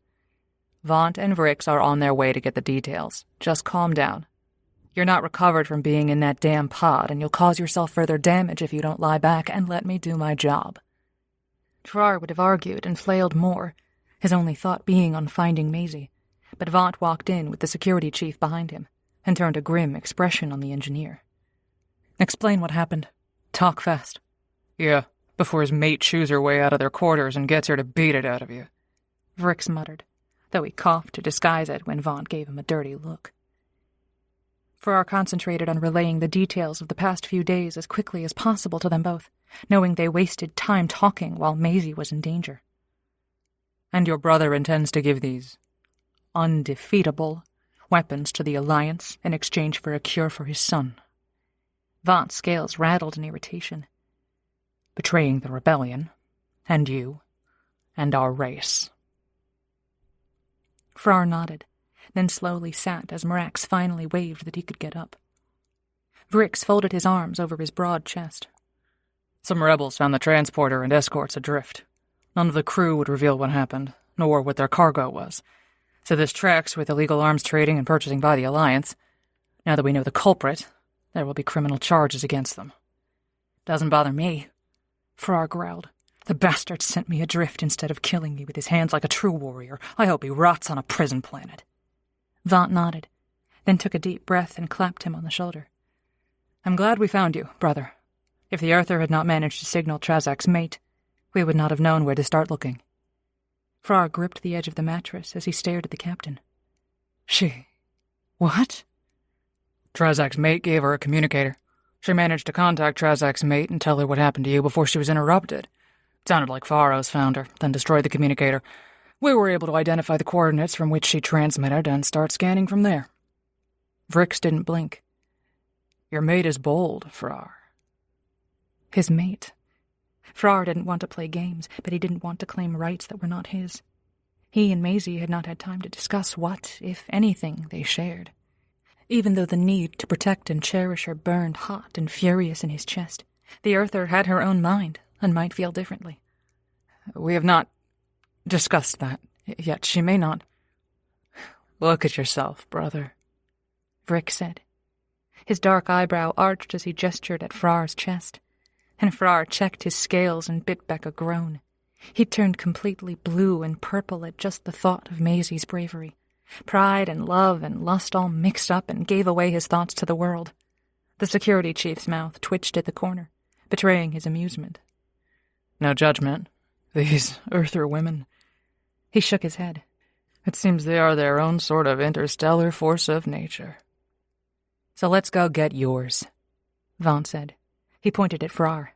Vaunt and Vrix are on their way to get the details. Just calm down. You're not recovered from being in that damn pod, and you'll cause yourself further damage if you don't lie back and let me do my job. Frrar would have argued and flailed more, his only thought being on finding Maisie, but Vaunt walked in with the security chief behind him and turned a grim expression on the engineer. Explain what happened. Talk fast. Yeah, before his mate chews her way out of their quarters and gets her to beat it out of you. Vrix muttered, though he coughed to disguise it when Vaunt gave him a dirty look. Frrar concentrated on relaying the details of the past few days as quickly as possible to them both, knowing they wasted time talking while Maisie was in danger. And your brother intends to give these undefeatable weapons to the Alliance in exchange for a cure for his son. Vaunt's scales rattled in irritation. Betraying the rebellion, and you, and our race. Frrar nodded, then slowly sat as Mrax finally waved that he could get up. Vrix folded his arms over his broad chest. Some rebels found the transporter and escorts adrift. None of the crew would reveal what happened, nor what their cargo was. So this tracks with illegal arms trading and purchasing by the Alliance. Now that we know the culprit, there will be criminal charges against them. Doesn't bother me, Frrar growled. The bastard sent me adrift instead of killing me with his hands like a true warrior. I hope he rots on a prison planet. Vaunt nodded, then took a deep breath and clapped him on the shoulder. I'm glad we found you, brother. If the Earther had not managed to signal Trazak's mate, we would not have known where to start looking. Frrar gripped the edge of the mattress as he stared at the captain. She... what? Trazak's mate gave her a communicator. She managed to contact Trazak's mate and tell her what happened to you before she was interrupted. It sounded like Faros found her, then destroyed the communicator. We were able to identify the coordinates from which she transmitted and start scanning from there. Vrix didn't blink. Your mate is bold, Frrar. His mate. Frrar didn't want to play games, but he didn't want to claim rights that were not his. He and Maisie had not had time to discuss what, if anything, they shared. Even though the need to protect and cherish her burned hot and furious in his chest, the Earther had her own mind and might feel differently. We have not discussed that yet. She may not. Look at yourself, brother, Vrix said. His dark eyebrow arched as he gestured at Frar's chest, and Frrar checked his scales and bit back a groan. He turned completely blue and purple at just the thought of Maisie's bravery. Pride and love and lust all mixed up and gave away his thoughts to the world. The security chief's mouth twitched at the corner, betraying his amusement. No judgment. These Earther women. He shook his head. It seems they are their own sort of interstellar force of nature. So let's go get yours, Vaunt said. He pointed at Frrar.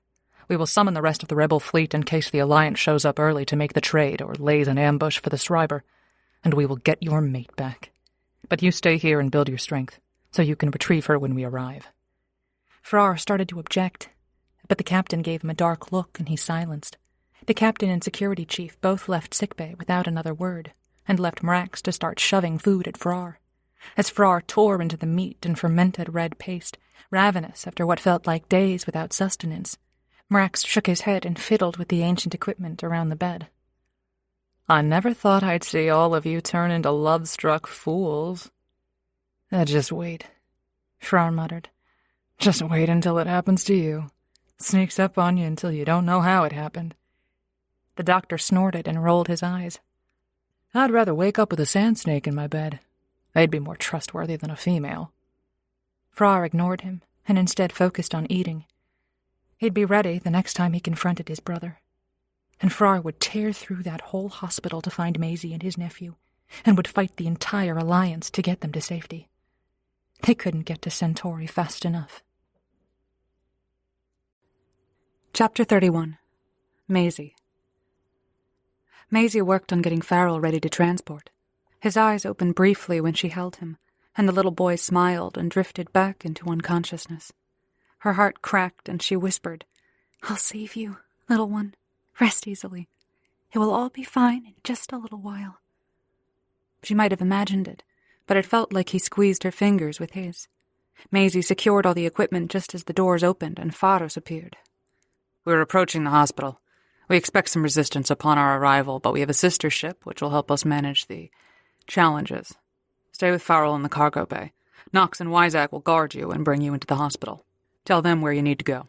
We will summon the rest of the rebel fleet in case the Alliance shows up early to make the trade or lays an ambush for the Schreiber, and we will get your mate back. But you stay here and build your strength, so you can retrieve her when we arrive. Frrar started to object, but the captain gave him a dark look and he silenced. The captain and security chief both left sickbay without another word, and left Mrax to start shoving food at Frrar. As Frrar tore into the meat and fermented red paste, ravenous after what felt like days without sustenance, Mrax shook his head and fiddled with the ancient equipment around the bed. I never thought I'd see all of you turn into love-struck fools. Just wait, Frrar muttered. Just wait until it happens to you. Sneaks up on you until you don't know how it happened. The doctor snorted and rolled his eyes. I'd rather wake up with a sand snake in my bed. They'd be more trustworthy than a female. Frrar ignored him and instead focused on eating. He'd be ready the next time he confronted his brother. And Frrar would tear through that whole hospital to find Maisie and his nephew, and would fight the entire Alliance to get them to safety. They couldn't get to Centauri fast enough. Chapter 31. Maisie. Maisie worked on getting Farrell ready to transport. His eyes opened briefly when she held him, and the little boy smiled and drifted back into unconsciousness. Her heart cracked, and she whispered, "I'll save you, little one. Rest easily. It will all be fine in just a little while." She might have imagined it, but it felt like he squeezed her fingers with his. Maisie secured all the equipment just as the doors opened and Faros appeared. We're approaching the hospital. We expect some resistance upon our arrival, but we have a sister ship which will help us manage the challenges. Stay with Farrell in the cargo bay. Knox and Wyzak will guard you and bring you into the hospital. Tell them where you need to go.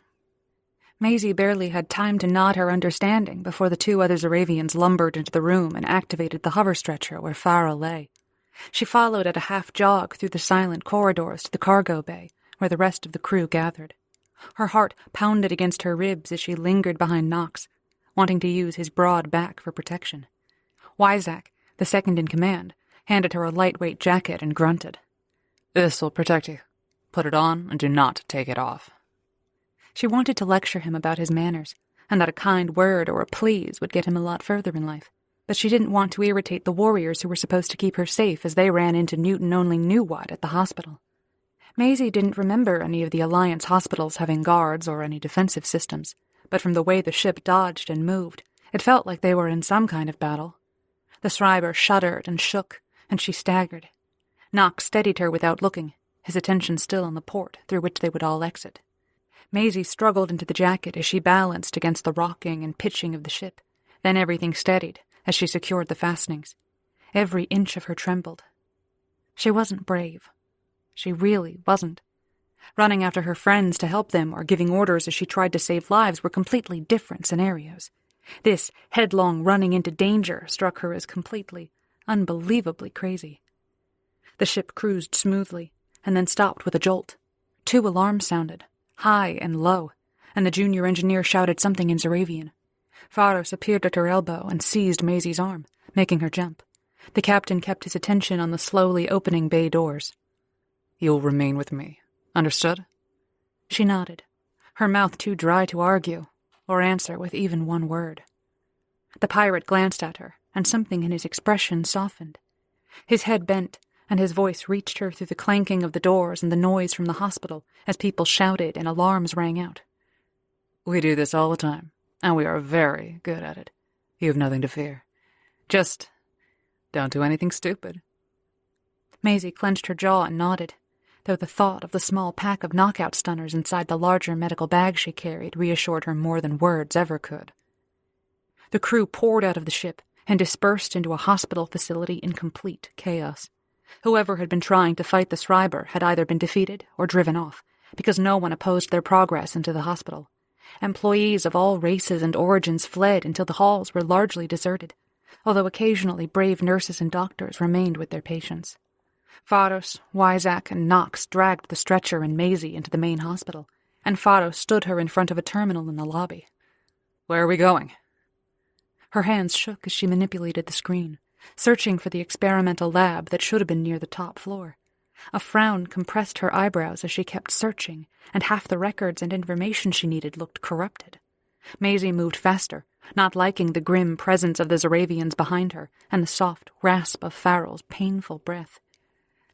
Maisie barely had time to nod her understanding before the two other Zaravians lumbered into the room and activated the hover stretcher where Farrell lay. She followed at a half-jog through the silent corridors to the cargo bay, where the rest of the crew gathered. Her heart pounded against her ribs as she lingered behind Knox, wanting to use his broad back for protection. Wyzak, the second in command, handed her a lightweight jacket and grunted. This'll protect you. Put it on and do not take it off. She wanted to lecture him about his manners, and that a kind word or a please would get him a lot further in life. But she didn't want to irritate the warriors who were supposed to keep her safe as they ran into Newton only knew what at the hospital. Maisie didn't remember any of the Alliance hospitals having guards or any defensive systems, but from the way the ship dodged and moved, it felt like they were in some kind of battle. The Schreiber shuddered and shook, and she staggered. Knox steadied her without looking, his attention still on the port through which they would all exit. Maisie struggled into the jacket as she balanced against the rocking and pitching of the ship. Then everything steadied as she secured the fastenings. Every inch of her trembled. She wasn't brave. She really wasn't. Running after her friends to help them or giving orders as she tried to save lives were completely different scenarios. This headlong running into danger struck her as completely, unbelievably crazy. The ship cruised smoothly, and then stopped with a jolt. 2 alarms sounded, high and low, and the junior engineer shouted something in Zaravian. Faros appeared at her elbow and seized Maisie's arm, making her jump. The captain kept his attention on the slowly opening bay doors. You'll remain with me. Understood? She nodded, her mouth too dry to argue or answer with even one word. The pirate glanced at her, and something in his expression softened. His head bent, and his voice reached her through the clanking of the doors and the noise from the hospital as people shouted and alarms rang out. We do this all the time, and we are very good at it. You have nothing to fear. Just don't do anything stupid. Maisie clenched her jaw and nodded, though the thought of the small pack of knockout stunners inside the larger medical bag she carried reassured her more than words ever could. The crew poured out of the ship and dispersed into a hospital facility in complete chaos. Whoever had been trying to fight the Schreiber had either been defeated or driven off, because no one opposed their progress into the hospital. Employees of all races and origins fled until the halls were largely deserted, although occasionally brave nurses and doctors remained with their patients. Faros, Wyzak, and Knox dragged the stretcher and Maisie into the main hospital, and Faros stood her in front of a terminal in the lobby. Where are we going? Her hands shook as she manipulated the screen, searching for the experimental lab that should have been near the top floor. A frown compressed her eyebrows as she kept searching, and half the records and information she needed looked corrupted. Maisie moved faster, not liking the grim presence of the Zaravians behind her and the soft rasp of Farrell's painful breath.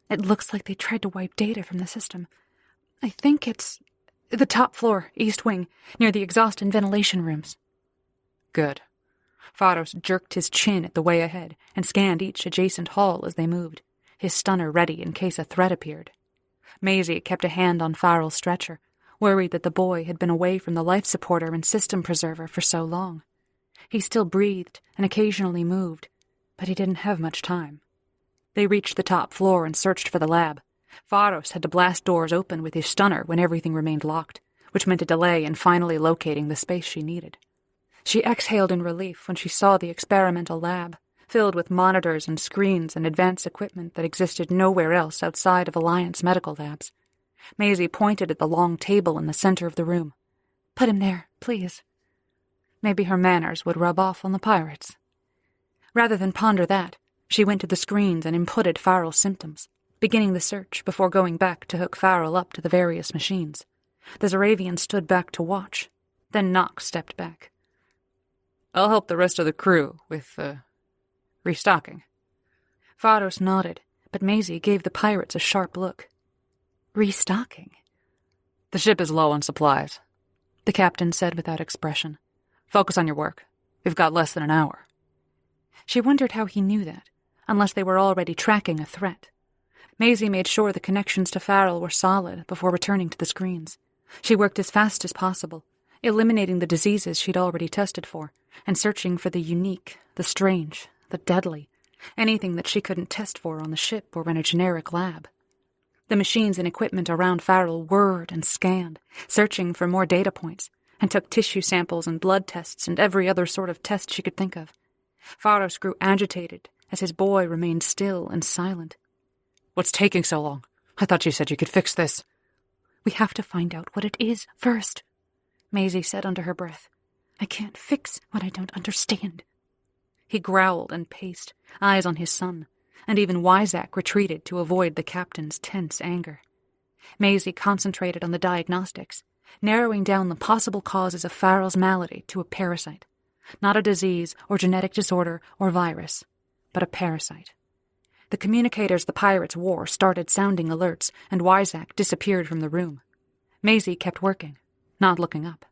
It looks like they tried to wipe data from the system. I think it's the top floor, east wing, near the exhaust and ventilation rooms. Good. Faros jerked his chin at the way ahead and scanned each adjacent hall as they moved, his stunner ready in case a threat appeared. Maisie kept a hand on Farrell's stretcher, worried that the boy had been away from the life supporter and system preserver for so long. He still breathed and occasionally moved, but he didn't have much time. They reached the top floor and searched for the lab. Faros had to blast doors open with his stunner when everything remained locked, which meant a delay in finally locating the space she needed. She exhaled in relief when she saw the experimental lab, filled with monitors and screens and advanced equipment that existed nowhere else outside of Alliance medical labs. Maisie pointed at the long table in the center of the room. "Put him there, please." Maybe her manners would rub off on the pirates. Rather than ponder that, she went to the screens and inputted Farrell's symptoms, beginning the search before going back to hook Farrell up to the various machines. The Zaravian stood back to watch. Then Knox stepped back. I'll help the rest of the crew with, restocking. Faros nodded, but Maisie gave the pirates a sharp look. Restocking? The ship is low on supplies, the captain said without expression. Focus on your work. We've got less than an hour. She wondered how he knew that. unless they were already tracking a threat. Maisie made sure the connections to Frrar were solid before returning to the screens. She worked as fast as possible, eliminating the diseases she'd already tested for, and searching for the unique, the strange, the deadly, anything that she couldn't test for on the ship or in a generic lab. The machines and equipment around Frrar whirred and scanned, searching for more data points, and took tissue samples and blood tests and every other sort of test she could think of. Pharos grew agitated as his boy remained still and silent. What's taking so long? I thought you said you could fix this. We have to find out what it is first, Maisie said under her breath. I can't fix what I don't understand. He growled and paced, eyes on his son, and even Wyzak retreated to avoid the captain's tense anger. Maisie concentrated on the diagnostics, narrowing down the possible causes of Frrar's malady to a parasite. Not a disease or genetic disorder or virus, but a parasite. The communicators the pirates wore started sounding alerts, and Wyzak disappeared from the room. Maisie kept working, not looking up.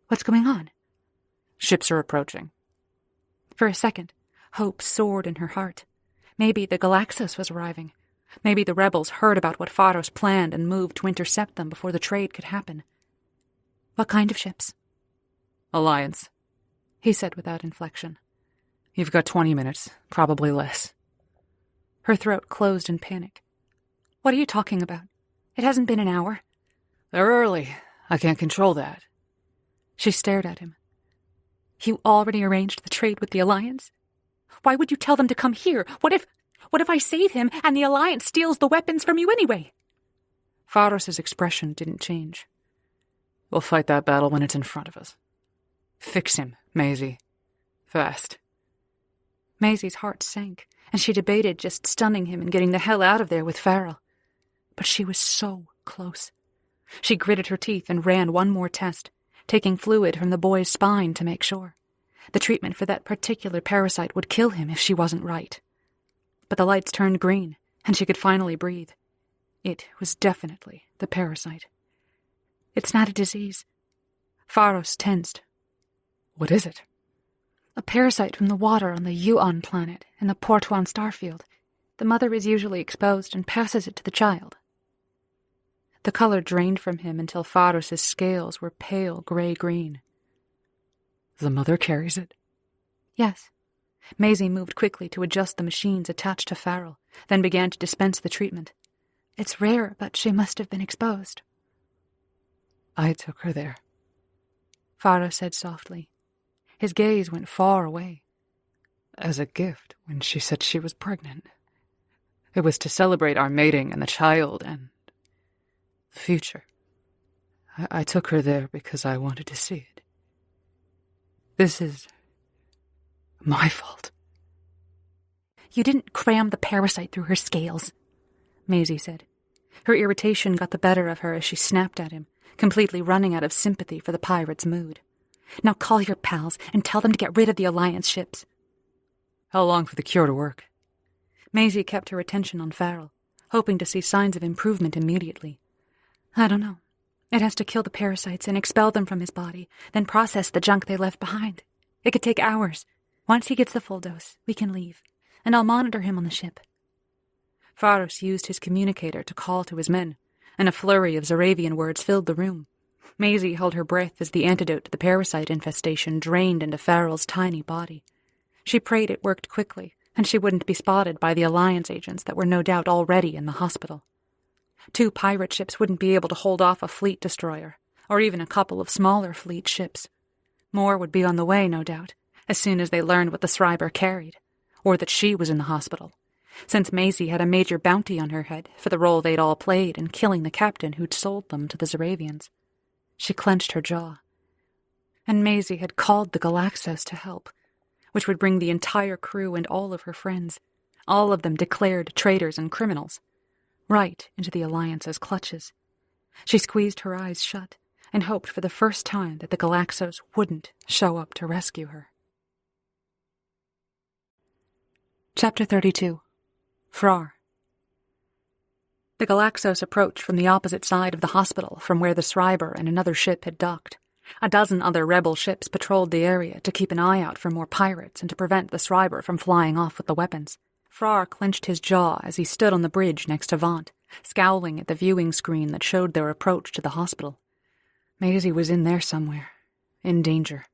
What's going on? Ships are approaching. For a second, hope soared in her heart. Maybe the Galaxos was arriving. Maybe the rebels heard about what Pharos planned and moved to intercept them before the trade could happen. What kind of ships? Alliance, he said without inflection. You've got 20 minutes, probably less. Her throat closed in panic. What are you talking about? It hasn't been an hour. They're early. I can't control that. She stared at him. You already arranged the trade with the Alliance? Why would you tell them to come here? What if I save him and the Alliance steals the weapons from you anyway? Pharos' expression didn't change. We'll fight that battle when it's in front of us. Fix him, Maisie. Fast. Maisie's heart sank, and she debated just stunning him and getting the hell out of there with Frrar. But she was so close. She gritted her teeth and ran one more test, taking fluid from the boy's spine to make sure. The treatment for that particular parasite would kill him if she wasn't right. But the lights turned green, and she could finally breathe. It was definitely the parasite. It's not a disease. Pharos tensed. What is it? A parasite from the water on the Yuan planet in the Portuan starfield. The mother is usually exposed and passes it to the child. The color drained from him until Pharos' scales were pale gray-green. The mother carries it? Yes. Maisie moved quickly to adjust the machines attached to Frrar, then began to dispense the treatment. It's rare, but she must have been exposed. I took her there, Pharos said softly. His gaze went far away. As a gift when she said she was pregnant. It was to celebrate our mating and the child and the future. I took her there because I wanted to see it. This is my fault. You didn't cram the parasite through her scales, Maisie said. Her irritation got the better of her as she snapped at him, completely running out of sympathy for the pirate's mood. Now call your pals and tell them to get rid of the Alliance ships. How long for the cure to work? Maisie kept her attention on Frrar, hoping to see signs of improvement immediately. I don't know. It has to kill the parasites and expel them from his body, then process the junk they left behind. It could take hours. Once he gets the full dose, we can leave, and I'll monitor him on the ship. Pharos used his communicator to call to his men, and a flurry of Zaravian words filled the room. Maisie held her breath as the antidote to the parasite infestation drained into Farrell's tiny body. She prayed it worked quickly, and she wouldn't be spotted by the Alliance agents that were no doubt already in the hospital. 2 pirate ships wouldn't be able to hold off a fleet destroyer, or even a couple of smaller fleet ships. More would be on the way, no doubt, as soon as they learned what the Schreiber carried, or that she was in the hospital, since Maisie had a major bounty on her head for the role they'd all played in killing the captain who'd sold them to the Zaravians. She clenched her jaw. And Maisie had called the Galaxos to help, which would bring the entire crew and all of her friends, all of them declared traitors and criminals, right into the Alliance's clutches. She squeezed her eyes shut and hoped for the first time that the Galaxos wouldn't show up to rescue her. Chapter 32. Frrar. The Galaxos approached from the opposite side of the hospital from where the Schreiber and another ship had docked. A dozen other rebel ships patrolled the area to keep an eye out for more pirates and to prevent the Schreiber from flying off with the weapons. Frrar clenched his jaw as he stood on the bridge next to Vaunt, scowling at the viewing screen that showed their approach to the hospital. Maisie was in there somewhere, in danger,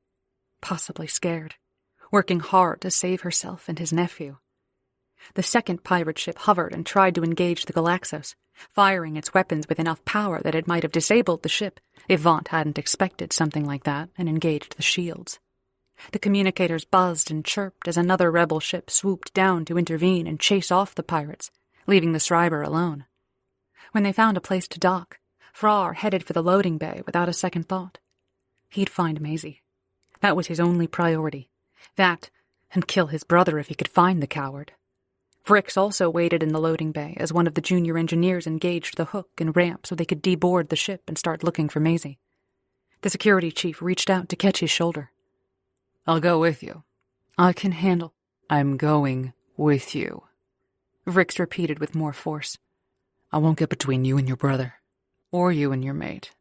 possibly scared, working hard to save herself and his nephew. The second pirate ship hovered and tried to engage the Galaxos, firing its weapons with enough power that it might have disabled the ship if Vaunt hadn't expected something like that and engaged the shields. The communicators buzzed and chirped as another rebel ship swooped down to intervene and chase off the pirates, leaving the Schreiber alone. When they found a place to dock, Frrar headed for the loading bay without a second thought. He'd find Maisie. That was his only priority. That, and kill his brother if he could find the coward. Fricks also waited in the loading bay as one of the junior engineers engaged the hook and ramp so they could deboard the ship and start looking for Maisie. The security chief reached out to catch his shoulder. I'll go with you. I can handle. I'm going with you. Vrix repeated with more force. I won't get between you and your brother, or you and your mate.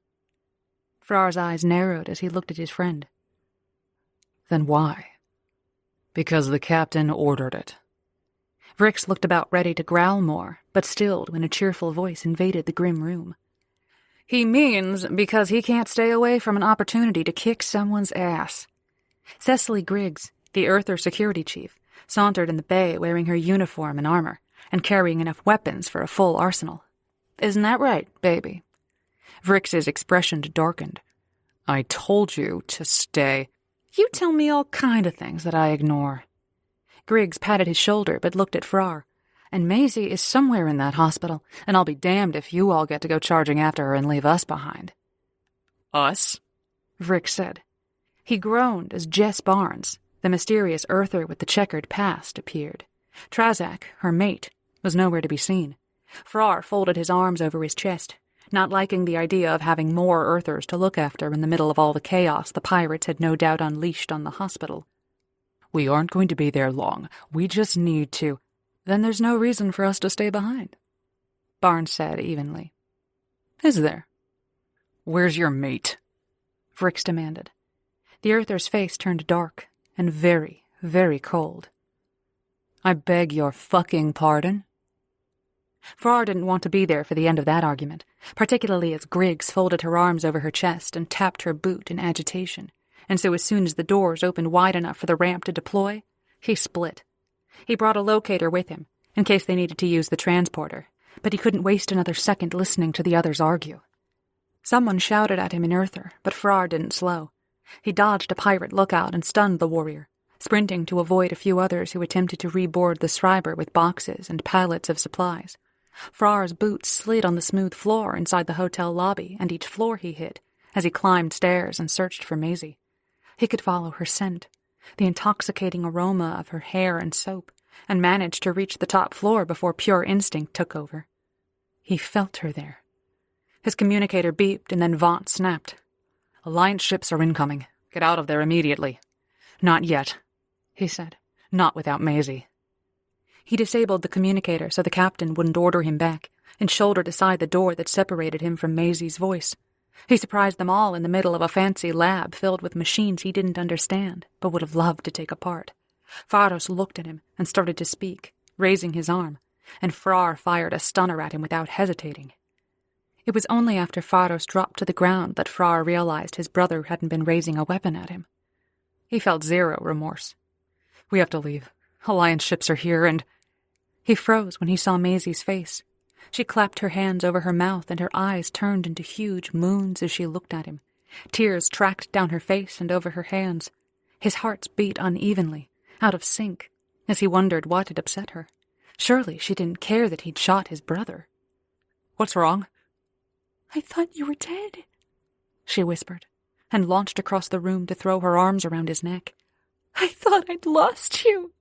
Frar's eyes narrowed as he looked at his friend. Then why? Because the captain ordered it. Vrix looked about ready to growl more, but stilled when a cheerful voice invaded the grim room. He means because he can't stay away from an opportunity to kick someone's ass. Cecily Griggs, the Earther security chief, sauntered in the bay wearing her uniform and armor, and carrying enough weapons for a full arsenal. Isn't that right, baby? Vrix's expression darkened. I told you to stay. You tell me all kind of things that I ignore. Griggs patted his shoulder but looked at Frrar. And Maisie is somewhere in that hospital, and I'll be damned if you all get to go charging after her and leave us behind. Us? Vrix said. He groaned as Jess Barnes, the mysterious Earther with the checkered past, appeared. Trazak, her mate, was nowhere to be seen. Frrar folded his arms over his chest, not liking the idea of having more Earthers to look after in the middle of all the chaos the pirates had no doubt unleashed on the hospital. We aren't going to be there long. We just need to... Then there's no reason for us to stay behind, Barnes said evenly. Is there? Where's your mate? Vrix demanded. The Earther's face turned dark and very, very cold. I beg your fucking pardon? Frrar didn't want to be there for the end of that argument, particularly as Griggs folded her arms over her chest and tapped her boot in agitation, and so as soon as the doors opened wide enough for the ramp to deploy, he split. He brought a locator with him, in case they needed to use the transporter, but he couldn't waste another second listening to the others argue. Someone shouted at him in Earther, but Frrar didn't slow. He dodged a pirate lookout and stunned the warrior, sprinting to avoid a few others who attempted to reboard the Schreiber with boxes and pallets of supplies. Frar's boots slid on the smooth floor inside the hotel lobby, and each floor he hit, as he climbed stairs and searched for Maisie. He could follow her scent, the intoxicating aroma of her hair and soap, and managed to reach the top floor before pure instinct took over. He felt her there. His communicator beeped, and then Vaunt snapped. Alliance ships are incoming. Get out of there immediately. Not yet, he said. Not without Maisie. He disabled the communicator so the captain wouldn't order him back, and shouldered aside the door that separated him from Maisie's voice. He surprised them all in the middle of a fancy lab filled with machines he didn't understand, but would have loved to take apart. Pharos looked at him and started to speak, raising his arm, and Frrar fired a stunner at him without hesitating. It was only after Pharos dropped to the ground that Frrar realized his brother hadn't been raising a weapon at him. He felt zero remorse. We have to leave. Alliance ships are here, and... He froze when he saw Maisie's face. She clapped her hands over her mouth, and her eyes turned into huge moons as she looked at him. Tears tracked down her face and over her hands. His heart beat unevenly, out of sync, as he wondered what had upset her. Surely she didn't care that he'd shot his brother. What's wrong? I thought you were dead, she whispered, and launched across the room to throw her arms around his neck. I thought I'd lost you.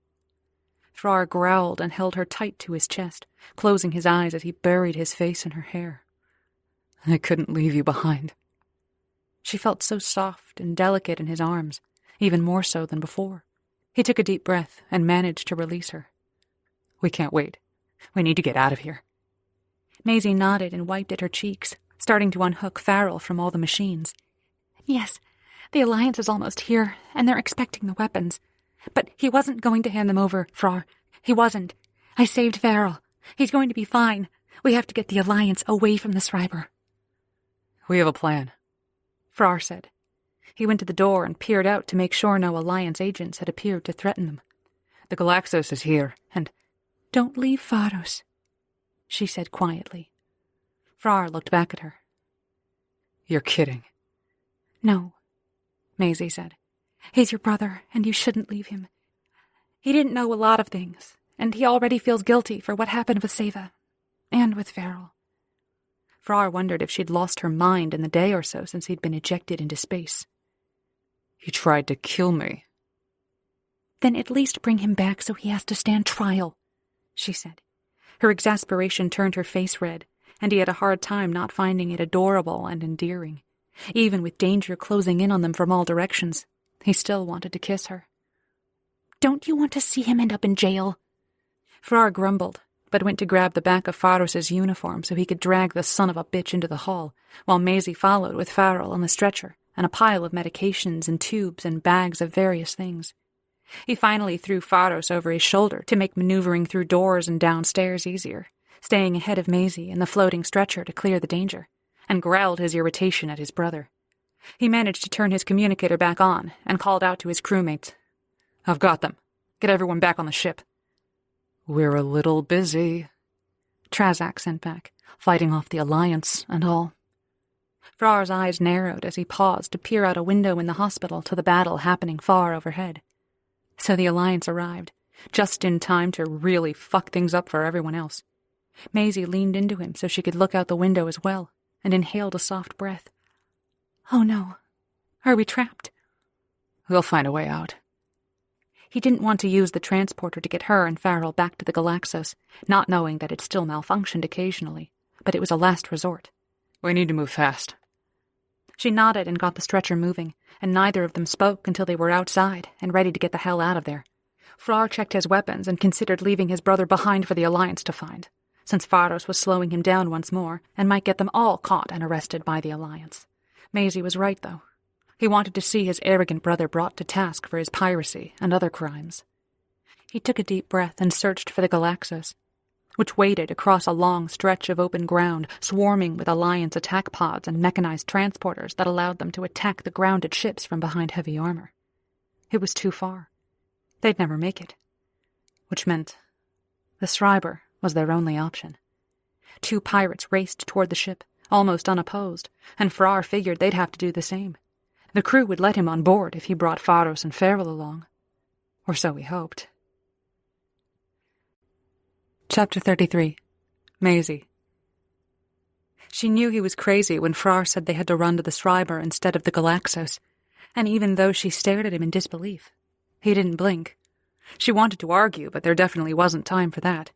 Frrar growled and held her tight to his chest, closing his eyes as he buried his face in her hair. I couldn't leave you behind. She felt so soft and delicate in his arms, even more so than before. He took a deep breath and managed to release her. We can't wait. We need to get out of here. Maisie nodded and wiped at her cheeks, starting to unhook Farrell from all the machines. Yes, the Alliance is almost here, and they're expecting the weapons. But he wasn't going to hand them over, Frrar. He wasn't. I saved Farrell. He's going to be fine. We have to get the Alliance away from the Schreiber. We have a plan, Frrar said. He went to the door and peered out to make sure no Alliance agents had appeared to threaten them. The Galaxos is here, and Don't leave Pharos, she said quietly. Frrar looked back at her. You're kidding. No, Maisie said. he's your brother, and you shouldn't leave him. He didn't know a lot of things, and he already feels guilty for what happened with Seva, and with Farrell. Frrar wondered if she'd lost her mind in the day or so since he'd been ejected into space. He tried to kill me. Then at least bring him back so he has to stand trial, she said. Her exasperation turned her face red, and he had a hard time not finding it adorable and endearing. Even with danger closing in on them from all directions, he still wanted to kiss her. Don't you want to see him end up in jail? Frrar grumbled, but went to grab the back of Pharos's uniform so he could drag the son of a bitch into the hall, while Maisie followed with Farrell on the stretcher and a pile of medications and tubes and bags of various things. He finally threw Pharos over his shoulder to make maneuvering through doors and downstairs easier, staying ahead of Maisie in the floating stretcher to clear the danger, and growled his irritation at his brother. He managed to turn his communicator back on and called out to his crewmates. I've got them. Get everyone back on the ship. We're a little busy, Trazak sent back, fighting off the Alliance and all. Frar's eyes narrowed as he paused to peer out a window in the hospital to the battle happening far overhead. So the Alliance arrived, just in time to really fuck things up for everyone else. Maisie leaned into him so she could look out the window as well, and inhaled a soft breath. Oh no. Are we trapped? We'll find a way out. He didn't want to use the transporter to get her and Farrell back to the Galaxos, not knowing that it still malfunctioned occasionally, but it was a last resort. We need to move fast. She nodded and got the stretcher moving, and neither of them spoke until they were outside and ready to get the hell out of there. Frrar checked his weapons and considered leaving his brother behind for the Alliance to find, since Pharos was slowing him down once more and might get them all caught and arrested by the Alliance. Maisie was right, though. He wanted to see his arrogant brother brought to task for his piracy and other crimes. He took a deep breath and searched for the Galaxos, which waited across a long stretch of open ground, swarming with Alliance attack pods and mechanized transporters that allowed them to attack the grounded ships from behind heavy armor. It was too far. They'd never make it. Which meant the Schreiber was their only option. 2 pirates raced toward the ship, almost unopposed, and Frrar figured they'd have to do the same. The crew would let him on board if he brought Pharos and Farrell along. Or so he hoped. Chapter 33. Maisie. She knew he was crazy when Frrar said they had to run to the Schreiber instead of the Galaxos, and even though she stared at him in disbelief, he didn't blink. She wanted to argue, but there definitely wasn't time for that.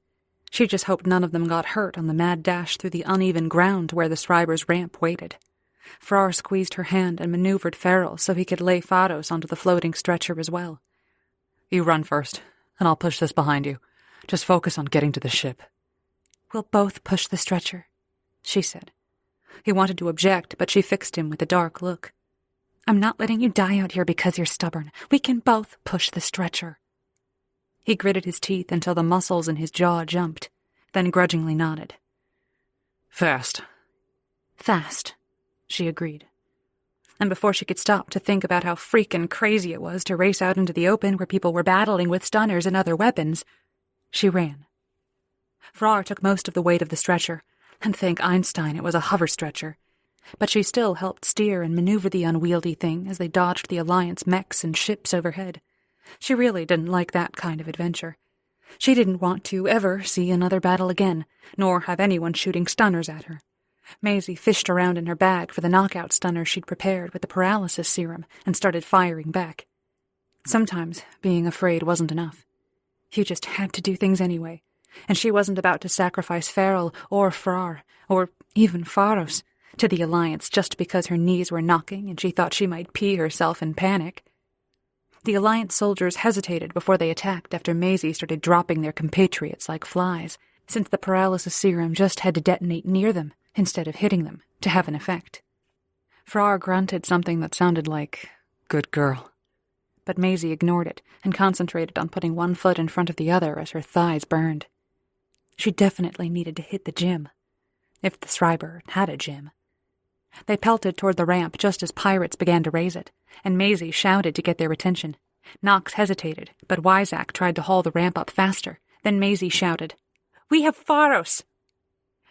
She just hoped none of them got hurt on the mad dash through the uneven ground to where the Schreiber's ramp waited. Frrar squeezed her hand and maneuvered Farrell so he could lay Pharos onto the floating stretcher as well. You run first, and I'll push this behind you. Just focus on getting to the ship. We'll both push the stretcher, she said. He wanted to object, but she fixed him with a dark look. I'm not letting you die out here because you're stubborn. We can both push the stretcher. He gritted his teeth until the muscles in his jaw jumped, then grudgingly nodded. Fast. Fast, she agreed. And before she could stop to think about how freaking crazy it was to race out into the open where people were battling with stunners and other weapons, she ran. Frrar took most of the weight of the stretcher, and thank Einstein it was a hover stretcher, but she still helped steer and maneuver the unwieldy thing as they dodged the Alliance mechs and ships overhead. She really didn't like that kind of adventure. She didn't want to ever see another battle again, nor have anyone shooting stunners at her. Maisie fished around in her bag for the knockout stunner she'd prepared with the paralysis serum and started firing back. Sometimes being afraid wasn't enough. You just had to do things anyway, and she wasn't about to sacrifice Farrell or Frrar, or even Pharos, to the Alliance just because her knees were knocking and she thought she might pee herself in panic. The Alliance soldiers hesitated before they attacked after Maisie started dropping their compatriots like flies, since the paralysis serum just had to detonate near them instead of hitting them to have an effect. Frrar grunted something that sounded like, "Good girl." But Maisie ignored it and concentrated on putting one foot in front of the other as her thighs burned. She definitely needed to hit the gym. If the Schreiber had a gym. They pelted toward the ramp just as pirates began to raise it, and Maisie shouted to get their attention. Knox hesitated, but Wyzak tried to haul the ramp up faster. Then Maisie shouted, "We have Pharos!"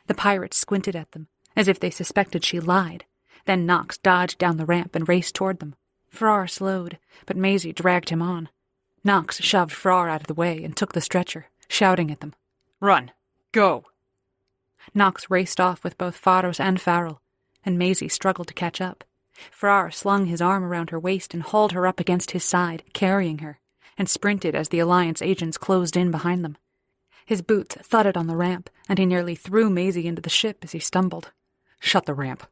The pirates squinted at them, as if they suspected she lied. Then Knox dodged down the ramp and raced toward them. Frrar slowed, but Maisie dragged him on. Knox shoved Frrar out of the way and took the stretcher, shouting at them, Run! Go! Knox raced off with both Pharos and Farrell, and Maisie struggled to catch up. Frrar slung his arm around her waist and hauled her up against his side, carrying her, and sprinted as the Alliance agents closed in behind them. His boots thudded on the ramp, and he nearly threw Maisie into the ship as he stumbled. Shut the ramp.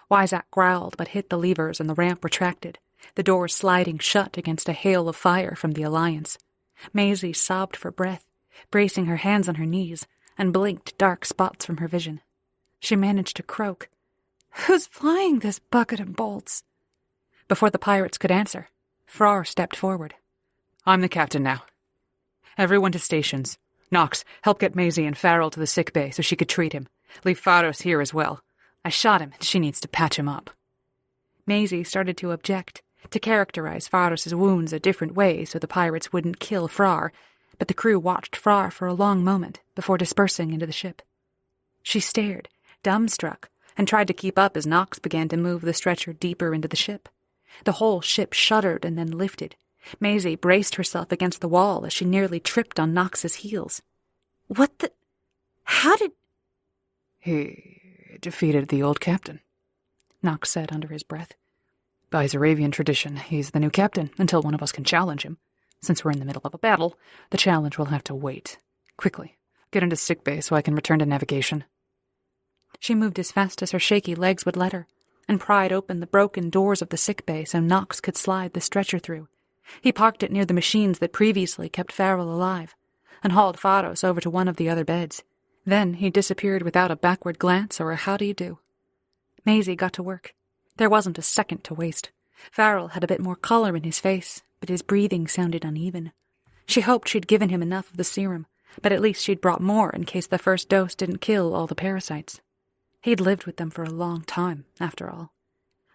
Wyzak growled but hit the levers and the ramp retracted, the doors sliding shut against a hail of fire from the Alliance. Maisie sobbed for breath, bracing her hands on her knees, and blinked dark spots from her vision. She managed to croak, "Who's flying this bucket of bolts?" Before the pirates could answer, Frrar stepped forward. I'm the captain now. Everyone to stations. Knox, help get Maisie and Farrell to the sick bay so she could treat him. Leave Pharos here as well. I shot him, and she needs to patch him up. Maisie started to object, to characterize Pharos's wounds a different way so the pirates wouldn't kill Frrar, but the crew watched Frrar for a long moment before dispersing into the ship. She stared, dumbstruck, and tried to keep up as Knox began to move the stretcher deeper into the ship. The whole ship shuddered and then lifted. Maisie braced herself against the wall as she nearly tripped on Knox's heels. "What the... How did..." He defeated the old captain, Knox said under his breath. By Zaravian tradition, he's the new captain until one of us can challenge him. Since we're in the middle of a battle, the challenge will have to wait. Quickly, get into sickbay so I can return to navigation. She moved as fast as her shaky legs would let her, and pried open the broken doors of the sickbay so Knox could slide the stretcher through. He parked it near the machines that previously kept Farrell alive, and hauled Pharos over to one of the other beds. Then he disappeared without a backward glance or a how-do-you-do. Maisie got to work. There wasn't a second to waste. Farrell had a bit more color in his face, but his breathing sounded uneven. She hoped she'd given him enough of the serum, but at least she'd brought more in case the first dose didn't kill all the parasites. He'd lived with them for a long time, after all.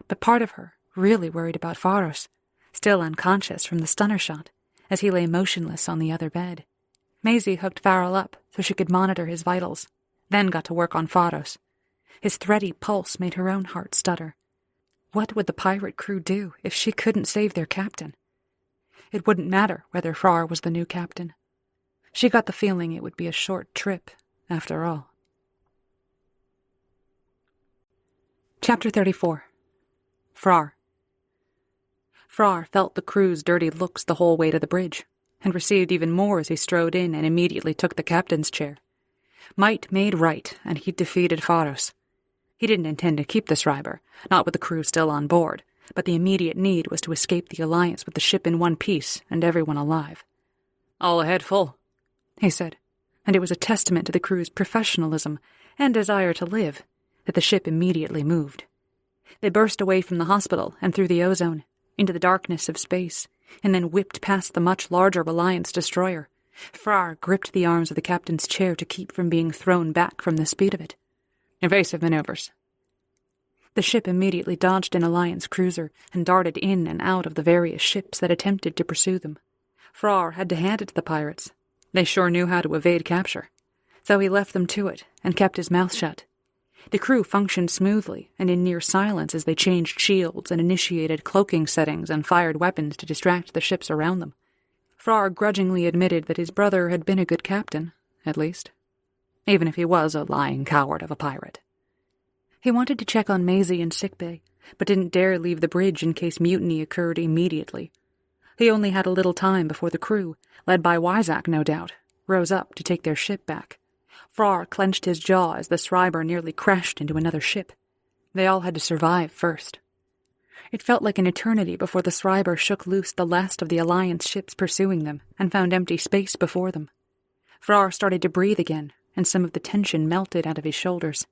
But part of her really worried about Pharos, still unconscious from the stunner shot, as he lay motionless on the other bed. Maisie hooked Farrell up so she could monitor his vitals, then got to work on Pharos. His thready pulse made her own heart stutter. What would the pirate crew do if she couldn't save their captain? It wouldn't matter whether Frrar was the new captain. She got the feeling it would be a short trip, after all. Chapter 34. Frrar. Frrar felt the crew's dirty looks the whole way to the bridge, and received even more as he strode in and immediately took the captain's chair. Might made right, and he'd defeated Pharos. He didn't intend to keep the Schreiber, not with the crew still on board, but the immediate need was to escape the Alliance with the ship in one piece and everyone alive. All ahead full, he said, and it was a testament to the crew's professionalism and desire to live that the ship immediately moved. They burst away from the hospital and through the ozone, into the darkness of space, and then whipped past the much larger Alliance destroyer. Frrar gripped the arms of the captain's chair to keep from being thrown back from the speed of it. Evasive maneuvers. The ship immediately dodged an Alliance cruiser and darted in and out of the various ships that attempted to pursue them. Frrar had to hand it to the pirates. They sure knew how to evade capture. So he left them to it and kept his mouth shut. The crew functioned smoothly and in near silence as they changed shields and initiated cloaking settings and fired weapons to distract the ships around them. Frrar grudgingly admitted that his brother had been a good captain, at least, even if he was a lying coward of a pirate. He wanted to check on Maisie in sickbay, but didn't dare leave the bridge in case mutiny occurred immediately. He only had a little time before the crew, led by Wyzak no doubt, rose up to take their ship back. Frrar clenched his jaw as the Schreiber nearly crashed into another ship. They all had to survive first. It felt like an eternity before the Schreiber shook loose the last of the Alliance ships pursuing them and found empty space before them. Frrar started to breathe again, and some of the tension melted out of his shoulders.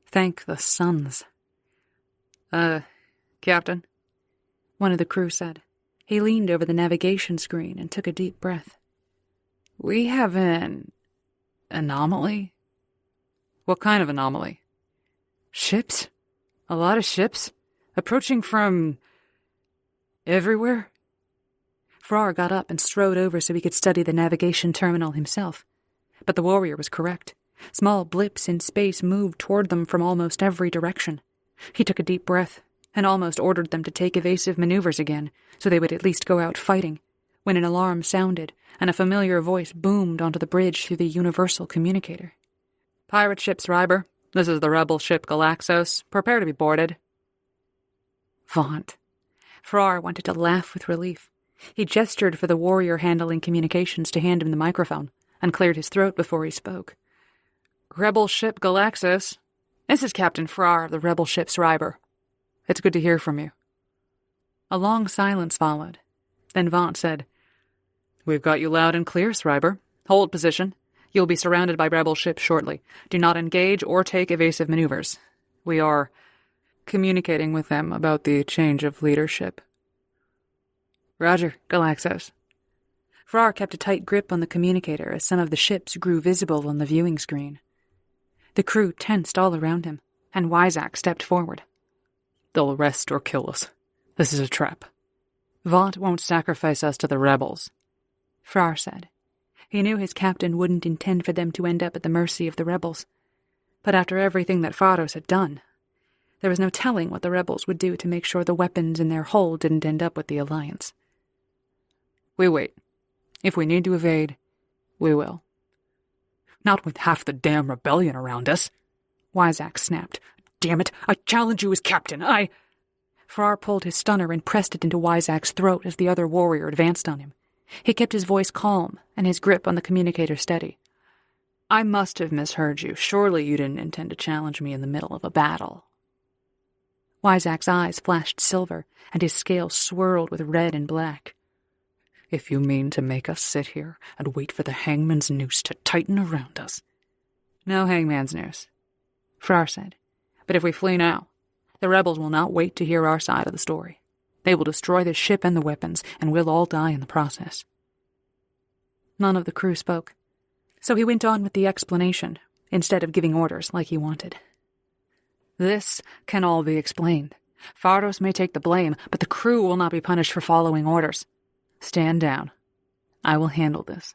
Thank the suns. Captain? One of the crew said. He leaned over the navigation screen and took a deep breath. We have an Anomaly? What kind of anomaly? Ships? A lot of ships? Approaching from... everywhere? Frrar got up and strode over so he could study the navigation terminal himself. But the warrior was correct. Small blips in space moved toward them from almost every direction. He took a deep breath and almost ordered them to take evasive maneuvers again, so they would at least go out fighting, when an alarm sounded and a familiar voice boomed onto the bridge through the universal communicator. Pirate ship Schreiber, this is the rebel ship Galaxos. Prepare to be boarded. Vaunt. Frrar wanted to laugh with relief. He gestured for the warrior handling communications to hand him the microphone, and cleared his throat before he spoke. Rebel ship Galaxos. This is Captain Frrar of the rebel ship Schreiber. It's good to hear from you. A long silence followed. Then Vaunt said, We've got you loud and clear, Schreiber. Hold position. You'll be surrounded by rebel ships shortly. Do not engage or take evasive maneuvers. We are communicating with them about the change of leadership. Roger, Galaxos. Frrar kept a tight grip on the communicator as some of the ships grew visible on the viewing screen. The crew tensed all around him, and Wyzak stepped forward. They'll arrest or kill us. This is a trap. Vaunt won't sacrifice us to the rebels, Frrar said. He knew his captain wouldn't intend for them to end up at the mercy of the rebels. But after everything that Pharos had done, there was no telling what the rebels would do to make sure the weapons in their hold didn't end up with the Alliance. We wait. If we need to evade, we will. Not with half the damn rebellion around us, Wyzak snapped. Damn it, I challenge you as captain, Frrar pulled his stunner and pressed it into Wyzak's throat as the other warrior advanced on him. He kept his voice calm and his grip on the communicator steady. I must have misheard you. Surely you didn't intend to challenge me in the middle of a battle. Wyzak's eyes flashed silver, and his scales swirled with red and black. If you mean to make us sit here and wait for the hangman's noose to tighten around us. No hangman's noose, Frrar said. But if we flee now, the rebels will not wait to hear our side of the story. They will destroy the ship and the weapons, and we'll all die in the process. None of the crew spoke, so he went on with the explanation, instead of giving orders like he wanted. This can all be explained. Pharos may take the blame, but the crew will not be punished for following orders. Stand down. I will handle this.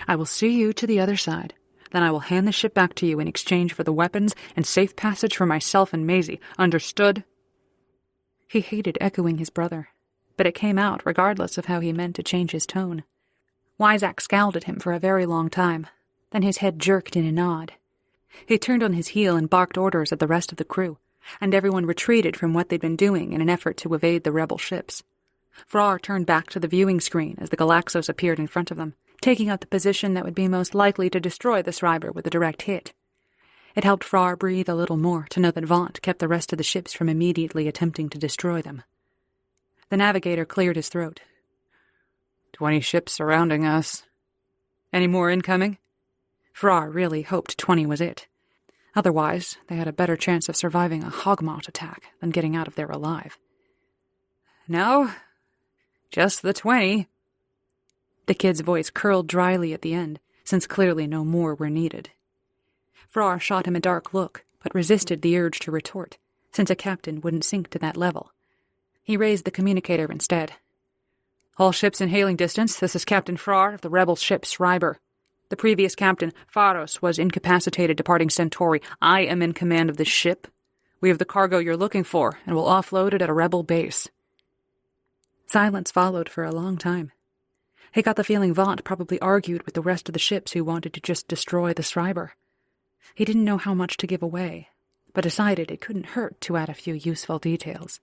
I will see you to the other side. Then I will hand the ship back to you in exchange for the weapons and safe passage for myself and Maisie. Understood? He hated echoing his brother, but it came out regardless of how he meant to change his tone. Wyzak scowled at him for a very long time. Then his head jerked in a nod. He turned on his heel and barked orders at the rest of the crew, and everyone retreated from what they'd been doing in an effort to evade the rebel ships. Frrar turned back to the viewing screen as the Galaxos appeared in front of them, taking up the position that would be most likely to destroy the Schreiber with a direct hit. It helped Frrar breathe a little more to know that Vaunt kept the rest of the ships from immediately attempting to destroy them. The navigator cleared his throat. 20 ships surrounding us. Any more incoming? Frrar really hoped 20 was it. Otherwise, they had a better chance of surviving a hogmot attack than getting out of there alive. No, just the 20. The kid's voice curled dryly at the end, since clearly no more were needed. Frrar shot him a dark look, but resisted the urge to retort, since a captain wouldn't sink to that level. He raised the communicator instead. All ships in hailing distance, this is Captain Frrar of the rebel ship Schreiber. The previous captain, Pharos, was incapacitated departing Centauri. I am in command of this ship. We have the cargo you're looking for, and will offload it at a rebel base. Silence followed for a long time. He got the feeling Vaunt probably argued with the rest of the ships who wanted to just destroy the Schreiber. He didn't know how much to give away, but decided it couldn't hurt to add a few useful details.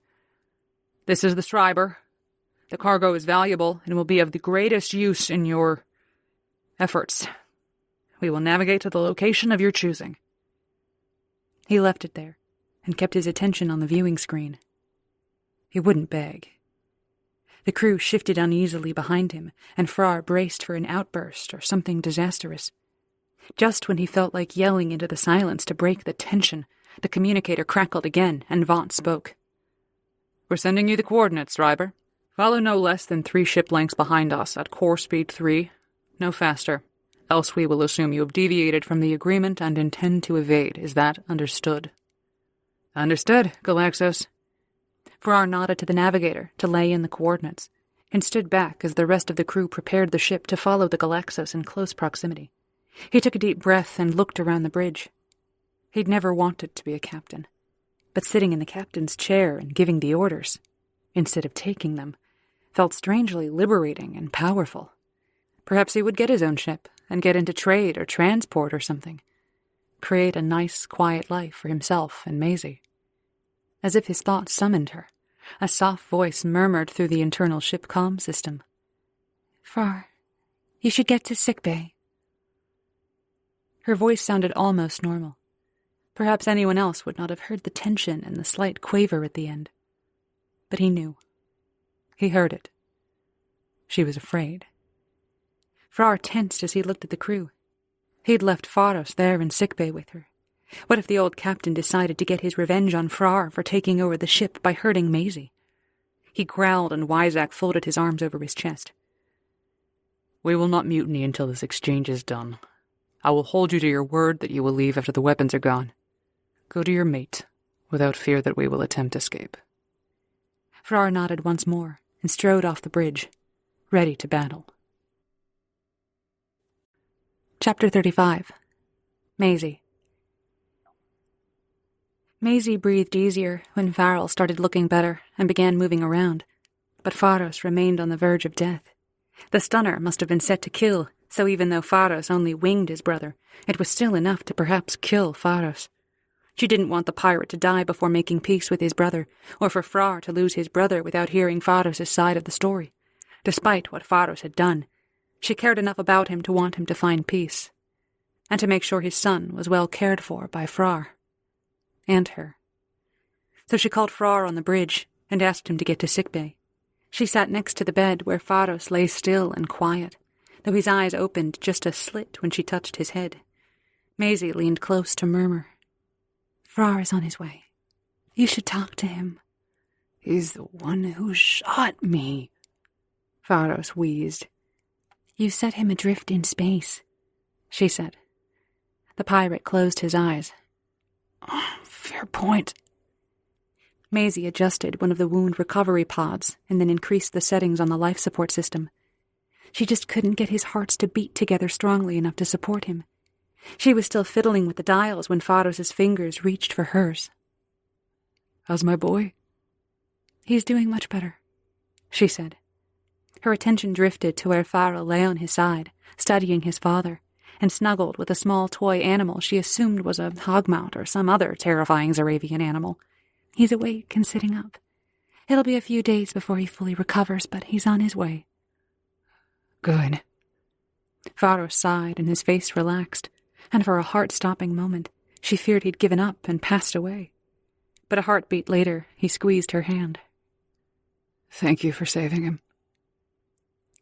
This is the Schreiber. The cargo is valuable and will be of the greatest use in your efforts. We will navigate to the location of your choosing. He left it there and kept his attention on the viewing screen. He wouldn't beg. The crew shifted uneasily behind him, and Frrar braced for an outburst or something disastrous. Just when he felt like yelling into the silence to break the tension, the communicator crackled again, and Vaunt spoke. We're sending you the coordinates, Schreiber. Follow no less than 3 ship lengths behind us at core speed 3. No faster. Else we will assume you have deviated from the agreement and intend to evade. Is that understood? Understood, Galaxos. Frrar nodded to the navigator to lay in the coordinates, and stood back as the rest of the crew prepared the ship to follow the Galaxos in close proximity. He took a deep breath and looked around the bridge. He'd never wanted to be a captain, but sitting in the captain's chair and giving the orders, instead of taking them, felt strangely liberating and powerful. Perhaps he would get his own ship and get into trade or transport or something. Create a nice, quiet life for himself and Maisie. As if his thoughts summoned her, a soft voice murmured through the internal ship comm system. "Frrar, you should get to sickbay." Her voice sounded almost normal. Perhaps anyone else would not have heard the tension and the slight quaver at the end. But he knew. He heard it. She was afraid. Frrar tensed as he looked at the crew. He'd left Pharos there in sickbay with her. What if the old captain decided to get his revenge on Frrar for taking over the ship by hurting Maisie? He growled, and Wyzak folded his arms over his chest. "We will not mutiny until this exchange is done. I will hold you to your word that you will leave after the weapons are gone. Go to your mate, without fear that we will attempt escape." Frrar nodded once more and strode off the bridge, ready to battle. Chapter 35. Maisie. Maisie breathed easier when Farrell started looking better and began moving around, but Pharos remained on the verge of death. The stunner must have been set to kill, so even though Pharos only winged his brother, it was still enough to perhaps kill Pharos. She didn't want the pirate to die before making peace with his brother, or for Frrar to lose his brother without hearing Pharos' side of the story. Despite what Pharos had done, she cared enough about him to want him to find peace, and to make sure his son was well cared for by Frrar. And her. So she called Frrar on the bridge and asked him to get to sickbay. She sat next to the bed where Pharos lay still and quiet, though his eyes opened just a slit when she touched his head. Maisie leaned close to murmur, "Frrar is on his way. You should talk to him." "He's the one who shot me," Pharos wheezed. "You set him adrift in space," she said. The pirate closed his eyes. "Fair point." Maisie adjusted one of the wound recovery pods and then increased the settings on the life support system. She just couldn't get his hearts to beat together strongly enough to support him. She was still fiddling with the dials when Pharos' fingers reached for hers. "How's my boy?" "He's doing much better," she said. Her attention drifted to where Farrell lay on his side, studying his father, and snuggled with a small toy animal she assumed was a hogmount or some other terrifying Zaravian animal. "He's awake and sitting up. It'll be a few days before he fully recovers, but he's on his way." "Good." Pharos sighed and his face relaxed, and for a heart-stopping moment, she feared he'd given up and passed away. But a heartbeat later, he squeezed her hand. "Thank you for saving him."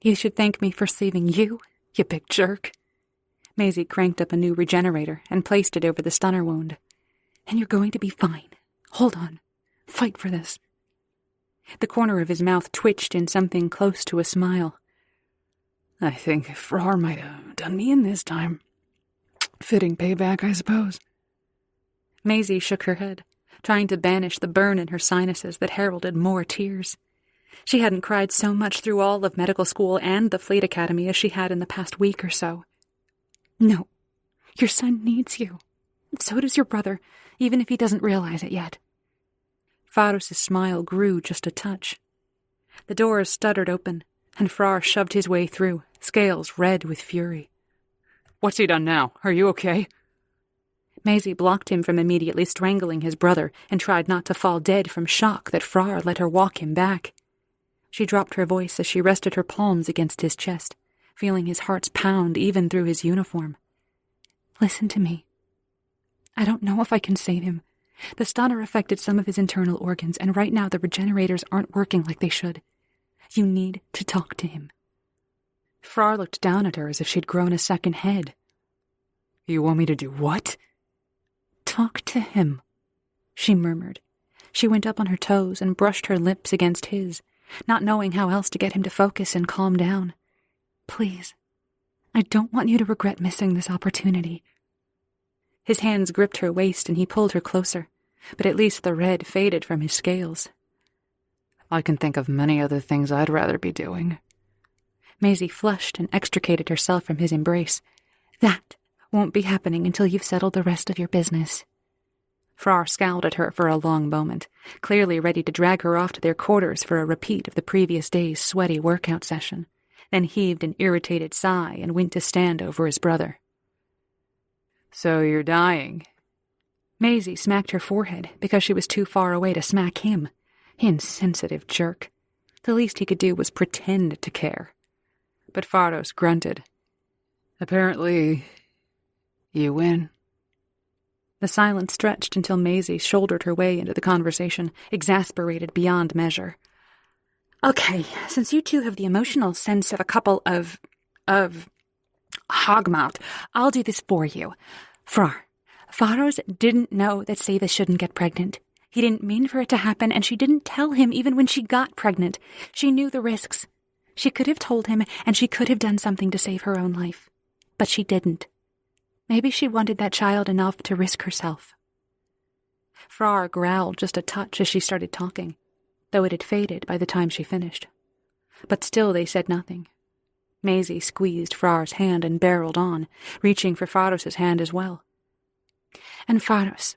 "You should thank me for saving you, you big jerk." Maisie cranked up a new regenerator and placed it over the stunner wound. "And you're going to be fine. Hold on. Fight for this." The corner of his mouth twitched in something close to a smile. "I think Frrar might have done me in this time. Fitting payback, I suppose." Maisie shook her head, trying to banish the burn in her sinuses that heralded more tears. She hadn't cried so much through all of medical school and the Fleet Academy as she had in the past week or so. "No, your son needs you. So does your brother, even if he doesn't realize it yet." Pharos' smile grew just a touch. The doors stuttered open, and Frrar shoved his way through, scales red with fury. "What's he done now? Are you okay?" Maisie blocked him from immediately strangling his brother and tried not to fall dead from shock that Frrar let her walk him back. She dropped her voice as she rested her palms against his chest, feeling his heart's pound even through his uniform. "Listen to me. I don't know if I can save him. The stunner affected some of his internal organs, and right now the regenerators aren't working like they should. You need to talk to him." Frrar looked down at her as if she'd grown a second head. "You want me to do what?" "Talk to him," she murmured. She went up on her toes and brushed her lips against his, not knowing how else to get him to focus and calm down. "Please, I don't want you to regret missing this opportunity. His hands gripped her waist and he pulled her closer, but at least the red faded from his scales. I can think of many other things I'd rather be doing. Maisie flushed and extricated herself from his embrace. That won't be happening until you've settled the rest of your business. Frrar scowled at her for a long moment, clearly ready to drag her off to their quarters for a repeat of the previous day's sweaty workout session, then heaved an irritated sigh and went to stand over his brother. So you're dying? Maisie smacked her forehead because she was too far away to smack him. Insensitive jerk. The least he could do was pretend to care. But Pharos grunted. Apparently, you win. The silence stretched until Maisie shouldered her way into the conversation, exasperated beyond measure. Okay, since you two have the emotional sense of a couple of hogmouth, I'll do this for you. Frrar, Pharos didn't know that Seva shouldn't get pregnant. He didn't mean for it to happen, and she didn't tell him even when she got pregnant. She knew the risks. She could have told him, and she could have done something to save her own life. But she didn't. Maybe she wanted that child enough to risk herself. Frrar growled just a touch as she started talking, though it had faded by the time she finished. But still they said nothing. Maisie squeezed Frar's hand and barreled on, reaching for Pharos's hand as well. And Pharos,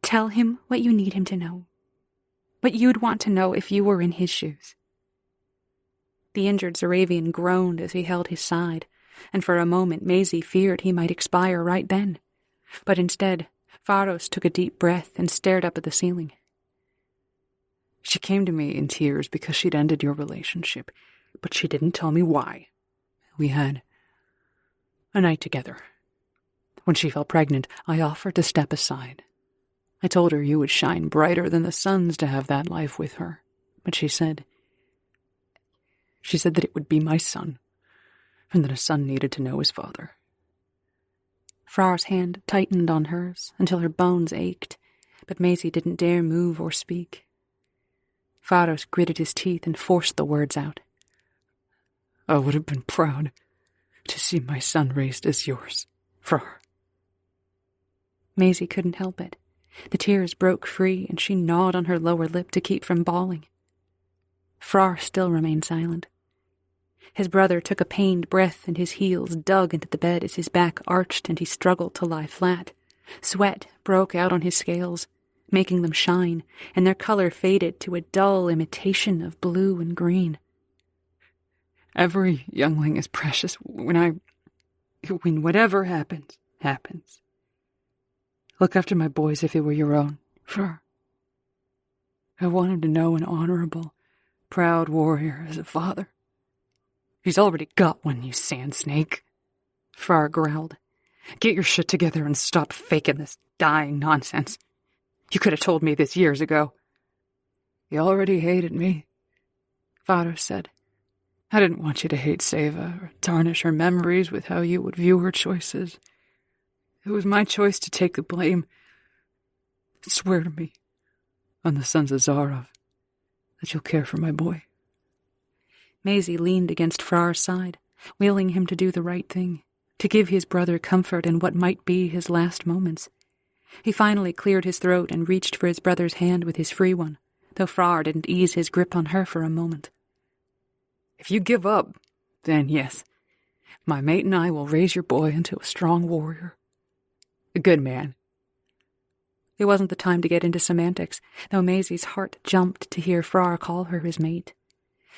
tell him what you need him to know. What you'd want to know if you were in his shoes. The injured Zaravian groaned as he held his side, and for a moment Maisie feared he might expire right then. But instead, Pharos took a deep breath and stared up at the ceiling. She came to me in tears because she'd ended your relationship, but she didn't tell me why. We had a night together. When she fell pregnant, I offered to step aside. I told her you would shine brighter than the suns to have that life with her, but she said that it would be my son, and that a son needed to know his father. Frar's hand tightened on hers until her bones ached, but Maisie didn't dare move or speak. Pharos gritted his teeth and forced the words out. I would have been proud to see my son raised as yours, Frrar. Maisie couldn't help it. The tears broke free, and she gnawed on her lower lip to keep from bawling. Frrar still remained silent. His brother took a pained breath, and his heels dug into the bed as his back arched and he struggled to lie flat. Sweat broke out on his scales, making them shine, and their color faded to a dull imitation of blue and green. Every youngling is precious when whatever happens. Look after my boys if they were your own, Frrar. I want him to know an honorable, proud warrior as a father. He's already got one, you sand snake, Frrar growled. Get your shit together and stop faking this dying nonsense. You could have told me this years ago. You already hated me, Pharos said. I didn't want you to hate Seva or tarnish her memories with how you would view her choices. It was my choice to take the blame. Swear to me, on the sons of Zarov, that you'll care for my boy. Maisie leaned against Frar's side, willing him to do the right thing, to give his brother comfort in what might be his last moments. He finally cleared his throat and reached for his brother's hand with his free one, though Frrar didn't ease his grip on her for a moment. If you give up, then yes, my mate and I will raise your boy into a strong warrior. A good man. It wasn't the time to get into semantics, though Maisie's heart jumped to hear Frrar call her his mate.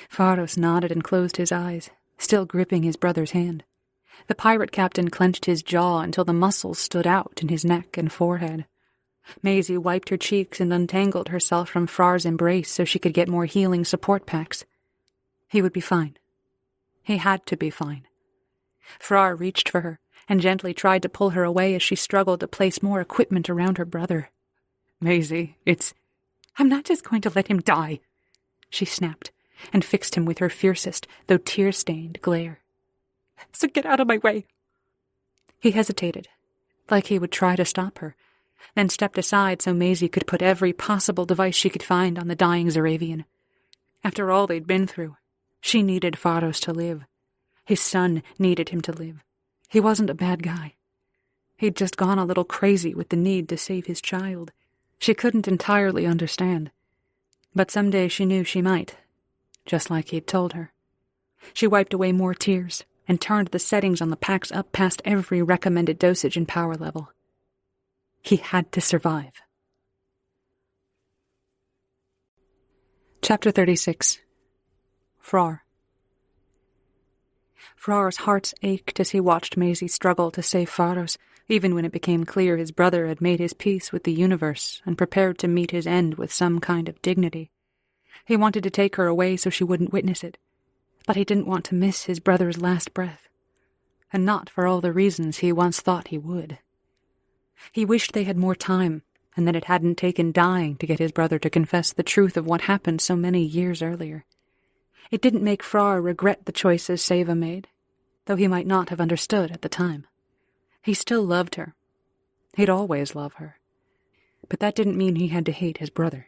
Pharos nodded and closed his eyes, still gripping his brother's hand. The pirate captain clenched his jaw until the muscles stood out in his neck and forehead. Maisie wiped her cheeks and untangled herself from Frar's embrace so she could get more healing support packs. He would be fine. He had to be fine. Frrar reached for her and gently tried to pull her away as she struggled to place more equipment around her brother. Maisie, I'm not just going to let him die, she snapped, and fixed him with her fiercest, though tear-stained, glare. So get out of my way. He hesitated, like he would try to stop her, then stepped aside so Maisie could put every possible device she could find on the dying Zaravian. After all they'd been through, she needed Pharos to live. His son needed him to live. He wasn't a bad guy. He'd just gone a little crazy with the need to save his child. She couldn't entirely understand. But someday she knew she might, just like he'd told her. She wiped away more tears and turned the settings on the packs up past every recommended dosage and power level. He had to survive. Chapter 36. Frrar. Frrar's heart ached as he watched Maisie struggle to save Pharos, even when it became clear his brother had made his peace with the universe and prepared to meet his end with some kind of dignity. He wanted to take her away so she wouldn't witness it, but he didn't want to miss his brother's last breath, and not for all the reasons he once thought he would. He wished they had more time, and that it hadn't taken dying to get his brother to confess the truth of what happened so many years earlier. It didn't make Frrar regret the choices Seva made, though he might not have understood at the time. He still loved her. He'd always love her. But that didn't mean he had to hate his brother.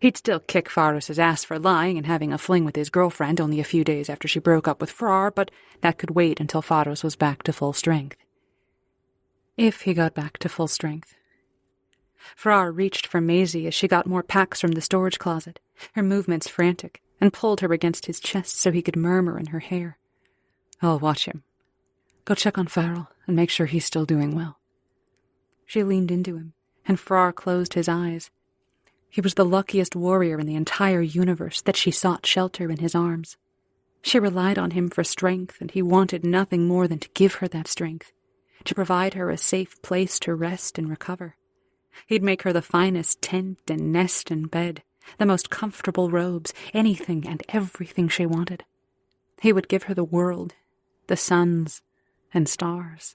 He'd still kick Pharos' ass for lying and having a fling with his girlfriend only a few days after she broke up with Frrar, but that could wait until Pharos was back to full strength. If he got back to full strength. Frrar reached for Maisie as she got more packs from the storage closet, her movements frantic, and pulled her against his chest so he could murmur in her hair. "I'll watch him. Go check on Farrell and make sure he's still doing well." She leaned into him, and Frrar closed his eyes. He was the luckiest warrior in the entire universe that she sought shelter in his arms. She relied on him for strength, and he wanted nothing more than to give her that strength, to provide her a safe place to rest and recover. He'd make her the finest tent and nest and bed, the most comfortable robes, anything and everything she wanted. He would give her the world, the suns and stars.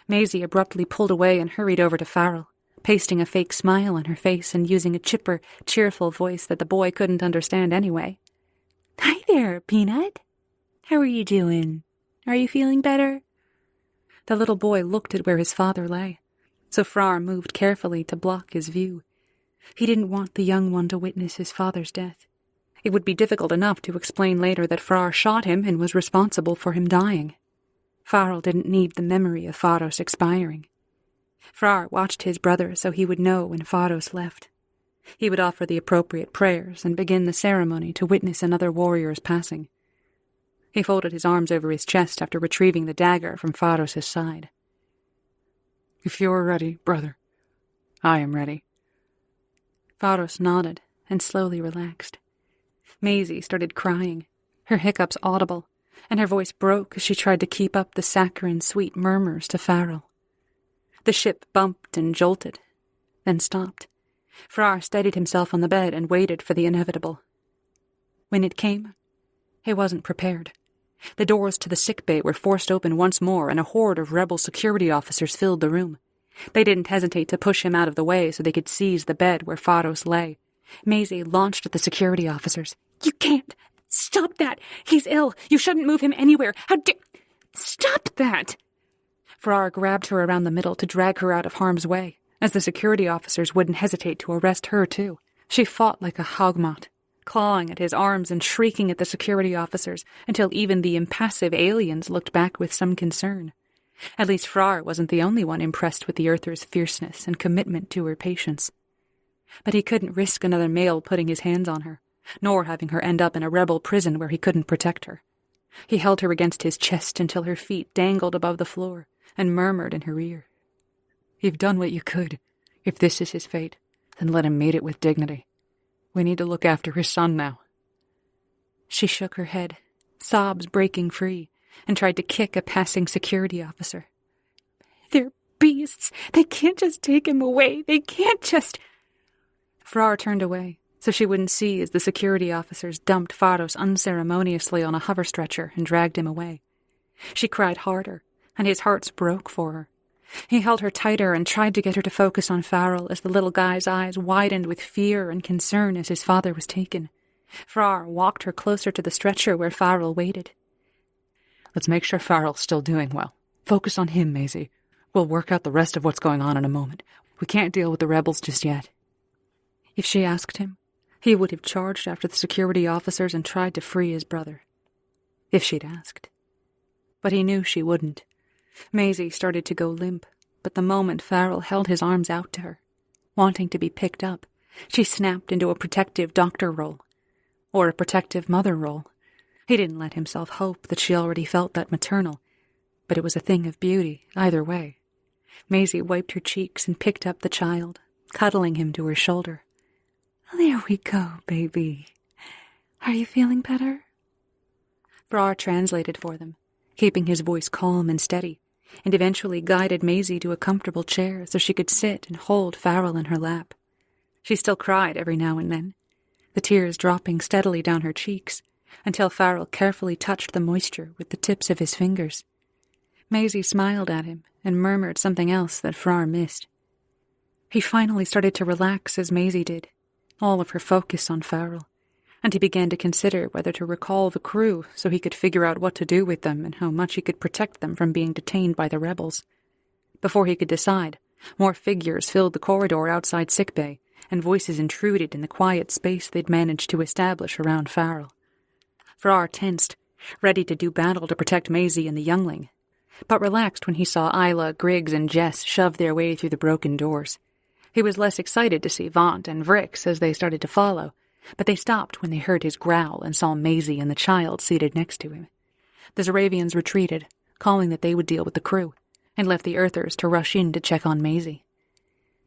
Maisie abruptly pulled away and hurried over to Farrell, pasting a fake smile on her face and using a chipper, cheerful voice that the boy couldn't understand anyway. "Hi there, Peanut. How are you doing? Are you feeling better?" The little boy looked at where his father lay, so Frrar moved carefully to block his view. He didn't want the young one to witness his father's death. It would be difficult enough to explain later that Frrar shot him and was responsible for him dying. Farrell didn't need the memory of Pharos expiring. Frrar watched his brother so he would know when Pharos left. He would offer the appropriate prayers and begin the ceremony to witness another warrior's passing. He folded his arms over his chest after retrieving the dagger from Pharos' side. "If you're ready, brother, I am ready." Pharos nodded and slowly relaxed. Maisie started crying, her hiccups audible, and her voice broke as she tried to keep up the saccharine sweet murmurs to Farrell. The ship bumped and jolted, then stopped. Frrar steadied himself on the bed and waited for the inevitable. When it came, he wasn't prepared. The doors to the sickbay were forced open once more, and a horde of rebel security officers filled the room. They didn't hesitate to push him out of the way so they could seize the bed where Pharos lay. Maisie launched at the security officers. "You can't! Stop that! He's ill! You shouldn't move him anywhere! How dare— Stop that!" Frrar grabbed her around the middle to drag her out of harm's way, as the security officers wouldn't hesitate to arrest her too. She fought like a hogmot, clawing at his arms and shrieking at the security officers until even the impassive aliens looked back with some concern. At least Frrar wasn't the only one impressed with the Earther's fierceness and commitment to her patience. But he couldn't risk another male putting his hands on her, nor having her end up in a rebel prison where he couldn't protect her. He held her against his chest until her feet dangled above the floor and murmured in her ear, "You've done what you could. If this is his fate, then let him meet it with dignity. We need to look after his son now." She shook her head, sobs breaking free, and tried to kick a passing security officer. "They're beasts. They can't just take him away. They can't just—" Frrar turned away, so she wouldn't see as the security officers dumped Pharos unceremoniously on a hover stretcher and dragged him away. She cried harder, and his hearts broke for her. He held her tighter and tried to get her to focus on Farrell as the little guy's eyes widened with fear and concern as his father was taken. Frrar walked her closer to the stretcher where Farrell waited. "Let's make sure Farrell's still doing well. Focus on him, Maisie. We'll work out the rest of what's going on in a moment. We can't deal with the rebels just yet." If she asked him, he would have charged after the security officers and tried to free his brother. if she'd asked. But he knew she wouldn't. Maisie started to go limp, but the moment Farrell held his arms out to her, wanting to be picked up, she snapped into a protective doctor role, or a protective mother role. He didn't let himself hope that she already felt that maternal, but it was a thing of beauty either way. Maisie wiped her cheeks and picked up the child, cuddling him to her shoulder. "There we go, baby. Are you feeling better?" Frrar translated for them, keeping his voice calm and steady, and eventually guided Maisie to a comfortable chair so she could sit and hold Farrell in her lap. She still cried every now and then, the tears dropping steadily down her cheeks, until Farrell carefully touched the moisture with the tips of his fingers. Maisie smiled at him and murmured something else that Frrar missed. He finally started to relax as Maisie did, all of her focus on Farrell, and he began to consider whether to recall the crew so he could figure out what to do with them and how much he could protect them from being detained by the rebels. Before he could decide, more figures filled the corridor outside sickbay, and voices intruded in the quiet space they'd managed to establish around Farrell. Frrar tensed, ready to do battle to protect Maisie and the youngling, but relaxed when he saw Layla, Griggs, and Jess shove their way through the broken doors. He was less excited to see Vaunt and Vrix as they started to follow, but they stopped when they heard his growl and saw Maisie and the child seated next to him. The Zeravians retreated, calling that they would deal with the crew, and left the Earthers to rush in to check on Maisie.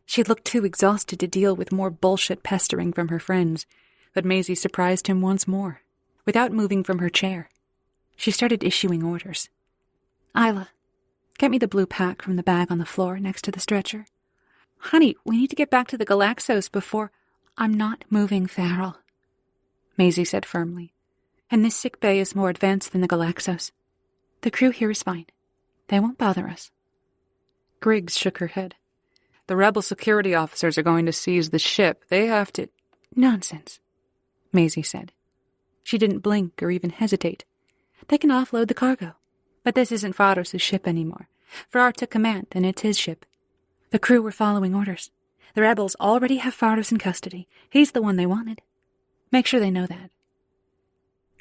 She looked too exhausted to deal with more bullshit pestering from her friends, but Maisie surprised him once more. Without moving from her chair, she started issuing orders. "Layla, get me the blue pack from the bag on the floor next to the stretcher. Honey, we need to get back to the Galaxos before—" "I'm not moving, Farrell," Maisie said firmly. "And this sick bay is more advanced than the Galaxos. The crew here is fine. They won't bother us." Griggs shook her head. "The rebel security officers are going to seize the ship. They have to—" "Nonsense," Maisie said. She didn't blink or even hesitate. "They can offload the cargo. But this isn't Pharos' ship anymore. Frrar took command, and it's his ship. The crew were following orders. The rebels already have Pharos in custody. He's the one they wanted. Make sure they know that."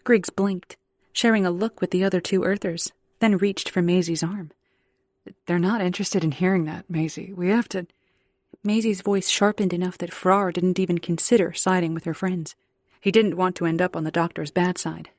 Griggs blinked, sharing a look with the other two Earthers, then reached for Maisie's arm. "They're not interested in hearing that, Maisie. We have to—" Maisie's voice sharpened enough that Frrar didn't even consider siding with her friends. He didn't want to end up on the doctor's bad side.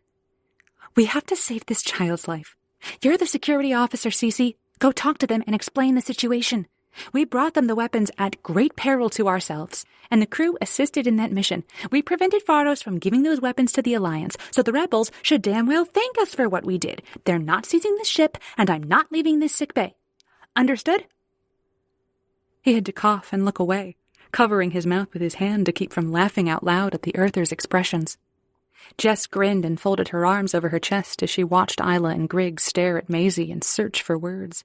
"We have to save this child's life. You're the security officer, Cece. Go talk to them and explain the situation. We brought them the weapons at great peril to ourselves, and the crew assisted in that mission. We prevented Pharos from giving those weapons to the Alliance, so the rebels should damn well thank us for what we did. They're not seizing the ship, and I'm not leaving this sickbay. Understood?" He had to cough and look away, covering his mouth with his hand to keep from laughing out loud at the Earthers' expressions. Jess grinned and folded her arms over her chest as she watched Layla and Griggs stare at Maisie and search for words.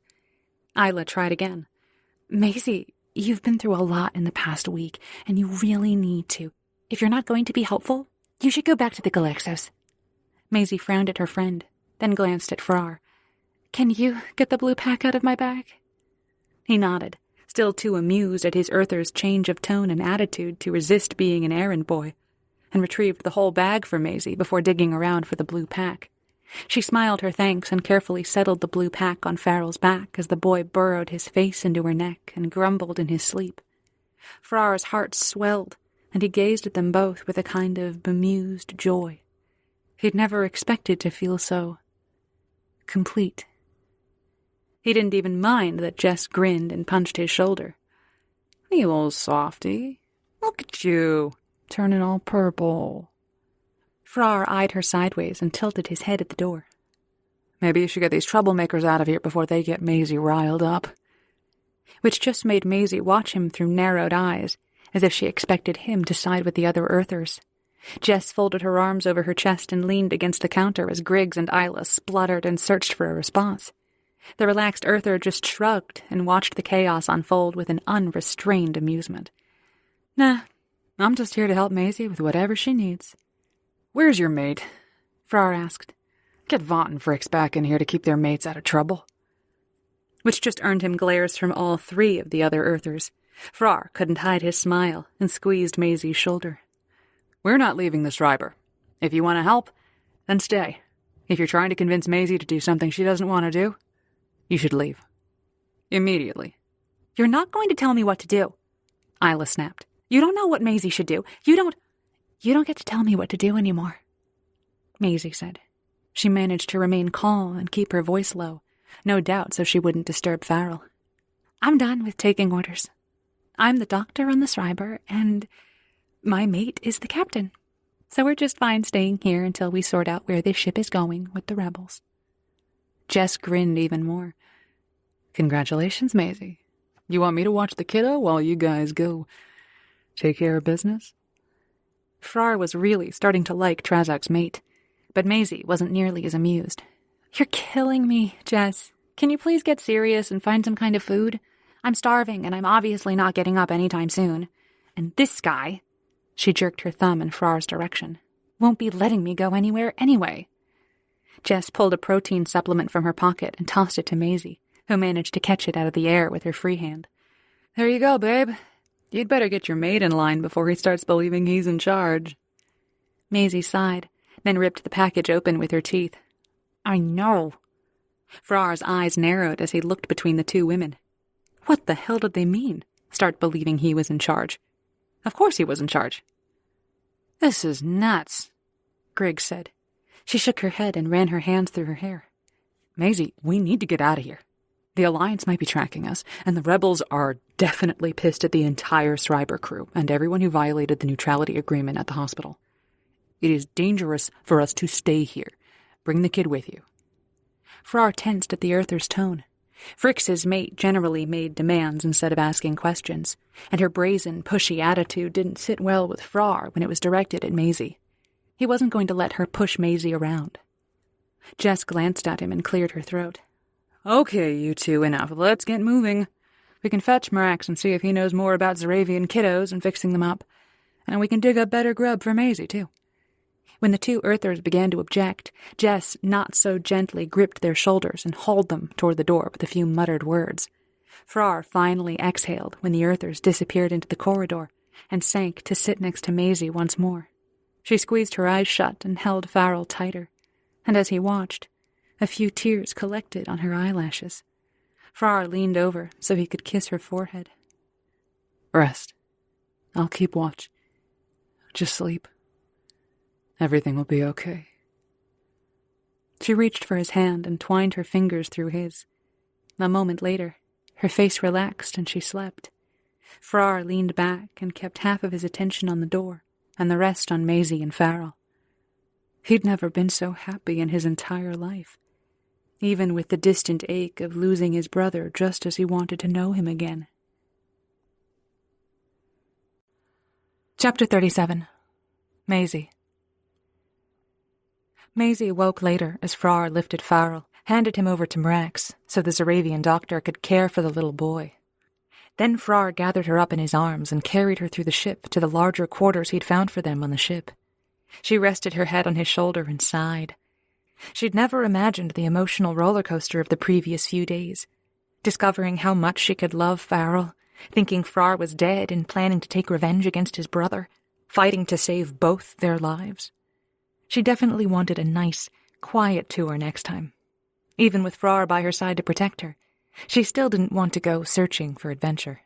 Layla tried again. "Maisie, you've been through a lot in the past week, and you really need to. If you're not going to be helpful, you should go back to the Galaxos." Maisie frowned at her friend, then glanced at Frrar. "Can you get the blue pack out of my bag?" He nodded, still too amused at his Earther's change of tone and attitude to resist being an errand boy, and retrieved the whole bag for Maisie before digging around for the blue pack. She smiled her thanks and carefully settled the blue pack on Farrell's back as the boy burrowed his face into her neck and grumbled in his sleep. Frrar's heart swelled, and he gazed at them both with a kind of bemused joy. He'd never expected to feel so complete. He didn't even mind that Jess grinned and punched his shoulder. "You old softy. Look at you, turning all purple." Frrar eyed her sideways and tilted his head at the door. "Maybe you should get these troublemakers out of here before they get Maisie riled up." Which just made Maisie watch him through narrowed eyes, as if she expected him to side with the other Earthers. Jess folded her arms over her chest and leaned against the counter as Griggs and Layla spluttered and searched for a response. The relaxed Earther just shrugged and watched the chaos unfold with an unrestrained amusement. "Nah, I'm just here to help Maisie with whatever she needs." "Where's your mate?" Frrar asked. "Get Vaunt and Vrix back in here to keep their mates out of trouble." Which just earned him glares from all three of the other Earthers. Frrar couldn't hide his smile and squeezed Maisie's shoulder. "We're not leaving the Schreiber. If you want to help, then stay. If you're trying to convince Maisie to do something she doesn't want to do, you should leave. Immediately. You're not going to tell me what to do, Isla snapped. You don't know what Maisie should do. You don't get to tell me what to do anymore, Maisie said. She managed to remain calm and keep her voice low, no doubt so she wouldn't disturb Farrell. I'm done with taking orders. I'm the doctor on the Schreiber, and my mate is the captain. So we're just fine staying here until we sort out where this ship is going with the rebels. Jess grinned even more. Congratulations, Maisie. You want me to watch the kiddo while you guys go take care of business? Frrar was really starting to like Trazak's mate, but Maisie wasn't nearly as amused. You're killing me, Jess. Can you please get serious and find some kind of food? I'm starving, and I'm obviously not getting up anytime soon. And this guy, she jerked her thumb in Frar's direction, won't be letting me go anywhere anyway. Jess pulled a protein supplement from her pocket and tossed it to Maisie, who managed to catch it out of the air with her free hand. There you go, babe. You'd better get your mate in line before he starts believing he's in charge. Maisie sighed, then ripped the package open with her teeth. I know. Frar's eyes narrowed as he looked between the two women. What the hell did they mean? Start believing he was in charge. Of course he was in charge. This is nuts, Griggs said. She shook her head and ran her hands through her hair. Maisie, we need to get out of here. The Alliance might be tracking us, and the rebels are definitely pissed at the entire Schreiber crew and everyone who violated the neutrality agreement at the hospital. It is dangerous for us to stay here. Bring the kid with you. Frrar tensed at the Earther's tone. Frix's mate generally made demands instead of asking questions, and her brazen, pushy attitude didn't sit well with Frrar when it was directed at Maisie. He wasn't going to let her push Maisie around. Jess glanced at him and cleared her throat. Okay, you two, enough. Let's get moving. We can fetch Marax and see if he knows more about Zaravian kiddos and fixing them up. And we can dig up better grub for Maisie, too. When the two Earthers began to object, Jess not so gently gripped their shoulders and hauled them toward the door with a few muttered words. Frrar finally exhaled when the Earthers disappeared into the corridor and sank to sit next to Maisie once more. She squeezed her eyes shut and held Farrell tighter, and as he watched, a few tears collected on her eyelashes. Frrar leaned over so he could kiss her forehead. Rest. I'll keep watch. Just sleep. Everything will be okay. She reached for his hand and twined her fingers through his. A moment later, her face relaxed and she slept. Frrar leaned back and kept half of his attention on the door and the rest on Maisie and Farrell. He'd never been so happy in his entire life, even with the distant ache of losing his brother just as he wanted to know him again. Chapter 37. Maisie. Maisie woke later as Frrar lifted Farrell, handed him over to Marax so the Zaravian doctor could care for the little boy. Then Frrar gathered her up in his arms and carried her through the ship to the larger quarters he'd found for them on the ship. She rested her head on his shoulder and sighed. She'd never imagined the emotional roller coaster of the previous few days, discovering how much she could love Farrell, thinking Frrar was dead and planning to take revenge against his brother, fighting to save both their lives. She definitely wanted a nice, quiet tour next time. Even with Frrar by her side to protect her, she still didn't want to go searching for adventure.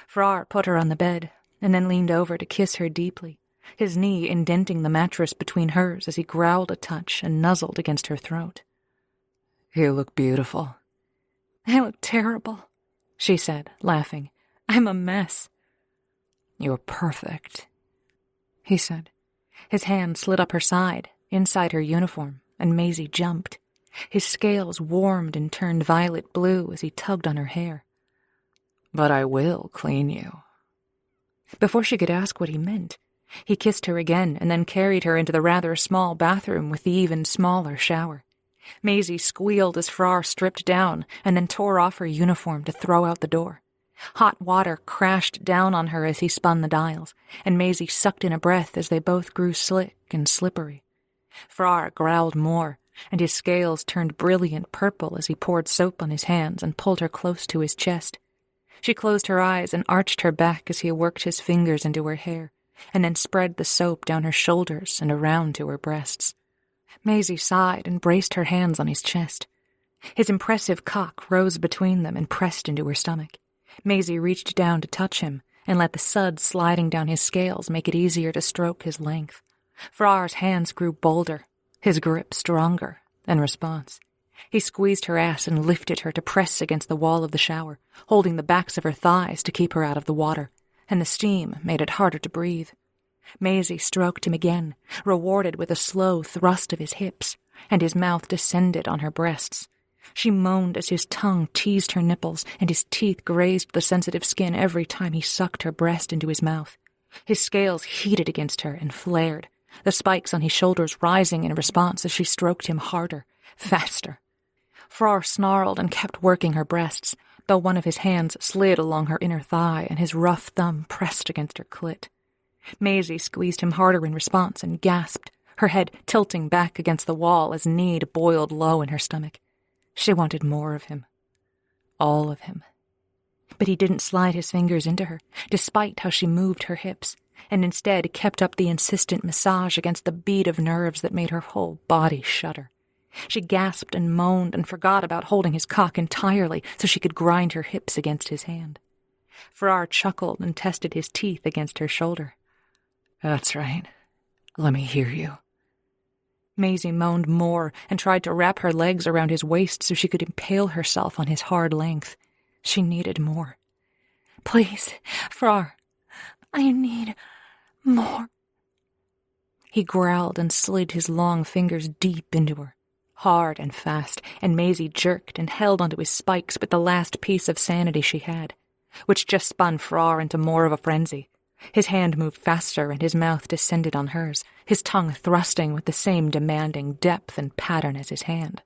Frrar put her on the bed and then leaned over to kiss her deeply, his knee indenting the mattress between hers as he growled a touch and nuzzled against her throat. You look beautiful. I look terrible, she said, laughing. I'm a mess. You're perfect, he said. His hand slid up her side, inside her uniform, and Maisie jumped. His scales warmed and turned violet blue as he tugged on her hair. But I will clean you. Before she could ask what he meant, he kissed her again and then carried her into the rather small bathroom with the even smaller shower. Maisie squealed as Frrar stripped down and then tore off her uniform to throw out the door. Hot water crashed down on her as he spun the dials, and Maisie sucked in a breath as they both grew slick and slippery. Frrar growled more, and his scales turned brilliant purple as he poured soap on his hands and pulled her close to his chest. She closed her eyes and arched her back as he worked his fingers into her hair, and then spread the soap down her shoulders and around to her breasts. Maisie sighed and braced her hands on his chest. His impressive cock rose between them and pressed into her stomach. Maisie reached down to touch him and let the suds sliding down his scales make it easier to stroke his length. Frrar's hands grew bolder, his grip stronger, in response. He squeezed her ass and lifted her to press against the wall of the shower, holding the backs of her thighs to keep her out of the water, and the steam made it harder to breathe. Maisie stroked him again, rewarded with a slow thrust of his hips, and his mouth descended on her breasts. She moaned as his tongue teased her nipples and his teeth grazed the sensitive skin every time he sucked her breast into his mouth. His scales heated against her and flared, the spikes on his shoulders rising in response as she stroked him harder, faster. Frrar snarled and kept working her breasts, though one of his hands slid along her inner thigh and his rough thumb pressed against her clit. Maisie squeezed him harder in response and gasped, her head tilting back against the wall as need boiled low in her stomach. She wanted more of him. All of him. But he didn't slide his fingers into her, despite how she moved her hips, and instead kept up the insistent massage against the beat of nerves that made her whole body shudder. She gasped and moaned and forgot about holding his cock entirely so she could grind her hips against his hand. Frrar chuckled and tested his teeth against her shoulder. "That's right. Let me hear you." Maisie moaned more and tried to wrap her legs around his waist so she could impale herself on his hard length. She needed more. "Please, Frrar, I need more." He growled and slid his long fingers deep into her, hard and fast, and Maisie jerked and held onto his spikes with the last piece of sanity she had, which just spun Frrar into more of a frenzy. His hand moved faster and his mouth descended on hers, his tongue thrusting with the same demanding depth and pattern as his hand.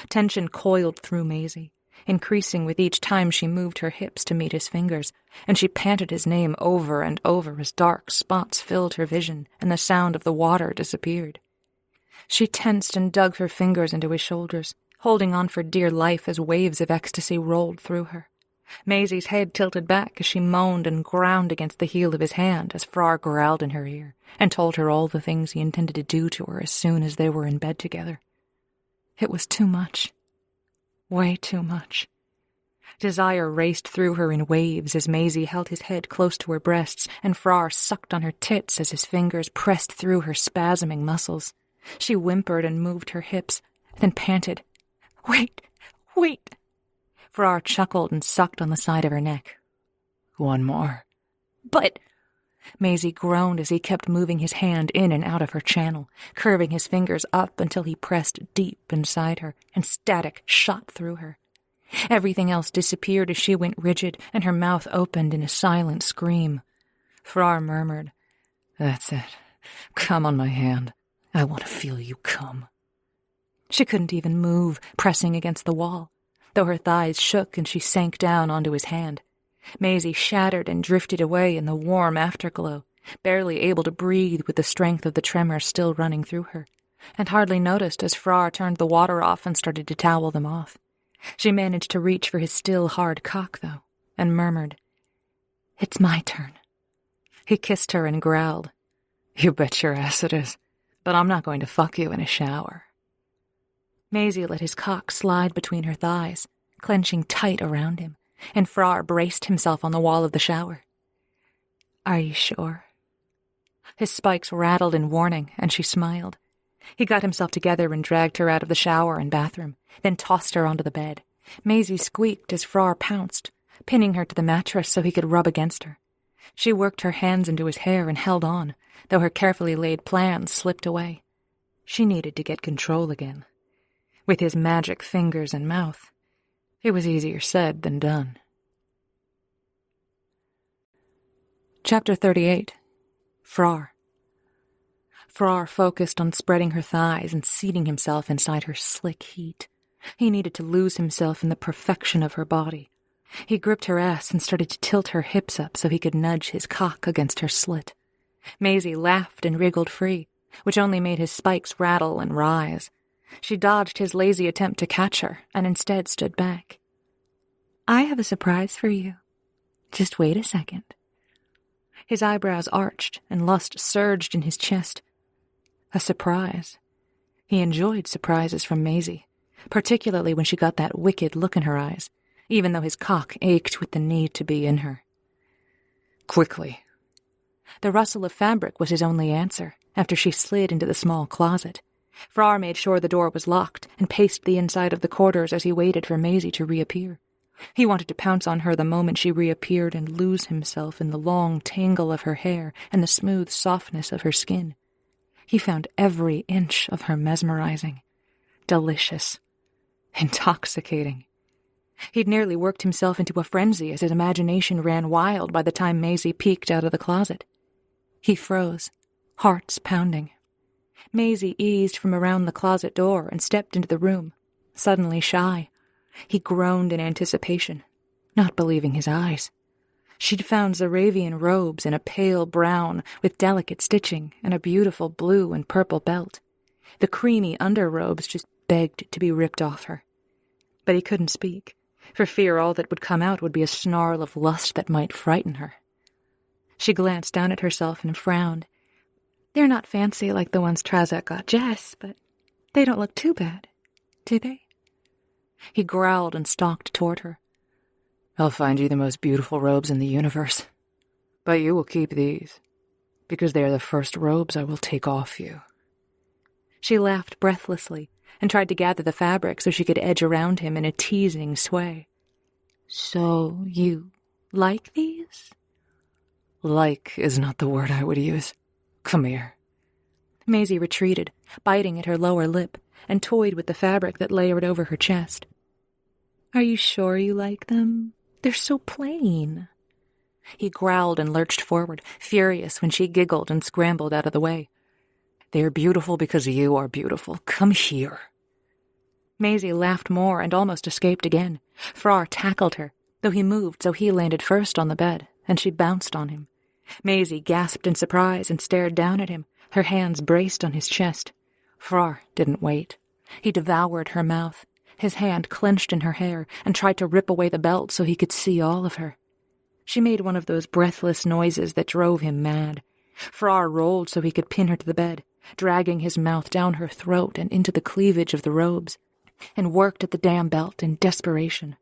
Tension coiled through Maisie, increasing with each time she moved her hips to meet his fingers, and she panted his name over and over as dark spots filled her vision and the sound of the water disappeared. She tensed and dug her fingers into his shoulders, holding on for dear life as waves of ecstasy rolled through her. Maisie's head tilted back as she moaned and ground against the heel of his hand as Frrar growled in her ear and told her all the things he intended to do to her as soon as they were in bed together. It was too much. Way too much. Desire raced through her in waves as Maisie held his head close to her breasts and Frrar sucked on her tits as his fingers pressed through her spasming muscles. She whimpered and moved her hips, then panted. "Wait, wait." Frrar chuckled and sucked on the side of her neck. "One more." "But—" Maisie groaned as he kept moving his hand in and out of her channel, curving his fingers up until he pressed deep inside her, and static shot through her. Everything else disappeared as she went rigid, and her mouth opened in a silent scream. Frrar murmured, "That's it. Come on my hand. I want to feel you come." She couldn't even move, pressing against the wall, though her thighs shook and she sank down onto his hand. Maisie shattered and drifted away in the warm afterglow, barely able to breathe with the strength of the tremor still running through her, and hardly noticed as Frrar turned the water off and started to towel them off. She managed to reach for his still hard cock, though, and murmured, "It's my turn." He kissed her and growled, "You bet your ass it is, but I'm not going to fuck you in a shower." Maisie let his cock slide between her thighs, clenching tight around him, and Frrar braced himself on the wall of the shower. "Are you sure?" His spikes rattled in warning, and she smiled. He got himself together and dragged her out of the shower and bathroom, then tossed her onto the bed. Maisie squeaked as Frrar pounced, pinning her to the mattress so he could rub against her. She worked her hands into his hair and held on, though her carefully laid plans slipped away. She needed to get control again. With his magic fingers and mouth, it was easier said than done. Chapter 38. Frrar. Frrar focused on spreading her thighs and seating himself inside her slick heat. He needed to lose himself in the perfection of her body. He gripped her ass and started to tilt her hips up so he could nudge his cock against her slit. Maisie laughed and wriggled free, which only made his spikes rattle and rise. She dodged his lazy attempt to catch her and instead stood back. "I have a surprise for you. Just wait a second." His eyebrows arched and lust surged in his chest. A surprise. He enjoyed surprises from Maisie, particularly when she got that wicked look in her eyes, even though his cock ached with the need to be in her. Quickly. The rustle of fabric was his only answer after she slid into the small closet. Frrar made sure the door was locked and paced the inside of the quarters as he waited for Maisie to reappear. He wanted to pounce on her the moment she reappeared and lose himself in the long tangle of her hair and the smooth softness of her skin. He found every inch of her mesmerizing, delicious, intoxicating. He'd nearly worked himself into a frenzy as his imagination ran wild by the time Maisie peeked out of the closet. He froze, hearts pounding. Maisie eased from around the closet door and stepped into the room, suddenly shy. He groaned in anticipation, not believing his eyes. She'd found Zaravian robes in a pale brown with delicate stitching and a beautiful blue and purple belt. The creamy underrobes just begged to be ripped off her. But he couldn't speak, for fear all that would come out would be a snarl of lust that might frighten her. She glanced down at herself and frowned. They're not fancy like the ones Trazak got Jess, but they don't look too bad, do they? He growled and stalked toward her. I'll find you the most beautiful robes in the universe. But you will keep these, because they are the first robes I will take off you. She laughed breathlessly and tried to gather the fabric so she could edge around him in a teasing sway. So you like these? Like is not the word I would use. Come here. Maisie retreated, biting at her lower lip, and toyed with the fabric that layered over her chest. Are you sure you like them? They're so plain. He growled and lurched forward, furious when she giggled and scrambled out of the way. They are beautiful because you are beautiful. Come here. Maisie laughed more and almost escaped again. Frrar tackled her, though he moved so he landed first on the bed, and she bounced on him. Maisie gasped in surprise and stared down at him, her hands braced on his chest. Frrar didn't wait. He devoured her mouth. His hand clenched in her hair and tried to rip away the belt so he could see all of her. She made one of those breathless noises that drove him mad. Frrar rolled so he could pin her to the bed, dragging his mouth down her throat and into the cleavage of the robes, and worked at the damn belt in desperation.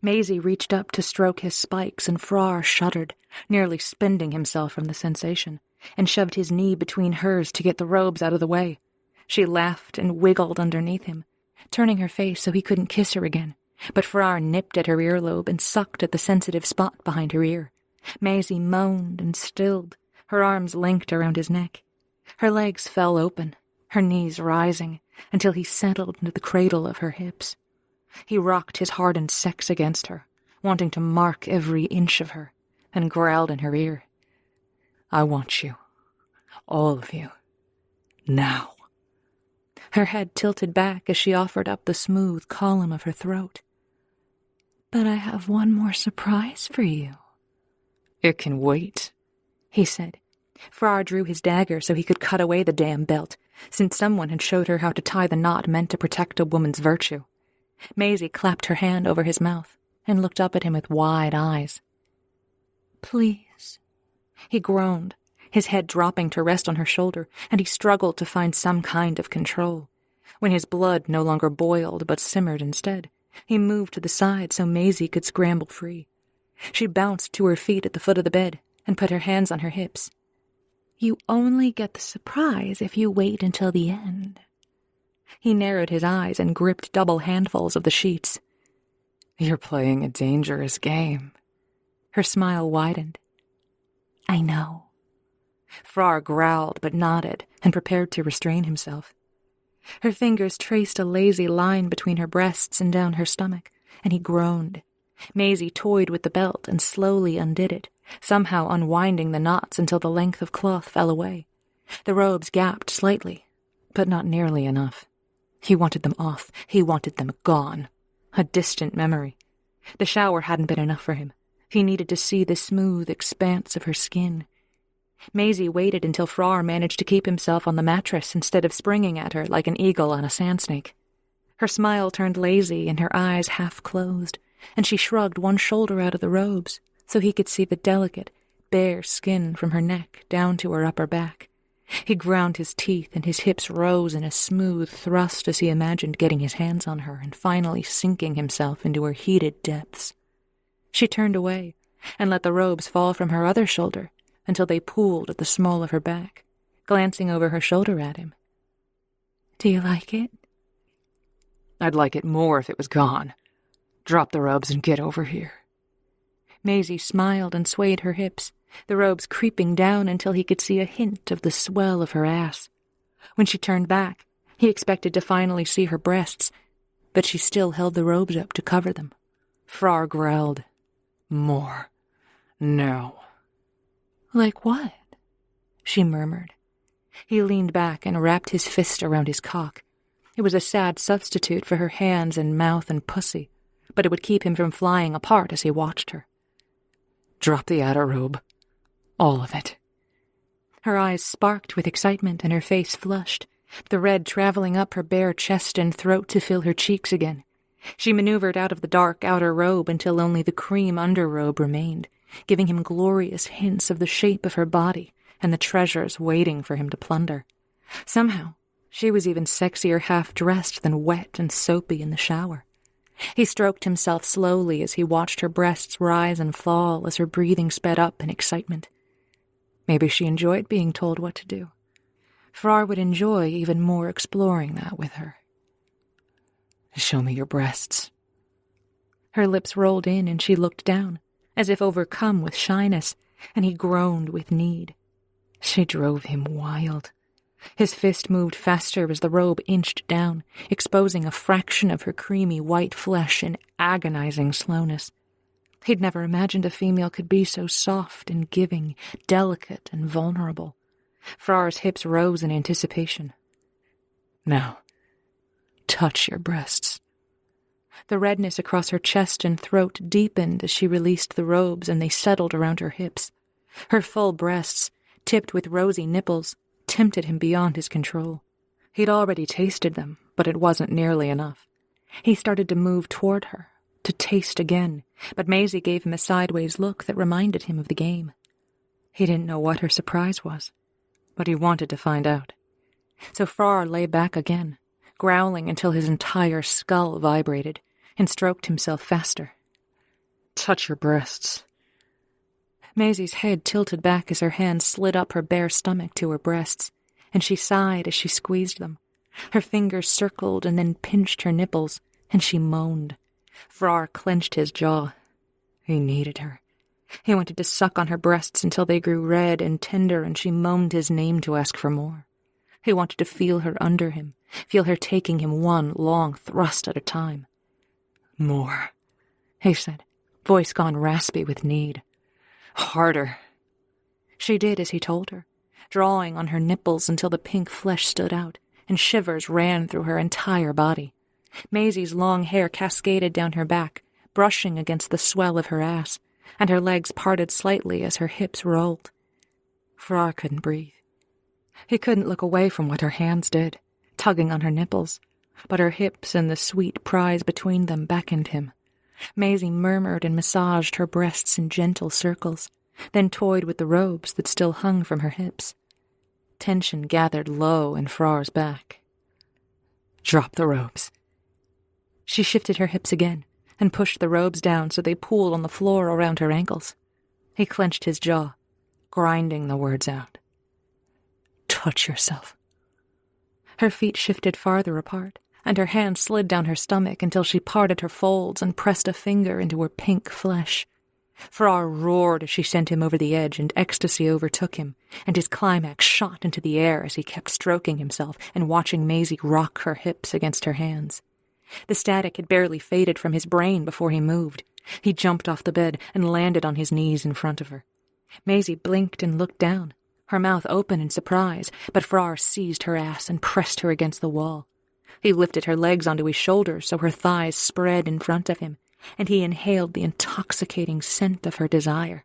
Maisie reached up to stroke his spikes, and Frrar shuddered, nearly spending himself from the sensation, and shoved his knee between hers to get the robes out of the way. She laughed and wiggled underneath him, turning her face so he couldn't kiss her again, but Frrar nipped at her earlobe and sucked at the sensitive spot behind her ear. Maisie moaned and stilled, her arms linked around his neck. Her legs fell open, her knees rising, until he settled into the cradle of her hips. He rocked his hardened sex against her, wanting to mark every inch of her, and growled in her ear. I want you. All of you. Now. Her head tilted back as she offered up the smooth column of her throat. But I have one more surprise for you. It can wait, he said. Frrar drew his dagger so he could cut away the damn belt, since someone had showed her how to tie the knot meant to protect a woman's virtue. Maisie clapped her hand over his mouth and looked up at him with wide eyes. Please, he groaned, his head dropping to rest on her shoulder, and he struggled to find some kind of control. When his blood no longer boiled but simmered instead, he moved to the side so Maisie could scramble free. She bounced to her feet at the foot of the bed and put her hands on her hips. You only get the surprise if you wait until the end. He narrowed his eyes and gripped double handfuls of the sheets. You're playing a dangerous game. Her smile widened. I know. Frrar growled but nodded and prepared to restrain himself. Her fingers traced a lazy line between her breasts and down her stomach, and he groaned. Maisie toyed with the belt and slowly undid it, somehow unwinding the knots until the length of cloth fell away. The robes gapped slightly, but not nearly enough. He wanted them off. He wanted them gone. A distant memory. The shower hadn't been enough for him. He needed to see the smooth expanse of her skin. Maisie waited until Frrar managed to keep himself on the mattress instead of springing at her like an eagle on a sand snake. Her smile turned lazy and her eyes half closed, and she shrugged one shoulder out of the robes so he could see the delicate, bare skin from her neck down to her upper back. He ground his teeth and his hips rose in a smooth thrust as he imagined getting his hands on her and finally sinking himself into her heated depths. She turned away and let the robes fall from her other shoulder until they pooled at the small of her back, glancing over her shoulder at him. "Do you like it?" "I'd like it more if it was gone. Drop the robes and get over here." Maisie smiled and swayed her hips, the robes creeping down until he could see a hint of the swell of her ass. When she turned back, he expected to finally see her breasts, but she still held the robes up to cover them. Frrar growled. "More. No." "Like what?" she murmured. He leaned back and wrapped his fist around his cock. It was a sad substitute for her hands and mouth and pussy, but it would keep him from flying apart as he watched her. "Drop the outer robe. All of it." Her eyes sparked with excitement and her face flushed, the red traveling up her bare chest and throat to fill her cheeks again. She maneuvered out of the dark outer robe until only the cream underrobe remained, giving him glorious hints of the shape of her body and the treasures waiting for him to plunder. Somehow, she was even sexier half-dressed than wet and soapy in the shower. He stroked himself slowly as he watched her breasts rise and fall as her breathing sped up in excitement. Maybe she enjoyed being told what to do. Frrar would enjoy even more exploring that with her. "Show me your breasts." Her lips rolled in and she looked down, as if overcome with shyness, and he groaned with need. She drove him wild. His fist moved faster as the robe inched down, exposing a fraction of her creamy white flesh in agonizing slowness. He'd never imagined a female could be so soft and giving, delicate and vulnerable. Frar's hips rose in anticipation. "Now, touch your breasts." The redness across her chest and throat deepened as she released the robes and they settled around her hips. Her full breasts, tipped with rosy nipples, tempted him beyond his control. He'd already tasted them, but it wasn't nearly enough. He started to move toward her, to taste again, but Maisie gave him a sideways look that reminded him of the game. He didn't know what her surprise was, but he wanted to find out. So Frrar lay back again, growling until his entire skull vibrated, and stroked himself faster. "Touch your breasts." Maisie's head tilted back as her hands slid up her bare stomach to her breasts, and she sighed as she squeezed them. Her fingers circled and then pinched her nipples, and she moaned. Frrar clenched his jaw. He needed her. He wanted to suck on her breasts until they grew red and tender, and she moaned his name to ask for more. He wanted to feel her under him, feel her taking him one long thrust at a time. "More," he said, voice gone raspy with need. "Harder." She did as he told her, drawing on her nipples until the pink flesh stood out, and shivers ran through her entire body. Maisie's long hair cascaded down her back, brushing against the swell of her ass, and her legs parted slightly as her hips rolled. Frrar couldn't breathe. He couldn't look away from what her hands did, tugging on her nipples, but her hips and the sweet prize between them beckoned him. Maisie murmured and massaged her breasts in gentle circles, then toyed with the robes that still hung from her hips. Tension gathered low in Frar's back. "Drop the robes." She shifted her hips again and pushed the robes down so they pooled on the floor around her ankles. He clenched his jaw, grinding the words out. "Touch yourself." Her feet shifted farther apart, and her hand slid down her stomach until she parted her folds and pressed a finger into her pink flesh. Frrar roared as she sent him over the edge, and ecstasy overtook him, and his climax shot into the air as he kept stroking himself and watching Maisie rock her hips against her hands. The static had barely faded from his brain before he moved. He jumped off the bed and landed on his knees in front of her. Maisie blinked and looked down, her mouth open in surprise, but Frrar seized her ass and pressed her against the wall. He lifted her legs onto his shoulders so her thighs spread in front of him, and he inhaled the intoxicating scent of her desire.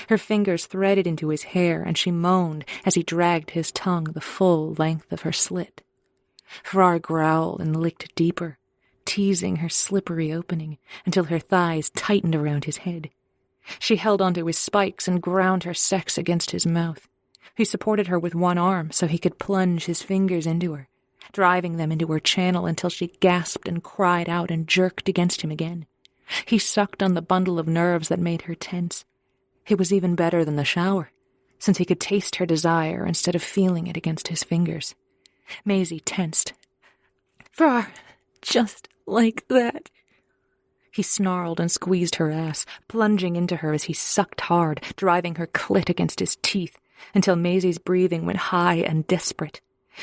Her fingers threaded into his hair, and she moaned as he dragged his tongue the full length of her slit. Frrar growled and licked deeper, teasing her slippery opening until her thighs tightened around his head. She held onto his spikes and ground her sex against his mouth. He supported her with one arm so he could plunge his fingers into her, driving them into her channel until she gasped and cried out and jerked against him again. He sucked on the bundle of nerves that made her tense. It was even better than the shower, since he could taste her desire instead of feeling it against his fingers. Maisie tensed. "Frrar, just like that." He snarled and squeezed her ass, plunging into her as he sucked hard, driving her clit against his teeth, until Maisie's breathing went high and desperate.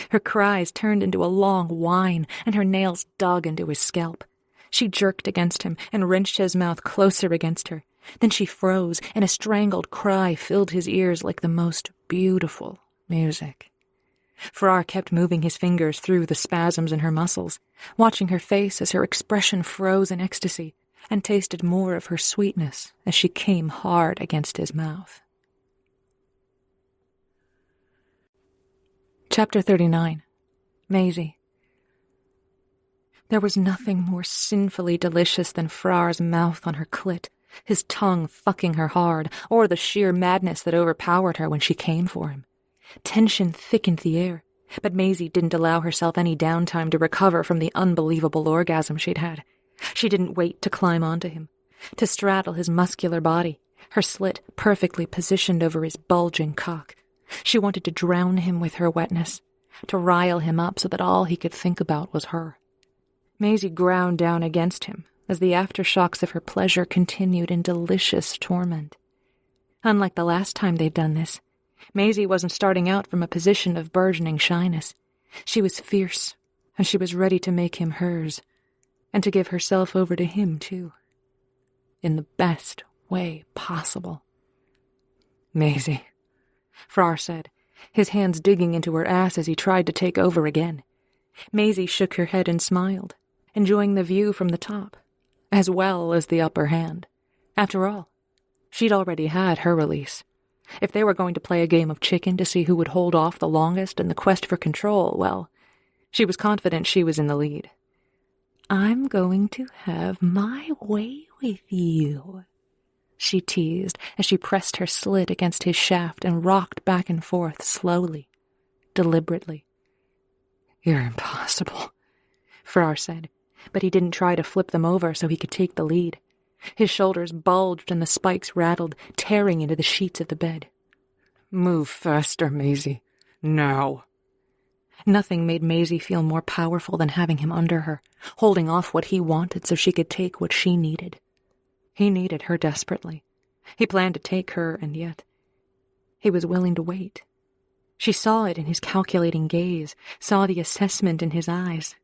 Her cries turned into a long whine, and her nails dug into his scalp. She jerked against him and wrenched his mouth closer against her. Then she froze, and a strangled cry filled his ears like the most beautiful music. Frrar kept moving his fingers through the spasms in her muscles, watching her face as her expression froze in ecstasy, and tasted more of her sweetness as she came hard against his mouth. Chapter 39. Maisie. There was nothing more sinfully delicious than Frar's mouth on her clit, his tongue fucking her hard, or the sheer madness that overpowered her when she came for him. Tension thickened the air, but Maisie didn't allow herself any downtime to recover from the unbelievable orgasm she'd had. She didn't wait to climb onto him, to straddle his muscular body, her slit perfectly positioned over his bulging cock. She wanted to drown him with her wetness, to rile him up so that all he could think about was her. Maisie ground down against him as the aftershocks of her pleasure continued in delicious torment. Unlike the last time they'd done this, Maisie wasn't starting out from a position of burgeoning shyness. She was fierce, and she was ready to make him hers, and to give herself over to him, too, in the best way possible. "Maisie," Frrar said, his hands digging into her ass as he tried to take over again. Maisie shook her head and smiled, enjoying the view from the top, as well as the upper hand. After all, she'd already had her release. If they were going to play a game of chicken to see who would hold off the longest in the quest for control, well, she was confident she was in the lead. "I'm going to have my way with you," she teased as she pressed her slit against his shaft and rocked back and forth slowly, deliberately. "You're impossible," Frrar said, but he didn't try to flip them over so he could take the lead. His shoulders bulged and the spikes rattled, tearing into the sheets of the bed. "Move faster, Maisie. Now." Nothing made Maisie feel more powerful than having him under her, holding off what he wanted so she could take what she needed. He needed her desperately. He planned to take her, and yet he was willing to wait. She saw it in his calculating gaze, saw the assessment in his eyes.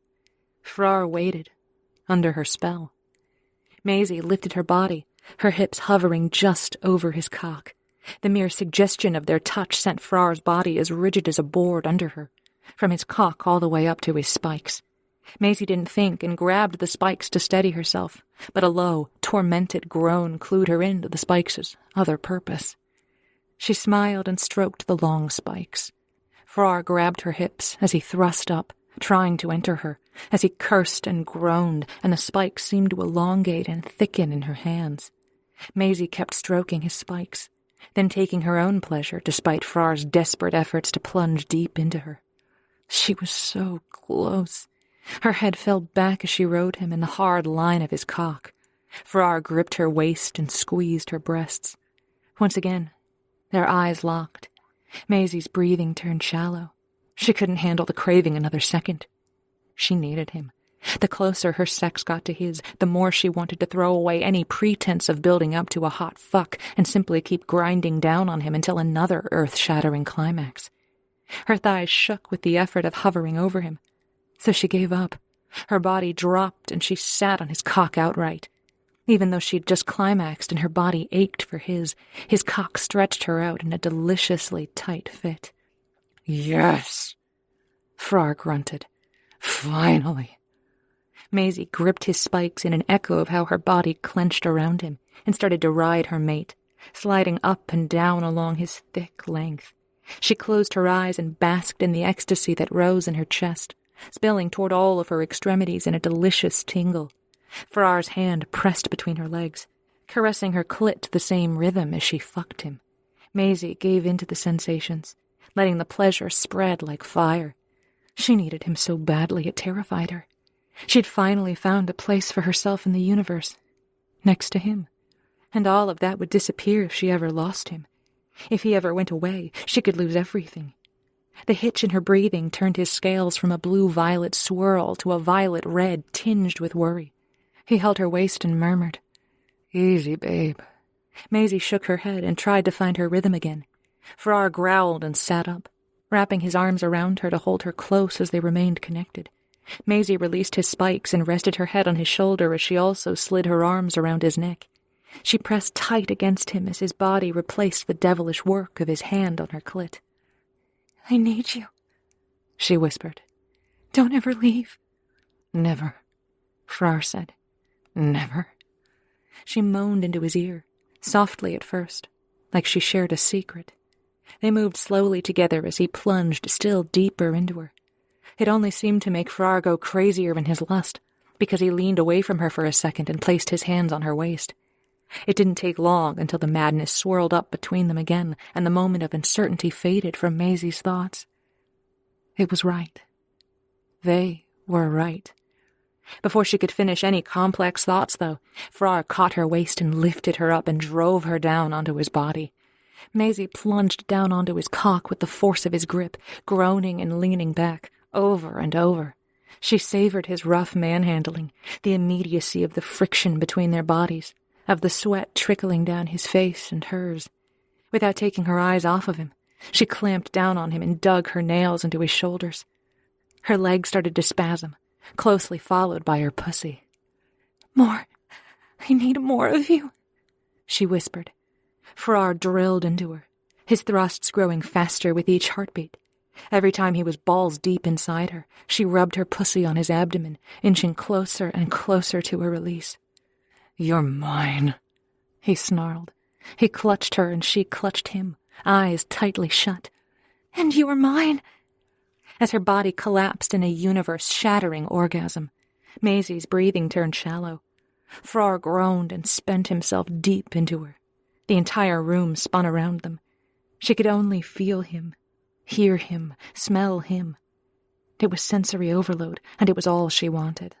Frrar waited, under her spell. Maisie lifted her body, her hips hovering just over his cock. The mere suggestion of their touch sent Frar's body as rigid as a board under her, from his cock all the way up to his spikes. Maisie didn't think and grabbed the spikes to steady herself, but a low, tormented groan clued her into the spikes' other purpose. She smiled and stroked the long spikes. Frrar grabbed her hips as he thrust up, trying to enter her, as he cursed and groaned, and the spikes seemed to elongate and thicken in her hands. Maisie kept stroking his spikes, then taking her own pleasure despite Frar's desperate efforts to plunge deep into her. She was so close. Her head fell back as she rode him in the hard line of his cock. Frrar gripped her waist and squeezed her breasts. Once again, their eyes locked. Maisie's breathing turned shallow. She couldn't handle the craving another second. She needed him. The closer her sex got to his, the more she wanted to throw away any pretense of building up to a hot fuck and simply keep grinding down on him until another earth-shattering climax. Her thighs shook with the effort of hovering over him, so she gave up. Her body dropped and she sat on his cock outright. Even though she'd just climaxed and her body ached for his cock stretched her out in a deliciously tight fit. "Yes," Frrar grunted. "Finally." Maisie gripped his spikes in an echo of how her body clenched around him and started to ride her mate, sliding up and down along his thick length. She closed her eyes and basked in the ecstasy that rose in her chest, spilling toward all of her extremities in a delicious tingle. Frar's hand pressed between her legs, caressing her clit to the same rhythm as she fucked him. Maisie gave in to the sensations, letting the pleasure spread like fire. She needed him so badly it terrified her. She'd finally found a place for herself in the universe, next to him. And all of that would disappear if she ever lost him. If he ever went away, she could lose everything. The hitch in her breathing turned his scales from a blue-violet swirl to a violet-red tinged with worry. He held her waist and murmured, "Easy, babe." Maisie shook her head and tried to find her rhythm again. Frrar growled and sat up, wrapping his arms around her to hold her close as they remained connected. Maisie released his spikes and rested her head on his shoulder as she also slid her arms around his neck. She pressed tight against him as his body replaced the devilish work of his hand on her clit. "I need you," she whispered. "Don't ever leave." "Never," Frrar said. "Never." She moaned into his ear, softly at first, like she shared a secret. They moved slowly together as he plunged still deeper into her. It only seemed to make Frrar go crazier in his lust, because he leaned away from her for a second and placed his hands on her waist. It didn't take long until the madness swirled up between them again, and the moment of uncertainty faded from Maisie's thoughts. It was right. They were right. Before she could finish any complex thoughts, though, Frrar caught her waist and lifted her up and drove her down onto his body. Maisie plunged down onto his cock with the force of his grip, groaning and leaning back, over and over. She savored his rough manhandling, the immediacy of the friction between their bodies, of the sweat trickling down his face and hers. Without taking her eyes off of him, she clamped down on him and dug her nails into his shoulders. Her legs started to spasm, closely followed by her pussy. "More. I need more of you," she whispered. Frrar drilled into her, his thrusts growing faster with each heartbeat. Every time he was balls deep inside her, she rubbed her pussy on his abdomen, inching closer and closer to her release. "You're mine," he snarled. He clutched her and she clutched him, eyes tightly shut. "And you are mine." As her body collapsed in a universe-shattering orgasm, Maisie's breathing turned shallow. Frrar groaned and spent himself deep into her. The entire room spun around them. She could only feel him, hear him, smell him. It was sensory overload, and it was all she wanted.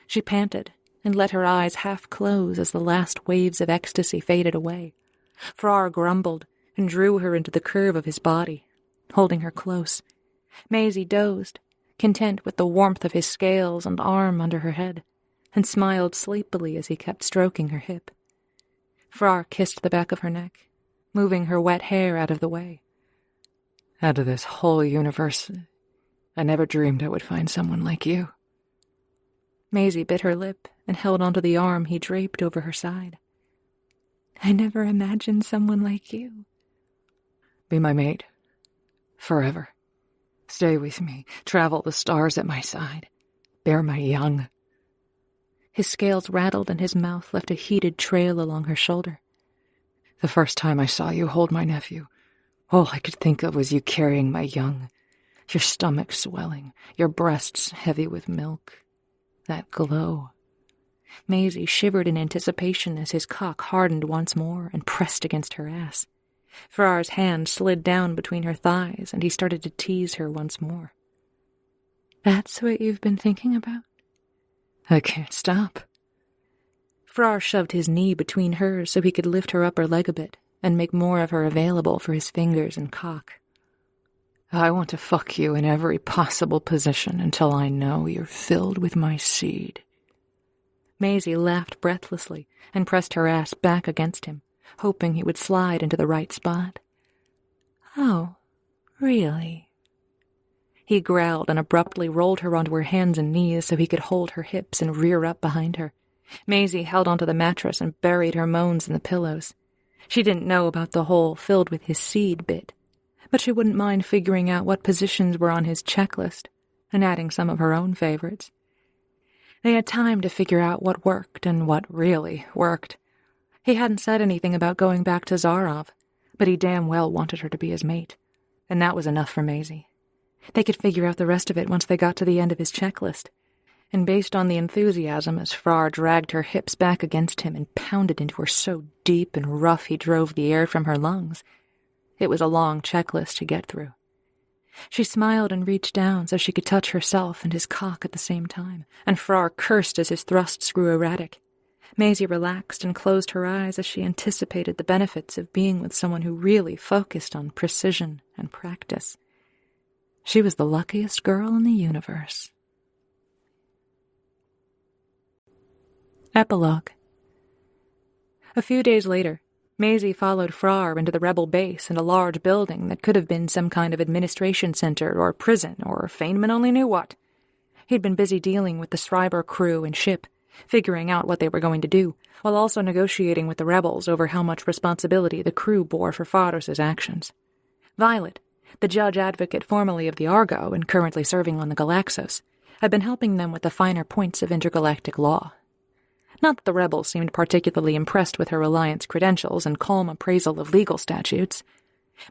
She panted and let her eyes half close as the last waves of ecstasy faded away. Frrar grumbled and drew her into the curve of his body, holding her close. Maisie dozed, content with the warmth of his scales and arm under her head, and smiled sleepily as he kept stroking her hip. Frrar kissed the back of her neck, moving her wet hair out of the way. "Out of this whole universe, I never dreamed I would find someone like you." Maisie bit her lip and held onto the arm he draped over her side. "I never imagined someone like you." "Be my mate. Forever. Stay with me. Travel the stars at my side. Bear my young." His scales rattled and his mouth left a heated trail along her shoulder. "The first time I saw you hold my nephew, all I could think of was you carrying my young. Your stomach swelling, your breasts heavy with milk. That glow." Maisie shivered in anticipation as his cock hardened once more and pressed against her ass. Frrar's hand slid down between her thighs, and he started to tease her once more. "That's what you've been thinking about?" "I can't stop." Frrar shoved his knee between hers so he could lift her upper leg a bit and make more of her available for his fingers and cock. "I want to fuck you in every possible position until I know you're filled with my seed." Maisie laughed breathlessly and pressed her ass back against him, hoping he would slide into the right spot. "Oh, really?" He growled and abruptly rolled her onto her hands and knees so he could hold her hips and rear up behind her. Maisie held onto the mattress and buried her moans in the pillows. She didn't know about the whole filled with his seed bit, but she wouldn't mind figuring out what positions were on his checklist and adding some of her own favorites. They had time to figure out what worked and what really worked. He hadn't said anything about going back to Zarov, but he damn well wanted her to be his mate, and that was enough for Maisie. They could figure out the rest of it once they got to the end of his checklist, and based on the enthusiasm as Frrar dragged her hips back against him and pounded into her so deep and rough he drove the air from her lungs, It was a long checklist to get through. She smiled and reached down so she could touch herself and his cock at the same time, and Frrar cursed as his thrusts grew erratic. Maisie relaxed and closed her eyes as she anticipated the benefits of being with someone who really focused on precision and practice. She was the luckiest girl in the universe. Epilogue. A few days later, Maisie followed Frrar into the rebel base in a large building that could have been some kind of administration center or prison or Feynman only knew what. He'd been busy dealing with the Schreiber crew and ship, figuring out what they were going to do, while also negotiating with the rebels over how much responsibility the crew bore for Pharos' actions. Violet, the judge advocate formerly of the Argo and currently serving on the Galaxos, had been helping them with the finer points of intergalactic law. Not that the rebels seemed particularly impressed with her Alliance credentials and calm appraisal of legal statutes.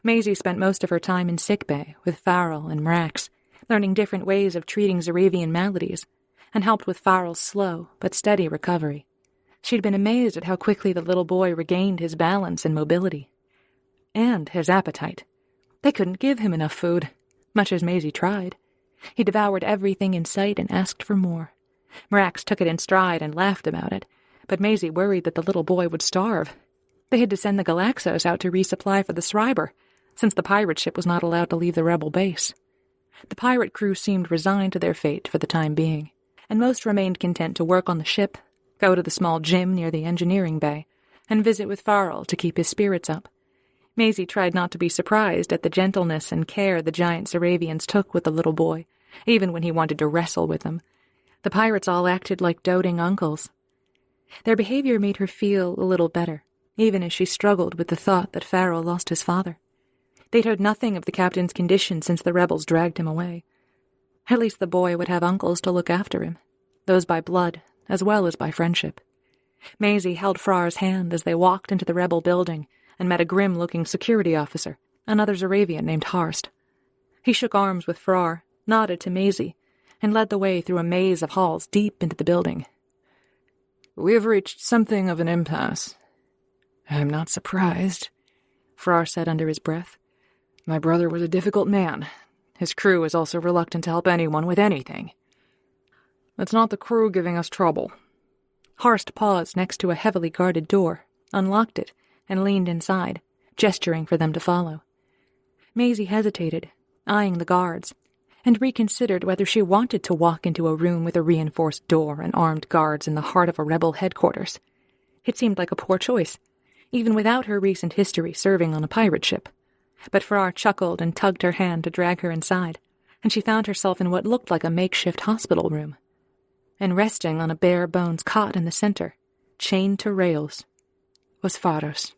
Maisie spent most of her time in sickbay with Farrell and Mrax, learning different ways of treating Zaravian maladies, and helped with Farrell's slow but steady recovery. She'd been amazed at how quickly the little boy regained his balance and mobility. And his appetite. They couldn't give him enough food, much as Maisie tried. He devoured everything in sight and asked for more. Mrax took it in stride and laughed about it, but Maisie worried that the little boy would starve. They had to send the Galaxos out to resupply for the Schreiber, since the pirate ship was not allowed to leave the rebel base. The pirate crew seemed resigned to their fate for the time being, and most remained content to work on the ship, go to the small gym near the engineering bay, and visit with Farrell to keep his spirits up. Maisie tried not to be surprised at the gentleness and care the giant Zaravians took with the little boy, even when he wanted to wrestle with them. The pirates all acted like doting uncles. Their behavior made her feel a little better, even as she struggled with the thought that Farrell lost his father. They'd heard nothing of the captain's condition since the rebels dragged him away. At least the boy would have uncles to look after him, those by blood as well as by friendship. Maisie held Frar's hand as they walked into the rebel building and met a grim-looking security officer, another Zaravian named Harst. He shook arms with Frrar, nodded to Maisie, and led the way through a maze of halls deep into the building. "We have reached something of an impasse." "I'm not surprised," Frrar said under his breath. "My brother was a difficult man. His crew is also reluctant to help anyone with anything." "It's not the crew giving us trouble." Harst paused next to a heavily guarded door, unlocked it, and leaned inside, gesturing for them to follow. Maisie hesitated, eyeing the guards, and reconsidered whether she wanted to walk into a room with a reinforced door and armed guards in the heart of a rebel headquarters. It seemed like a poor choice, even without her recent history serving on a pirate ship. But Frrar chuckled and tugged her hand to drag her inside, and she found herself in what looked like a makeshift hospital room. And resting on a bare-bones cot in the center, chained to rails, was Pharos.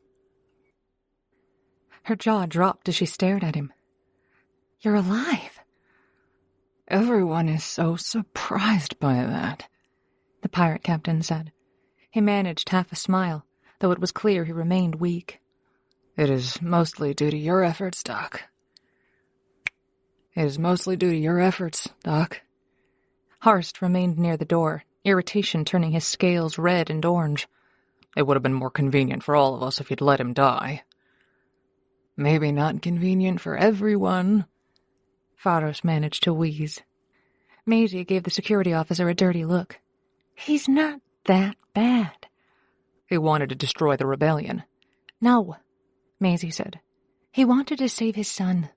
Her jaw dropped as she stared at him. "You're alive!" "Everyone is so surprised by that," the pirate captain said. He managed half a smile, though it was clear he remained weak. "It is mostly due to your efforts, Doc." Harst remained near the door, irritation turning his scales red and orange. "It would have been more convenient for all of us if you'd let him die." "Maybe not convenient for everyone," Pharos managed to wheeze. Maisie gave the security officer a dirty look. "He's not that bad." "He wanted to destroy the rebellion." "No," Maisie said. "He wanted to save his son."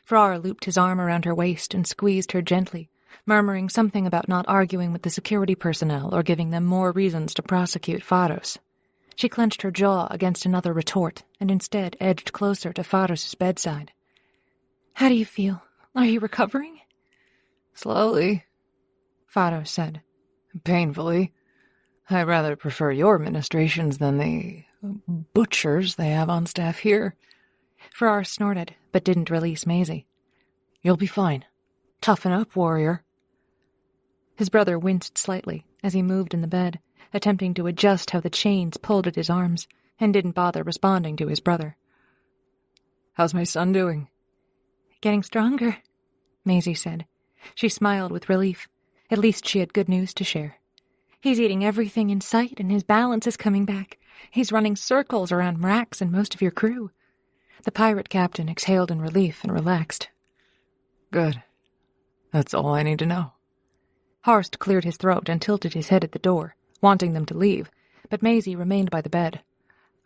Frrar looped his arm around her waist and squeezed her gently, murmuring something about not arguing with the security personnel or giving them more reasons to prosecute Pharos. She clenched her jaw against another retort and instead edged closer to Pharos' bedside. "How do you feel? Are you recovering?" "Slowly," Pharos said. "Painfully. I rather prefer your ministrations than the butchers they have on staff here." Frrar snorted, but didn't release Maisie. "You'll be fine. Toughen up, warrior." His brother winced slightly as he moved in the bed, attempting to adjust how the chains pulled at his arms, and didn't bother responding to his brother. "How's my son doing?" "Getting stronger," Maisie said. She smiled with relief. At least she had good news to share. "He's eating everything in sight, and his balance is coming back. He's running circles around Mrax and most of your crew." The pirate captain exhaled in relief and relaxed. Good. That's all I need to know. Harst cleared his throat and tilted his head at the door, wanting them to leave, but Maisie remained by the bed.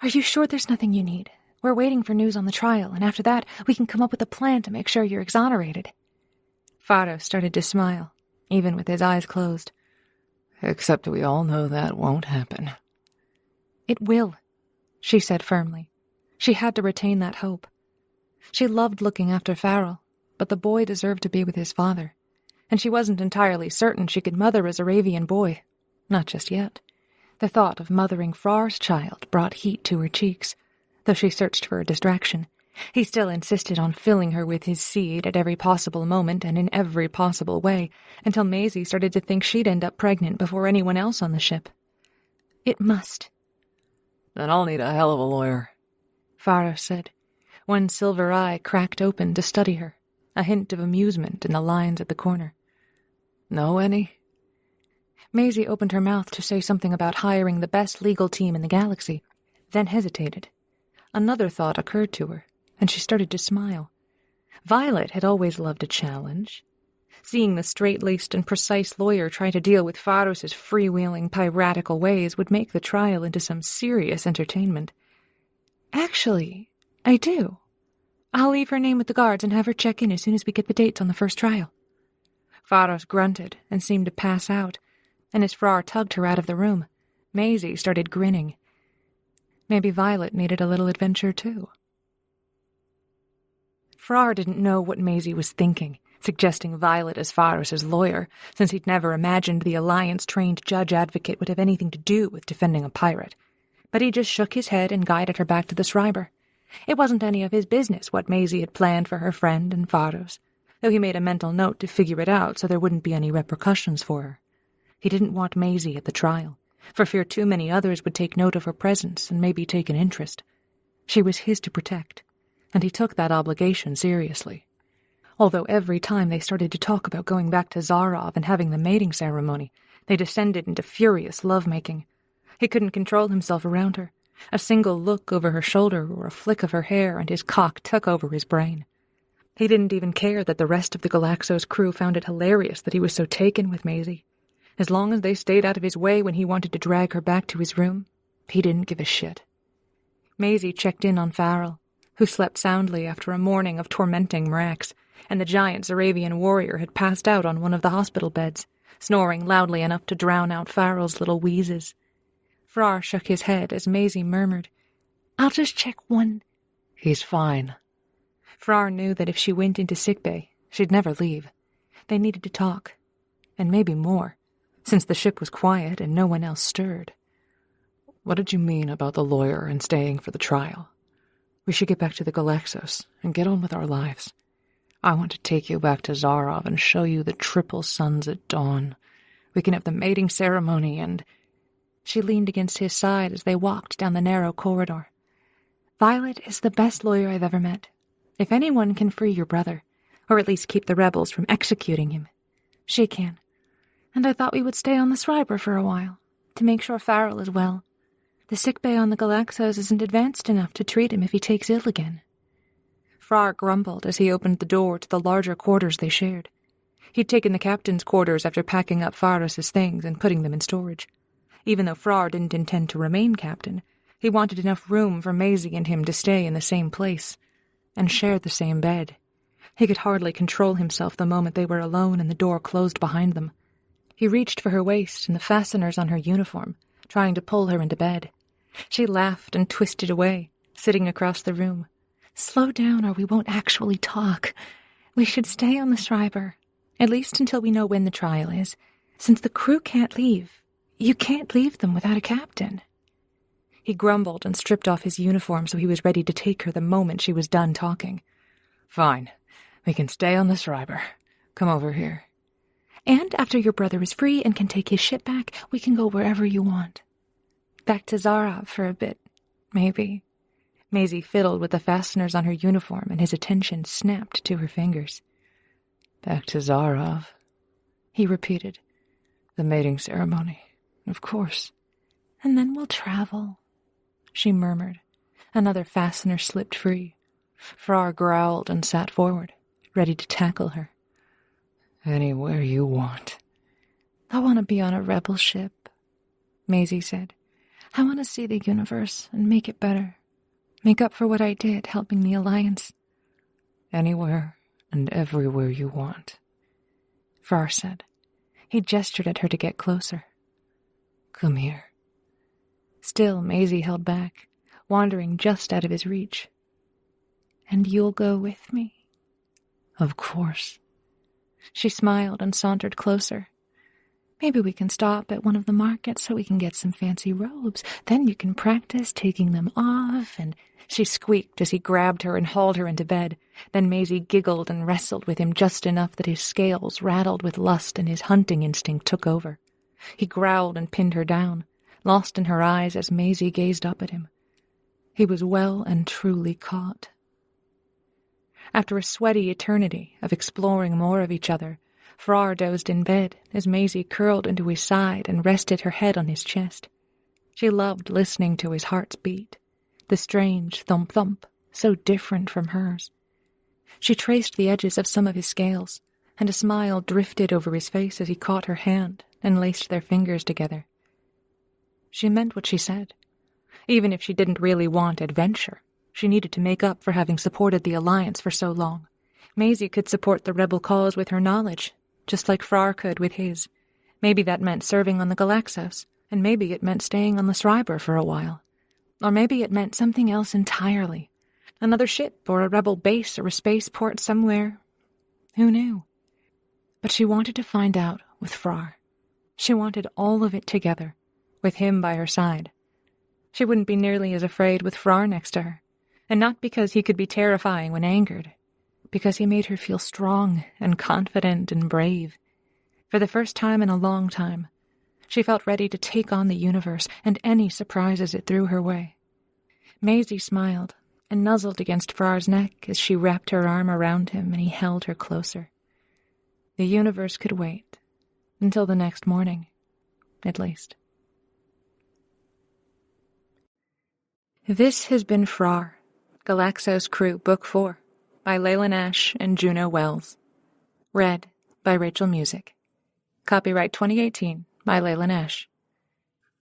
Are you sure there's nothing you need? We're waiting for news on the trial, and after that, we can come up with a plan to make sure you're exonerated. Frrar started to smile, even with his eyes closed. Except we all know that won't happen. It will, she said firmly. She had to retain that hope. She loved looking after Farrell, but the boy deserved to be with his father, and she wasn't entirely certain she could mother a Zaravian boy. Not just yet. The thought of mothering Frar's child brought heat to her cheeks, though she searched for a distraction. He still insisted on filling her with his seed at every possible moment and in every possible way, until Maisie started to think she'd end up pregnant before anyone else on the ship. It must. Then I'll need a hell of a lawyer, Frrar said. One silver eye cracked open to study her, a hint of amusement in the lines at the corner. Know any? Maisie opened her mouth to say something about hiring the best legal team in the galaxy, then hesitated. Another thought occurred to her, and she started to smile. Violet had always loved a challenge. Seeing the straight-laced and precise lawyer try to deal with Faros's freewheeling, piratical ways would make the trial into some serious entertainment. Actually, I do. I'll leave her name with the guards and have her check in as soon as we get the dates on the first trial. Faros grunted and seemed to pass out, and as Frrar tugged her out of the room, Maisie started grinning. Maybe Violet needed a little adventure, too. Frrar didn't know what Maisie was thinking, suggesting Violet as Faros's lawyer, since he'd never imagined the Alliance-trained judge-advocate would have anything to do with defending a pirate. But he just shook his head and guided her back to the Schreiber. It wasn't any of his business what Maisie had planned for her friend and Faros, though he made a mental note to figure it out so there wouldn't be any repercussions for her. He didn't want Maisie at the trial, for fear too many others would take note of her presence and maybe take an interest. She was his to protect, and he took that obligation seriously. Although every time they started to talk about going back to Zarov and having the mating ceremony, they descended into furious lovemaking. He couldn't control himself around her. A single look over her shoulder or a flick of her hair and his cock took over his brain. He didn't even care that the rest of the Galaxos crew found it hilarious that he was so taken with Maisie. As long as they stayed out of his way when he wanted to drag her back to his room, he didn't give a shit. Maisie checked in on Farrell, who slept soundly after a morning of tormenting Mrax, and the giant Zaravian warrior had passed out on one of the hospital beds, snoring loudly enough to drown out Farrell's little wheezes. Frrar shook his head as Maisie murmured, I'll just check one. He's fine. Frrar knew that if she went into sickbay, she'd never leave. They needed to talk, and maybe more, since the ship was quiet and no one else stirred. What did you mean about the lawyer and staying for the trial? We should get back to the Galaxos and get on with our lives. I want to take you back to Zarov and show you the triple suns at dawn. We can have the mating ceremony and... She leaned against his side as they walked down the narrow corridor. Violet is the best lawyer I've ever met. If anyone can free your brother, or at least keep the rebels from executing him, she can. And I thought we would stay on the Schreiber for a while, to make sure Farrell is well. The sickbay on the Galaxos isn't advanced enough to treat him if he takes ill again. Frrar grumbled as he opened the door to the larger quarters they shared. He'd taken the captain's quarters after packing up Faros's things and putting them in storage. Even though Frrar didn't intend to remain captain, he wanted enough room for Maisie and him to stay in the same place, and share the same bed. He could hardly control himself the moment they were alone and the door closed behind them. He reached for her waist and the fasteners on her uniform, trying to pull her into bed. She laughed and twisted away, sitting across the room. Slow down or we won't actually talk. We should stay on the Schreiber, at least until we know when the trial is. Since the crew can't leave, you can't leave them without a captain. He grumbled and stripped off his uniform so he was ready to take her the moment she was done talking. Fine. We can stay on the Schreiber. Come over here. And after your brother is free and can take his ship back, we can go wherever you want. Back to Zarov for a bit, maybe. Maisie fiddled with the fasteners on her uniform and his attention snapped to her fingers. Back to Zarov, he repeated. The mating ceremony, of course. And then we'll travel, she murmured. Another fastener slipped free. Frrar growled and sat forward, ready to tackle her. Anywhere you want. I want to be on a rebel ship, Maisie said. I want to see the universe and make it better. Make up for what I did helping the Alliance. Anywhere and everywhere you want, Frrar said. He gestured at her to get closer. Come here. Still, Maisie held back, wandering just out of his reach. And you'll go with me? Of course. She smiled and sauntered closer. Maybe we can stop at one of the markets so we can get some fancy robes. Then you can practice taking them off. And she squeaked as he grabbed her and hauled her into bed. Then Maisie giggled and wrestled with him just enough that his scales rattled with lust and his hunting instinct took over. He growled and pinned her down, lost in her eyes as Maisie gazed up at him. He was well and truly caught. After a sweaty eternity of exploring more of each other, Frrar dozed in bed as Maisie curled into his side and rested her head on his chest. She loved listening to his heart's beat, the strange thump-thump, so different from hers. She traced the edges of some of his scales, and a smile drifted over his face as he caught her hand and laced their fingers together. She meant what she said. Even if she didn't really want adventure, she needed to make up for having supported the Alliance for so long. Maisie could support the rebel cause with her knowledge, just like Frrar could with his. Maybe that meant serving on the Galaxos, and maybe it meant staying on the Frrar for a while. Or maybe it meant something else entirely. Another ship, or a rebel base, or a spaceport somewhere. Who knew? But she wanted to find out with Frrar. She wanted all of it together, with him by her side. She wouldn't be nearly as afraid with Frrar next to her. And not because he could be terrifying when angered, because he made her feel strong and confident and brave. For the first time in a long time, she felt ready to take on the universe and any surprises it threw her way. Maisie smiled and nuzzled against Frar's neck as she wrapped her arm around him and he held her closer. The universe could wait until the next morning, at least. This has been Frrar, Galaxos Crew Book 4, by Layla Nash and Juno Wells. Read by Rachel Music. Copyright 2018 by Layla Nash.